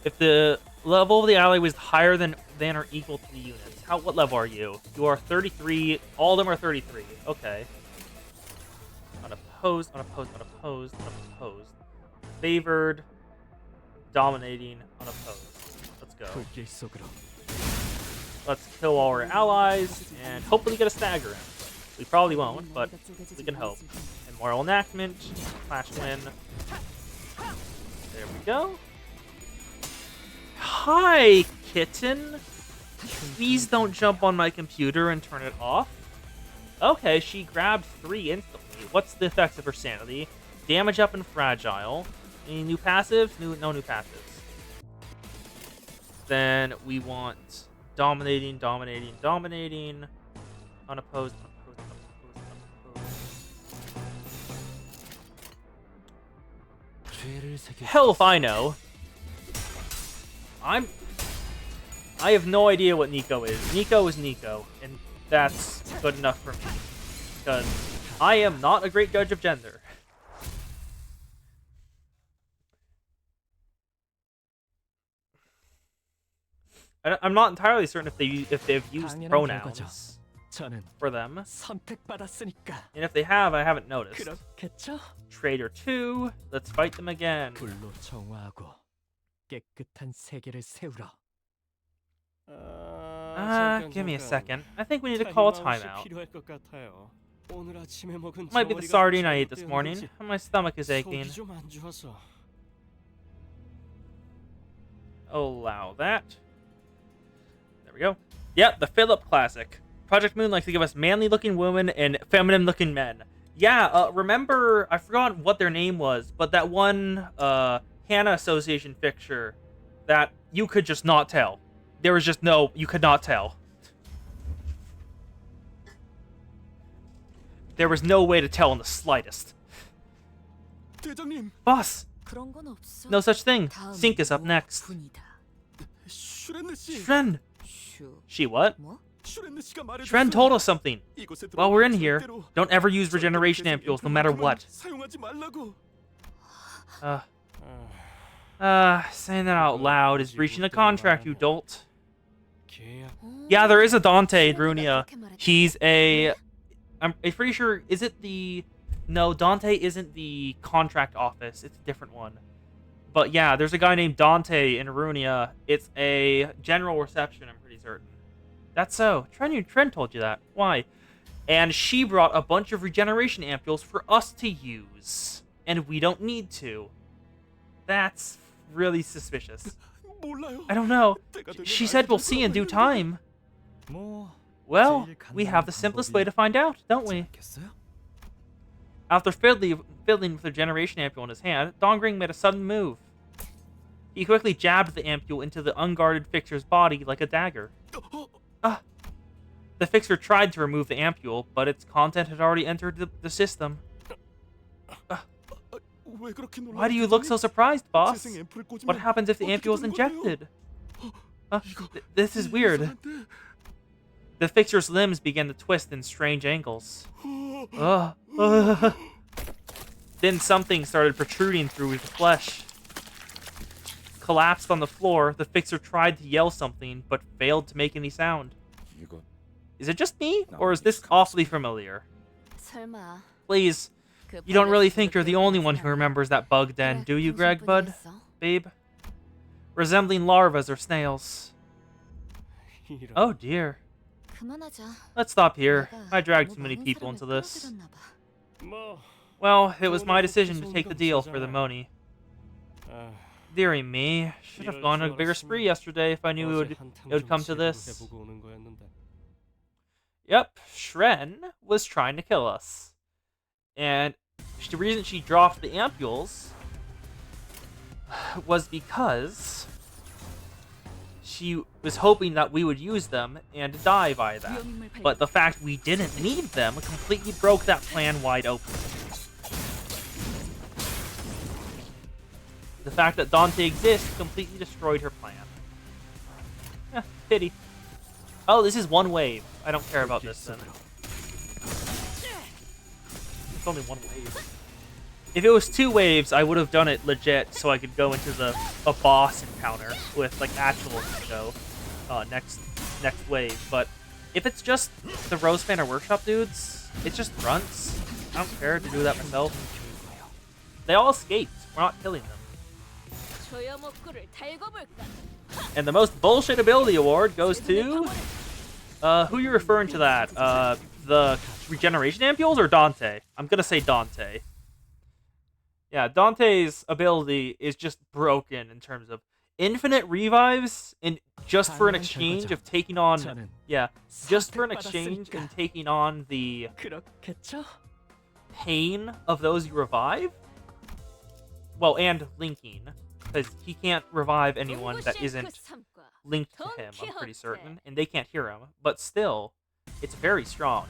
If the level of the ally was higher than or equal to the units. What level are you? You are 33. All of them are 33. Okay. Unopposed, unopposed, unopposed, unopposed. Favored. Dominating, unopposed. Let's go. 불길 속으로 Let's kill all our allies and hopefully get a stagger in. We probably won't, but we can hope. Immoral enactment. Clash win. There we go. Hi, kitten. Please don't jump on my computer and turn it off. Okay, she grabbed 3 instantly. What's the effects of her sanity? Damage up and fragile. Any new passives? No new passives. Then we want dominating, dominating, dominating. Unopposed, unopposed, unopposed. Hell if I know. I have no idea what Nico is. Nico is Nico, and that's good enough for me. Because I am not a great judge of gender. I'm not entirely certain if they've used 당연한 pronouns 저는 for them. 선택받았으니까 And if they have, I haven't noticed. 그렇겠죠? Trader 2, let's fight them again. 불로 정화하고 깨끗한 세계를 세우라. Give me a second. I think we need to call a timeout. 필요할 것 같아요. 오늘 아침에 먹은 Might be the 저머리가 sardine I ate this 잘못되었는지 morning. My stomach is aching. 속이 좀안 좋아서. Allow that. There we go. Yep, the Philip classic. Project Moon likes to give us manly-looking women and feminine-looking men. Yeah, remember, I forgot what their name was, but that one Hannah Association fixture that you could just not tell. There was just no, you could not tell. There was no way to tell in the slightest. 대장님, Boss, 그런 건 없어. no such thing. Sync is up next. 슈렌느 씨. Shren. She what? 뭐? 슈렌느 씨가 말해줬어. Shren told us something. 이곳에 While we're in 들어오면 here, 절대로 don't ever use regeneration 절대 ampules, no matter what. 사용하지 말라고. Saying that out loud is breaching the contract, you dolt. 계약. Yeah, there is a Dante in Runia. He's a... I'm pretty sure... Is it the... No, Dante isn't the contract office. It's a different one. But yeah, there's a guy named Dante in Runia. It's a general reception, I'm pretty certain. That's so. Trent told you that. Why? And she brought a bunch of regeneration ampules for us to use. And we don't need to. That's really suspicious. 몰라요. I don't know. 때가 되면 She said 알게 we'll 될 see in due 거라고요. time. 뭐 Well, we have the simplest way to find out, don't we? 않겠어요? After fiddling with the generation ampule in his hand, Dongring made a sudden move. He quickly jabbed the ampule into the unguarded fixer's body like a dagger. The fixer tried to remove the ampule, but its content had already entered the system. 왜 그렇게 놀라요, Why do you look so surprised, boss? 재생 앰플을 꽂으면 What happens if the 어떻게 ampule is 되는 거예요? injected? 이거 This is weird. 이상한데? The fixer's limbs began to twist in strange angles. Then something started protruding through his flesh. Collapsed on the floor, the fixer tried to yell something, but failed to make any sound. 이거 Is it just me, or is this awfully familiar? 설마. Please, 그 you don't really 벌레 think you're the 친구들 only one who 그랬잖아. remembers that bug den, 그래, do you, Greg, bud? 당신뿐이었어. Babe? Resembling larvas or snails. 이런. Oh dear. 그만하자. Let's stop here. 내가 I dragged 너무 too many 많은 people 사람을 into this. 끌어들였나 봐. 뭐 Well, it was my decision to take the deal for the money. 아, Dearie me, should have gone on a bigger spree yesterday if I knew it would come to this. 해보고 오는 거였는데. Yep, Shren was trying to kill us. And the reason she dropped the ampules was because she was hoping that we would use them and die by that. But the fact we didn't need them completely broke that plan wide open. The fact that Dante exists completely destroyed her plan. Eh, pity. Oh, this is one wave. I don't care about this then. It's only one wave. If it was 2 waves, I would have done it legit so I could go into a boss encounter with like actual go next wave. But if it's just the Rose Banner Workshop dudes, it's just grunts. I don't care to do that myself. They all escaped. We're not killing them. And the most bullshit ability award goes to who are you referring to that? The regeneration ampules or Dante? I'm gonna say Dante. Yeah, Dante's ability is just broken in terms of infinite revives and just for an exchange of taking on just for an exchange and taking on the 그렇겠죠? pain of those you revive. Well, and linking, because he can't revive anyone that isn't linked to him, I'm pretty certain, and they can't hear him. But still, it's very strong.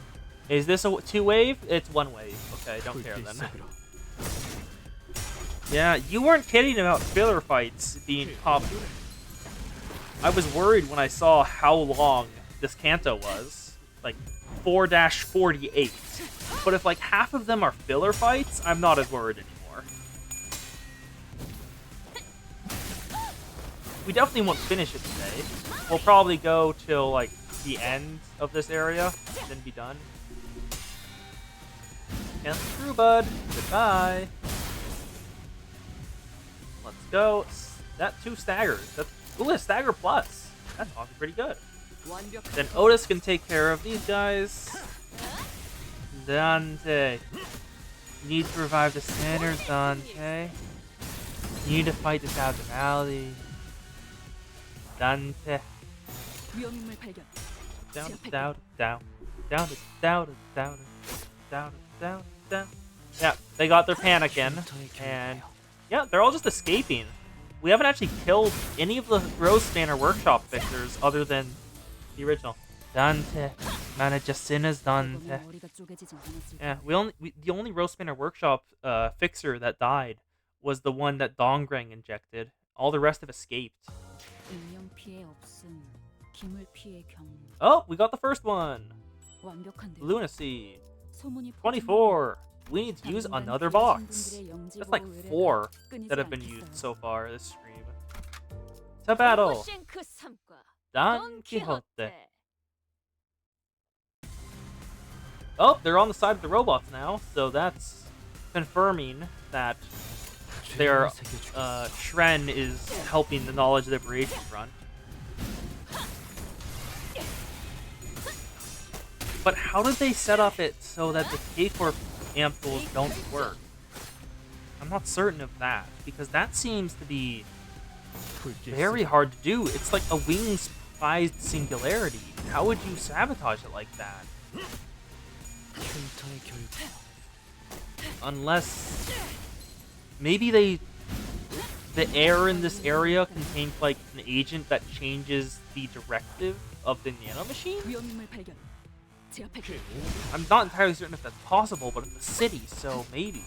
Is this a 2 wave? It's 1 wave. Okay, don't care then. Yeah, you weren't kidding about filler fights being popular. I was worried when I saw how long this Kanto was. Like, 4-48. But if like half of them are filler fights, I'm not as worried anymore. We definitely won't finish it today. We'll probably go till like the end of this area, and then be done. And through, bud. Goodbye. Let's go. That 2 staggers. That's ooh, a stagger plus. That's awesome, pretty good. Then Otis can take care of these guys. Dante. You need to revive the sinners, Dante. You need to fight this abnormality. Dante. Down, down, down, down, down, down, down, down, down. Yeah, they got their panicking, and yeah, they're all just escaping. We haven't actually killed any of the Rose Banner Workshop fixers other than the original. Dante, manage your sinners, Dante. Yeah, the only Rose Banner Workshop fixer that died was the one that Dongrang injected. All the rest have escaped. Oh, we got the first one. Lunacy. 24. We need to use another box. That's like 4 that have been used so far this stream. To battle. Don Quixote. Oh, they're on the side of the robots now, so that's confirming that their Shren is helping the Knowledge Liberation Front. But how did they set up it so that the K4 ampules don't work? I'm not certain of that, because that seems to be very hard to do. It's like a wings-prized singularity. How would you sabotage it like that? Unless maybe the air in this area contains like an agent that changes the directive of the nanomachine? I'm not entirely certain if that's possible, but it's a city, so maybe.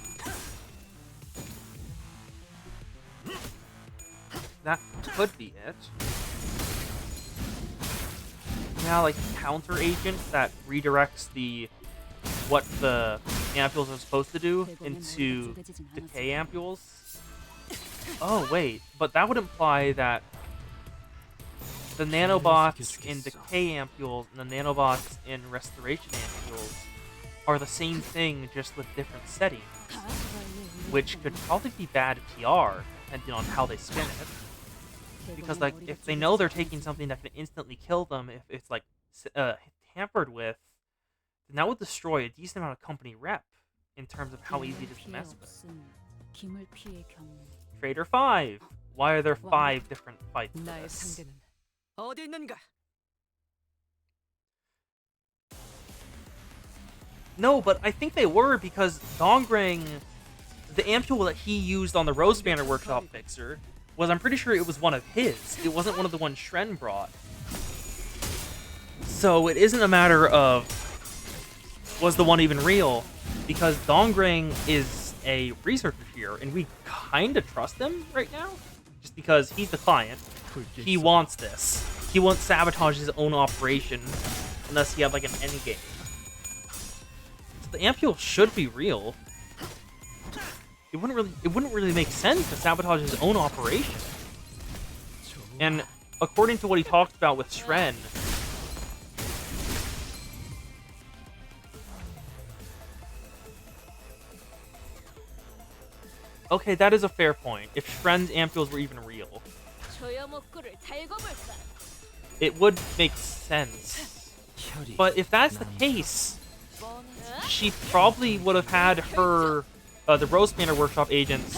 That could be it. Yeah, like a counter agent that redirects what the ampules are supposed to do into decay ampules. Oh wait, but that would imply that the nanobots in decay ampules and the nanobots in restoration ampules are the same thing, just with different settings, which could probably be bad PR depending on how they spin it. Because like if they know they're taking something that can instantly kill them, if it's like tampered with, then that would destroy a decent amount of company rep. in terms of how easy it is to mess with. Trader 5. Why are there 5 different fights for 나의 this? 상대는 어디 있는가? No, but I think they were because Dongrang, the ampule that he used on the Rose Banner Workshop fixer, was, I'm pretty sure it was one of his. It wasn't one of the ones Shren brought. So it isn't a matter of, was the one even real? Because Dongrang is a researcher here, and we kind of trust him right now. Just because he's the client. He wants this. He won't sabotage his own operation unless he had like an endgame. So the ampule should be real. It wouldn't really make sense to sabotage his own operation. And according to what he talked about with Shren, okay, that is a fair point. If Shren's ampules were even real, it would make sense. But if that's the case, she probably would have had her, the Rose Banner Workshop agents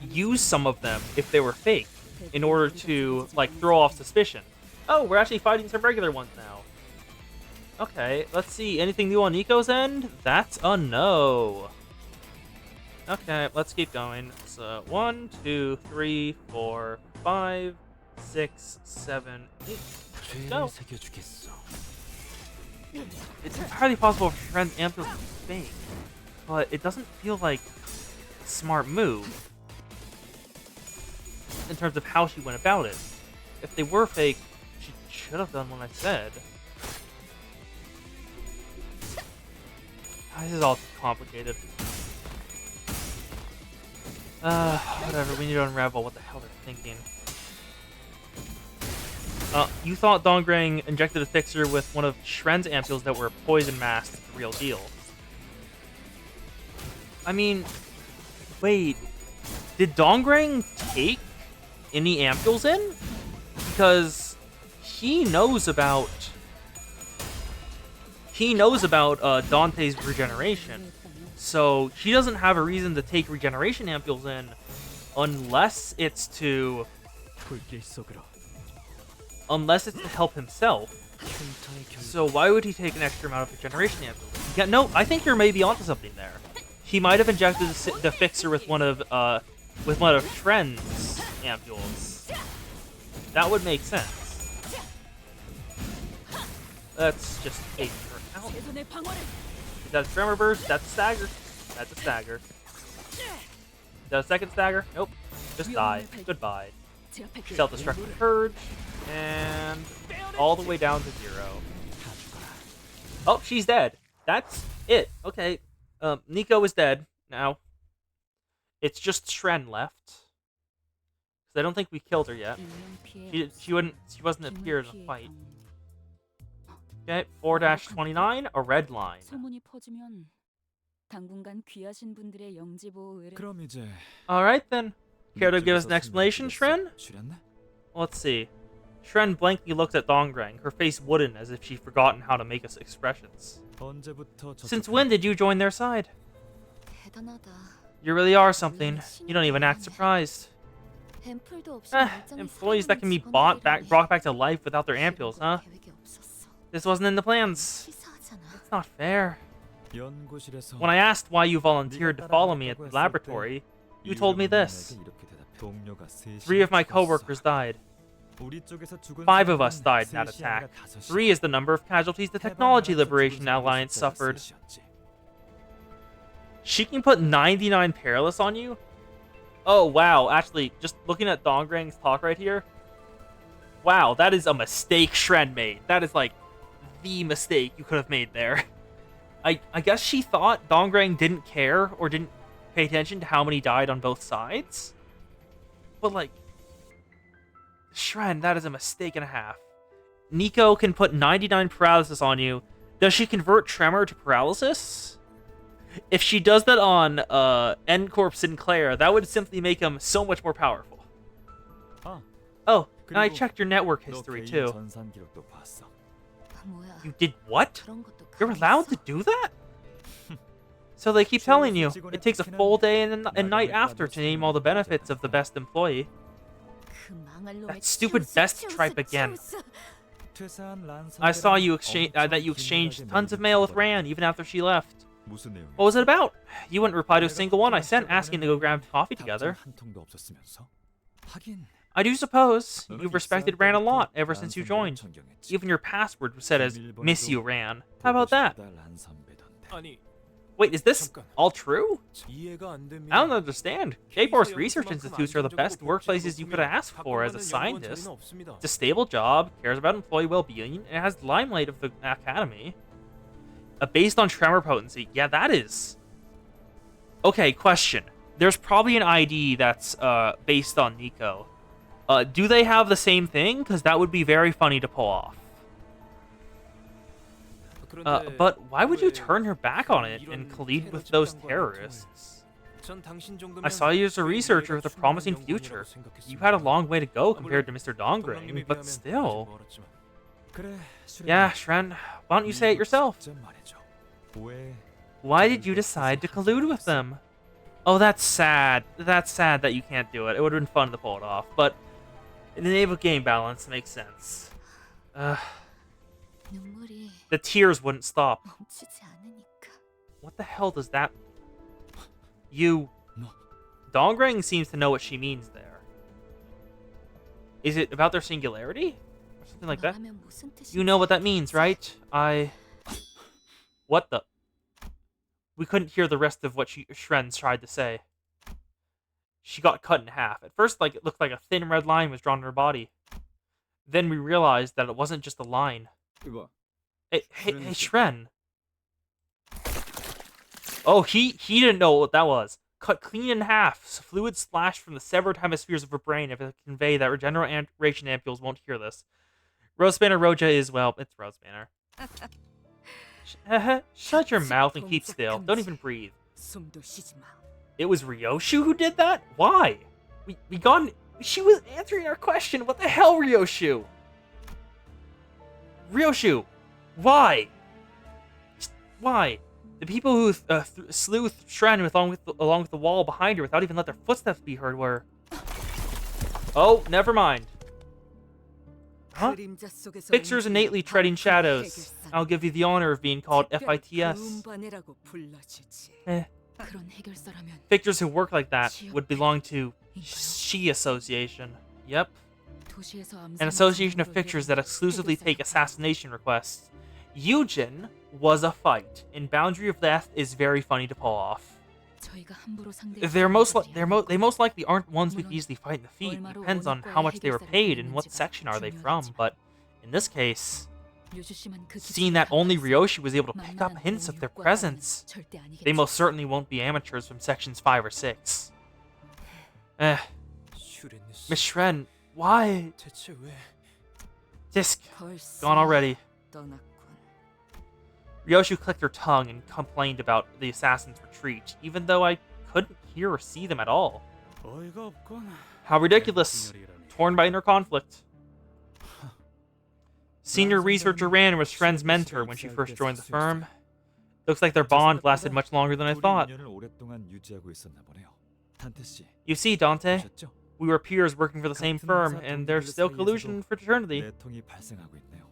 use some of them if they were fake in order to, like, throw off suspicion. Oh, we're actually fighting some regular ones now. Okay, let's see. Anything new on Nico's end? That's a no. Okay, let's keep going. So, 1, 2, 3, 4, 5, 6, 7, 8. Go. It's entirely possible for Shren's ampule to be fake, but it doesn't feel like a smart move in terms of how she went about it. If they were fake, she should have done what I said. This is all complicated. Whatever, we need to unravel what the hell they're thinking. You thought Dongrang injected a fixer with one of Shren's ampules that were poison masked, the real deal. I mean, wait, did Dongrang take any ampules in? Because he knows about Dante's regeneration, so he doesn't have a reason to take regeneration ampules in unless it's to help himself. So why would he take an extra amount of regeneration ampules? Yeah, no, I think you're maybe onto something there. He might have injected the fixer with one of Shren's ampules. That would make sense. Let's just take her out. Is that a tremor burst? That's a stagger. That's a stagger. Is that a second stagger? Nope. Just die. Goodbye. Self-destructive purge. And all the way down to 0. Oh, she's dead. That's it. Okay. Nico is dead now. It's just Shren left. Because I don't think we killed her yet. She wasn't appeared in the fight. Okay, 4-29, a red line. 그럼 이제 Alright then. Care to give us an explanation, Shren? 줄였네? Let's see. Shren blankly looked at Dongrang, her face wooden as if she'd forgotten how to make us expressions. 언제부터 Since when did you join their side? You really are something. You don't even act surprised. Employees that can be brought back to life without their ampules, huh? This wasn't in the plans. It's not fair. 연구실에서 When I asked why you volunteered to follow me at the laboratory, you told me this. 3 of my coworkers died. 5 of us died in that attack. 3 is the number of casualties the Technology Liberation Alliance suffered. She can put 99 Perilous on you? Oh, wow. Actually, just looking at Dongrang's talk right here. Wow, that is a mistake Shren made. That is, like, the mistake you could have made there. I guess she thought Dongrang didn't care or didn't pay attention to how many died on both sides. But, like, Shren, that is a mistake and a half. Nico can put 99 paralysis on you. Does she convert Tremor to paralysis? If she does that on N-Corp Sinclair, that would simply make him so much more powerful. Oh, and I checked your network history too. 뭐야? You did what? 그런 것도 You're 가능했어? allowed to do that? So they keep telling you it takes a full day and a night after to name all the benefits of the best employee. 그 망할 놈의 That stupid 치우스, best 치우스, tripe again. 치우스. 퇴사한 란 I saw you 선배랑 that you 엄청 exchanged 긴밀하게 tons of 메일을 mail with 주고받았다. Rand even after she left. 무슨 내용이야? What was it about? You wouldn't reply to a single one I sent asking to go grab coffee together. 답장 한 통도 없었으면서? 하긴 I do suppose 너는 you've respected Rand a lot ever since you joined. 존경했지. Even your password was set as 비밀번호도 Miss You Rand. How about that? 보고 싶다, 란 선배던데. 아니, Wait, is this 잠깐. all true? 이해가 안 됩니다. I don't understand. J-Force research institutes are the best workplaces you could ask for as a scientist. It's a stable job, cares about employee well-being, and has the limelight of the academy. Based on tremor potency. Yeah, that is. Okay, question. There's probably an ID that's based on Nico. Do they have the same thing? Because that would be very funny to pull off. But why would you turn your back on it and collide with those terrorists? I saw you as a researcher with a promising future. You had a long way to go compared to Mr. Dongring, but still. 그래, Yeah, Shren, why don't you say it yourself? 직접 말해줘. 왜 Why did you decide to collude with them? Oh, that's sad. That's sad that you can't do it. It would have been fun to pull it off, but in the name of game balance, it makes sense. 눈물이 The tears wouldn't stop. 멈추지 않으니까. What the hell does that... You... No. Dongring seems to know what she means there. Is it about their singularity? Or something like that? 너라면 무슨 뜻인지 You know what that means, right? What the... We couldn't hear the rest of what Shren tried to say. She got cut in half. At first, it looked like a thin red line was drawn on her body. Then we realized that it wasn't just a line. 이거 Hey, Shren. Oh, he didn't know what that was. Cut clean in half. Fluid splashed from the severed hemispheres of her brain if it convey that regeneration ampules won't hear this. Rose Banner Roja is, well, it's Rose Banner. Shut your mouth and keep still. Don't even breathe. 숨도 쉬지 마. It was Ryoshu who did that? Why? We got... She was answering our question. What the hell, Ryoshu? Ryoshu, why? Why? The people who slew Shren along with the wall behind her without even let their footsteps be heard were... Oh, never mind. Huh? 그림자 속에서 Fixers innately 움직이는 treading shadows. 해결사는 I'll give you the honor of being called FITS. 음반이라고 불러주지. Eh. 그런 해결사라면 Fixers who work like that would belong to She Association. Yep. 도시에서 An association of fixers that exclusively take assassination requests. Eugen was a fight, and Boundary of Death is very funny to pull off. 저희가 함부로 They most likely aren't ones we'd easily fight in the feet. It depends on how much they were paid and what section are they from, but in this case, seeing that only Ryoshi was able to pick up hints of their presence, they most certainly won't be amateurs from sections 5 or 6. Miss Shren, why? 대체 왜? Disc, gone already. 떠났군. Ryoshu clicked her tongue and complained about the assassin's retreat, even though I couldn't hear or see them at all. 어이가 없군. How ridiculous. Torn by inner conflict. Senior researcher Rand was Shren's mentor when she first joined the firm. Looks like their bond lasted much longer than I thought. 인연을 오랫동안 유지하고 있었나 보네요. 단테 씨, You see, Dante, 보셨죠? we were peers working for the same firm, and there's still collusion and fraternity. 내통이 발생하고 있네요.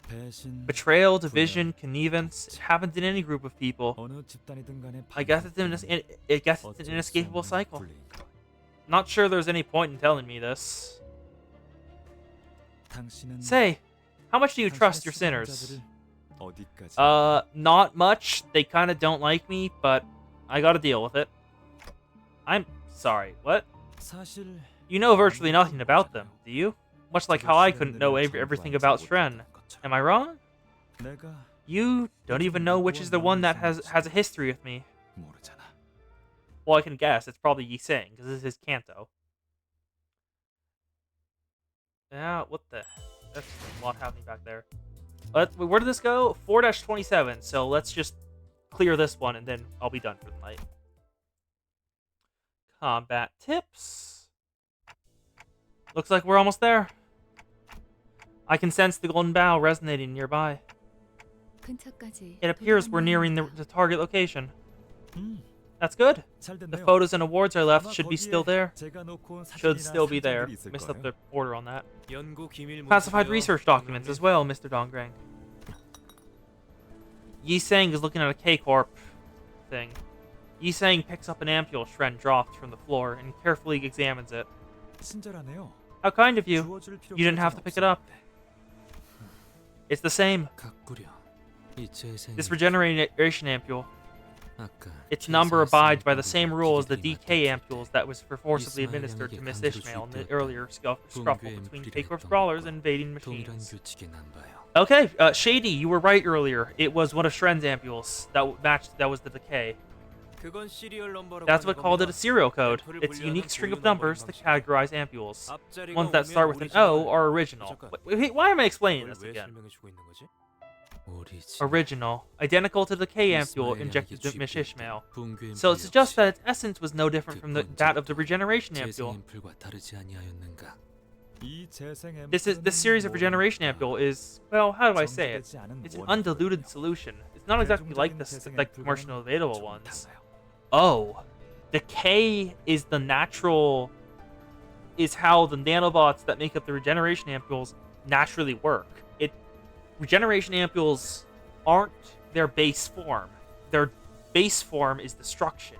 배신, Betrayal, division, connivance, it happens in any group of people. 어느 집단이든 간에 I guess it's an inescapable cycle. 불리니까. Not sure there's any point in telling me this. 당신은 Say, how much do you trust your 당신의 sinners? 수감자들을 어디까지 Not much. They kind of don't like me, but I gotta deal with it. I'm sorry, what? 사실 You know virtually nothing about them, do you? Much like how I couldn't know everything about Shren. Am I wrong? 내가 You don't even know which is the one that has a history with me. 모르잖아. Well, I can guess. It's probably Yi Sing, because this is his Kanto. Yeah, what the... That's a lot happening back there. Where did this go? 4-27, so let's just clear this one, and then I'll be done for the night. Combat tips. Looks like we're almost there. I can sense the golden bow resonating nearby. It appears we're nearing the target location. 음, That's good. 잘 The 됐네요. photos and awards I left 아마 should be 거기에 still there. 제가 놓고 온 Should 사진이나 still be there. 사진들이 있을 Missed up 거예요. the order on that. 연구 기밀 Classified 문서고요, research documents as well, Mr. Dongrang. Yi Sang is looking at a K-Corp thing. Yi Sang picks up an ampule Shren dropped from the floor and carefully examines it. 친절하네요. How kind of you. 주워줄 필요가 You didn't have to pick it up. It's the same. 가꾸려. 이 재생. This regeneration ampule. 아까 Its number 제사했으면 abides by the same rule as the 기계들이 DK 맡았겠다. ampules that was forcibly administered to Miss Ishmael in the earlier scuffle between K-Corp brawlers and invading 동일한 machines. 규칙에 난 봐요. Okay, Shady, you were right earlier. It was one of Shren's ampules that was the decay. 그건 시리얼 넘버라고 That's 하는 what called it a 겁니다. serial code. 벨트를 It's a unique 분류하는 string of 고유 numbers to 넘버링 categorize ampules. 앞자리가 Ones that 오면 start with an 오리지널. O are original. 잠깐. Wait, why am I explaining 그걸 this 왜 again? 설명해주고 있는 거지? 오리지널. Original, identical to the K ampule 이스마엘에게 injected to Miss 쥐고 Ishmael. 있던 붕괴 So it 앰플 suggests 역시 that its essence was no different from that of the regeneration 재생 ampule. 앰플과 다르지 아니하였는가? 이 재생 This series of 앰플은 regeneration 뭐랄까? ampule is, well, how do I say it? 정제되지 않은 It's an 원액이거든요. undiluted solution. It's not exactly like the 대중적인 like 재생 commercially 앰플과는 available 좀 ones. 달라요. Oh, the K is the natural, is how the nanobots that make up the regeneration ampules naturally work. Regeneration ampules aren't their base form. Their base form is destruction.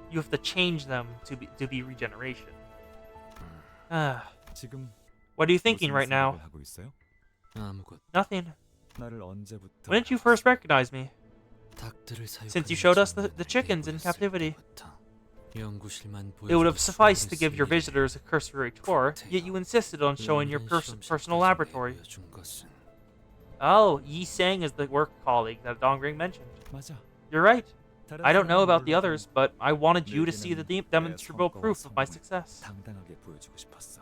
You have to change them to be regeneration. 지금 What are you thinking 무슨 right now? 생각을 하고 있어요? 아무것. Nothing. 나를 언제부터 When did you first recognize me? 닭들을 Since you 사육하는 showed us the 전문을 chickens in 배우였을 captivity. 때부터 연구실만 It would have 보여주고 sufficed to give your 수고를 visitors a cursory tour, yet you insisted on showing your 연변 personal 시험실까지 laboratory. 보여준 것은 Oh, Yi Sang is the work colleague that Dongring mentioned. 맞아. You're right. 다른 I don't know 사람은 about the 모르지만 others, but I wanted you to see the 내게는 내 demonstrable 성과와 proof of my 성공을 success. 당당하게 보여주고 싶었어.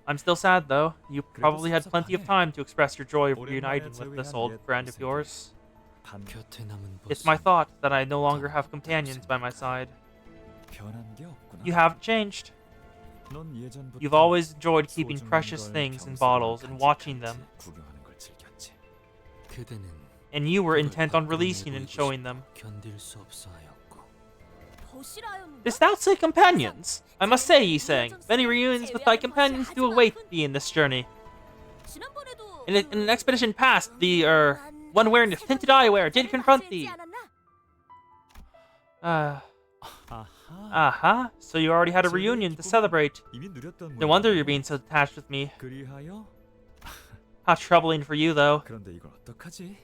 I'm still sad, though. You 그래도 probably had plenty of 섭섭하네. time to express your joy of 오랜만에 reuniting with this 재회한 old 옛 friend of 모습에 yours. 반 곁에 남은 It's my 보수는 thought that I no longer have companions by my side. 변한 게 없구나. You haven't changed. 넌 예전부터 You've always enjoyed keeping 소중한 precious 걸 things in 경솔하게 bottles and watching them, 간직하지, 구경하는 걸 즐겼지. 그대는 and you were 그걸 intent on 밖으로 releasing and 내보이고 showing 싶어 them. 견딜 수 없어 하였고 Dost thou say companions? I must say, Yi Sang, many reunions with thy companions do await thee in this journey. In an expedition past, the one wearing the tinted eyewear did confront thee. 아하. Uh-huh. So you already had a reunion to celebrate. 이미 누렸던 No wonder you're 모양이네. being so detached with me. 그리하여 How troubling for you, though. 그런데 이걸 어떡하지?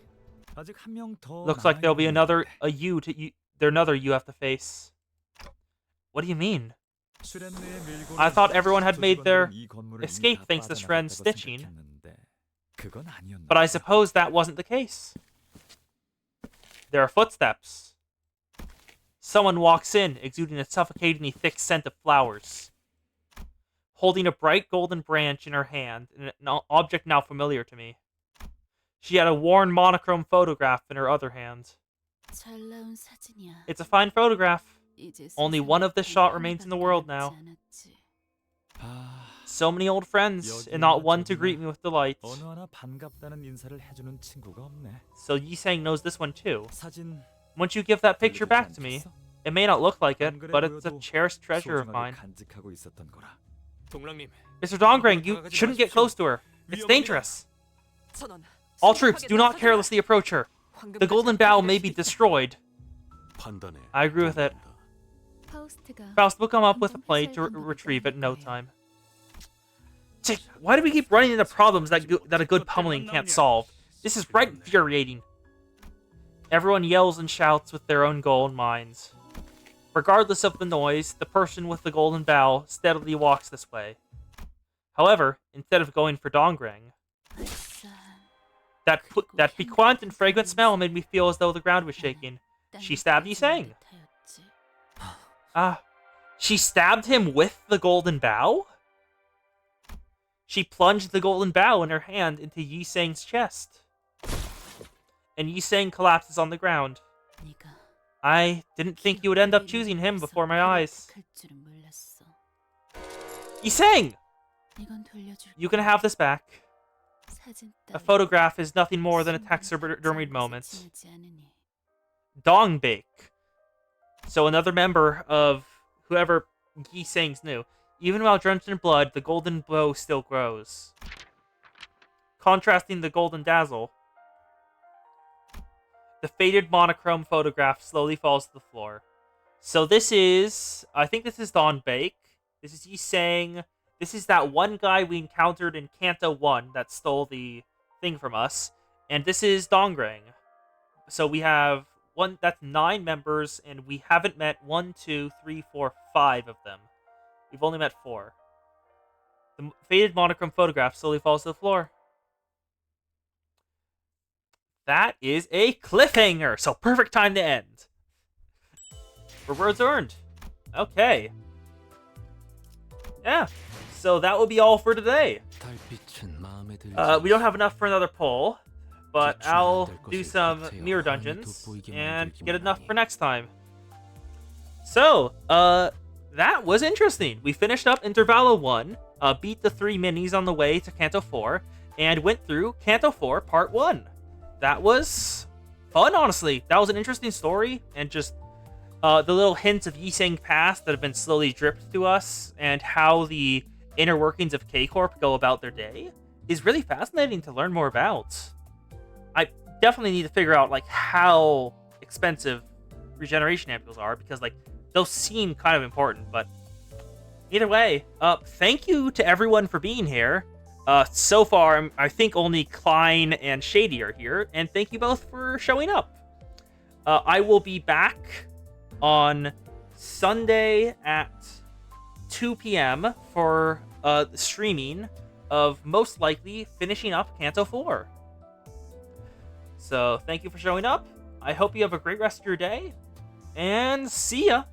아직 한 명 더 Looks like there'll be 남아있는 another 건데. another you have to face. What do you mean? 슈렌느의 밀고는 I thought everyone had made their 이 건물을 이미 escape 다 thanks to Shren's 빠져나갔다고 stitching. 생각했는데 그건 아니었나 But I 보다. suppose that wasn't the case. There are footsteps. Someone walks in, exuding a suffocatingly thick scent of flowers. Holding a bright golden branch in her hand, an object now familiar to me. She had a worn monochrome photograph in her other hand. It's a fine photograph. Only one of this shot remains in the world now. 아, So many old friends, and not one to greet me with delight. 어느 하나 반갑다는 인사를 해주는 친구가 없네. So Yi Sang knows this one too. 사진 Once you give that picture back to me, 않겠어? it may not look like it, 안 그래 but it's a 보여도 cherished treasure of 소중하게 mine. 간직하고 있었던 거라. 동랑님, Mr. Dongrang, you shouldn't get close to her. It's dangerous. All troops, do not carelessly approach her. The golden bow may be destroyed. 판단에 I agree with it. Faust will come up with a plate to retrieve it in no time. Tick, why do we keep running into problems that a good pummeling can't solve? This is right infuriating. Everyone yells and shouts with their own goal in mind. Regardless of the noise, the person with the golden bow steadily walks this way. However, instead of going for Dongrang, that piquant and fragrant smell made me feel as though the ground was shaking. She stabbed Yi Sang. She stabbed him with the golden bow? She plunged the golden bow in her hand into Yi Sang's chest. And Yi Sang collapses on the ground. I didn't think you would end up choosing him before my eyes. Yi Sang! You can have this back. A photograph is nothing more than a taxidermied moment. Dongbake. So another member of whoever Yi Sang's knew. Even while drenched in blood, the golden bow still grows. Contrasting the golden dazzle, the faded monochrome photograph slowly falls to the floor. So this is, I think this is Dongbake. This is Yi Sang. This is that one guy we encountered in Kanto 1 that stole the thing from us. And this is Dongrang. So we have that's 9 members, and we haven't met 1, 2, 3, 4, 5 of them. We've only met 4. The faded monochrome photograph slowly falls to the floor. That is a cliffhanger, so perfect time to end. Rewards earned. Okay. Yeah, so that will be all for today. We don't have enough for another poll, but I'll do some mirror dungeons and get enough for next time. So, that was interesting. We finished up Intervallo 1, beat the 3 minis on the way to Kanto 4, and went through Kanto 4 Part 1. That was fun, honestly. That was an interesting story, and just the little hints of Yi Sang past that have been slowly dripped to us, and how the inner workings of K-Corp go about their day, is really fascinating to learn more about. I definitely need to figure out, like, how expensive regeneration ampules are, because, like, those seem kind of important, but either way, thank you to everyone for being here. So far, I think only Klein and Shady are here, and thank you both for showing up. I will be back on Sunday at 2 p.m. for streaming of most likely finishing up Kanto 4. So, thank you for showing up. I hope you have a great rest of your day, and see ya!